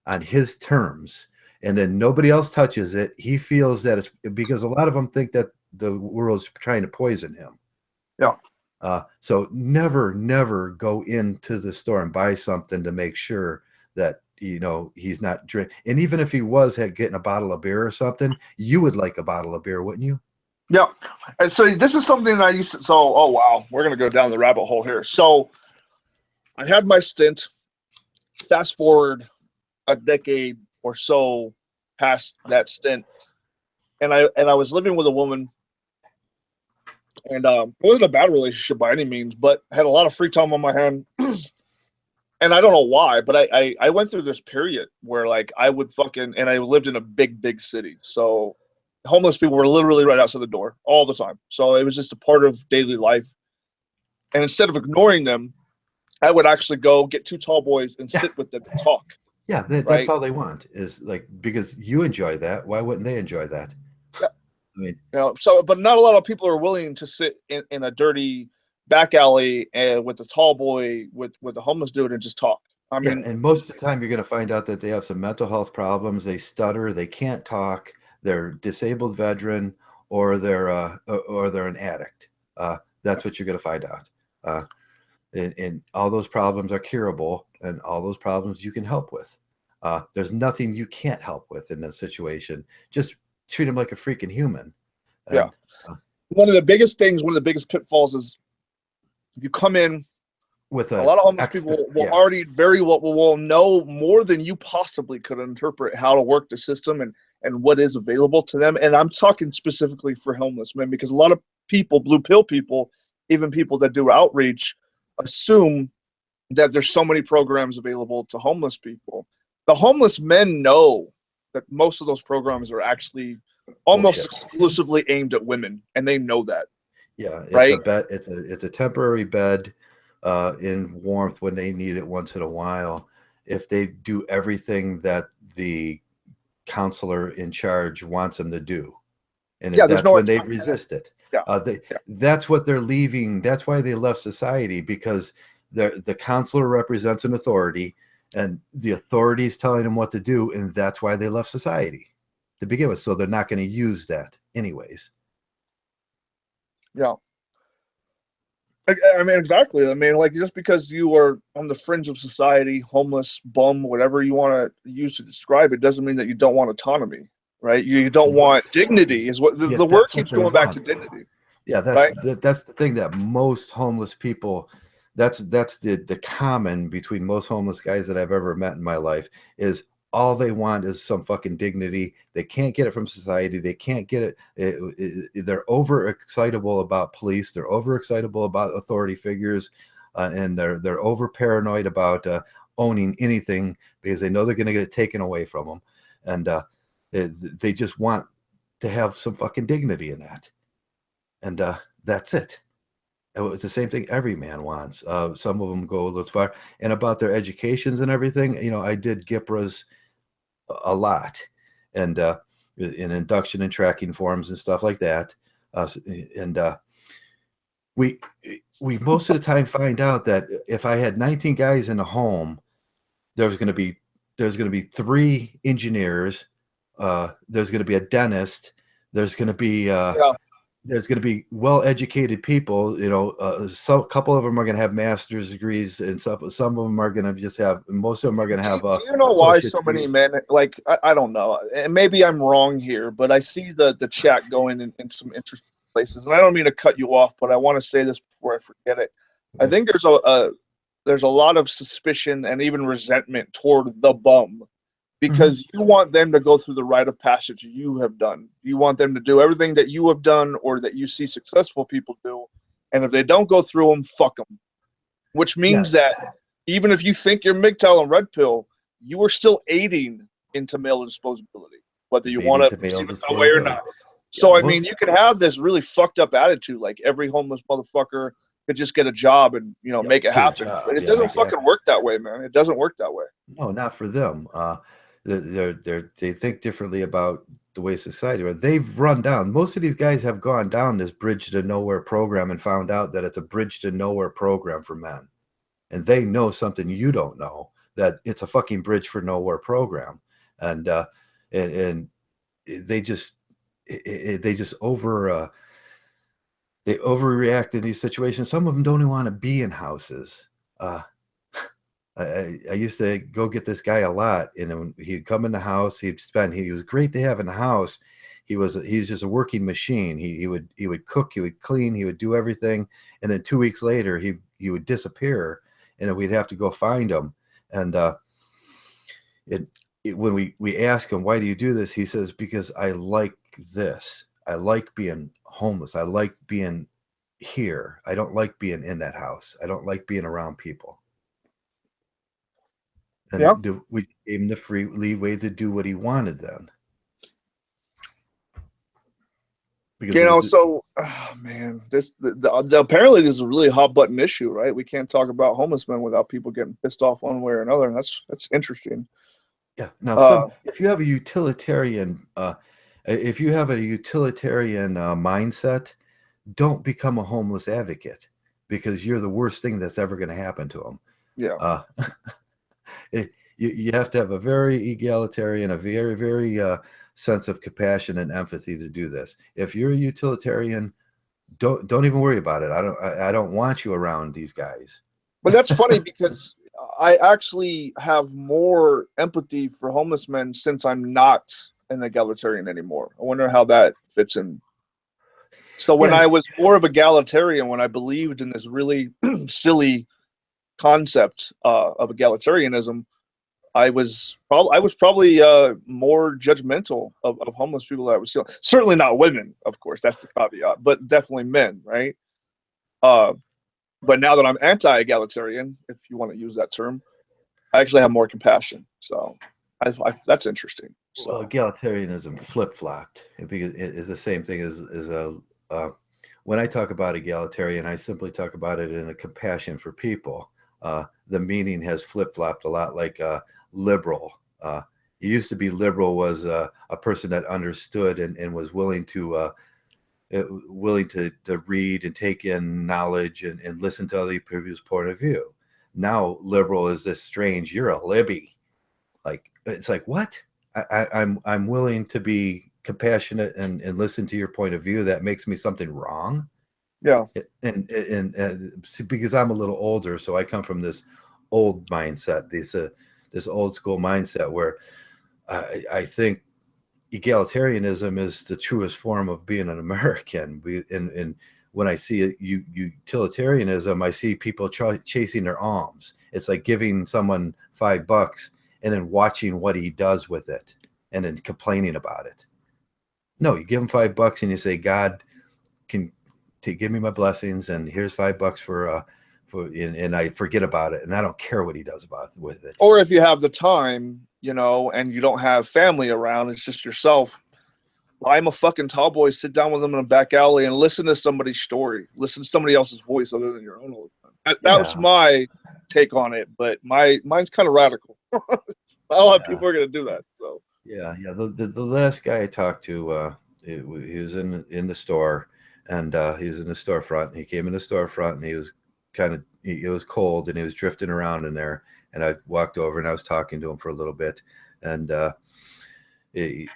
on his terms, and then nobody else touches it. He feels that it's because a lot of them think that the world's trying to poison him. Yeah. So never go into the store and buy something to make sure that, you know, he's not drink. And even if he was getting a bottle of beer or something, you would like a bottle of beer, wouldn't you? Yeah. And so this is something that I used to, oh wow, we're going to go down the rabbit hole here. So I had my stint, fast forward a decade or so past that stint, and I was living with a woman, and it wasn't a bad relationship by any means, but I had a lot of free time on my hand. And I don't know why, but I went through this period where, like, I would and I lived in a big city. So homeless people were literally right outside the door all the time. So it was just a part of daily life. And instead of ignoring them, I would actually go get two tall boys and sit with them and talk. Yeah, that's all they want, is like, because you enjoy that. Why wouldn't they enjoy that? Yeah. I mean, you know, so, but not a lot of people are willing to sit in a dirty back alley and with the tall boy with the homeless dude and just talk. I mean, and most of the time you're going to find out that they have some mental health problems. They stutter, they can't talk, they're disabled veteran, or they're an addict. That's what you're going to find out. And all those problems are curable, and all those problems you can help with. There's nothing you can't help with in this situation. Just treat them like a freaking human. Yeah. One of the biggest pitfalls is if you come in with a lot of homeless people will already will know more than you possibly could interpret how to work the system and what is available to them. And I'm talking specifically for homeless men, because a lot of people, blue pill people, even people that do outreach, assume that there's so many programs available to homeless people. The homeless men know that most of those programs are actually almost exclusively aimed at women, and they know that. Yeah, it's right? a bed. It's a temporary bed in warmth when they need it once in a while. If they do everything that the counselor in charge wants them to do, and that's when they resist it. That's what they're leaving. That's why they left society, because the counselor represents an authority, and the authority is telling them what to do, and that's why they left society to begin with. So they're not going to use that anyways. Yeah. I mean, exactly. I mean, like, just because you are on the fringe of society, homeless, bum, whatever you want to use to describe it, doesn't mean that you don't want autonomy, right? You don't want dignity, is what the word keeps going back to, dignity. Yeah, that's the thing that most homeless people, that's the common between most homeless guys that I've ever met in my life, is all they want is some fucking dignity. They can't get it from society. They can't get it. They're overexcitable about police. They're overexcitable about authority figures, and they're over paranoid about owning anything, because they know they're going to get it taken away from them, and they just want to have some fucking dignity in that, and that's it. It's the same thing every man wants. Some of them go a little far, and about their educations and everything. You know, I did GIPRAs a lot, and in induction and tracking forums and stuff like that. And we most of the time find out that if I had 19 guys in a home, there's going to be 3 engineers, there's going to be a dentist, there's going to be well-educated people. A couple of them are going to have master's degrees, and some of them are going to just have. Most of them are going to have. Do you know why so many men? Like I don't know, and maybe I'm wrong here, but I see the chat going in some interesting places, and I don't mean to cut you off, but I want to say this before I forget it. I think there's a lot of suspicion and even resentment toward the bum, because you want them to go through the rite of passage you have done. You want them to do everything that you have done or that you see successful people do. And if they don't go through them, fuck them. Which means that even if you think you're Mgtow and Red Pill, you are still aiding into male disposability, whether you want to perceive it that way or not. So, I mean, you could have this really fucked up attitude, like every homeless motherfucker could just get a job and, make it happen. But it doesn't fucking work that way, man. It doesn't work that way. No, not for them. They think differently about the way society works. They've run down. Most of these guys have gone down this bridge to nowhere program and found out that it's a bridge to nowhere program for men. And they know something you don't know, that it's a fucking bridge for nowhere program. And they just overreact in these situations. Some of them don't even want to be in houses. I used to go get this guy a lot, and he'd come in the house. He was great to have in the house. He's just a working machine. He would cook, he would clean, he would do everything, and then 2 weeks later he would disappear, and we'd have to go find him. And when we ask him, why do you do this, he says, because I like this. I like being homeless. I like being here. I don't like being in that house. I don't like being around people. And we gave him the free leeway to do what he wanted then. Because man, apparently this is a really hot button issue, right? We can't talk about homeless men without people getting pissed off one way or another. That's interesting. Yeah. Now, if you have a utilitarian, mindset, don't become a homeless advocate, because you're the worst thing that's ever going to happen to them. Yeah. You have to have a very egalitarian, a very, very sense of compassion and empathy to do this. If you're a utilitarian, don't even worry about it. I don't want you around these guys. But that's funny, because I actually have more empathy for homeless men since I'm not an egalitarian anymore. I wonder how that fits in. So when I was more of egalitarian, when I believed in this really silly concept of egalitarianism, I was probably more judgmental of homeless people that I was seeing. Certainly not women, of course, that's the caveat, but definitely men, right? But now that I'm anti-egalitarian, if you want to use that term, I actually have more compassion. So that's interesting. So well, egalitarianism flip-flopped, because it is the same thing as when I talk about egalitarian, I simply talk about it in a compassion for people. The meaning has flip-flopped a lot, like liberal. It used to be liberal was a person that understood and was willing to read and take in knowledge and listen to other people's point of view. Now liberal is this strange, you're a libby. Like, it's like, what? I'm willing to be compassionate and listen to your point of view. That makes me something wrong. Yeah. And because I'm a little older, so I come from this old mindset, this old school mindset where I think egalitarianism is the truest form of being an American. And when I see utilitarianism, I see people chasing their alms. It's like giving someone $5 and then watching what he does with it and then complaining about it. No, you give him $5 and you say, God can give me my blessings, and here's $5 and I forget about it, and I don't care what he does with it. Or if you have the time, and you don't have family around, it's just yourself, I'm a fucking tall boy, sit down with them in a back alley and listen to somebody's story, listen to somebody else's voice other than your own all the time. That was my take on it, but mine's kind of radical. Not a lot of people are going to do that. So Yeah. The last guy I talked to, he was in the store, and he was in the storefront. And he came in the storefront, and he was it was cold, and he was drifting around in there. And I walked over, and I was talking to him for a little bit, and he,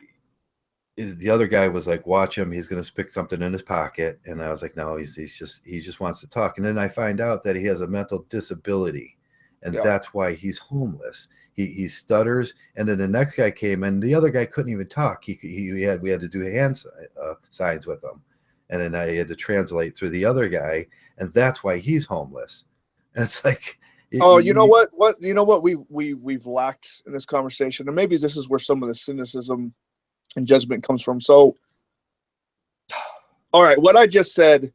the other guy was like, "Watch him. He's going to stick something in his pocket." And I was like, "No, he just wants to talk." And then I find out that he has a mental disability, and Yeah. that's why he's homeless. He stutters, and then the next guy came, and the other guy couldn't even talk. We had to do hand signs with him, and then I had to translate through the other guy, and that's why he's homeless. And it's like, Oh, you know what? You know what we've lacked in this conversation, and maybe this is where some of the cynicism and judgment comes from. So, all right, what I just said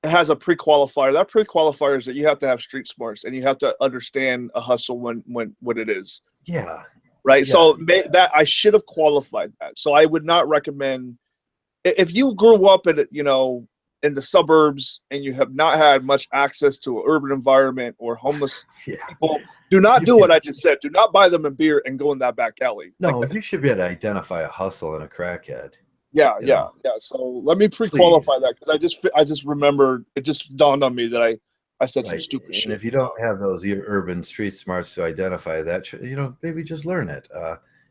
has a pre-qualifier. That pre-qualifier is that you have to have street smarts and you have to understand a hustle when what it is. Yeah, Right. Yeah. So that I should have qualified that. So I would not recommend if you grew up in in the suburbs and you have not had much access to an urban environment or homeless yeah. people, do not You do what can't- I just said. Do not buy them a beer and go in that back alley. No, you should be able to identify a hustle and a crackhead. Yeah. You know. So let me pre-qualify Please. that because I just remember it just dawned on me that I said some Right. stupid And shit. if you don't have those urban street smarts to identify that, maybe just learn it.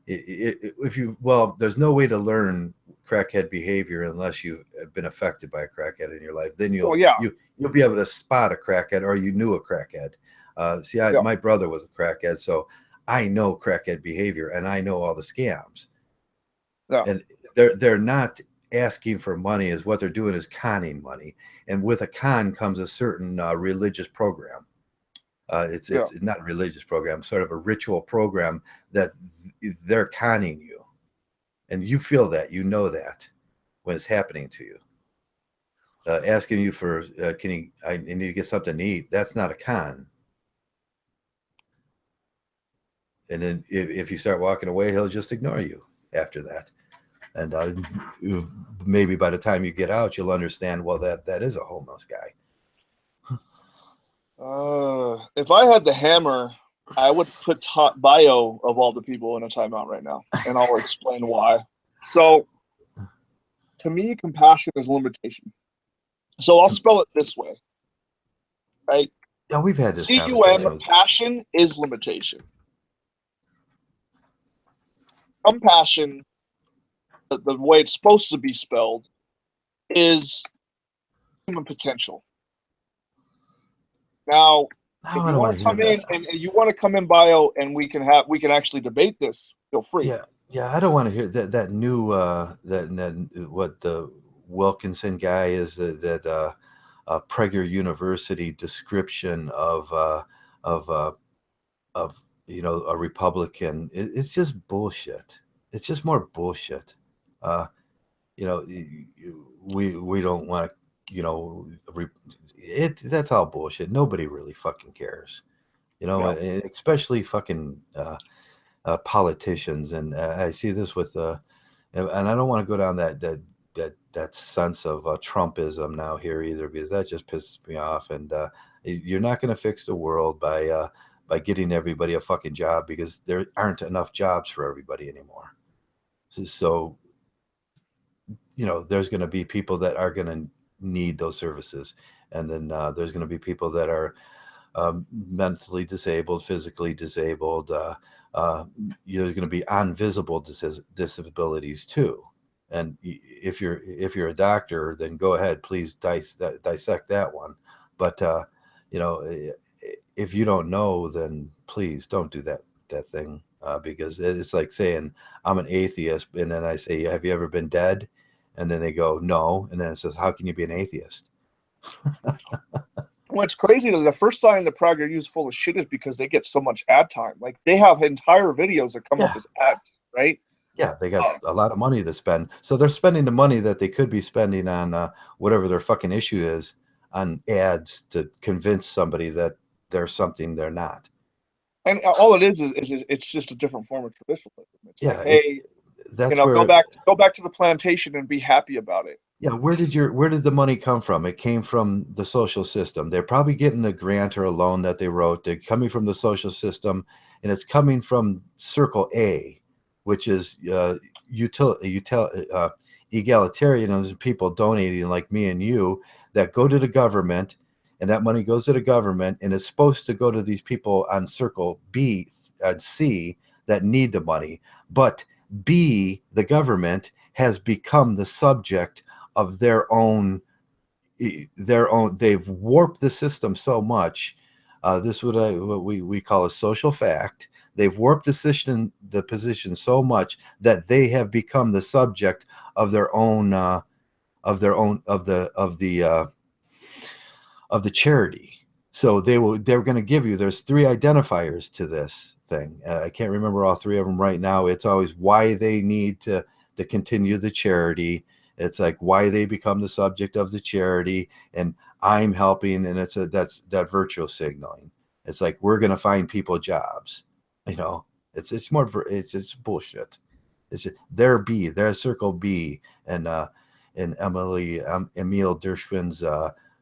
There's no way to learn crackhead behavior unless you've been affected by a crackhead in your life. Then Well, yeah. you'll be able to spot a crackhead, or you knew a crackhead. My brother was a crackhead, so I know crackhead behavior and I know all the scams. Yeah. And they're not asking for money, is what they're doing is conning money, and with a con comes a certain religious program. It's not a religious program, sort of a ritual program that they're conning you, and you feel that, that when it's happening to you. Asking you for I need to get something to eat, that's not a con. And then if you start walking away, he'll just ignore you after that. And maybe by the time you get out, you'll understand, well, that is a homeless guy. If I had the hammer, I would put bio of all the people in a timeout right now, and I'll explain why. So, to me, compassion is limitation. So I'll spell it this way, right? Yeah, we've had this CUM, conversation. passion is limitation. Compassion, the way it's supposed to be spelled, is human potential. Now, if you want to come in and you want to come in bio and we can actually debate this, feel free. Yeah, I don't want to hear that new what the Wilkinson guy is, that Prager University description of a Republican. It's just bullshit. It's just more bullshit. We don't want to, that's all bullshit. Nobody really fucking cares, especially fucking politicians. And I see this with and I don't want to go down that sense of Trumpism now here either, because that just pisses me off. And you're not going to fix the world by getting everybody a fucking job, because there aren't enough jobs for everybody anymore. So there's going to be people that are going to need those services, and then there's going to be people that are mentally disabled, physically disabled. There's going to be invisible disabilities too. And if you're a doctor, then go ahead, please dissect that one. But if you don't know, then please don't do that thing, because it's like saying I'm an atheist, and then I say, have you ever been dead? And then they go, no. And then it says, how can you be an atheist? What's crazy is the first sign the Prager use full of shit is because they get so much ad time. Like, they have entire videos that come up as ads, right? Yeah, they got a lot of money to spend. So they're spending the money that they could be spending on whatever their fucking issue is, on ads to convince somebody that they're something they're not. And all it is it's just a different form of traditionalism. It's like, hey, that's where, go back to the plantation and be happy about it. Yeah, where did the money come from? It came from the social system. They're probably getting a grant or a loan that they wrote. They're coming from the social system, and it's coming from Circle A. which is egalitarianism, people donating like me and you that go to the government, and that money goes to the government and it's supposed to go to these people on circle B and C that need the money. But B, the government, has become the subject of they've warped the system so much. This what we call a social fact. They've warped the position so much that they have become the subject of their own of the charity. So they're going to give you, there's 3 identifiers to this thing. I can't remember all 3 of them right now. It's always why they need to continue the charity. It's like why they become the subject of the charity, and I'm helping, and that's that virtual signaling. It's like we're going to find people jobs. It's more it's bullshit. It's just, they're B, they're circle B, and Emile Dershwin's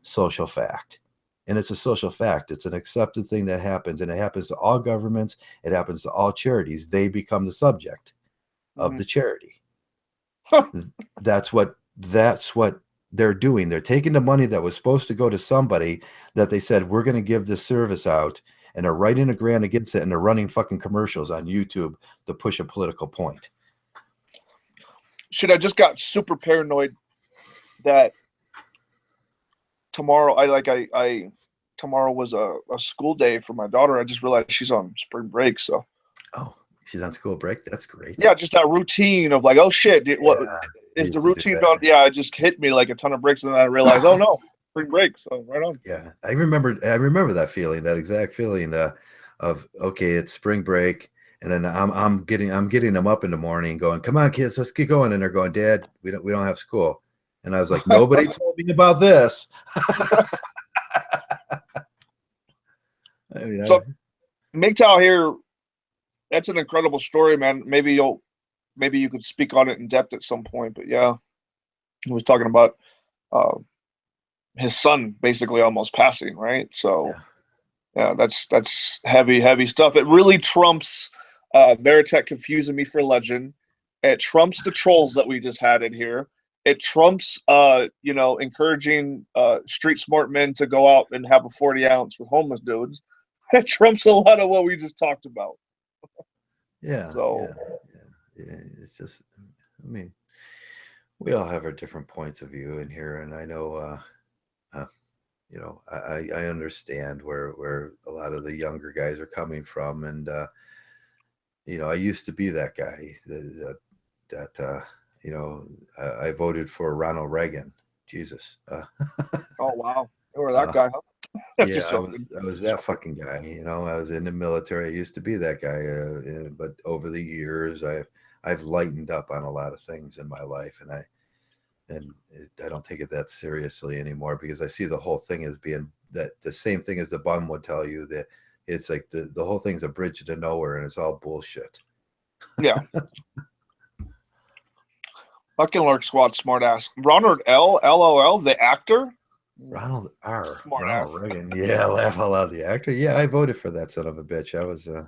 social fact. And it's a social fact. It's an accepted thing that happens, and it happens to all governments. It happens to all charities. They become the subject of the charity. That's what they're doing. They're taking the money that was supposed to go to somebody that they said we're going to give this service out, and they're writing a grant against it, and they're running fucking commercials on YouTube to push a political point. Shit, I just got super paranoid that tomorrow tomorrow was a school day for my daughter. I just realized she's on spring break, so. Oh, she's on school break? That's great. Yeah, just that routine of like, oh shit, what is the routine done? Yeah, it just hit me like a ton of bricks, and then I realized, oh no, spring break, so right on. Yeah, I remember that feeling, that exact feeling of okay, it's spring break, and then I'm getting them up in the morning going, come on kids, let's get going, and they're going, Dad, we don't have school. And I was like, nobody told me about this. So Mgtow here, that's an incredible story, man. Maybe you could speak on it in depth at some point, but yeah, he was talking about his son basically almost passing, right? So yeah, that's heavy stuff. It really trumps Veritech confusing me for legend. It trumps the trolls that we just had in here. It trumps encouraging street smart men to go out and have a 40 ounce with homeless dudes. It trumps a lot of what we just talked about. Yeah. So yeah. It's just, I mean, we all have our different points of view in here, and I know I understand where a lot of the younger guys are coming from, and I used to be that guy that I voted for Ronald Reagan. Jesus. Oh wow, you were that guy, huh? Yeah, I was that fucking guy. I was in the military. I used to be that guy, but over the years, I've lightened up on a lot of things in my life, and I don't take it that seriously anymore, because I see the whole thing as being that the same thing as the bum would tell you, that it's like the whole thing's a bridge to nowhere, and it's all bullshit. Yeah. Fucking Lark Squad smartass. Ronald L. LOL, the actor. Ronald R. Smart Ronald ass. Reagan. Yeah, laugh out loud, the actor. Yeah, I voted for that son of a bitch. I was I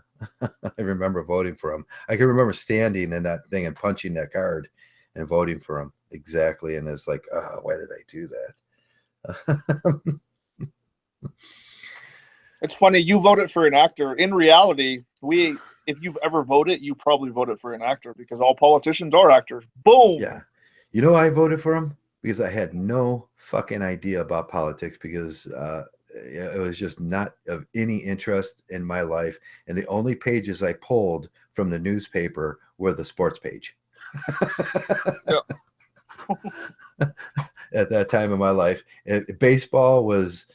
remember voting for him. I can remember standing in that thing and punching that card and voting for him. Exactly. And it's like, why did I do that? It's funny, you voted for an actor. In reality, if you've ever voted, you probably voted for an actor, because all politicians are actors. Boom. Yeah. I voted for him because I had no fucking idea about politics, because it was just not of any interest in my life. And the only pages I pulled from the newspaper were the sports page. Yeah. At that time in my life, baseball was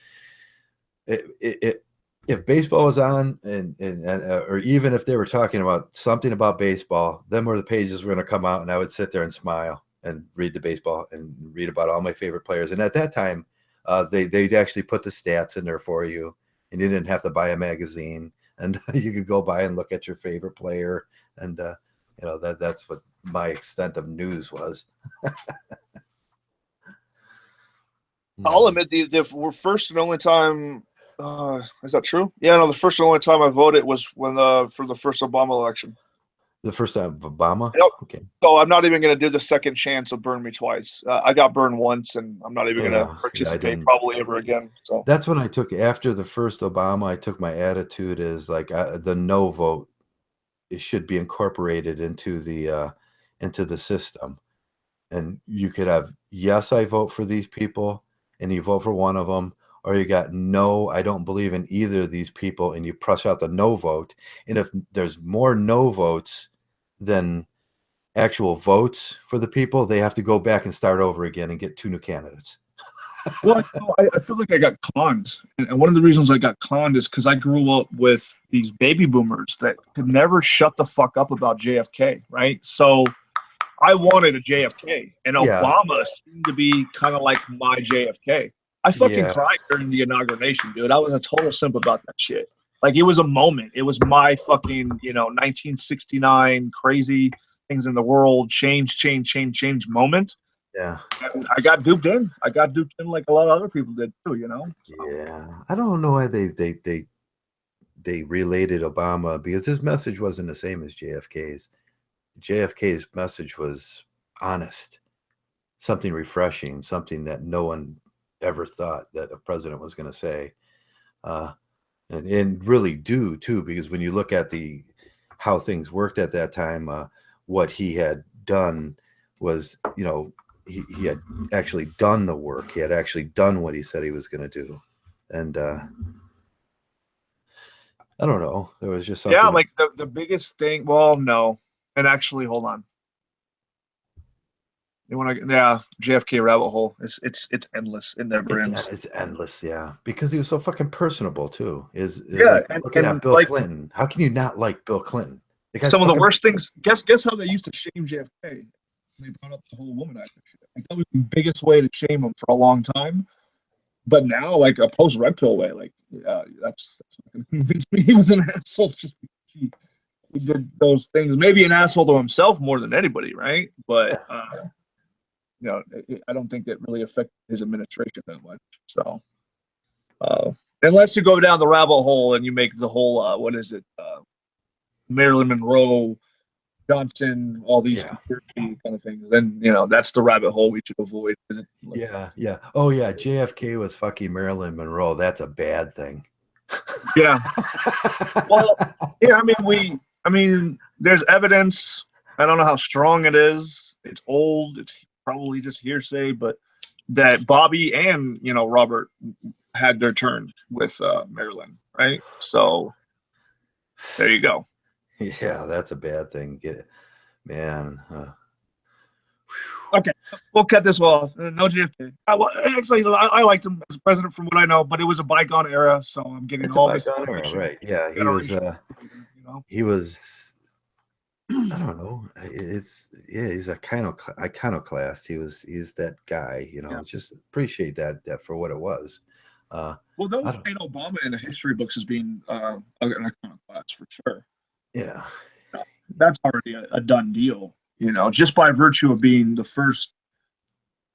if baseball was on, and or even if they were talking about something about baseball, then where the pages were going to come out, and I would sit there and smile and read the baseball and read about all my favorite players. And at that time, they'd actually put the stats in there for you, and you didn't have to buy a magazine, and you could go by and look at your favorite player. And that's what my extent of news was. I'll admit the first and only time. Is that true? Yeah, no. The first and only time I voted was when for the first Obama election. The first time Obama? Yep. Okay. So I'm not even going to do the second chance of burn me twice. I got burned once, and I'm not even going to I participate didn't. probably ever again. So That's when I took, after the first Obama, I took my attitude as like the no vote, it should be incorporated into the system. And you could have, yes, I vote for these people, and you vote for one of them, or you got no, I don't believe in either of these people, and you press out the no vote. And if there's more no votes than actual votes for the people, they have to go back and start over again and get two new candidates. Well, I feel like I got conned, and one of the reasons I got conned is because I grew up with these baby boomers that could never shut the fuck up about JFK, right? So I wanted a JFK, and Yeah. Obama seemed to be kind of like my JFK. I fucking Yeah. cried during the inauguration, dude. I was a total simp about that shit. Like, it was a moment. It was my fucking, 1969 crazy things in the world, change moment. Yeah. And I got duped in. I got duped in like a lot of other people did too, So. Yeah. I don't know why they related Obama, because his message wasn't the same as JFK's. JFK's message was honest, something refreshing, something that no one ever thought that a president was going to say. And really do too, because when you look at how things worked at that time, what he had done was, he had actually done the work. He had actually done what he said he was going to do. And I don't know. There was just something. Yeah, like the biggest thing. Well, no, and actually, hold on. JFK rabbit hole. It's endless. It never ends. It's endless, yeah. Because he was so fucking personable too. Is Yeah, like looking and at Bill like Clinton. How can you not like Bill Clinton? The guy's some of the fucking, worst things. Guess how they used to shame JFK. They brought up the whole womanizer shit. Like, that was the biggest way to shame him for a long time. But now, like, a post red pill way, like, yeah, that's not gonna convince me he was an asshole just because he did those things. Maybe an asshole to himself more than anybody, right? But I don't think that really affected his administration that much. So, unless you go down the rabbit hole and you make the whole what is it, Marilyn Monroe, Johnson, all these conspiracy kind of things, then that's the rabbit hole we should avoid. yeah. Oh yeah, JFK was fucking Marilyn Monroe. That's a bad thing. Yeah. Well, yeah. I mean, there's evidence. I don't know how strong it is. It's old. It's probably just hearsay, but that Bobby and Robert had their turn with Marilyn, right? So there you go. Yeah, that's a bad thing. Man. Okay, we'll cut this off. No JFK. Well, actually, I liked him as president from what I know, but it was a bygone era, so I'm getting It's all a this bygone era, information. right? Yeah, he was. He was. I don't know. He's a kind of iconoclast. He's that guy. Just appreciate that for what it was. Well, they'll paint Obama in the history books as being an iconoclast for sure. Yeah, that's already a done deal. Just by virtue of being the first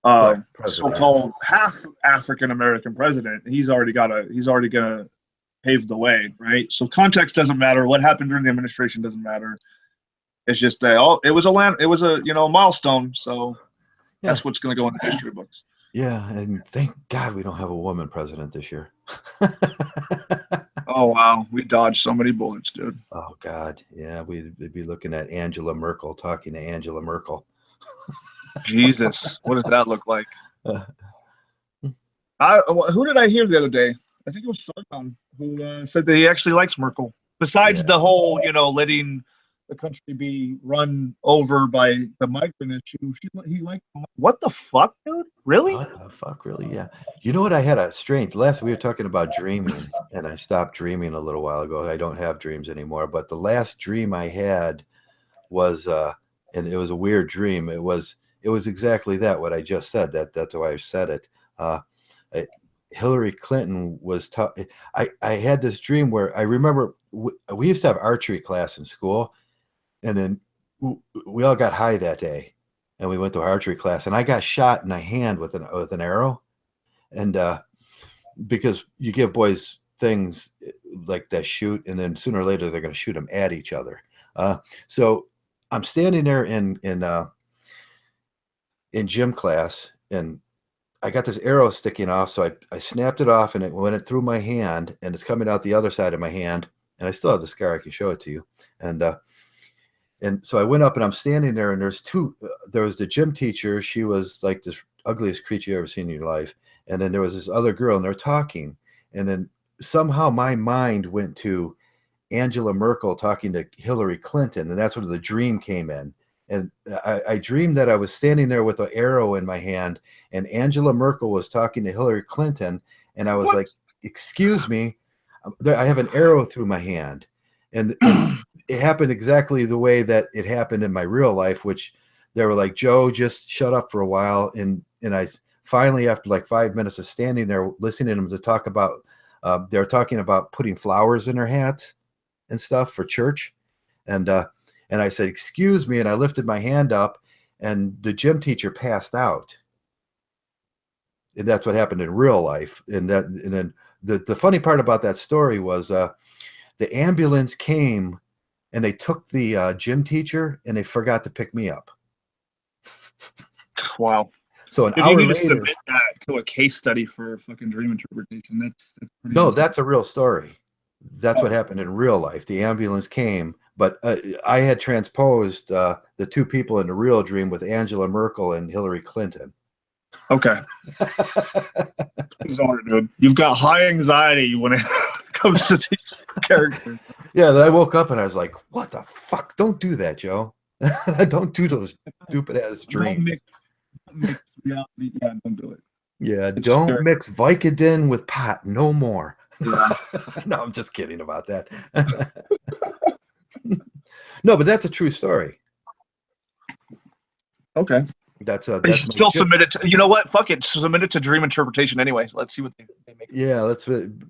so-called half African American president, he's already gonna pave the way, right? So context doesn't matter. What happened during the administration doesn't matter. It's just it was a milestone. So that's what's going to go in the history books. Yeah, and thank God we don't have a woman president this year. Oh wow, we dodged so many bullets, dude. Oh God, yeah, we'd be looking at Angela Merkel, talking to Angela Merkel. Jesus, what does that look like? Who did I hear the other day? I think it was Sargon who said that he actually likes Merkel. Besides the whole, letting the country be run over by the migrant issue, he liked. What the fuck, dude? Really? What the fuck, really? Yeah. You know what? I had a strange. Last we were talking about dreaming, and I stopped dreaming a little while ago. I don't have dreams anymore. But the last dream I had was, and it was a weird dream. It was exactly that, what I just said. That's why I said it. Hillary Clinton was tough. I had this dream where I remember we used to have archery class in school, and then we all got high that day, and we went to archery class, and I got shot in the hand with an arrow, and because you give boys things like that shoot, and then sooner or later they're going to shoot them at each other. So I'm standing there in gym class, and I got this arrow sticking off, so I snapped it off, and it went through my hand, and it's coming out the other side of my hand, and I still have the scar. I can show it to you. And so I went up, and I'm standing there, and there was the gym teacher. She was like this ugliest creature you ever seen in your life. And then there was this other girl, and they're talking. And then somehow my mind went to Angela Merkel talking to Hillary Clinton, and that's where the dream came in. And I dreamed that I was standing there with an arrow in my hand, and Angela Merkel was talking to Hillary Clinton, and I was like, "Excuse me, I have an arrow through my hand," and it happened exactly the way that it happened in my real life, which they were like, "Joe, just shut up for a while," and I finally, after like 5 minutes of standing there listening to them to talk about, they're talking about putting flowers in their hats and stuff for church. And I said, "Excuse me." And I lifted my hand up, and the gym teacher passed out. And that's what happened in real life. And then the funny part about that story was the ambulance came, and they took the gym teacher, and they forgot to pick me up. Wow. So an Dude, hour you need later, to submit that to a case study for fucking dream interpretation. That's pretty no, awesome. that's a real story. That's what happened in real life. The ambulance came, but I had transposed the two people in the real dream with Angela Merkel and Hillary Clinton. Okay. Sorry, dude. You've got high anxiety when it comes to these characters. Yeah, then I woke up and I was like, "What the fuck? Don't do that, Joe. Don't do those stupid ass dreams." Don't mix reality. Yeah, don't do it. Yeah, It's don't scary. mix Vicodin with pot no more. Yeah. No, I'm just kidding about that. No, but that's a true story. Okay. That's You my should still gym- submit it to, you know what? Fuck it. Submit it to dream interpretation anyway. Let's see what they make. Yeah,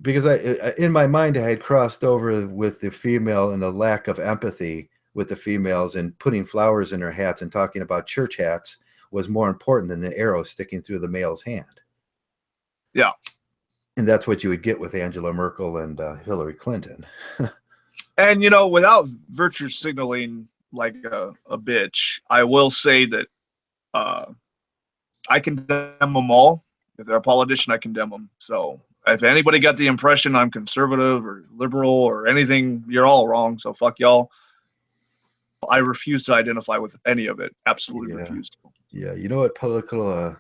because I in my mind I had crossed over with the female and the lack of empathy with the females, and putting flowers in their hats and talking about church hats was more important than the arrow sticking through the male's hand. Yeah. And that's what you would get with Angela Merkel and Hillary Clinton. And, you know, without virtue signaling like a bitch, I will say that I condemn them all. If they're a politician, I condemn them. So if anybody got the impression I'm conservative or liberal or anything, you're all wrong. So fuck y'all. I refuse to identify with any of it. Absolutely refuse to. Yeah, you know what political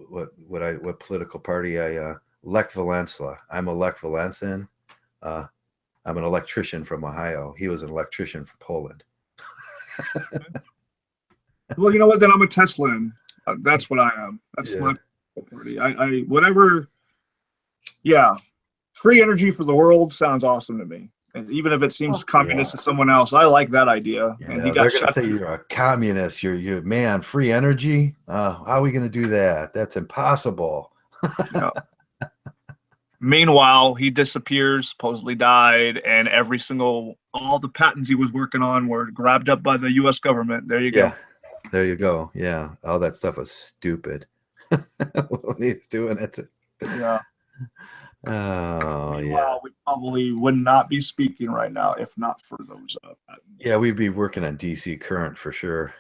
what political party I Lech Walesa. I'm a Lech Walensan. I'm an electrician from Ohio. He was an electrician from Poland. Well, you know what? Then I'm a Teslan. That's what I am. That's my party. I whatever. Yeah, free energy for the world sounds awesome to me. And even if it seems communist to someone else, I like that idea. Yeah, and he they're got gonna say you're a communist. You're man. Free energy. How are we gonna do that? That's impossible. Yeah. Meanwhile, he disappears, supposedly died, and all the patents he was working on were grabbed up by the U.S. government. There you go. There you go. Yeah, all that stuff was stupid. When he's doing it. Yeah. Oh, Meanwhile, we probably would not be speaking right now if not for those patents. Yeah, we'd be working on DC current for sure.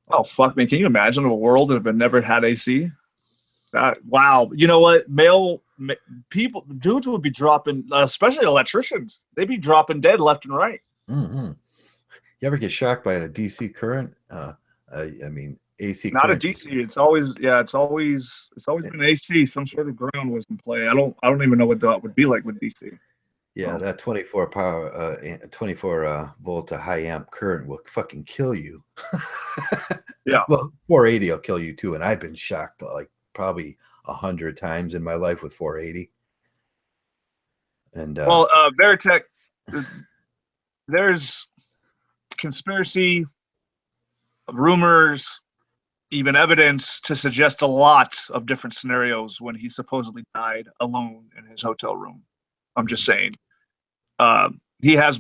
Oh, fuck me. Can you imagine a world that had never had AC? Wow. You know what? Dudes would be dropping, especially electricians. They'd be dropping dead left and right. Mm-hmm. You ever get shocked by a DC current? I mean, AC. Not current. a DC. It's always been AC. Some sort of ground was in play. I don't even know what that would be like with DC. Yeah, that 24 volt to high amp current will fucking kill you. Yeah. Well, 480 will kill you too, and I've been shocked like probably 100 times in my life with 480. And Veritech, there's conspiracy, rumors, even evidence to suggest a lot of different scenarios when he supposedly died alone in his hotel room. I'm just saying. He has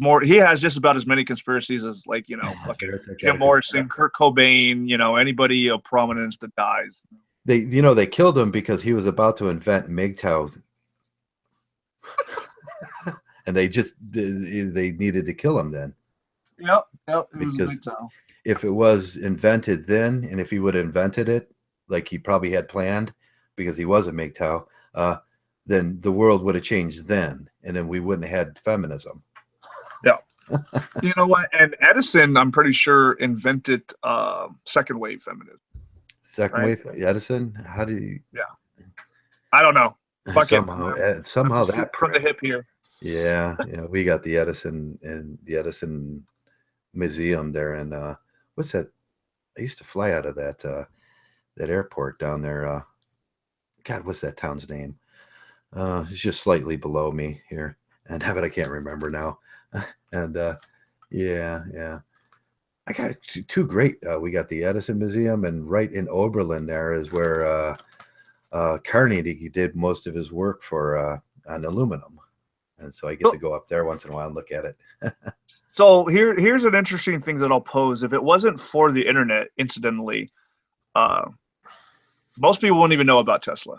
just about as many conspiracies as, like, you know, fucking Jim Morrison, Kurt Cobain, you know, anybody of prominence that dies. They killed him because he was about to invent Mgtow. And they needed to kill him then. Yep. It was Because Mgtow. if it was invented then, and if he would have invented it like he probably had planned, because he was a Mgtow, then the world would have changed then, and then we wouldn't have had feminism. Yeah. You know what? And Edison, I'm pretty sure, invented second wave feminism. Second Right? wave Edison. How do you Yeah. I don't know. Fuck somehow it. somehow I'm just that from the prick. hip here. Yeah, we got the Edison and the Edison Museum there, and what's that? I used to fly out of that airport down there. God, what's that town's name? It's just slightly below me here, and but I can't remember now. And yeah. I got two great. We got the Edison Museum, and right in Oberlin there is where Carnegie did most of his work for on aluminum, and so I get to go up there once in a while and look at it. So here's an interesting thing that I'll pose. If it wasn't for the internet, incidentally, most people wouldn't even know about Tesla,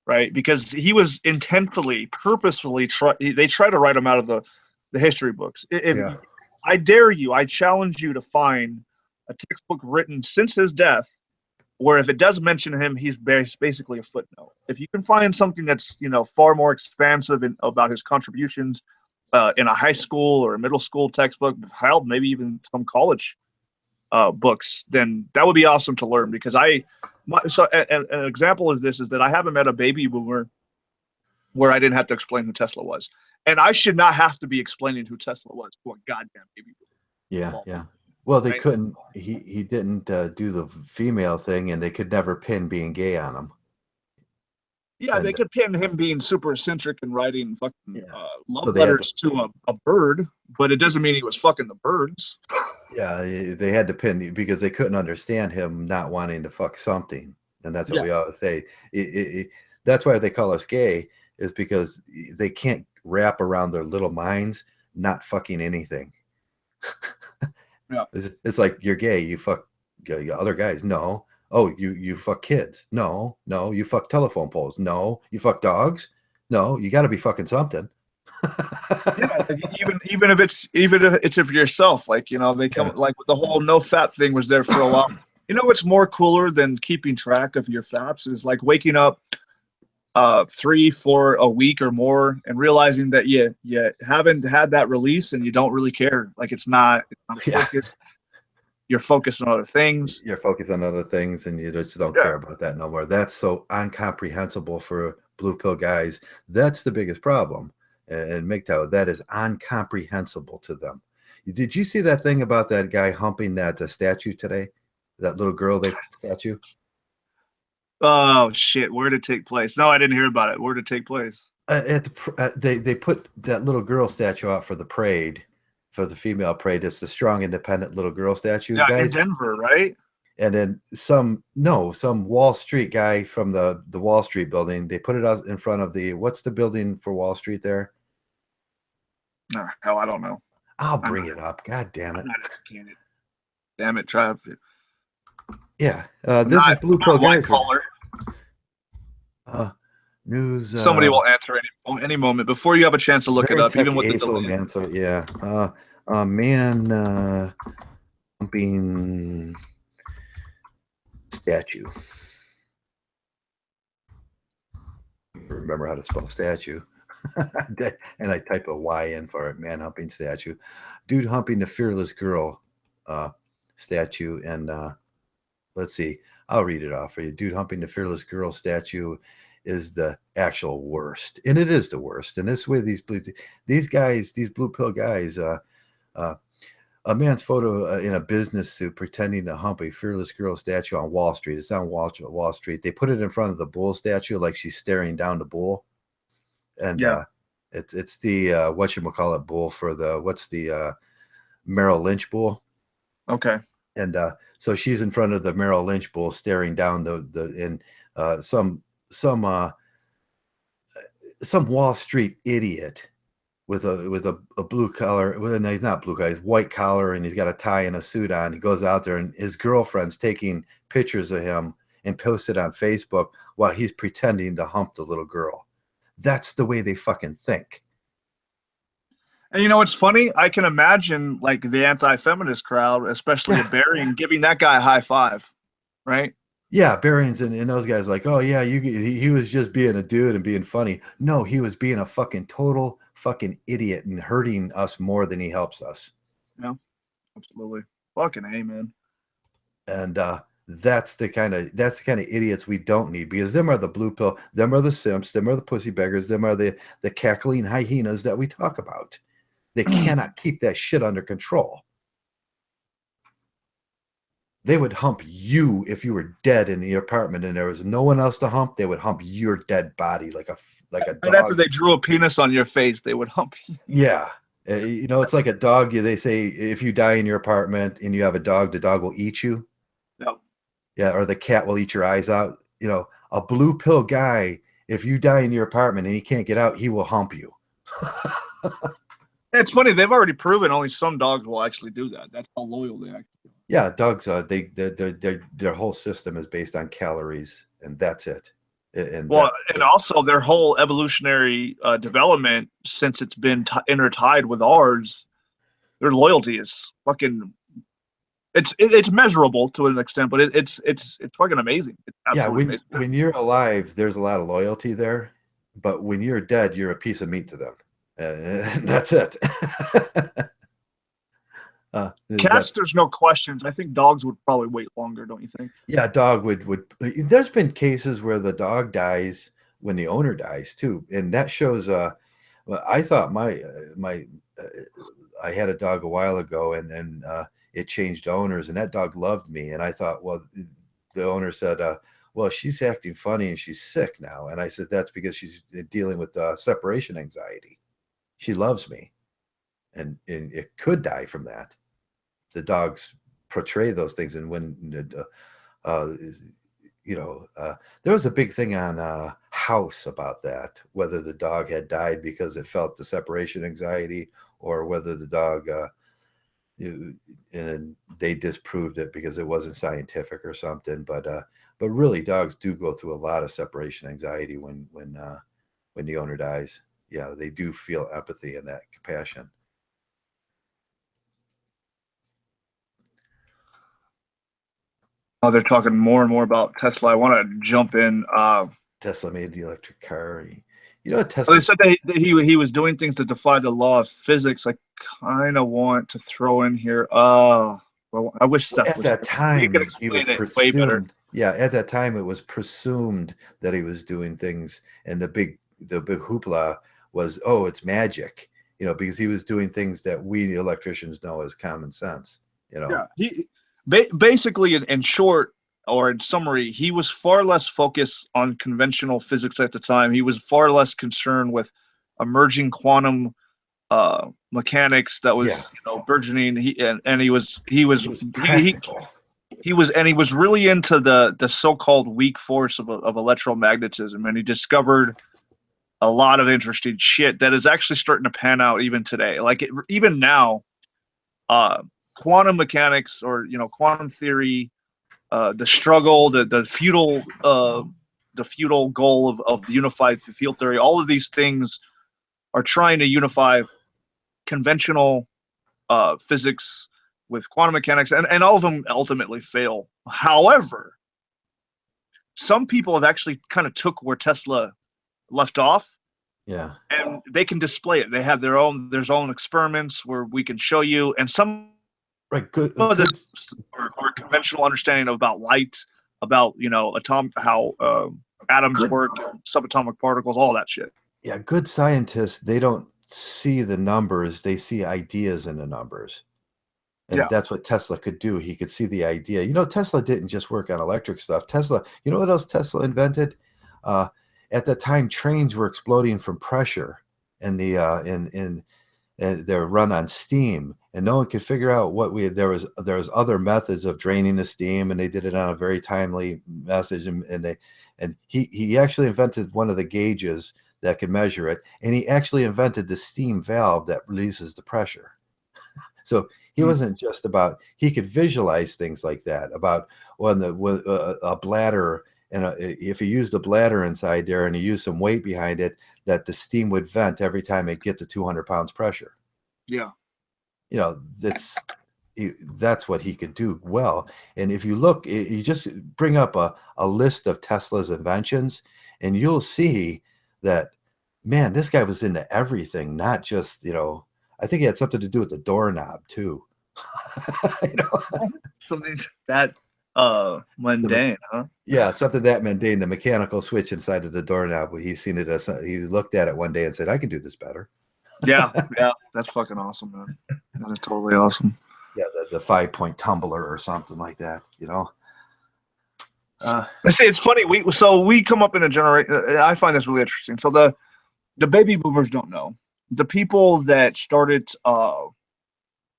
right? Because he was intentfully, purposefully they try to write him out of the history books. If Yeah. I dare you, I challenge you to find a textbook written since his death where if it does mention him, he's basically a footnote. If you can find something that's far more expansive about his contributions in a high school or a middle school textbook, hell, maybe even some college books, then that would be awesome to learn. Because an example of this is that I haven't met a baby boomer where I didn't have to explain who Tesla was, and I should not have to be explaining who Tesla was to a goddamn baby boomer. Yeah. Well, they Right? couldn't. He didn't do the female thing, and they could never pin being gay on him. Yeah, they And could pin him being super eccentric and writing fucking love So they had letters to a bird, but it doesn't mean he was fucking the birds. yeah, they had to pin because they couldn't understand him not wanting to fuck something, and that's what Yeah. we always say. That's why they call us gay, is because they can't wrap around their little minds not fucking anything. Yeah. It's like you're gay, you fuck other guys. No. Oh, you fuck kids. No, you fuck telephone poles. No, you fuck dogs. No, you got to be fucking something. Yeah, even if it's for yourself, like they come like with the whole no fap thing was there for a while. What's more cooler than keeping track of your faps is like waking up 3 for a week or more and realizing that you haven't had that release and you don't really care. Like it's not Yeah. focused. You're focused on other things. You're focused on other things and you just don't care about that no more. That's so incomprehensible for blue pill guys. That's the biggest problem. And Mgtow, that is incomprehensible to them. Did you see that thing about that guy humping that statue today? That little girl statue? Oh shit! Where did it take place? No, I didn't hear about it. Where did it take place? They put that little girl statue out for the parade, for the female parade. It's the strong, independent little girl statue. Yeah, guys. in Denver, right? And then some Wall Street guy from the Wall Street building, they put it out in front of what's the building for Wall Street there? No, hell, I don't know. I'll bring it up. God damn it. I'm not educated. Damn it, Trav. Yeah. This is Blue Pill Guys. News. Somebody will answer any moment before you have a chance to look it up, even with the delay. Answer, yeah. Man humping statue. Remember how to spell statue. And I type a Y in for it. Man humping statue. Dude humping the fearless girl statue. And let's see. I'll read it off for you. Dude humping the fearless girl statue is the actual worst. And it is the worst. And this way these guys, these blue pill guys, a man's photo in a business suit pretending to hump a fearless girl statue on Wall Street. It's on Wall Street. They put it in front of the bull statue like she's staring down the bull. And it's the whatchamacallit bull for what's the Merrill Lynch bull. Okay. And so she's in front of the Merrill Lynch bull staring down some Wall Street idiot with a blue collar. Well, no, he's not blue collar. He's white collar, and he's got a tie and a suit on. He goes out there, and his girlfriend's taking pictures of him and post it on Facebook while he's pretending to hump the little girl. That's the way they fucking think. And you know what's funny? I can imagine like the anti-feminist crowd, especially Yeah. a Barian, giving that guy a high five, right? Yeah, Barians and those guys like, oh yeah, he was just being a dude and being funny. No, he was being a fucking total fucking idiot and hurting us more than he helps us. Yeah, absolutely. Fucking A, man. And that's the kind of idiots we don't need, because them are the blue pill, them are the simps, them are the pussy beggars, them are the cackling hyenas that we talk about. They cannot keep that shit under control. They would hump you if you were dead in the apartment and there was no one else to hump. They would hump your dead body like a And after dog. they drew a penis on your face, they would hump you. Yeah. You know, it's like a dog. They say if you die in your apartment and you have a dog, the dog will eat you. Yep. Yeah, or the cat will eat your eyes out. You know, a blue pill guy, if you die in your apartment and he can't get out, he will hump you. It's funny, they've already proven only some dogs will actually do that. That's how loyal they actually are. Yeah, dogs. Their whole system is based on calories, and that's it. And also their whole evolutionary development, since it's been intertied with ours, their loyalty is fucking. It's measurable to an extent, but it's fucking amazing. It's absolutely amazing. When you're alive, there's a lot of loyalty there, but when you're dead, you're a piece of meat to them. That's it. Cats, there's no questions. I think dogs would probably wait longer, don't you think? Yeah, dog would. There's been cases where the dog dies when the owner dies too, and that shows. Well, I thought I had a dog a while ago, and it changed owners, and that dog loved me, and I thought, well, the owner said, well, she's acting funny and she's sick now, and I said that's because she's dealing with separation anxiety. She loves me, and it could die from that. The dogs portray those things, and when there was a big thing on House about that, whether the dog had died because it felt the separation anxiety, or whether the dog and they disproved it because it wasn't scientific or something. But really, dogs do go through a lot of separation anxiety when the owner dies. Yeah, they do feel empathy and that compassion. Oh, they're talking more and more about Tesla. I want to jump in. Tesla made the electric car. You know, Tesla. They said that he was doing things to defy the law of physics. I kind of want to throw in here. Well, I wish Seth at was that time he was presumed. way better. Yeah, at that time it was presumed that he was doing things, and the big hoopla was, oh, it's magic. You know, because he was doing things that we electricians know as common sense. You know. Yeah, he basically, in short, or in summary, he was far less focused on conventional physics at the time. He was far less concerned with emerging quantum mechanics that was burgeoning. He was practical. He was really into the so-called weak force of electromagnetism, and he discovered a lot of interesting shit that is actually starting to pan out even today. Like even now, quantum mechanics, or quantum theory, the struggle, the futile goal of unified field theory, all of these things are trying to unify conventional physics with quantum mechanics, and all of them ultimately fail. However, some people have actually kind of took where Tesla left off. Yeah. And they can display it. They have their own experiments where we can show you, and some good. Or conventional understanding about light, about how atoms work, subatomic particles, all that shit. Yeah, good scientists, they don't see the numbers, they see ideas in the numbers. And that's what Tesla could do. He could see the idea. You know, Tesla didn't just work on electric stuff. Tesla, you know what else Tesla invented? At that time, trains were exploding from pressure, and they're run on steam, and no one could figure out there was other methods of draining the steam, and they did it on a very timely message, and he actually invented one of the gauges that could measure it, and he actually invented the steam valve that releases the pressure. So he wasn't just about, he could visualize things like that, about when a bladder, and if you used a bladder inside there and you used some weight behind it, that the steam would vent every time it get to 200 pounds pressure. Yeah. That's what he could do well. And if you look, you just bring up a list of Tesla's inventions, and you'll see that, man, this guy was into everything, not just, I think he had something to do with the doorknob too. Something that mundane, huh? Yeah, something that mundane, the mechanical switch inside of the doorknob. He's seen it as he looked at it one day and said, I can do this better. Yeah, that's fucking awesome, man. That is totally awesome. Yeah, the 5-point tumbler or something like that, I say it's funny. We come up in a generation. I find this really interesting. So the baby boomers don't know. The people that started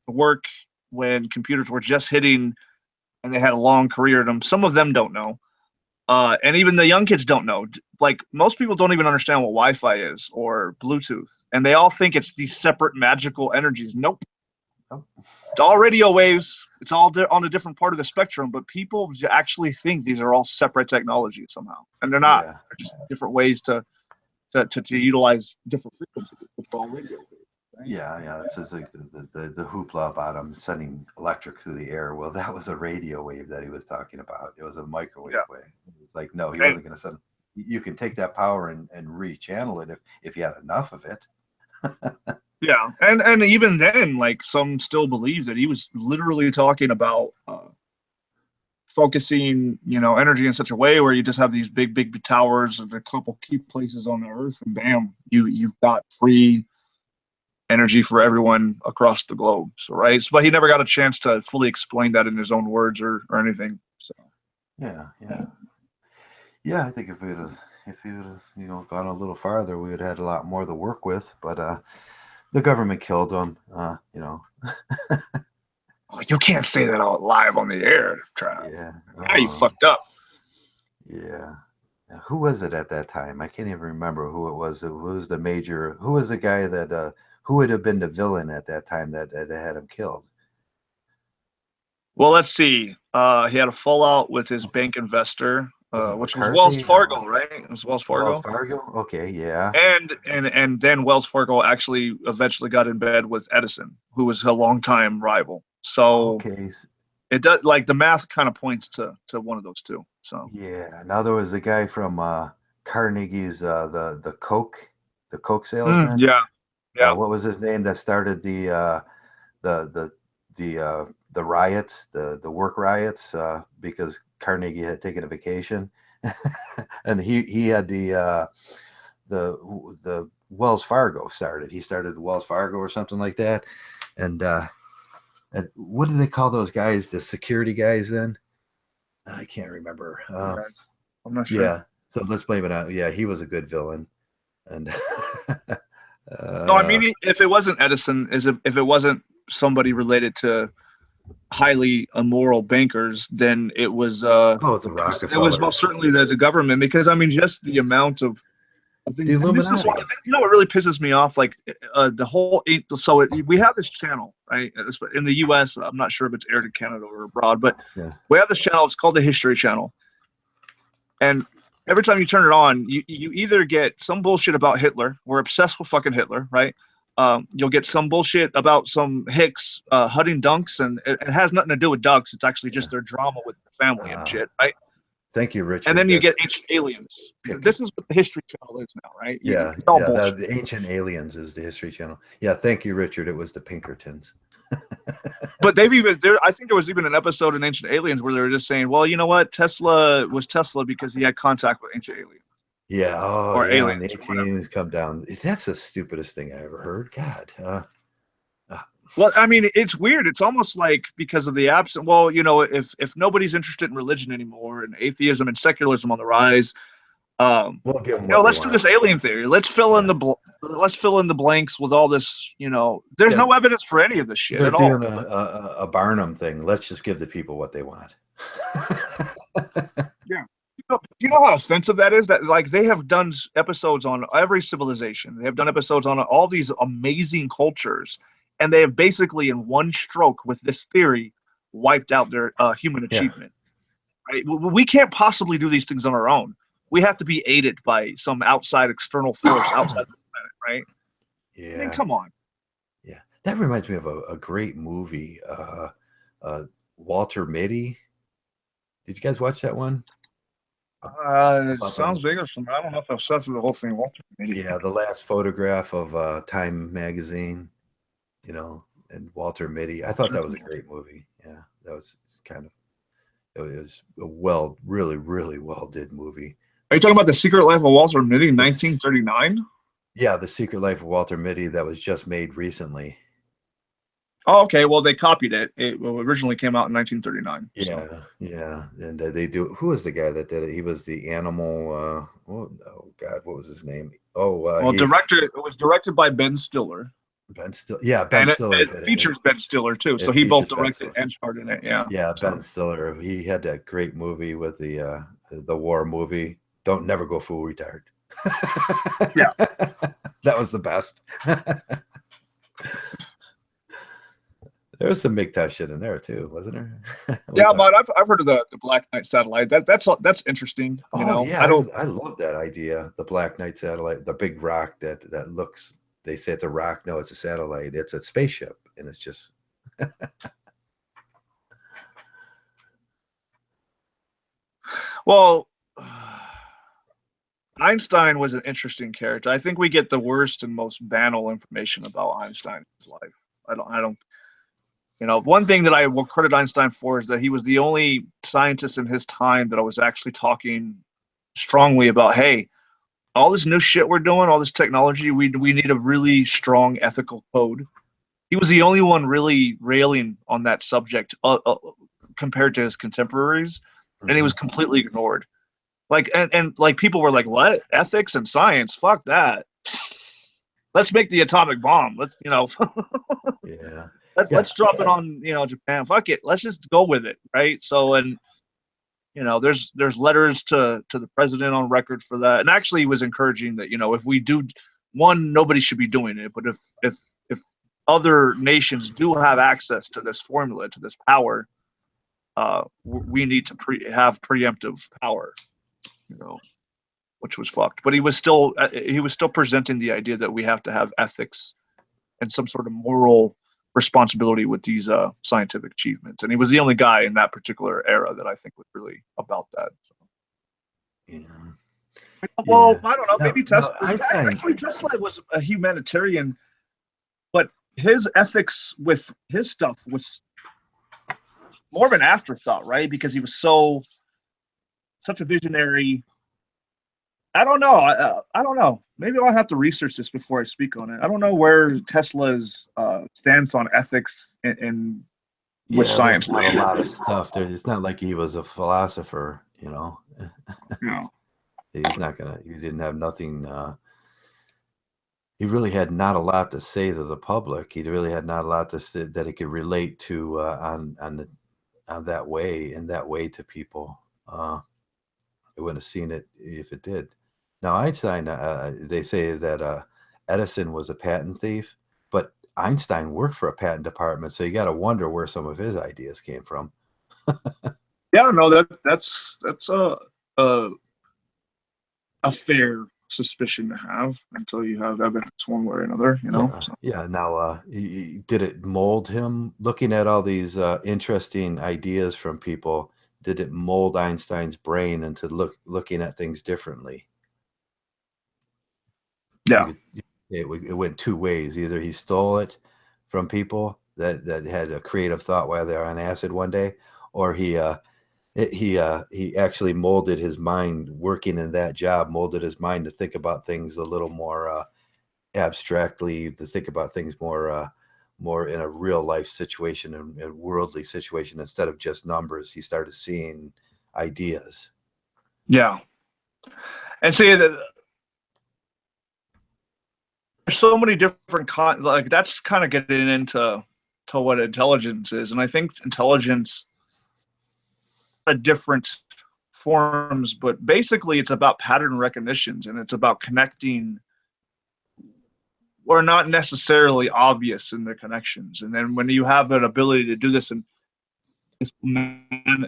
work when computers were just hitting and they had a long career in them. Some of them don't know. And even the young kids don't know. Like most people don't even understand what Wi-Fi is or Bluetooth, and they all think it's these separate magical energies. Nope. It's all radio waves. It's all on a different part of the spectrum, but people actually think these are all separate technologies somehow, and they're not. Yeah. They're just different ways to utilize different frequencies, which are all radio waves. Right? Yeah. This is like the hoopla about him sending electric through the air. Well, that was a radio wave that he was talking about. It was a microwave wave. It's like, no, he wasn't going to send. You can take that power and rechannel it if you had enough of it. Yeah, and even then, like some still believe that he was literally talking about focusing, energy in such a way where you just have these big towers and a couple key places on the Earth, and bam, you've got free energy for everyone across the globe. So right, but he never got a chance to fully explain that in his own words or anything. So yeah. I think if he would have gone a little farther, we would have had a lot more to work with. But the government killed him. You can't say that all live on the air, Trav. Yeah. Now you fucked up. Yeah. Who was it at that time? I can't even remember who it was. Who was the major? Who was the guy that? Who would have been the villain at that time that had him killed? Well, let's see. He had a fallout with his bank investor, which was McCarthy? Wells Fargo, right? It was Wells Fargo. Wells Fargo? Okay, yeah. And then Wells Fargo actually eventually got in bed with Edison, who was a longtime rival. So okay. It does, like the math kind of points to one of those two. So yeah. Now there was the guy from Carnegie's the Coke salesman. Yeah. What was his name that started the riots, the work riots, because Carnegie had taken a vacation, and he had the Wells Fargo started. He started Wells Fargo or something like that, and what do they call those guys? The security guys then? I can't remember. I'm not sure. Yeah, so let's blame it on. Yeah, he was a good villain, and. No, I mean, if it wasn't Edison, if it wasn't somebody related to highly immoral bankers, then it was. It's a Rockefeller. It was most certainly the government, because I mean, just the amount of things. The Illuminati. This is what really pisses me off. Like the whole. We have this channel, right? In the U.S., I'm not sure if it's aired in Canada or abroad, but we have this channel. It's called the History Channel, and every time you turn it on, you either get some bullshit about Hitler. We're obsessed with fucking Hitler, right? You'll get some bullshit about some hicks hunting dunks, and it has nothing to do with ducks. It's actually just their drama with the family and shit, right? Thank you, Richard. And then you get ancient aliens. This is what the History Channel is now, right? It's all bullshit. The ancient aliens is the History Channel. Yeah, thank you, Richard. It was the Pinkertons. But I think there was even an episode in Ancient Aliens where they were just saying, well, you know what? Tesla was Tesla because he had contact with ancient aliens. Yeah. Or aliens. The ancient aliens come down. That's the stupidest thing I ever heard. God. Well, I mean, it's weird. It's almost like because of the absence. Well, if nobody's interested in religion anymore and atheism and secularism on the rise, let's do this alien theory. Let's fill in the blanks with all this. There's no evidence for any of this shit at all. They're doing a Barnum thing. Let's just give the people what they want. Yeah. Do you know how offensive that is? That like they have done episodes on every civilization. They have done episodes on all these amazing cultures, and they have basically, in one stroke, with this theory, wiped out their human achievement. Right? We can't possibly do these things on our own. We have to be aided by some outside external force outside the planet, right? Yeah. I mean, come on. Yeah. That reminds me of a great movie, Walter Mitty. Did you guys watch that one? It About sounds big or something. I don't know if I've sat through the whole thing. Walter, maybe. yeah, the last photograph of Time magazine, and Walter Mitty. I thought that was a great movie. Yeah, that was kind of it was a really, really well did movie. Are you talking about The Secret Life of Walter Mitty, This, 1939? yeah, The Secret Life of Walter Mitty that was just made recently. Oh, okay. Well, they copied it. It originally came out in 1939. Yeah, So. yeah, and they do. Who was the guy that did it? He was the animal. Oh God, what was his name? Oh, Well, it was directed by Ben Stiller, Ben Stiller. Yeah, Ben and Stiller it did it. features Ben Stiller too. So It he both features Ben directed Stiller. and starred in it. Yeah. Yeah, So. Ben Stiller. He had that great movie with the war movie. Don't never go full retard. Yeah. That was the best. There was some Mgtow shit in there too, wasn't there? Yeah, but I've heard of the Black Knight satellite. That's interesting. Yeah, I don't. I love that idea. The Black Knight satellite, the big rock that looks. They say it's a rock. No, it's a satellite. It's a spaceship, and it's just. Well, Einstein was an interesting character. I think we get the worst and most banal information about Einstein's life. I don't. One thing that I will credit Einstein for is that he was the only scientist in his time that I was actually talking strongly about, hey, all this new shit we're doing, all this technology, we need a really strong ethical code. He was the only one really railing on that subject compared to his contemporaries, and he was completely ignored. And like people were like, what? Ethics and science? Fuck that. Let's make the atomic bomb. Let's Yeah. let's drop it on Japan. Fuck it. Let's just go with it, right? So and there's letters to the president on record for that, and actually he was encouraging that if we do one, nobody should be doing it, but if other nations do have access to this formula, to this power, we need to have preemptive power, which was fucked. But he was still presenting the idea that we have to have ethics and some sort of moral responsibility with these scientific achievements. And he was the only guy in that particular era that I think was really about that. So. Yeah. Well, I don't know. Maybe Tesla. Einstein. Actually, Tesla was a humanitarian, but his ethics with his stuff was more of an afterthought, right? Because he was such a visionary. I don't know. I don't know. Maybe I'll have to research this before I speak on it. I don't know where Tesla's stance on ethics and with science. Not a lot of stuff. It's not like he was a philosopher, No. He's not gonna. He didn't have nothing. He really had not a lot to say to the public. He really had not a lot to say that he could relate to on that way to people. I wouldn't have seen it if it did. Now Einstein, they say that Edison was a patent thief, but Einstein worked for a patent department, so you got to wonder where some of his ideas came from. Yeah, no, that's a fair suspicion to have until you have evidence one way or another, Yeah, So. yeah. Now, did it mold him? Looking at all these interesting ideas from people, did it mold Einstein's brain into looking at things differently? Yeah. It went two ways. Either he stole it from people that had a creative thought while they're on acid one day, or he actually molded his mind, working in that job, molded his mind to think about things a little more abstractly, to think about things more in a real life situation and worldly situation instead of just numbers. He started seeing ideas. Yeah. And see, there's so many different like that's kind of getting into what intelligence is, and I think intelligence different forms, but basically it's about pattern recognitions, and it's about connecting or not necessarily obvious in the connections. And then when you have an ability to do this, and it's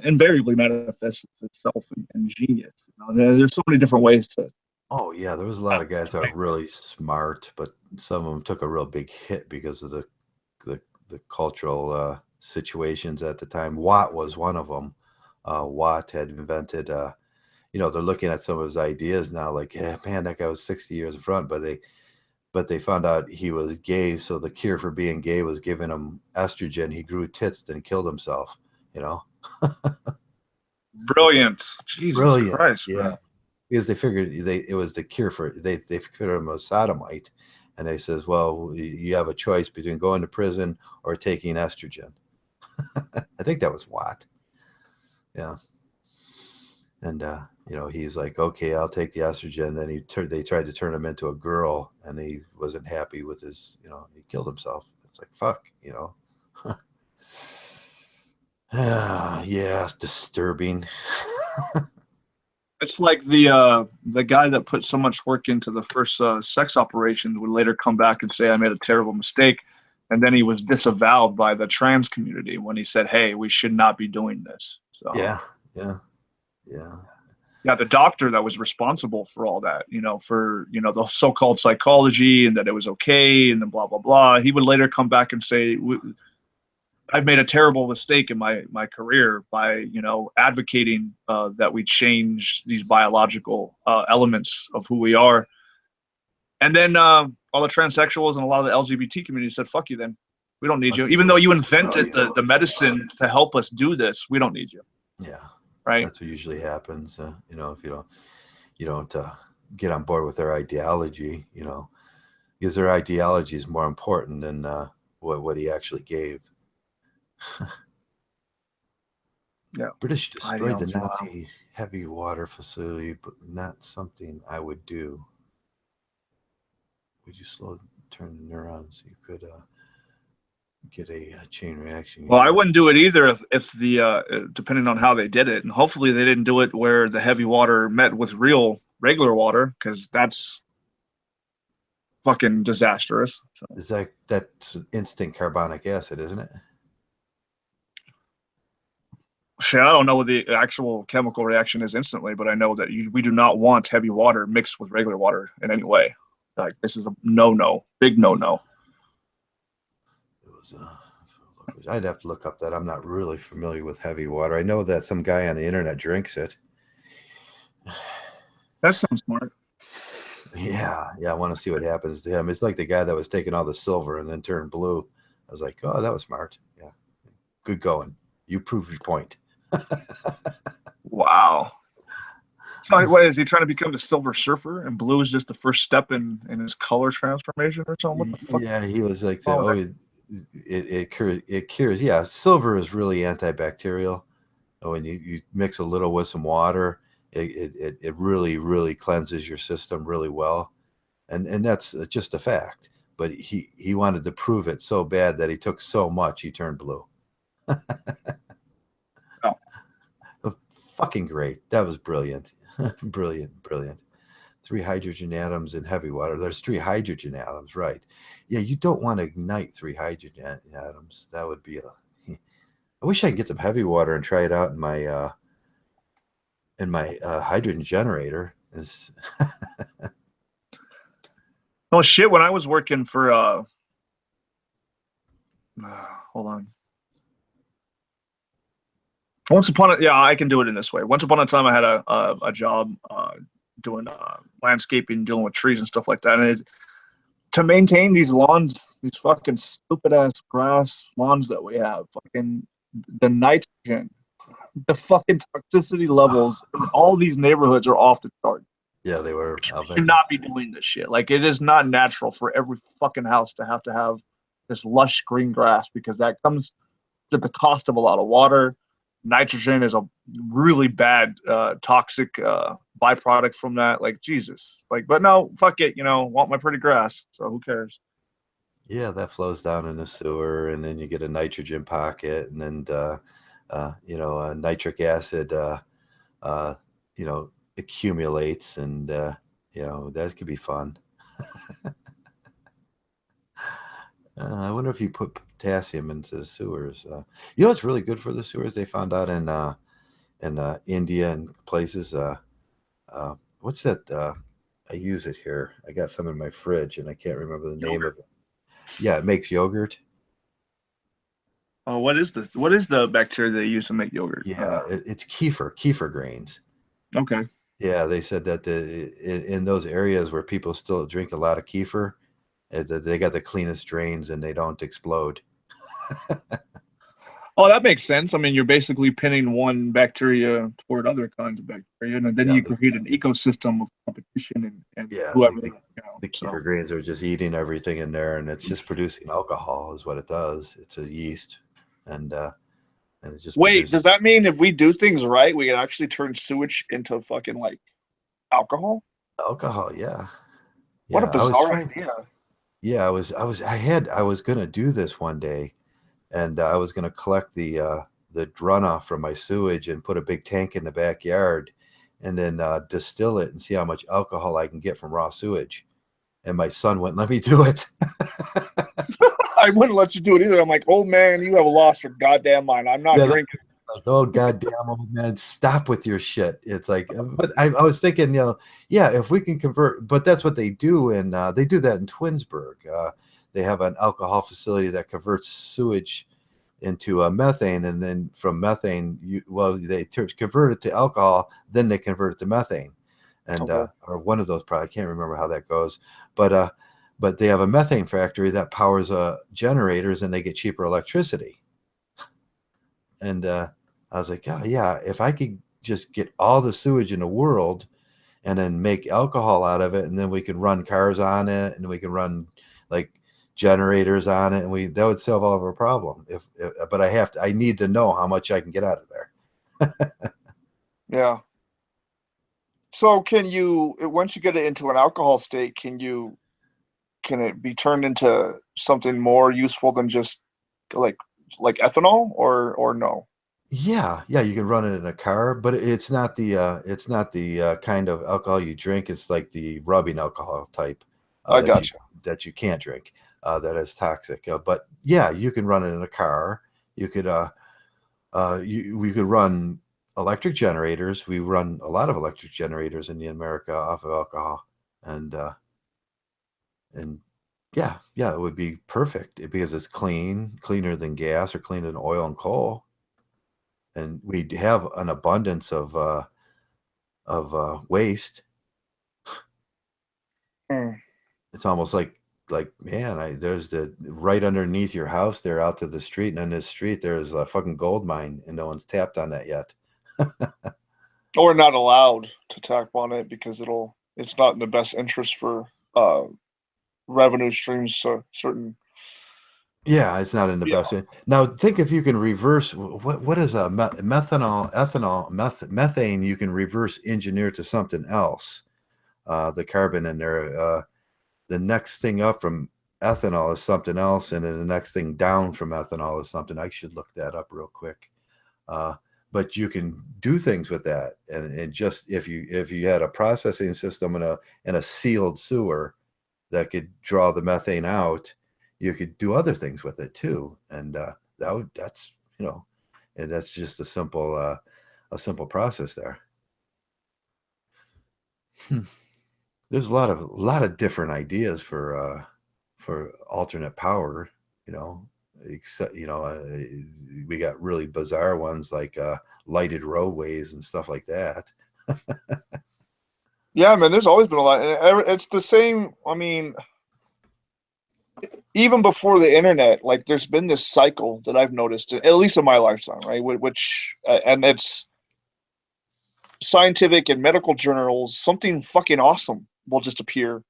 invariably manifests itself in genius. There's so many different ways to. Oh yeah, there was a lot of guys that are really smart, but some of them took a real big hit because of the the cultural situations at the time. Watt was one of them. Watt had invented, they're looking at some of his ideas now, like, yeah, man, that guy was 60 years in front, but they found out he was gay, so the cure for being gay was giving him estrogen. He grew tits, then killed himself. Brilliant. Jesus Brilliant. Christ, Yeah. man. Because they figured it was the cure for they figured him a sodomite, and they says, well, you have a choice between going to prison or taking estrogen. I think that was Watt. Yeah. And he's like, okay, I'll take the estrogen. Then they tried to turn him into a girl, and he wasn't happy with his, he killed himself. It's like, fuck. Yeah, it's disturbing. It's like the guy that put so much work into the first sex operation would later come back and say, I made a terrible mistake. And then he was disavowed by the trans community when he said, hey, we should not be doing this. So Yeah. Yeah, the doctor that was responsible for all that, for the so-called psychology and that it was okay and then blah blah blah. He would later come back and say, I've made a terrible mistake in my career by advocating that we change these biological elements of who we are. And then all the transsexuals and a lot of the LGBT community said, fuck you then. We don't need you. Even though you invented the medicine to help us do this, we don't need you. Yeah. Right. That's what usually happens. If you don't get on board with their ideology, because their ideology is more important than what he actually gave. Yeah. British destroyed the Nazi heavy water facility, but not something I would do. Would you turn the neurons so you could get a chain reaction? Well, I wouldn't do it either if the depending on how they did it, and hopefully they didn't do it where the heavy water met with regular water, because that's fucking disastrous. So. Is that's instant carbonic acid, isn't it? Shit, I don't know what the actual chemical reaction is instantly, but I know that we do not want heavy water mixed with regular water in any way. Like, this is a no-no, big no-no. It was. I'd have to look up that. I'm not really familiar with heavy water. I know that some guy on the internet drinks it. That sounds smart. Yeah. I want to see what happens to him. It's like the guy that was taking all the silver and then turned blue. I was like, oh, that was smart. Yeah. Good going. You proved your point. Wow. So what is he trying to become the Silver Surfer, and blue is just the first step in his color transformation or something? What the fuck? Yeah, he was like, it cures. Yeah, silver is really antibacterial. When you mix a little with some water, it really, really cleanses your system really well. And that's just a fact. But he wanted to prove it so bad that he took so much, he turned blue. Oh. Fucking great. That was brilliant. Brilliant. 3 hydrogen atoms in heavy water. There's 3 hydrogen atoms, right? Yeah, you don't want to ignite 3 hydrogen atoms. That would be I wish I could get some heavy water and try it out in my hydrogen generator. Oh shit! When I was working for hold on. I can do it in this way. Once upon a time, I had a job doing landscaping, dealing with trees and stuff like that. And to maintain these lawns, these fucking stupid ass grass lawns that we have, fucking the nitrogen, the fucking toxicity levels in all these neighborhoods are off the chart. Yeah, they were. You should not be doing this shit. Like, it is not natural for every fucking house to have this lush green grass, because that comes at the cost of a lot of water. Nitrogen is a really bad toxic byproduct from that. Like, Jesus. Like, but no, fuck it. Want my pretty grass. So who cares? Yeah, that flows down in the sewer, and then you get a nitrogen pocket, and then nitric acid accumulates, and that could be fun. I wonder if you put potassium into the sewers. It's really good for the sewers. They found out in India and places. What's that? I use it here. I got some in my fridge, and I can't remember the name of it. Yeah, it makes yogurt. What is the bacteria they use to make yogurt? Yeah, it's kefir grains. Okay. Yeah, they said that in those areas where people still drink a lot of kefir, that they got the cleanest drains and they don't explode. Oh, that makes sense. I mean, you're basically pinning one bacteria toward other kinds of bacteria, and then Yeah, you create an ecosystem of competition and yeah, whoever, you know. the So kefir grains are just eating everything in there, and it's just producing alcohol, is what it does. It's a yeast, and it just Wait, does produces that mean if we do things right, we can actually turn sewage into fucking like alcohol? alcohol. Yeah, What a yeah. I was bizarre trying. idea. Yeah, I was gonna do this one day, and I was gonna collect the runoff from my sewage and put a big tank in the backyard, and then distill it and see how much alcohol I can get from raw sewage. And my son wouldn't let me do it. I wouldn't let you do it either. I'm like, old man, you have lost your goddamn mind. I'm not Yeah, drinking. like, oh goddamn old man, stop with your shit. It's like, but I was thinking, yeah, if we can convert, but that's what they do, and they do that in Twinsburg. They have an alcohol facility that converts sewage into methane, and then from methane, they convert it to alcohol, then they convert it to methane, and Okay. or one of those. Probably I can't remember how that goes, but they have a methane factory that powers generators, and they get cheaper electricity. And I was like, oh, yeah, if I could just get all the sewage in the world and then make alcohol out of it, and then we could run cars on it, and we can run like generators on it, and that would solve all of our problem. But I need to know how much I can get out of there. Yeah. So can you, once you get it into an alcohol state, can it be turned into something more useful than just like like ethanol or no? Yeah, yeah, you can run it in a car, but it's not the kind of alcohol you drink. It's like the rubbing alcohol type I got you. that you can't drink, that is toxic. But yeah, you can run it in a car. You could we could run electric generators. We run a lot of electric generators in America off of alcohol, and and yeah, yeah, it would be perfect because it's cleaner than gas or cleaner than oil and coal, and we have an abundance of waste. Hmm. It's almost like man, there's the right underneath your house there out to the street, and on this street there's a fucking gold mine, and no one's tapped on that yet. Or not allowed to tap on it because it's not in the best interest for revenue streams. So certain. Yeah, it's not in the Yeah. best. Now think if you can reverse what is a methanol, ethanol, methane. You can reverse engineer to something else. The carbon in there. The next thing up from ethanol is something else, and then the next thing down from ethanol is something. I should look that up real quick. Uh, but you can do things with that, and just if you had a processing system and a sealed sewer that could draw the methane out, you could do other things with it too, and that's and that's just a simple process there. Hmm. There's a lot of different ideas for alternate power, you know, except we got really bizarre ones like lighted roadways and stuff like that. Yeah, man. There's always been a lot. It's the same. I mean, even before the internet, like there's been this cycle that I've noticed, at least in my lifetime, right? Which and it's scientific and medical journals. Something fucking awesome will just appear,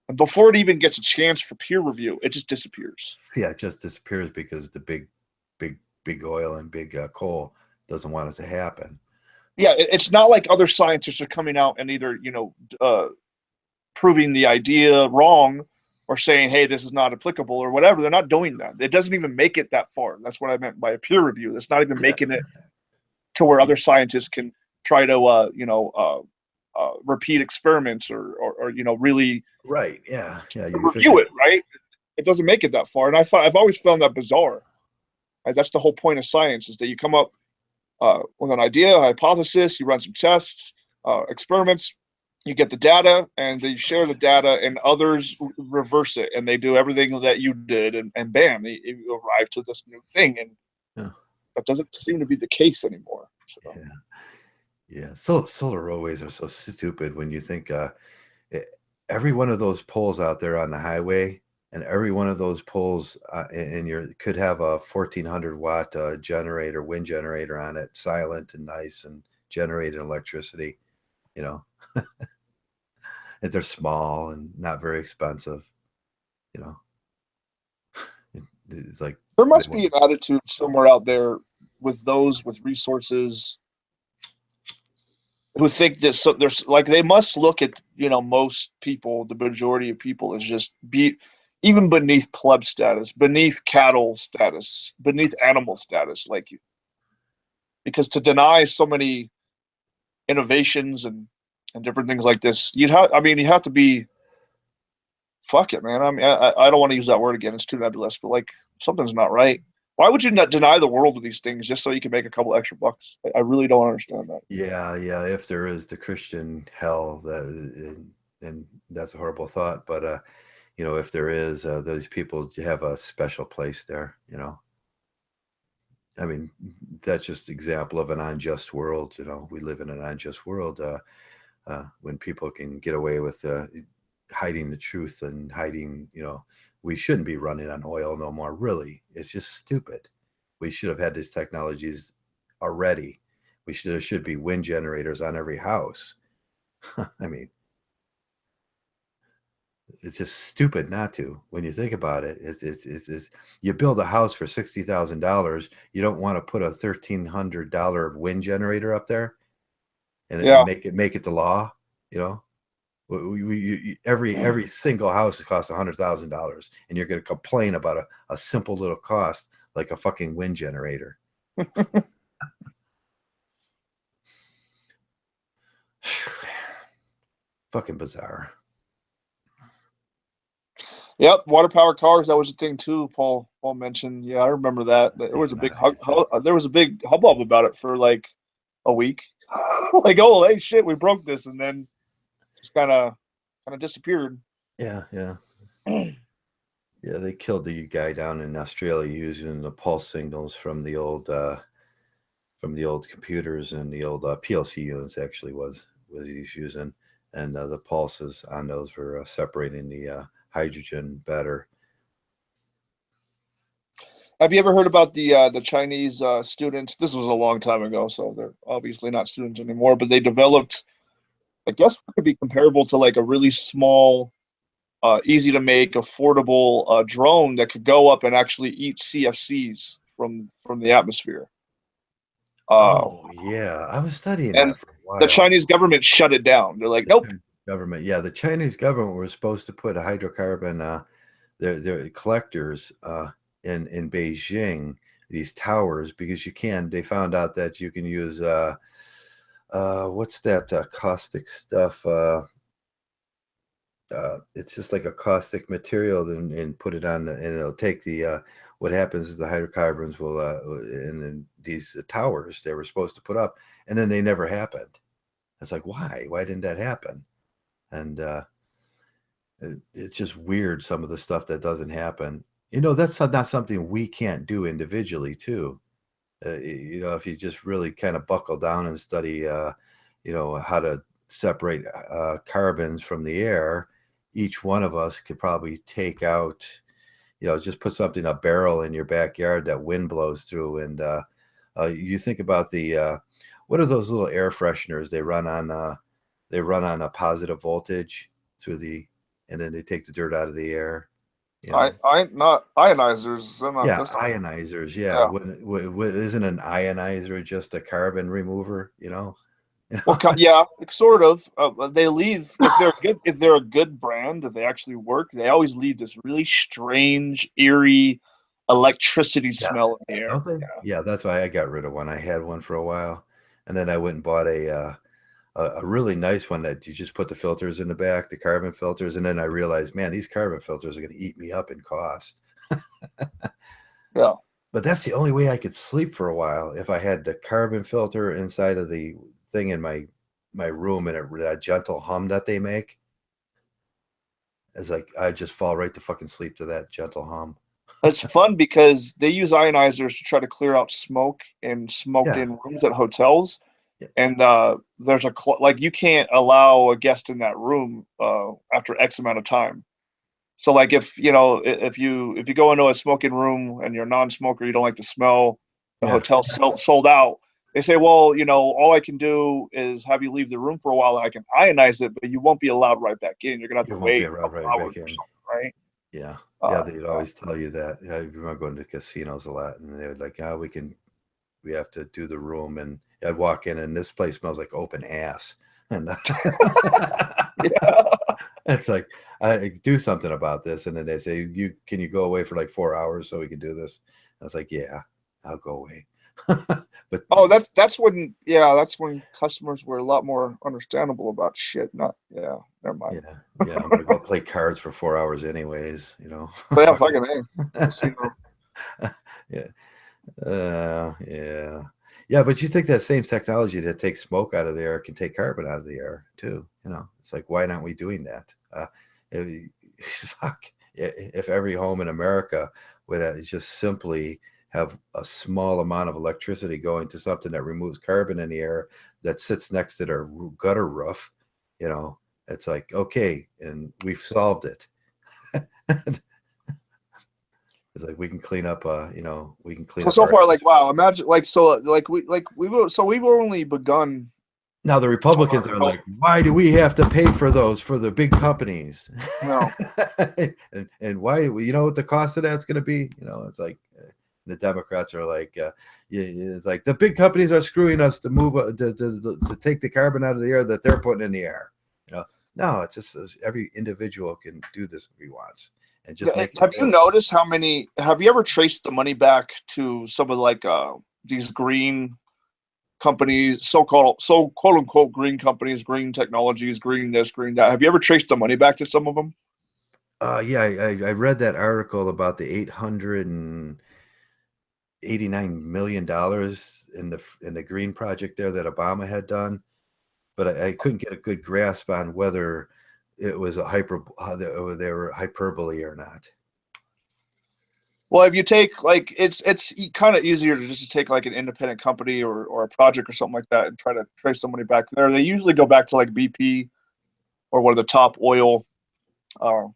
and before it even gets a chance for peer review, it just disappears. Yeah, it just disappears because the big oil and big coal doesn't want it to happen. Yeah, it's not like other scientists are coming out and either proving the idea wrong or saying, hey, this is not applicable or whatever. They're not doing that. It doesn't even make it that far. That's what I meant by a peer review. It's not even Yeah, making it to where other scientists can try to repeat experiments or really right. Yeah, yeah. You review figure. it. Right? It doesn't make it that far, and I've always found that bizarre. Right? That's the whole point of science is that you come up with an idea, a hypothesis, you run some tests, experiments, you get the data and they share the data, and others reverse it, and they do everything that you did, and bam, you arrive to this new thing, and Yeah. that doesn't seem to be the case anymore. So. Yeah. Yeah. So solar roadways are so stupid when you think every one of those poles out there on the highway, and every one of those poles in your could have a 1400-watt generator, wind generator on it, silent and nice, and generating electricity. You know, and they're small and not very expensive. You know, it's like There must be an attitude somewhere out there with those with resources who think that, so there's like, they must look at, most people, the majority of people, as just be even beneath pleb status, beneath cattle status, beneath animal status, like you, because to deny so many innovations and different things like this, you have to be, fuck it, man. I mean, I don't want to use that word again, it's too nebulous, but like, something's not right. Why would you not deny the world of these things just so you can make a couple extra bucks? I really don't understand that. Yeah, yeah. If there is the Christian hell, and that's a horrible thought, but if there is, those people have a special place there. I mean, that's just example of an unjust world. We live in an unjust world when people can get away with hiding the truth and hiding. We shouldn't be running on oil no more. Really, it's just stupid. We should have had these technologies already. We should be wind generators on every house. I mean, it's just stupid not to. When you think about it, it's you build a house for $60,000. You don't want to put a $1,300 wind generator up there and, Yeah. and make it the law. You know, every single house costs $100,000, and you're going to complain about a simple little cost like a fucking wind generator. Fucking bizarre. Yep, water power cars. That was a thing too. Paul mentioned. Yeah, I remember that. There was a big there was a big hubbub about it for like a week. Like, oh, hey, shit, we broke this, and then just kind of disappeared. Yeah, yeah. Yeah, they killed the guy down in Australia using the pulse signals from the old computers, and the old PLC units actually was he's using, and the pulses on those were separating the hydrogen better. Have you ever heard about the Chinese students? This was a long time ago, so they're obviously not students anymore. But they developed, I guess, it could be comparable to like a really small, easy to make, affordable drone that could go up and actually eat CFCs from the atmosphere. Oh yeah, I was studying And that for a while. the Chinese government shut it down. They're like, nope. Government, yeah, the Chinese government was supposed to put a hydrocarbon, their collectors in Beijing, these towers, because they found out that you can use what's that caustic stuff? It's just like a caustic material, and put it on and it'll take the what happens is the hydrocarbons will and then these towers they were supposed to put up, and then they never happened. It's like, why didn't that happen? And it's just weird, some of the stuff that doesn't happen. That's not something we can't do individually too. If you just really kind of buckle down and study how to separate carbons from the air, each one of us could probably take out, just put something, a barrel in your backyard that wind blows through. And you think about what are those little air fresheners they run on a positive voltage and then they take the dirt out of the air. I not ionizers. Yeah, ionizers. Yeah, isn't an ionizer just a carbon remover? Well, yeah, sort of. They leave, if they're a good brand, if they actually work, they always leave this really strange, eerie electricity smell in the air. Don't they? Yeah, that's why I got rid of one. I had one for a while, and then I went and bought a really nice one that you just put the filters in the back, the carbon filters, and then I realized, man, these carbon filters are going to eat me up in cost. Yeah. But that's the only way I could sleep for a while, if I had the carbon filter inside of the thing in my my room, and that gentle hum that they make is like I just fall right to fucking sleep to that gentle hum. It's fun because they use ionizers to try to clear out smoke in smoked Yeah. in rooms at hotels. Yeah. And there's like you can't allow a guest in that room after X amount of time. So like if if you go into a smoking room and you're a non-smoker, you don't like the smell, the Yeah. hotel sold out. They say, well, all I can do is have you leave the room for a while and I can ionize it, but you won't be allowed right back in. You're gonna have to You won't be wait a allowed couple right hours back or in. something, right? Yeah. Yeah, Uh, they'd always tell you that. Yeah, I remember going to casinos a lot, and they would like, "Oh, we have to do the room," and I'd walk in, and this place smells like open ass, and yeah. it's like I do something about this, and then they say, can you go away for like 4 hours so we can do this?" I was like, "Yeah, I'll go away." But Oh, that's when customers were a lot more understandable about shit. Not yeah, never mind. yeah, I'm gonna go play cards for 4 hours anyways, But yeah, Fuck it. fucking A. Casino. Yeah. Yeah. Yeah, but you think that same technology that takes smoke out of the air can take carbon out of the air too? It's like, why aren't we doing that? If, fuck, if every home in America would just simply have a small amount of electricity going to something that removes carbon in the air that sits next to their gutter roof, it's like, okay, and we've solved it. It's like we can clean up, we can clean up So our far, like wow, imagine we've only begun. Now the Republicans are like, why do we have to pay for those for the big companies? No, and why? What the cost of that's going to be? It's like the Democrats are like, it's like the big companies are screwing us to move to take the carbon out of the air that they're putting in the air. No, it's just every individual can do this if he wants and just make it have you available. noticed how many? Have you ever traced the money back to some of these green companies, so quote unquote green companies, green technologies, green this, green that? Have you ever traced the money back to some of them? Yeah, I read that article about the $889 million in the green project there that Obama had done, but I couldn't get a good grasp on whether it was they were hyperbole or not. Well, if you take it's kind of easier to just take like an independent company or a project or something like that and try to trace somebody back there. They usually go back to like BP or one of the top oil, uh,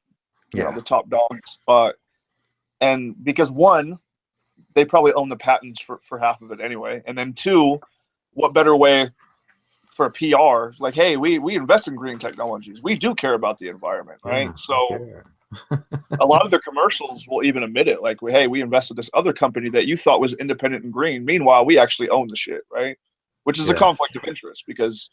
Yeah, the top dogs. And because one, they probably own the patents for half of it anyway, and then two, what better way for PR? Like, hey, we invest in green technologies. We do care about the environment, right? yeah, we So care. a lot of their commercials will even admit it, like, hey, we invested this other company that you thought was independent and green. Meanwhile, we actually own the shit, right? Which is a Yeah. conflict of interest because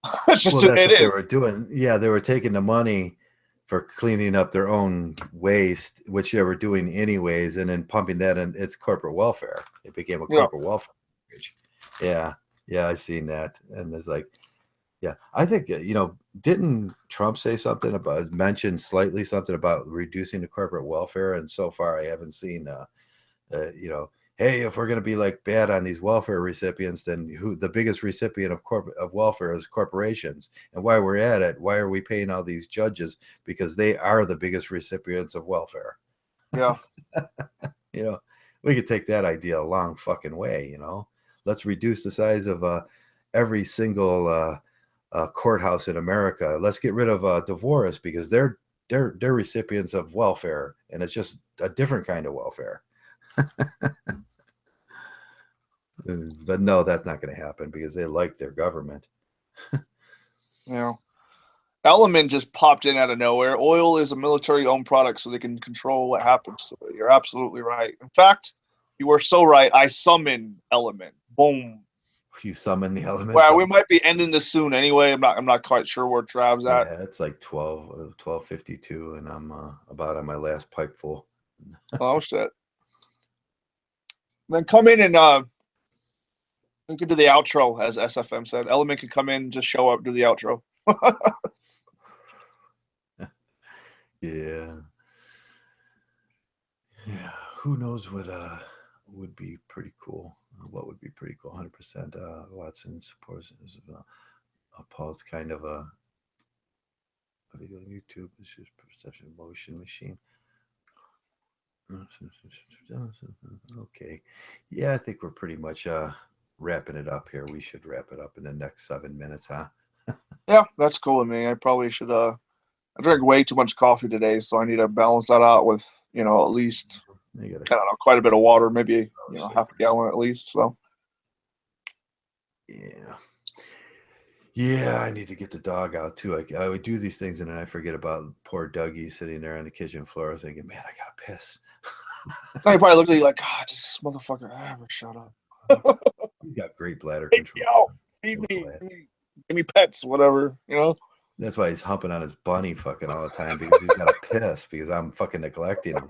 it's Well, just that's it what they is. were doing. Yeah, they were taking the money for cleaning up their own waste, which they were doing anyways, and then pumping that in. It's corporate welfare. It became a Yeah, corporate welfare package. Yeah, yeah, I seen that, and it's like, yeah, I think didn't Trump say something about mention slightly something about reducing the corporate welfare? And so far, I haven't seen hey, if we're going to be like bad on these welfare recipients, then who the biggest recipient of welfare is corporations. And while we're at it, why are we paying all these judges? Because they are the biggest recipients of welfare. yeah. you know, we could take that idea a long fucking way. Let's reduce the size of every single courthouse in America. Let's get rid of divorce because they're recipients of welfare, and it's just a different kind of welfare. But no, that's not going to happen because they like their government. Yeah. Element just popped in out of nowhere. Oil is a military-owned product, so they can control what happens to it. You're absolutely right. In fact, you were so right. I summon Element. Boom. You summon the element. Well, we might be ending this soon anyway. I'm not quite sure where Trav's at. Yeah, it's like 12:52, and I'm about on my last pipe full. Oh shit. Then come in and we can do the outro, as SFM said. Element can come in, just show up, do the outro. Yeah, yeah. Who knows what would be pretty cool? What would be pretty cool? 100%. Watson supports. Paul's kind of a video on YouTube. It's just perception motion machine. Okay. Yeah, I think we're pretty much wrapping it up here. We should wrap it up in the next 7 minutes, huh? Yeah, that's cool with me. I probably should. I drank way too much coffee today, so I need to balance that out with, at least, You I gotta, don't know, quite a bit of water, maybe, half a gallon at least. So. yeah. Yeah, I need to get the dog out too. I would do these things and then I forget about poor Dougie sitting there on the kitchen floor thinking, man, I gotta piss. Now you probably look at you like, God, this motherfucker ever shut up. You got great bladder Take control. me out. Feed me. Give me pets, whatever, That's why he's humping on his bunny fucking all the time because he's got to piss because I'm fucking neglecting him.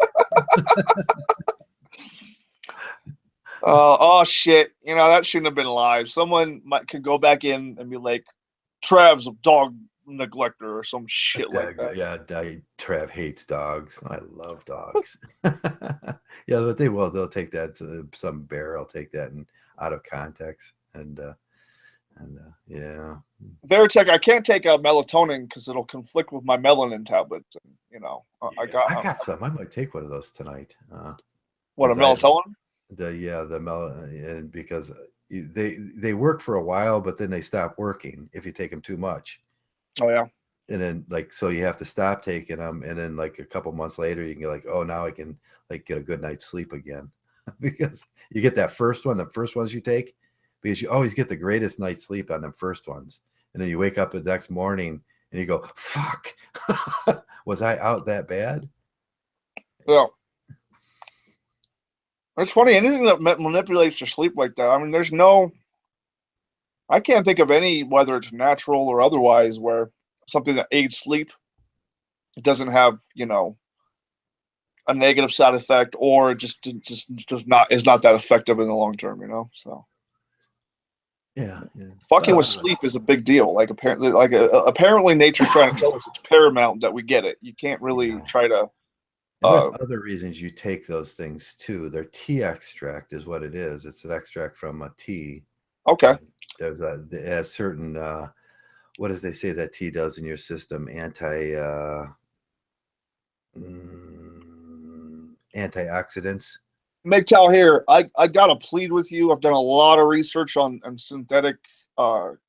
Oh shit! That shouldn't have been live. Someone could go back in and be like, "Trav's a dog neglector" or some shit like that. Yeah, Trav hates dogs. I love dogs. Yeah, but they will. They'll take that to some bear. I'll take that and out of context and yeah. Veritech, I can't take melatonin because it'll conflict with my melanin tablets. And, I got some. I might take one of those tonight. What, a melatonin? And because they work for a while, but then they stop working if you take them too much. Oh yeah. And then so you have to stop taking them, and then like a couple months later you can get like, oh, now I can like get a good night's sleep again because you get that first one, the first ones you take, because you always get the greatest night's sleep on the first ones, and then you wake up the next morning and you go, fuck, was I out that bad? Yeah. It's funny, anything that manipulates your sleep like that. I mean, I can't think of any, whether it's natural or otherwise, where something that aids sleep doesn't have, a negative side effect, or just is not that effective in the long term, So Yeah. fucking with sleep is a big deal. Like apparently nature's trying to tell us it's paramount that we get it. You can't really try to. And there's other reasons you take those things too. Their tea extract is what it is. It's an extract from a tea. Okay. There's a certain what does they say that tea does in your system? Antioxidants. Mgtow here. I gotta plead with you. I've done a lot of research on synthetic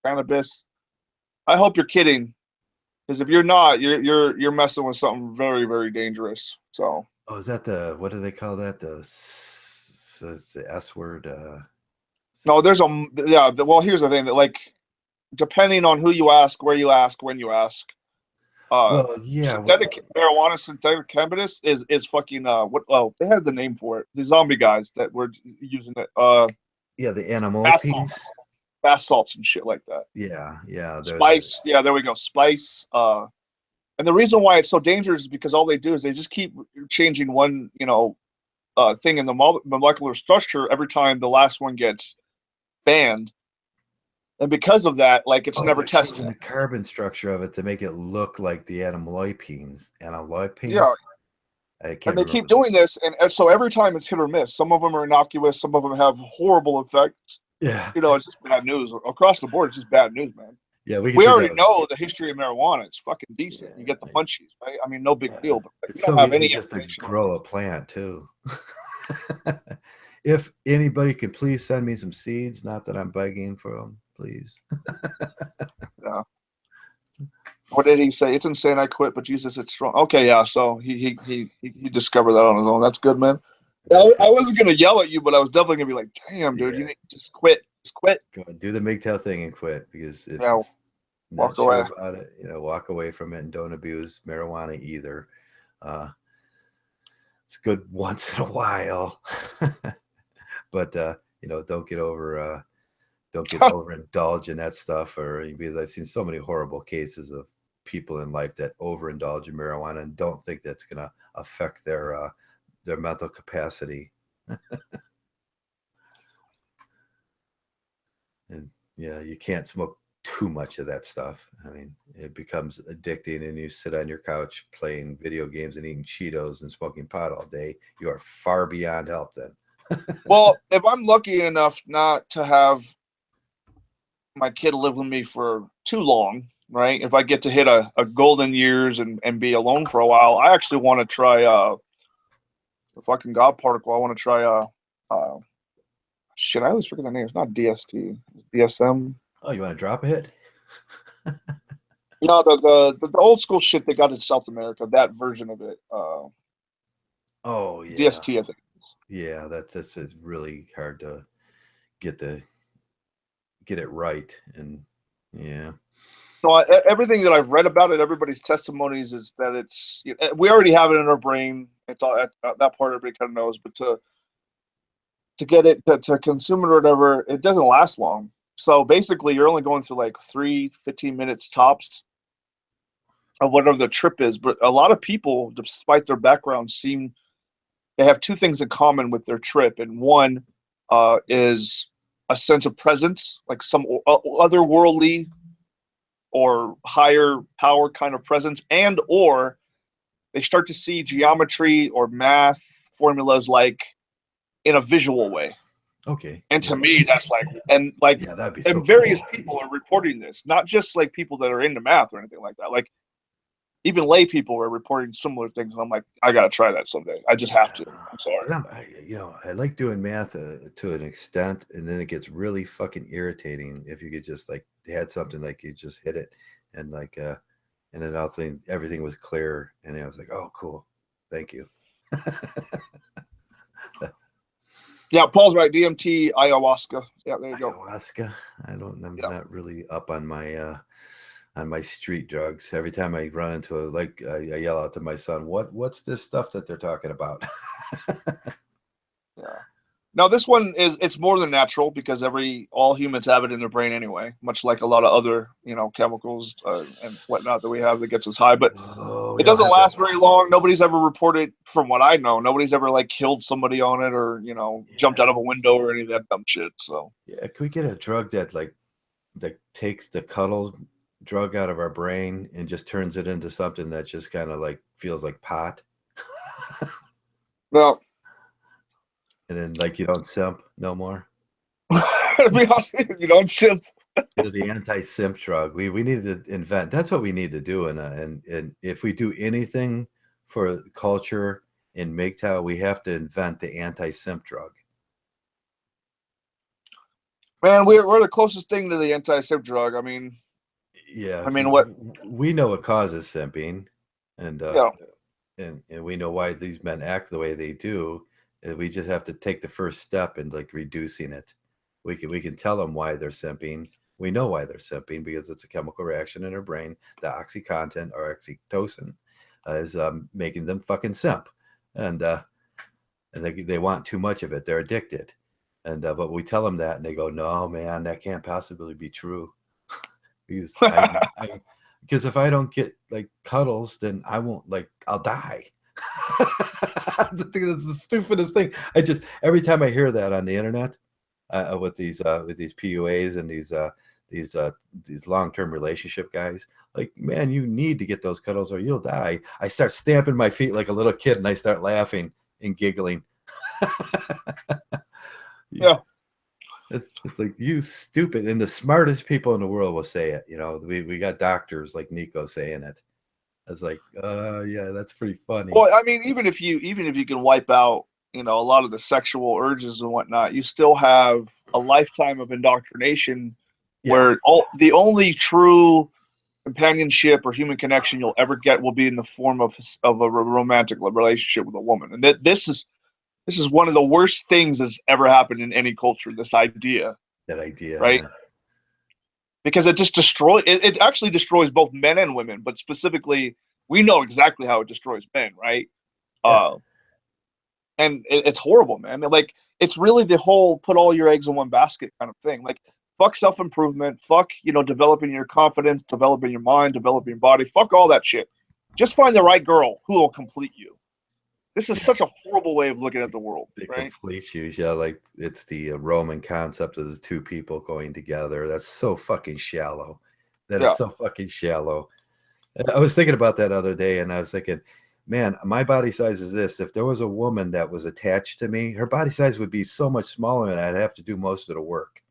cannabis. I hope you're kidding, because if you're not, you're messing with something very, very dangerous. So. Oh, is that what do they call that? It's the S word. No, well, here's the thing, that like, depending on who you ask, where you ask, when you ask, well, yeah, synthetic marijuana, synthetic cannabis is fucking what? Oh, they had the name for it. The zombie guys that were using it. Yeah, the animal bath salts and shit like that. Yeah. Spice. Yeah, there we go. Spice. And the reason why it's so dangerous is because all they do is they just keep changing one, thing in the molecular structure every time the last one gets banned. And because of that, like, it's never tested. The carbon structure of it to make it look like the animaloipenes. Yeah. And they keep doing this, and so every time it's hit or miss. Some of them are innocuous, some of them have horrible effects. Yeah. It's just bad news. Across the board, it's just bad news, man. Yeah, we already know the history of marijuana. It's fucking decent. You get the munchies, right? I mean, no big deal. But it's so easy just to grow a plant, too. If anybody could please send me some seeds, not that I'm begging for them, please. Yeah. What did he say? It's insane. I quit, but Jesus, it's strong. Okay, yeah. So he discovered that on his own. That's good, man. I wasn't gonna yell at you, but I was definitely gonna be like, "Damn, dude, you need to just quit. Just quit. Go and do the Mgtow thing and quit, because if walk away about it, walk away from it and don't abuse marijuana either. It's good once in a while, but don't get overindulge in that stuff, because I've seen so many horrible cases of people in life that overindulge in marijuana and don't think that's going to affect their mental capacity. And yeah, you can't smoke too much of that stuff. I mean, it becomes addicting, and you sit on your couch playing video games and eating Cheetos and smoking pot all day. You are far beyond help then. Well, if I'm lucky enough not to have my kid live with me for too long, right? If I get to hit a golden years and be alone for a while, I actually want to try the fucking God particle. I want to try uh shit. I always forget the name. It's not DST, it's DSM. Oh, you want to drop a hit? No, the old school shit they got in South America. That version of it. Oh yeah, DST, I think. yeah. That's it's really hard to get it right, and yeah. So everything that I've read about it, everybody's testimonies is that it's we already have it in our brain. It's all that part everybody kind of knows, but to get it to consume it or whatever, it doesn't last long. So basically, you're only going through like 15 minutes tops of whatever the trip is. But a lot of people, despite their background, they have two things in common with their trip, and one is a sense of presence, like some otherworldly or higher power kind of presence, and or they start to see geometry or math formulas like in a visual way. Okay. And to yeah. me, that's Yeah, that'd be so and various cool. people are reporting this, not just like people that are into math or anything like that. Like even lay people are reporting similar things. And I'm like, I got to try that someday. I just have to. I'm sorry. I like doing math to an extent, and then it gets really fucking irritating if you could just like had something like you just hit it, and like and then everything was clear, and I was like, oh, cool, thank you. Yeah, Paul's right. DMT, ayahuasca. Yeah, there you go. Ayahuasca. I'm Yeah. not really up on my street drugs. Every time I run into I yell out to my son, what's this stuff that they're talking about? Yeah. Now this one it's more than natural because all humans have it in their brain anyway, much like a lot of other chemicals and whatnot that we have that gets us high. But Oh, we it don't doesn't have that. last very long. Nobody's ever reported, from what I know, nobody's ever like killed somebody on it or jumped Yeah. out of a window or any of that dumb shit. So Yeah, can we get a drug that takes the cuddle drug out of our brain and just turns it into something that just kind of like feels like pot? well, And then like you don't simp no more? to be honest, simp. The anti-simp drug. We need to invent. That's what we need to do. And if we do anything for culture in Mgtow, we have to invent the anti-simp drug. Man, we're the closest thing to the anti-simp drug. Yeah, I mean, what? we know what causes simping, and Yeah, and we know why these men act the way they do. And we just have to take the first step in like reducing it. We can tell them why they're simping. We know why they're simping because it's a chemical reaction in their brain. The oxycontin or oxytocin is making them fucking simp, and they want too much of it. They're addicted, and but we tell them that, and they go, "No, man, that can't possibly be true." Because because if I don't get like cuddles, then I won't I'll die. I think that's the stupidest thing. I just every time I hear that on the internet with these PUAs and these these long-term relationship guys, like, man, you need to get those cuddles or you'll die. I start stamping my feet like a little kid and I start laughing and giggling. yeah. It's like, you stupid. And the smartest people in the world will say it. We got doctors like Nico saying it. I was like, yeah, that's pretty funny. Well, I mean, even if you can wipe out, a lot of the sexual urges and whatnot, you still have a lifetime of indoctrination Yeah. where the only true companionship or human connection you'll ever get will be in the form of a romantic relationship with a woman. And this is one of the worst things that's ever happened in any culture. This idea, That idea. right? Yeah. Because it actually destroys both men and women, but specifically, we know exactly how it destroys men, right? Yeah. And it's horrible, man. Like, it's really the whole put all your eggs in one basket kind of thing. Like, fuck self-improvement, fuck, developing your confidence, developing your mind, developing your body, fuck all that shit. Just find the right girl who will complete you. This is Yeah. such a horrible way of looking at the world, It right? completes you. Yeah, like it's the Roman concept of the two people going together. That's so fucking shallow. That is Yeah. so fucking shallow. I was thinking about that other day, and I was thinking, man, my body size is this. If there was a woman that was attached to me, her body size would be so much smaller, and I'd have to do most of the work.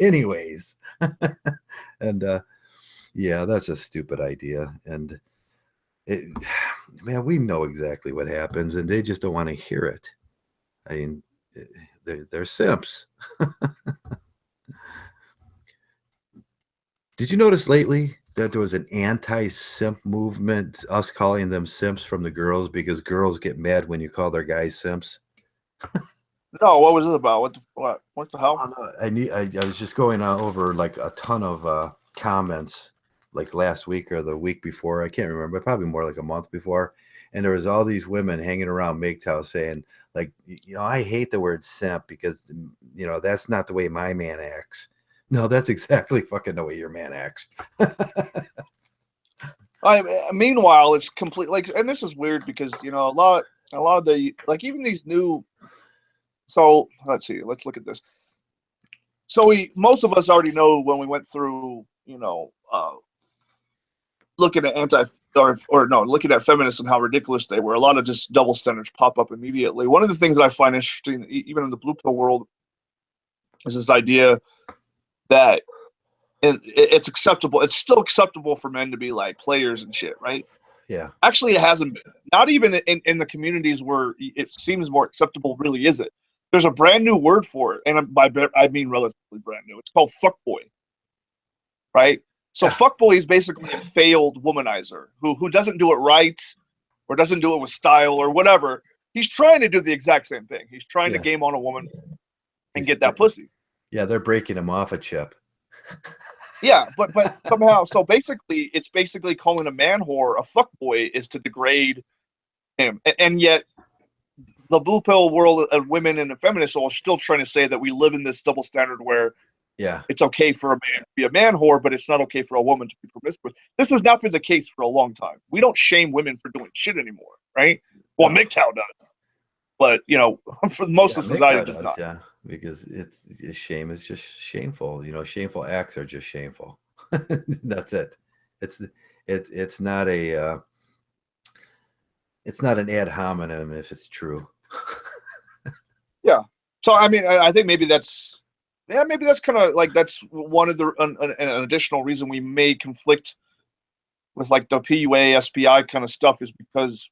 Anyways, and yeah, that's a stupid idea. And it, man, we know exactly what happens, and they just don't want to hear it. I mean, they're simps. Did you notice lately that there was an anti-simp movement, us calling them simps from the girls because girls get mad when you call their guys simps? No, what was it about? What the hell? I was just going over like a ton of comments like last week or the week before. I can't remember, probably more like a month before. And there was all these women hanging around Mgtow saying, like, I hate the word simp because, that's not the way my man acts. No, that's exactly fucking the way your man acts. Meanwhile, it's complete like, and this is weird because a lot of the like even these new. So let's see. Let's look at this. So most of us already know when we went through, looking at looking at feminists and how ridiculous they were. A lot of just double standards pop up immediately. One of the things that I find interesting, even in the blue pill world, is this idea that it's acceptable. It's still acceptable for men to be like players and shit, right? Yeah. Actually, it hasn't been. Not even in the communities where it seems more acceptable, really is it? There's a brand new word for it, and I mean relatively brand new. It's called fuckboy, right? So Yeah. fuckboy is basically a failed womanizer who doesn't do it right or doesn't do it with style or whatever. He's trying to do the exact same thing. He's trying to game on a woman and get that pussy. Yeah, they're breaking him off a chip. Yeah, but somehow, so basically, it's basically calling a man whore a fuckboy is to degrade him, and yet the blue pill world of women and the feminists are still trying to say that we live in this double standard where it's okay for a man to be a man whore, but it's not okay for a woman to be promiscuous. This has not been the case for a long time. We don't shame women for doing shit anymore, right? Well, Mgtow does, but for most of society, does not. Yeah, because it's shame is just shameful. Shameful acts are just shameful. That's it. It's not a it's not an ad hominem if it's true. Yeah. So I mean, I think maybe that's kind of like that's one of the an additional reason we may conflict with like the PUA SPI kind of stuff is because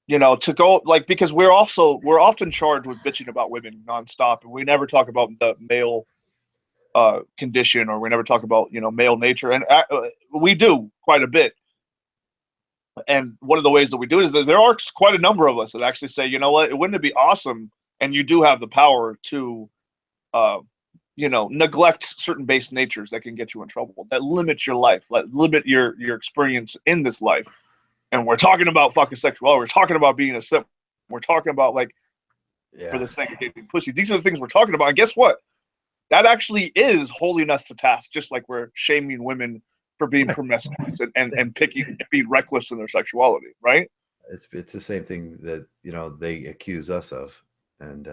to go like because we're often charged with bitching about women nonstop, and we never talk about the male condition, or we never talk about male nature, and we do quite a bit. And one of the ways that we do it is that there are quite a number of us that actually say, you know what, wouldn't it be awesome? And you do have the power to, neglect certain base natures that can get you in trouble, that limit your life, that limit your experience in this life. And we're talking about fucking sexuality. We're talking about being a simp. We're talking about for the sake of getting pussy. These are the things we're talking about. And guess what? That actually is holding us to task, just like we're shaming women for being promiscuous and picking and being reckless in their sexuality, right? It's the same thing that they accuse us of, and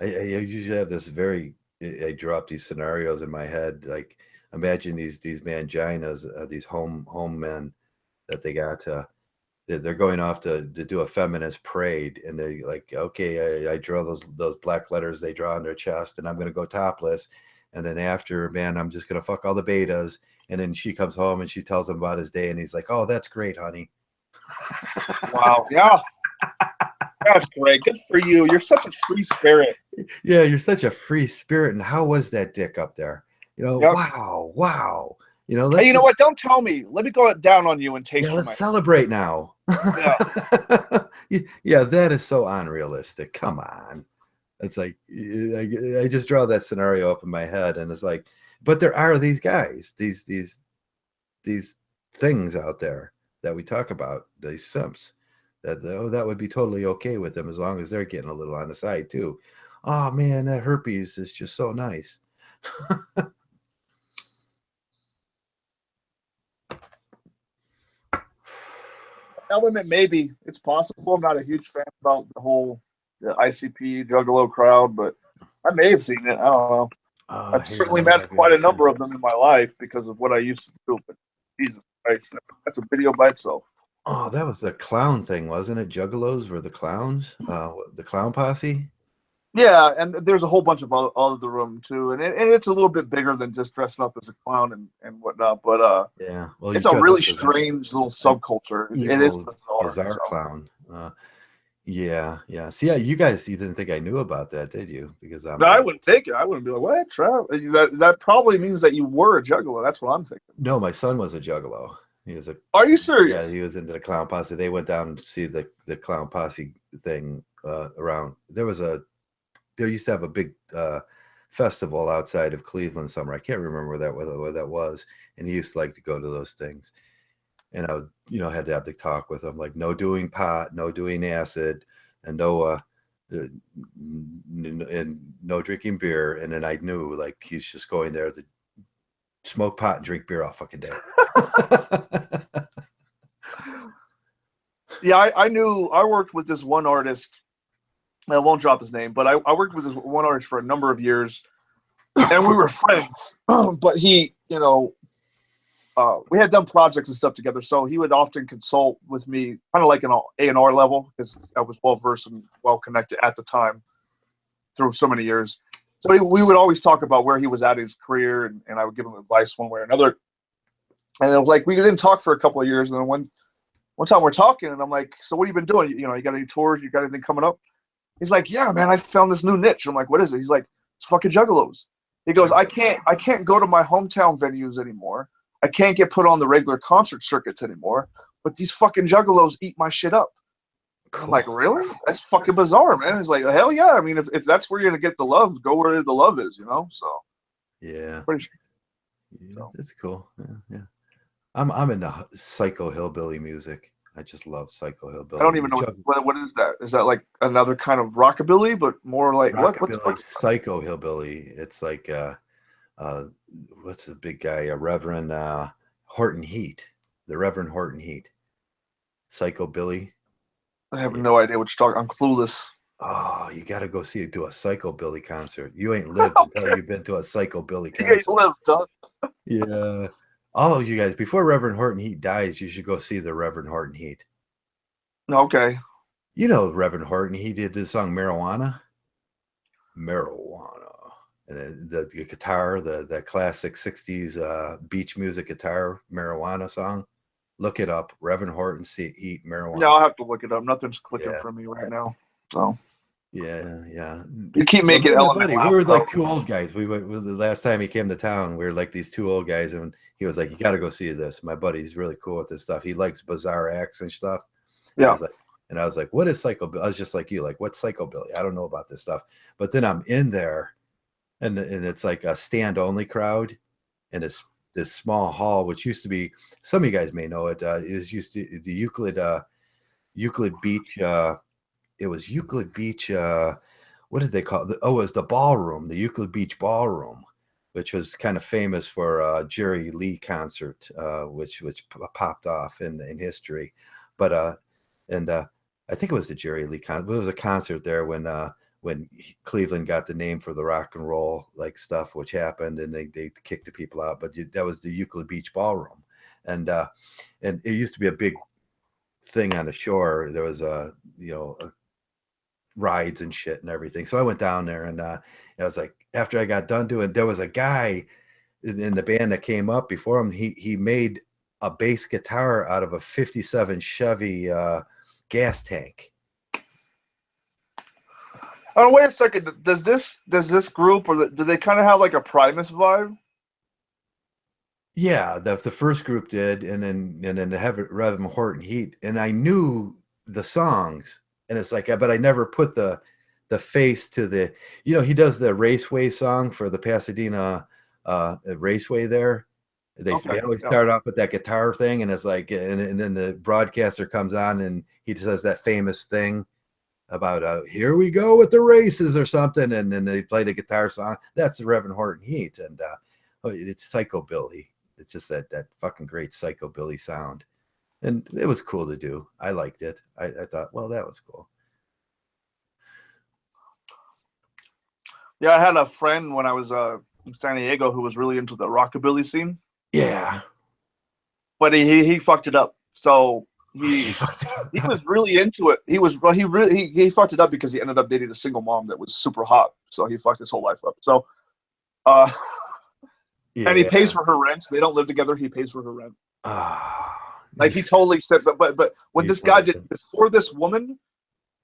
I usually have this I drop these scenarios in my head, like imagine these manginas, these home men that they got. They're going off to do a feminist parade, and they're like, okay, I draw those black letters they draw on their chest, and I'm going to go topless, and then after, man, I'm just going to fuck all the betas. And then she comes home and she tells him about his day, and he's like, oh, that's great, honey. Wow. Yeah. That's great. Good for you. You're such a free spirit. Yeah, you're such a free spirit. And how was that dick up there? Yep. Wow. Hey, you know what? Don't tell me. Let me go down on you and taste. Yeah, let's celebrate now. Yeah. Yeah, that is so unrealistic. Come on. It's like I just draw that scenario up in my head, and it's like, but there are these guys, these things out there that we talk about, these simps, that would be totally okay with them as long as they're getting a little on the side too. Oh man, that herpes is just so nice. Element, maybe it's possible. I'm not a huge fan about the whole ICP Juggalo crowd, but I may have seen it. I don't know. I've certainly met quite a number of them in my life because of what I used to do. But Jesus Christ, that's a video by itself. Oh, that was the clown thing, wasn't it? Juggalos were the clowns, the clown posse. Yeah, and there's a whole bunch of other room too, and it's a little bit bigger than just dressing up as a clown and whatnot. But Yeah. Well, you it's a dress really up as strange little an subculture. It is evil, bizarre. bizarre So. clown. Yeah, yeah. See, yeah, you guys, you didn't think I knew about that, did you? Because No, I wouldn't take it. I wouldn't be like, what, Trav? That probably means that you were a juggalo. That's what I'm thinking. no, my son was a juggalo. He was a Are you Yeah, serious? he was into the clown posse. They went down to see the clown posse thing around. There used to have a big festival outside of Cleveland summer. I can't remember where that was, and he used to like to go to those things. And I would, had to have the talk with him, like no doing pot, no doing acid, and and no drinking beer. And then I knew like he's just going there to smoke pot and drink beer all fucking day. Yeah, I knew. I worked with this one artist. I won't drop his name, but I worked with this one artist for a number of years, and we were friends. But he, we had done projects and stuff together, so he would often consult with me, kind of like an A&R level, because I was well versed and well connected at the time through so many years. So we would always talk about where he was at in his career, and I would give him advice one way or another. And it was like we didn't talk for a couple of years, and then one time we're talking, and I'm like, "So what have you been doing? You got any tours? You got anything coming up?" He's like, "Yeah, man, I found this new niche." I'm like, "What is it?" He's like, "It's fucking juggalos." He goes, I can't go to my hometown venues anymore. I can't get put on the regular concert circuits anymore. But these fucking juggalos eat my shit up." Cool. I'm like, "Really? That's fucking bizarre, man." He's like, "Hell yeah. I mean, if that's where you're gonna get the love, go where the love is, So Yeah, pretty sure. yeah, So. that's cool. Yeah, yeah. I'm into psycho hillbilly music. I just love psycho I hillbilly. don't even know what is that. Is that like another kind of rockabilly, but more like what's Rockabilly, psycho hillbilly. It's like uh, what's the big guy? Reverend Horton Heat, the Reverend Horton Heat, Psycho Billy. I have Yeah. no idea what you're talking. I'm clueless. Oh, you got to go do a Psycho Billy concert. You ain't lived until you've been to a Psycho Billy You concert. lived, huh? Yeah. All of you guys, before Reverend Horton Heat dies, you should go see the Reverend Horton Heat. Okay. You know Reverend Horton. He did this song Marijuana. And the guitar, the classic 60s beach music guitar Marijuana song. Look it up. Reverend Horton Heat Marijuana. Yeah, I'll have to look it up. Nothing's clicking Yeah. for me right now. So Yeah. you keep Well, making me and my Element buddy, laugh, we were though. like two old guys. We went the last time he came to town. We were like these two old guys, and he was like, "You got to go see this." My buddy's really cool with this stuff. He likes bizarre acts and stuff. Yeah. I was like, "What is Psychobilly?" I was just like you, like, "What's Psychobilly?" I don't know about this stuff. But then I'm in there, and it's like a stand only crowd, and it's this small hall, which used to be, some of you guys may know it. Is used to the Euclid Beach. It was Euclid Beach. What did they call it? Oh, it was the ballroom, the Euclid Beach Ballroom, which was kind of famous for Jerry Lee concert, which popped off in history. But I think it was the Jerry Lee concert. There was a concert there when Cleveland got the name for the rock and roll like stuff, which happened, and they kicked the people out. But that was the Euclid Beach Ballroom, and it used to be a big thing on the shore. There was rides and shit and everything. So I went down there, and I was like, after I got done doing, there was a guy in the band that came up before him. He made a bass guitar out of a 57 Chevy gas tank. Oh, wait a second. Does this group, or do they kind of have like a Primus vibe? Yeah, the first group did, and then the Reverend Horton Heat, and I knew the songs, and it's like, but I never put the face to the, he does the Raceway song for the Pasadena Raceway there. They always start off with that guitar thing, and it's like, and then the broadcaster comes on, and he says that famous thing about here we go with the races or something, and then they play the guitar song. That's the Reverend Horton Heat, and it's Psychobilly. It's just that fucking great Psychobilly sound, and it was cool to do. I liked it. I thought, well, that was cool. Yeah, I had a friend when I was in San Diego who was really into the rockabilly scene. Yeah, but he fucked it up. So he fucked it up. he was really into it. He was he fucked it up because he ended up dating a single mom that was super hot. So he fucked his whole life up. So uh and he pays Yeah. for her rent. They don't live together. He pays for her rent. Ah, Like he totally said, but what he's this guy did wonderful. before this woman,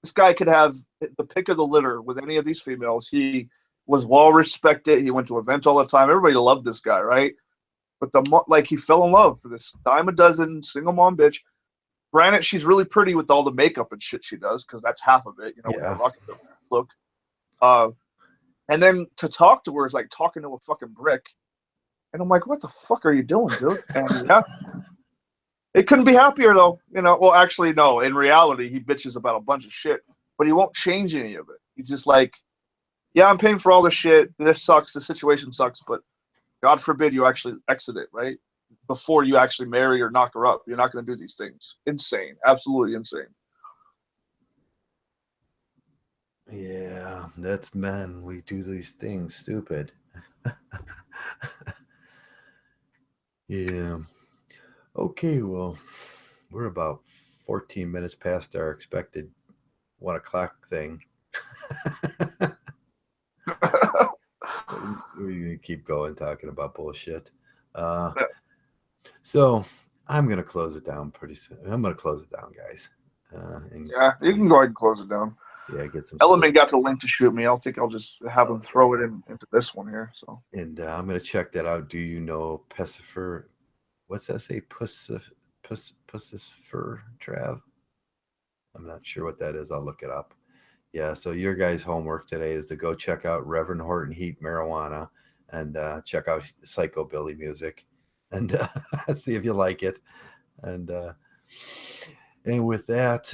this guy could have the pick of the litter with any of these females. He was well respected. He went to events all the time. Everybody loved this guy, right? But like he fell in love for this dime a dozen single mom bitch. Granted, she's really pretty with all the makeup and shit she does, because that's half of it, with Yeah. the rocket look. And then to talk to her is like talking to a fucking brick. And I'm like, what the fuck are you doing, dude? And yeah, it couldn't be happier though. Well, actually, no. In reality, he bitches about a bunch of shit, but he won't change any of it. He's just like, yeah, I'm paying for all this shit. This sucks. The situation sucks, but God forbid you actually exit it, right? Before you actually marry or knock her up. You're not going to do these things. Insane. Absolutely insane. Yeah, that's men. We do these things stupid. Yeah. Okay, well, we're about 14 minutes past our expected 1 o'clock thing. We're going to keep going talking about bullshit. So I'm going to close it down pretty soon. I'm going to close it down, guys. And Yeah, you can go ahead and close it down. yeah, get some Element sleep. got the link to shoot me. I'll just have him throw it into this one here. So And I'm going to check that out. Do you know Pessifer? What's that say? Pussifer Trav? I'm not sure what that is. I'll look it up. Yeah, so your guys' homework today is to go check out Reverend Horton Heat Marijuana and check out Psychobilly music and see if you like it. And with that,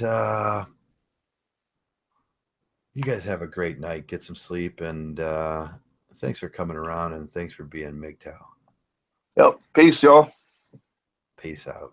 you guys have a great night. Get some sleep, and thanks for coming around, and thanks for being Mgtow. yep. Peace, y'all. Peace out.